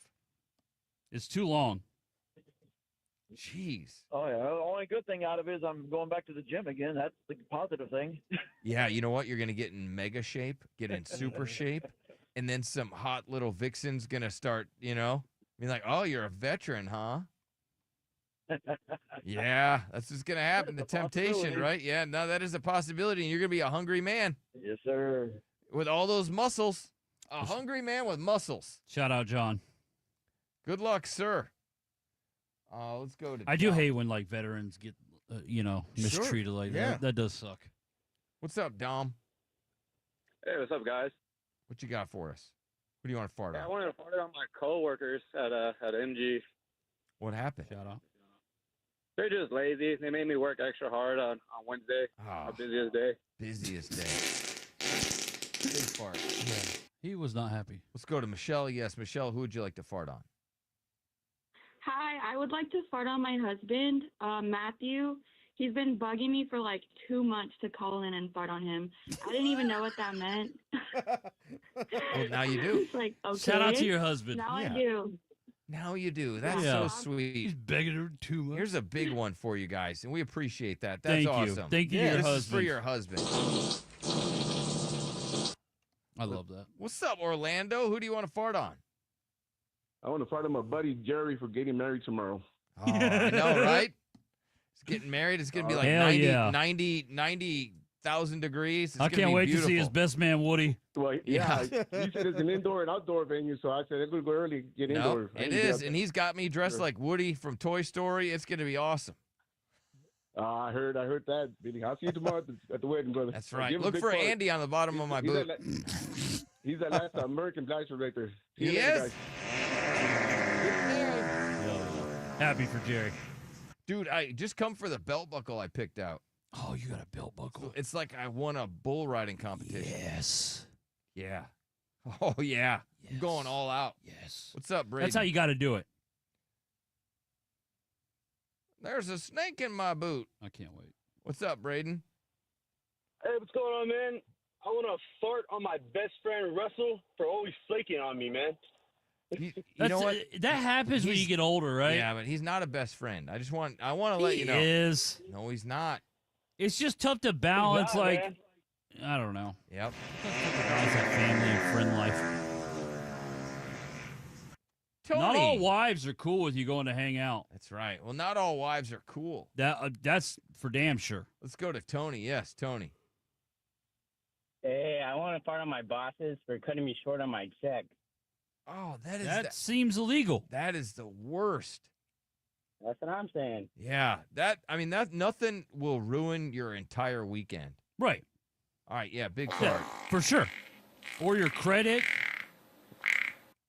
Speaker 7: It's too long.
Speaker 6: Jeez.
Speaker 20: Oh yeah. The only good thing out of it is I'm going back to the gym again. That's the positive thing.
Speaker 6: Yeah, you know what? You're gonna get in mega shape, get in super shape, and then some hot little vixen's gonna start, being like, "Oh, you're a veteran, huh?" Yeah, that's what's gonna happen. The temptation, right? Yeah, no, that is a possibility, and you're gonna be a hungry man.
Speaker 20: Yes, sir.
Speaker 6: With all those muscles, a hungry man with muscles.
Speaker 7: Shout out, John.
Speaker 6: Good luck, sir. Let's go to.
Speaker 7: I do hate when like veterans get, mistreated like
Speaker 6: yeah.
Speaker 7: that. That does suck.
Speaker 6: What's up, Dom?
Speaker 24: Hey, what's up, guys?
Speaker 6: What you got for us? What do you want to fart
Speaker 24: Yeah,
Speaker 6: on?
Speaker 24: I wanted to fart on my coworkers at MG.
Speaker 6: What happened?
Speaker 7: Shout out.
Speaker 24: They're just lazy. They made me work extra hard on Wednesday, our busiest day.
Speaker 6: Busiest day. Big fart.
Speaker 7: Yeah. He was not happy.
Speaker 6: Let's go to Michelle. Yes, Michelle, who would you like to fart on?
Speaker 1: Hi, I would like to fart on my husband, Matthew. He's been bugging me for like 2 months to call in and fart on him. I didn't even know what that meant.
Speaker 6: Well, now you do.
Speaker 1: It's like, okay.
Speaker 7: Shout out to your husband.
Speaker 1: Now
Speaker 6: Yeah.
Speaker 1: I do.
Speaker 6: Now you do. That's
Speaker 7: Yeah.
Speaker 6: so sweet.
Speaker 7: He's begging her too much.
Speaker 6: Here's a big one for you guys, and we appreciate that. That's
Speaker 7: Thank you.
Speaker 6: awesome.
Speaker 7: Thank you to your
Speaker 6: this
Speaker 7: husband.
Speaker 6: is for your husband.
Speaker 7: I love that.
Speaker 6: What's up, Orlando? Who do you want to fart on?
Speaker 8: I want to fart on my buddy Jerry for getting married tomorrow.
Speaker 6: Oh, I know, right? He's getting married. It's going to be like
Speaker 7: Hell
Speaker 6: 90,
Speaker 7: yeah.
Speaker 6: 90,000 degrees. It's
Speaker 7: I
Speaker 6: gonna
Speaker 7: can't
Speaker 6: be
Speaker 7: wait to see
Speaker 6: beautiful.
Speaker 7: his best man, Woody.
Speaker 8: Well, yeah. You said it's an indoor and outdoor venue, so I said it's going to go early, get indoor.
Speaker 6: No, it is, and he's got me dressed like Woody from Toy Story. It's going to be awesome.
Speaker 8: I heard that, Billy. I'll see you tomorrow at the wedding, brother.
Speaker 6: That's right.
Speaker 8: Give him a
Speaker 6: Look
Speaker 8: big
Speaker 6: for
Speaker 8: fart.
Speaker 6: Andy on the bottom of my boot.
Speaker 8: He's that last American Blaster right there. See you
Speaker 6: He
Speaker 8: later,
Speaker 6: is?
Speaker 8: guys.
Speaker 7: Happy for Jerry.
Speaker 6: Dude, I just come for the belt buckle I picked out.
Speaker 7: Oh, you got a belt buckle.
Speaker 6: It's like I won a bull riding competition.
Speaker 7: Yes.
Speaker 6: Yeah. Oh, yeah. I'm going all out.
Speaker 7: Yes.
Speaker 6: What's up, Brady?
Speaker 7: That's how you got to do it.
Speaker 6: There's a snake in my boot.
Speaker 7: I can't wait.
Speaker 6: What's up, Braden?
Speaker 21: Hey, what's going on, man? I want to fart on my best friend Russell for always flaking on me, man.
Speaker 6: You know what?
Speaker 7: That happens when you get older, right?
Speaker 6: Yeah, but he's not a best friend. I want to let you know.
Speaker 7: He is.
Speaker 6: No, he's not.
Speaker 7: It's just tough to balance,
Speaker 21: not,
Speaker 7: like,
Speaker 21: man.
Speaker 7: I don't know.
Speaker 6: Yep.
Speaker 7: Balance that family and friend life.
Speaker 6: Tony.
Speaker 7: Not all wives are cool with you going to hang out.
Speaker 6: That's right. Well, not all wives are cool.
Speaker 7: That's for damn sure.
Speaker 6: Let's go to Tony. Yes, Tony.
Speaker 22: Hey, I want to fart on my bosses for cutting me short on my check.
Speaker 6: Oh,
Speaker 7: that seems illegal.
Speaker 6: That is the worst.
Speaker 22: That's what I'm saying.
Speaker 6: Yeah, that nothing will ruin your entire weekend.
Speaker 7: Right.
Speaker 6: All right, yeah, big
Speaker 7: Yeah,
Speaker 6: fart.
Speaker 7: for sure. Or your credit.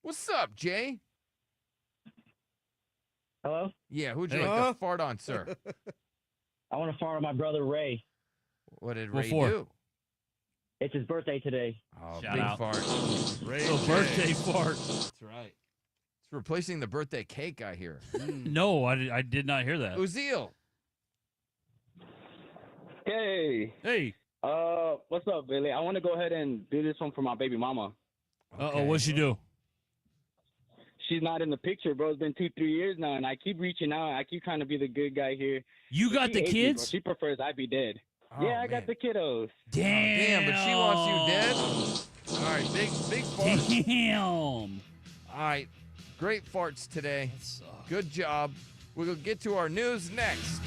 Speaker 6: What's up, Jay?
Speaker 22: Hello?
Speaker 6: Yeah, who'd you like to fart on, sir?
Speaker 22: I want to fart on my brother Ray.
Speaker 6: What did
Speaker 22: What
Speaker 6: Ray
Speaker 22: for?
Speaker 6: do?
Speaker 22: It's his birthday today.
Speaker 6: Oh,
Speaker 7: Shout
Speaker 6: big
Speaker 7: out.
Speaker 6: fart. Ray
Speaker 7: Little
Speaker 6: J.
Speaker 7: birthday fart.
Speaker 6: That's right. It's replacing the birthday cake, I hear.
Speaker 7: No, I did not hear that.
Speaker 6: Uziel.
Speaker 22: Hey.
Speaker 7: Hey.
Speaker 22: What's up, Billy? I want to go ahead and do this one for my baby mama.
Speaker 7: Uh-oh, what'd she do?
Speaker 22: She's not in the picture, bro. It's been 2-3 years now, and I keep reaching out. I keep trying to be the good guy here.
Speaker 7: You got the
Speaker 22: She hates me,
Speaker 7: kids?
Speaker 22: bro. She prefers I be dead.
Speaker 6: Oh,
Speaker 22: yeah, I got the kiddos.
Speaker 7: Damn.
Speaker 6: But she wants you dead? All right, big fart.
Speaker 7: Damn.
Speaker 6: All right, great farts today. Good job. We'll get to our news next.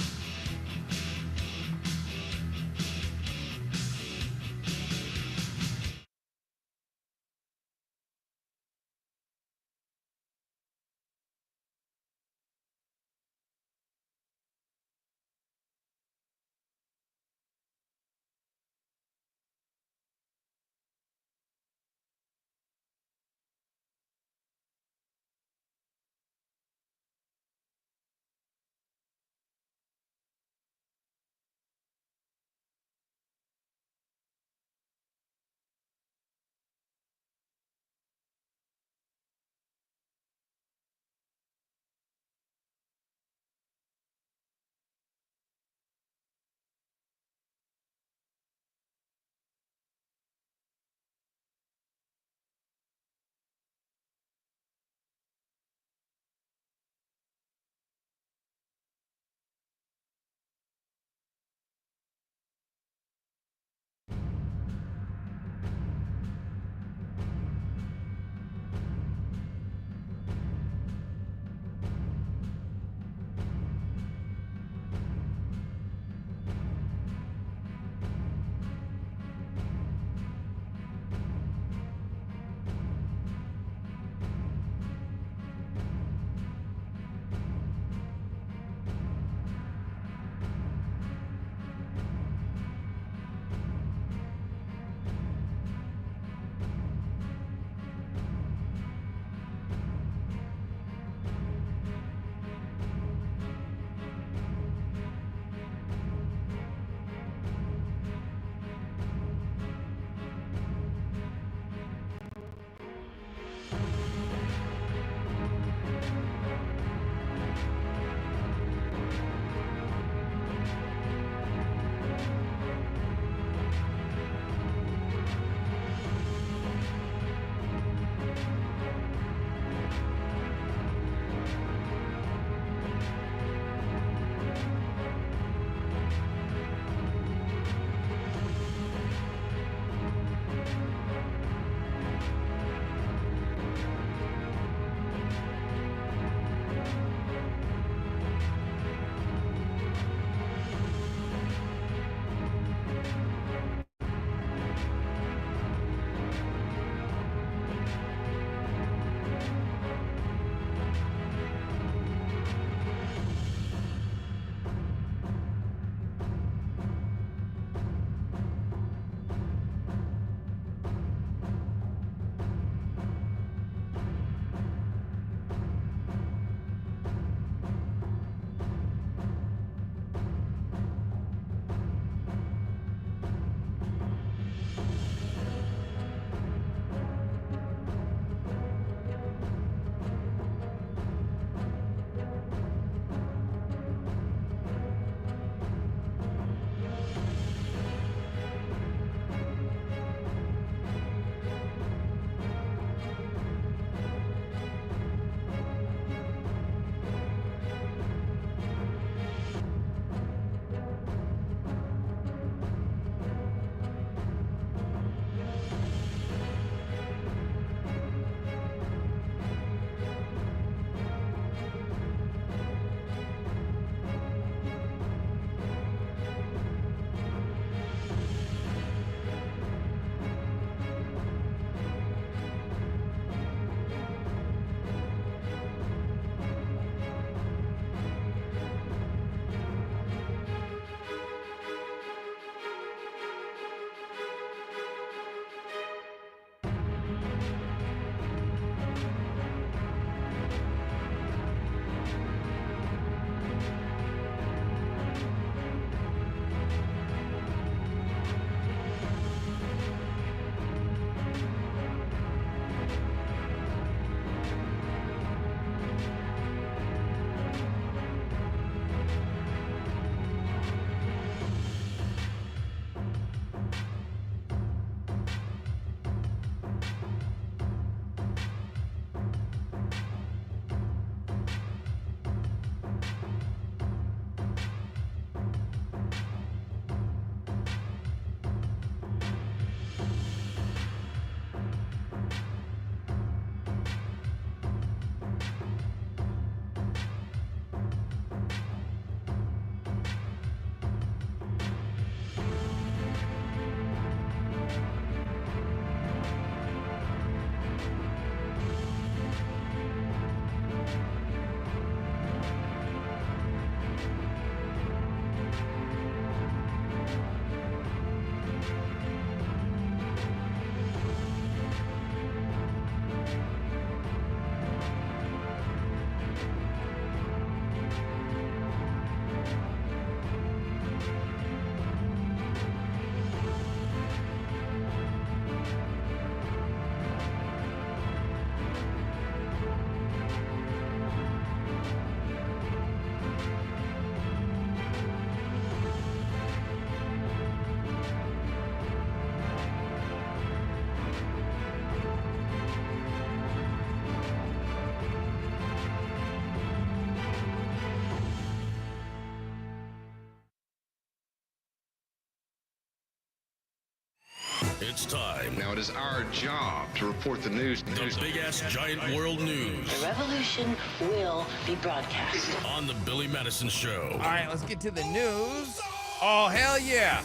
Speaker 5: It's time.
Speaker 2: Now it is our job to report the news.
Speaker 5: The big-ass giant world news.
Speaker 3: The revolution will be broadcast.
Speaker 5: On the Billy Madison Show.
Speaker 6: All right, let's get to the news. Oh, hell yeah.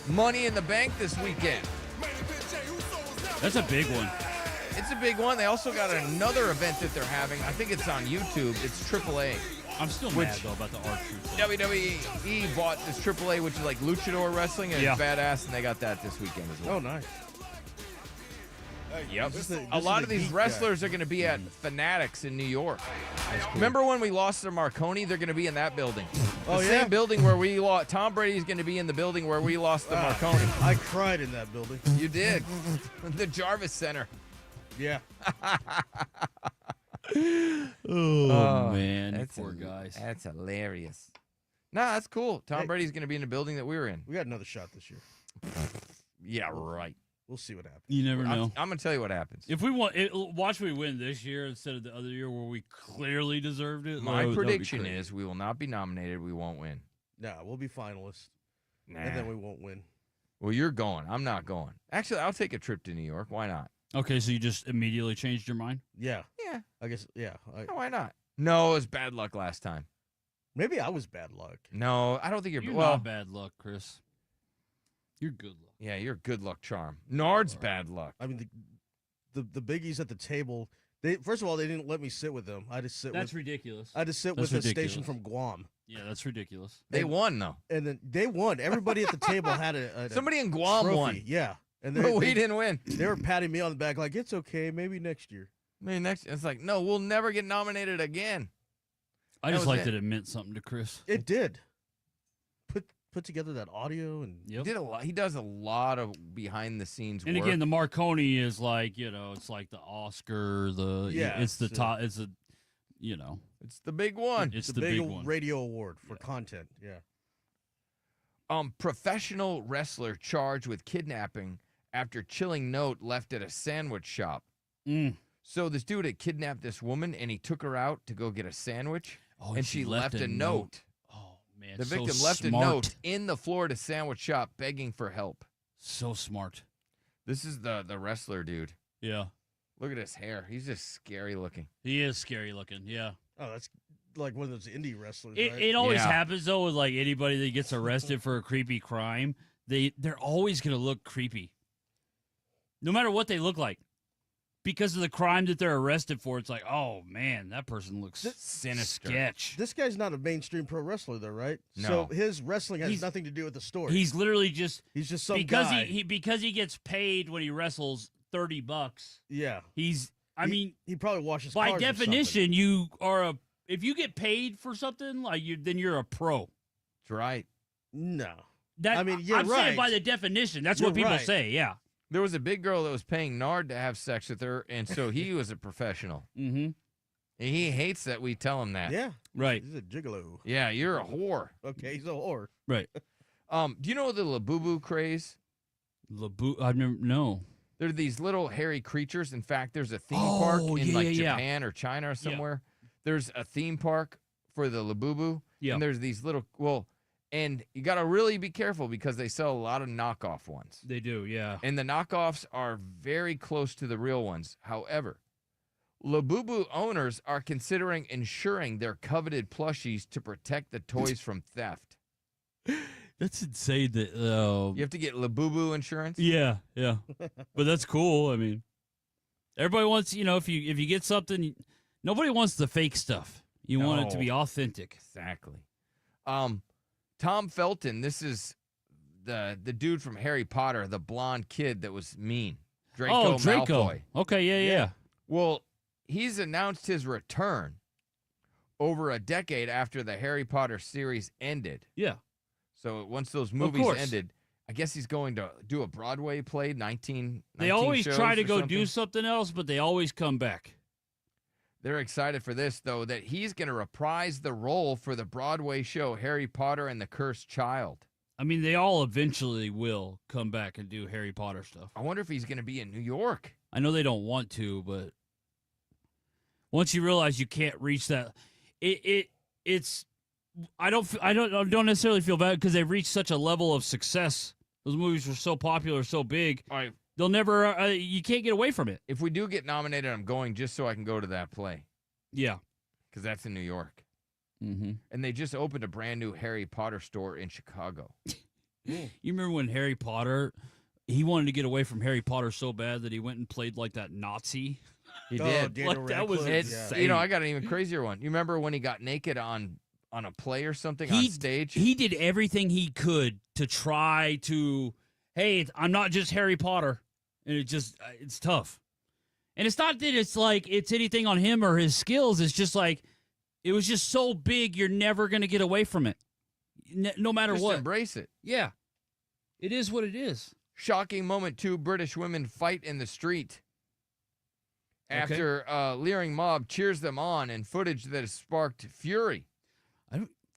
Speaker 6: Money in the Bank this weekend.
Speaker 7: That's a big one.
Speaker 6: It's a big one. They also got another event that they're having. I think it's on YouTube. It's AAA.
Speaker 7: I'm still mad, though, about the R-Truth.
Speaker 6: WWE bought this AAA, which is like luchador wrestling, and it's badass, and they got that this weekend as well.
Speaker 11: Oh, nice.
Speaker 6: Yep. A lot of these wrestlers are going to be at Fanatics in New York. Remember when we lost to Marconi? They're going to be in that building. The same building where we lost. Tom Brady's going to be in the building where we lost to Marconi.
Speaker 11: I cried in that building.
Speaker 6: You did. The Jarvis Center.
Speaker 11: Yeah.
Speaker 7: Oh, man.
Speaker 6: That's
Speaker 7: Poor guys.
Speaker 6: That's hilarious. Nah, that's cool. Tom Brady's going to be in the building that we were in.
Speaker 11: We got another shot this year.
Speaker 6: Yeah, right.
Speaker 11: We'll see what happens.
Speaker 7: You never know.
Speaker 6: I'm going to tell you what happens.
Speaker 7: If we watch we win this year instead of the other year where we clearly deserved it.
Speaker 6: My prediction is we will not be nominated. We won't win.
Speaker 11: No, we'll be finalists.
Speaker 6: Nah.
Speaker 11: And then we won't win.
Speaker 6: Well, you're going. I'm not going. Actually, I'll take a trip to New York. Why not?
Speaker 7: Okay, so you just immediately changed your mind?
Speaker 11: Yeah.
Speaker 6: Yeah.
Speaker 11: I guess, yeah.
Speaker 6: Why not? No, it was bad luck last time.
Speaker 11: Maybe I was bad luck.
Speaker 6: No, I don't think you're
Speaker 7: not bad luck, Chris. You're good luck.
Speaker 6: Yeah, you're good luck charm. Nard's bad luck.
Speaker 11: I mean, the biggies at the table, first of all, they didn't let me sit with them. I just sit
Speaker 7: That's
Speaker 11: with...
Speaker 7: ridiculous.
Speaker 11: I just sit
Speaker 7: That's
Speaker 11: with a
Speaker 7: ridiculous.
Speaker 11: station from Guam.
Speaker 7: Yeah, that's ridiculous.
Speaker 6: They won, though.
Speaker 11: And then they won. Everybody at the table had a
Speaker 6: Somebody in Guam
Speaker 11: trophy.
Speaker 6: won.
Speaker 11: Yeah. And
Speaker 6: But we didn't win.
Speaker 11: They were patting me on the back like, it's okay, maybe next year.
Speaker 6: Maybe next. It's like, no, we'll never get nominated again.
Speaker 7: I just liked that it meant something to Chris.
Speaker 11: It did. Put together that audio and
Speaker 6: He did a lot. He does a lot of behind the scenes
Speaker 7: And
Speaker 6: work.
Speaker 7: again, the Marconi is like, it's like the Oscar, it's the top, it's a,
Speaker 6: it's the big one.
Speaker 7: It's
Speaker 11: the
Speaker 7: the big
Speaker 11: big
Speaker 7: one.
Speaker 11: radio award for content. Yeah.
Speaker 6: Professional wrestler charged with kidnapping after chilling note left at a sandwich shop. So this dude had kidnapped this woman, and he took her out to go get a sandwich, and she left a note.
Speaker 7: Man,
Speaker 6: the
Speaker 7: so
Speaker 6: victim left a
Speaker 7: smart.
Speaker 6: note in the Florida sandwich shop begging for help.
Speaker 7: So smart.
Speaker 6: This is the wrestler dude.
Speaker 7: Yeah.
Speaker 6: Look at his hair. He's just scary looking.
Speaker 7: He is scary looking, yeah.
Speaker 11: Oh, that's like one of those indie wrestlers,
Speaker 7: It,
Speaker 11: right?
Speaker 7: it always happens, though, with like anybody that gets arrested for a creepy crime. They're always going to look creepy. No matter what they look like. Because of the crime that they're arrested for, it's like, oh, man, that person looks
Speaker 6: sinister.
Speaker 7: Sketch.
Speaker 11: This guy's not a mainstream pro wrestler, though, right?
Speaker 6: No.
Speaker 11: So his wrestling has nothing to do with the story.
Speaker 7: He's literally just...
Speaker 11: He's just some
Speaker 7: because
Speaker 11: guy.
Speaker 7: Because he gets paid when he wrestles $30.
Speaker 11: Yeah.
Speaker 7: I mean...
Speaker 11: He probably washes
Speaker 7: by
Speaker 11: cars or
Speaker 7: definition, you are if you get paid for something, then you're a pro.
Speaker 6: That's right.
Speaker 11: No.
Speaker 7: I'm
Speaker 11: you're right.
Speaker 7: saying by the definition. That's what people say, yeah.
Speaker 6: There was a big girl that was paying Nard to have sex with her, and so he was a professional.
Speaker 7: Mm-hmm.
Speaker 6: And he hates that we tell him that.
Speaker 11: Yeah.
Speaker 7: Right.
Speaker 11: He's a gigolo.
Speaker 6: Yeah, you're a whore.
Speaker 11: Okay, he's a whore.
Speaker 7: Right.
Speaker 6: Do you know the Labubu craze?
Speaker 7: I've never, no.
Speaker 6: They're these little hairy creatures. In fact, there's a theme park in Japan or China or somewhere. There's a theme park for the Labubu.
Speaker 7: Yeah.
Speaker 6: And there's these little, and you got to really be careful because they sell a lot of knockoff ones.
Speaker 7: They do, yeah.
Speaker 6: And the knockoffs are very close to the real ones. However, Labubu owners are considering insuring their coveted plushies to protect the toys from theft.
Speaker 7: That's insane. That
Speaker 6: you have to get Labubu insurance?
Speaker 7: Yeah. But that's cool. I mean, everybody wants, if you get something, nobody wants the fake stuff. You want it to be authentic.
Speaker 6: Exactly. Tom Felton, this is the dude from Harry Potter, the blonde kid that was mean. Draco Malfoy.
Speaker 7: Okay, yeah.
Speaker 6: Well, he's announced his return over a decade after the Harry Potter series ended.
Speaker 7: Yeah.
Speaker 6: So once those movies ended, I guess he's going to do a Broadway play, 19
Speaker 7: They always
Speaker 6: shows
Speaker 7: try to
Speaker 6: or
Speaker 7: go
Speaker 6: something.
Speaker 7: do something else, but they always come back.
Speaker 6: They're excited for this, though, that he's going to reprise the role for the Broadway show Harry Potter and the Cursed Child.
Speaker 7: I mean, they all eventually will come back and do Harry Potter stuff.
Speaker 6: I wonder if he's going to be in New York.
Speaker 7: I know they don't want to, but once you realize you can't reach that, it's. I don't necessarily feel bad because they've reached such a level of success. Those movies were so popular, so big.
Speaker 6: All right.
Speaker 7: They'll never. You can't get away from it.
Speaker 6: If we do get nominated, I'm going just so I can go to that play.
Speaker 7: Yeah.
Speaker 6: Because that's in New York.
Speaker 7: Mm-hmm.
Speaker 6: And they just opened a brand new Harry Potter store in Chicago.
Speaker 7: You remember when Harry Potter, he wanted to get away from Harry Potter so bad that he went and played like that Nazi.
Speaker 6: He did.
Speaker 7: Like, that was insane.
Speaker 6: You know, I got an even crazier one. You remember when he got naked on a play or something on stage?
Speaker 7: He did everything he could to try to, hey, I'm not just Harry Potter. And it's tough. And it's not that it's like it's anything on him or his skills. It's just like, it was just so big, you're never going to get away from it. No matter
Speaker 6: Just
Speaker 7: what.
Speaker 6: embrace it.
Speaker 7: Yeah. It is what it is.
Speaker 6: Shocking moment, 2 British women fight in the street after a leering mob cheers them on in footage that has sparked fury.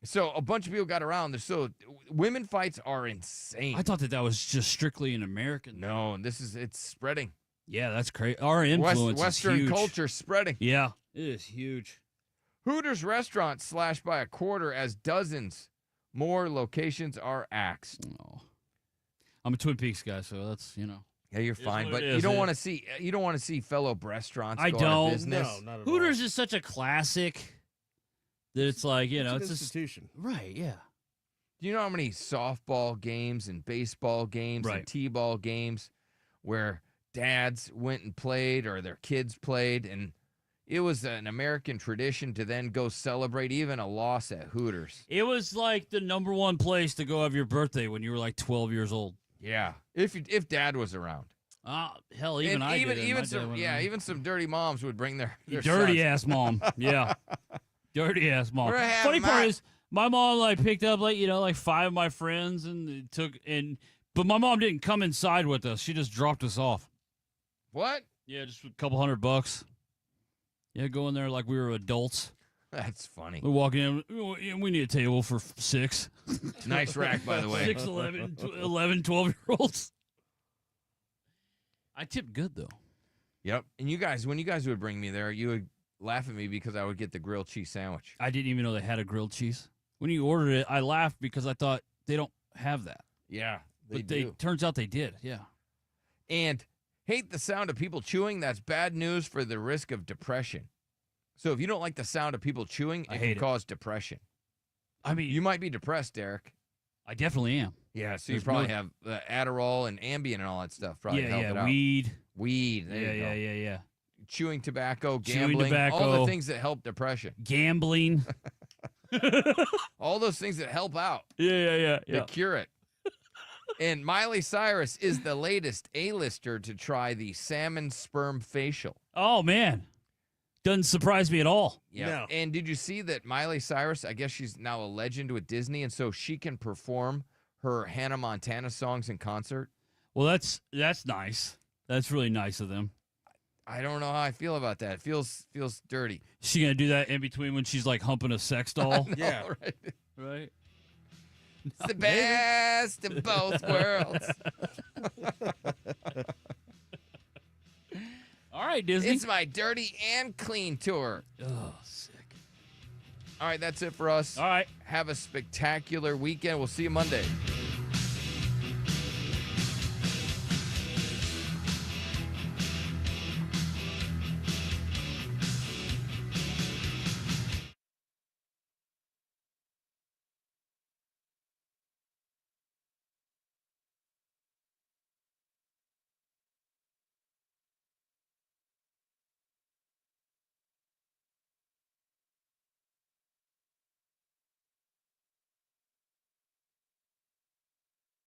Speaker 6: So a bunch of people got around. So women fights are insane.
Speaker 7: I thought that was just strictly an American.
Speaker 6: No, and it's spreading.
Speaker 7: Yeah, that's crazy. Our influence
Speaker 6: Western
Speaker 7: is huge.
Speaker 6: culture spreading.
Speaker 7: Yeah, it is huge.
Speaker 6: Hooters restaurant slashed by a quarter as dozens more locations are axed.
Speaker 7: Oh. I'm a Twin Peaks guy, so that's,
Speaker 6: Yeah, you're fine, but you don't want to see fellow restaurants.
Speaker 7: I
Speaker 6: go
Speaker 7: don't.
Speaker 6: Out of business.
Speaker 11: No, not at
Speaker 7: Hooters is such a classic that it's like,
Speaker 11: it's an
Speaker 7: it's
Speaker 11: institution.
Speaker 7: Right, yeah.
Speaker 6: Do you know how many softball games and baseball games and t-ball games where dads went and played or their kids played, and it was an American tradition to then go celebrate even a loss at Hooters.
Speaker 7: It was like the number one place to go have your birthday when you were like 12 years old.
Speaker 6: Yeah, if Dad was around.
Speaker 7: Hell, even I did.
Speaker 6: Even some dirty moms would bring their
Speaker 7: dirty
Speaker 6: sons.
Speaker 7: ass mom. Yeah, dirty ass mom.
Speaker 6: We're having
Speaker 7: Funny part is, my mom like picked up like 5 of my friends and but my mom didn't come inside with us. She just dropped us off.
Speaker 6: What?
Speaker 7: Yeah, just a couple $100. Yeah, go in there like we were adults.
Speaker 6: That's funny.
Speaker 7: We walk in. We need a table for 6.
Speaker 6: Nice rack, by the way.
Speaker 7: 6, 11, 12-year-olds. I tip good, though.
Speaker 6: Yep. And when you guys would bring me there, you would laugh at me because I would get the grilled cheese sandwich.
Speaker 7: I didn't even know they had a grilled cheese. When you ordered it, I laughed because I thought they don't have that.
Speaker 6: Yeah,
Speaker 7: But turns out they did, yeah.
Speaker 6: And hate the sound of people chewing? That's bad news for the risk of depression. So if you don't like the sound of people chewing, it can cause depression.
Speaker 7: I mean,
Speaker 6: you might be depressed, Derek.
Speaker 7: I definitely am.
Speaker 6: Yeah, so you probably have Adderall and Ambien and all that stuff. Probably help it out. Weed. There you go.
Speaker 7: Yeah.
Speaker 6: Chewing tobacco, gambling, all the things that help depression.
Speaker 7: Gambling.
Speaker 6: All those things that help out.
Speaker 7: Yeah.
Speaker 6: To cure it. And Miley Cyrus is the latest A-lister to try the salmon sperm facial.
Speaker 7: Oh, man. Doesn't surprise me at all.
Speaker 6: Yeah.
Speaker 11: No.
Speaker 6: And did you see that Miley Cyrus, I guess she's now a legend with Disney, and so she can perform her Hannah Montana songs in concert?
Speaker 7: Well, that's nice. That's really nice of them.
Speaker 6: I don't know how I feel about that. It feels dirty.
Speaker 7: Is she going to do that in between when she's like humping a sex doll?
Speaker 6: Yeah.
Speaker 7: Right.
Speaker 6: It's the best of both worlds.
Speaker 7: All right, Disney.
Speaker 6: It's my dirty and clean tour.
Speaker 7: Oh, sick.
Speaker 6: All right, that's it for us.
Speaker 7: All right.
Speaker 6: Have a spectacular weekend. We'll see you Monday.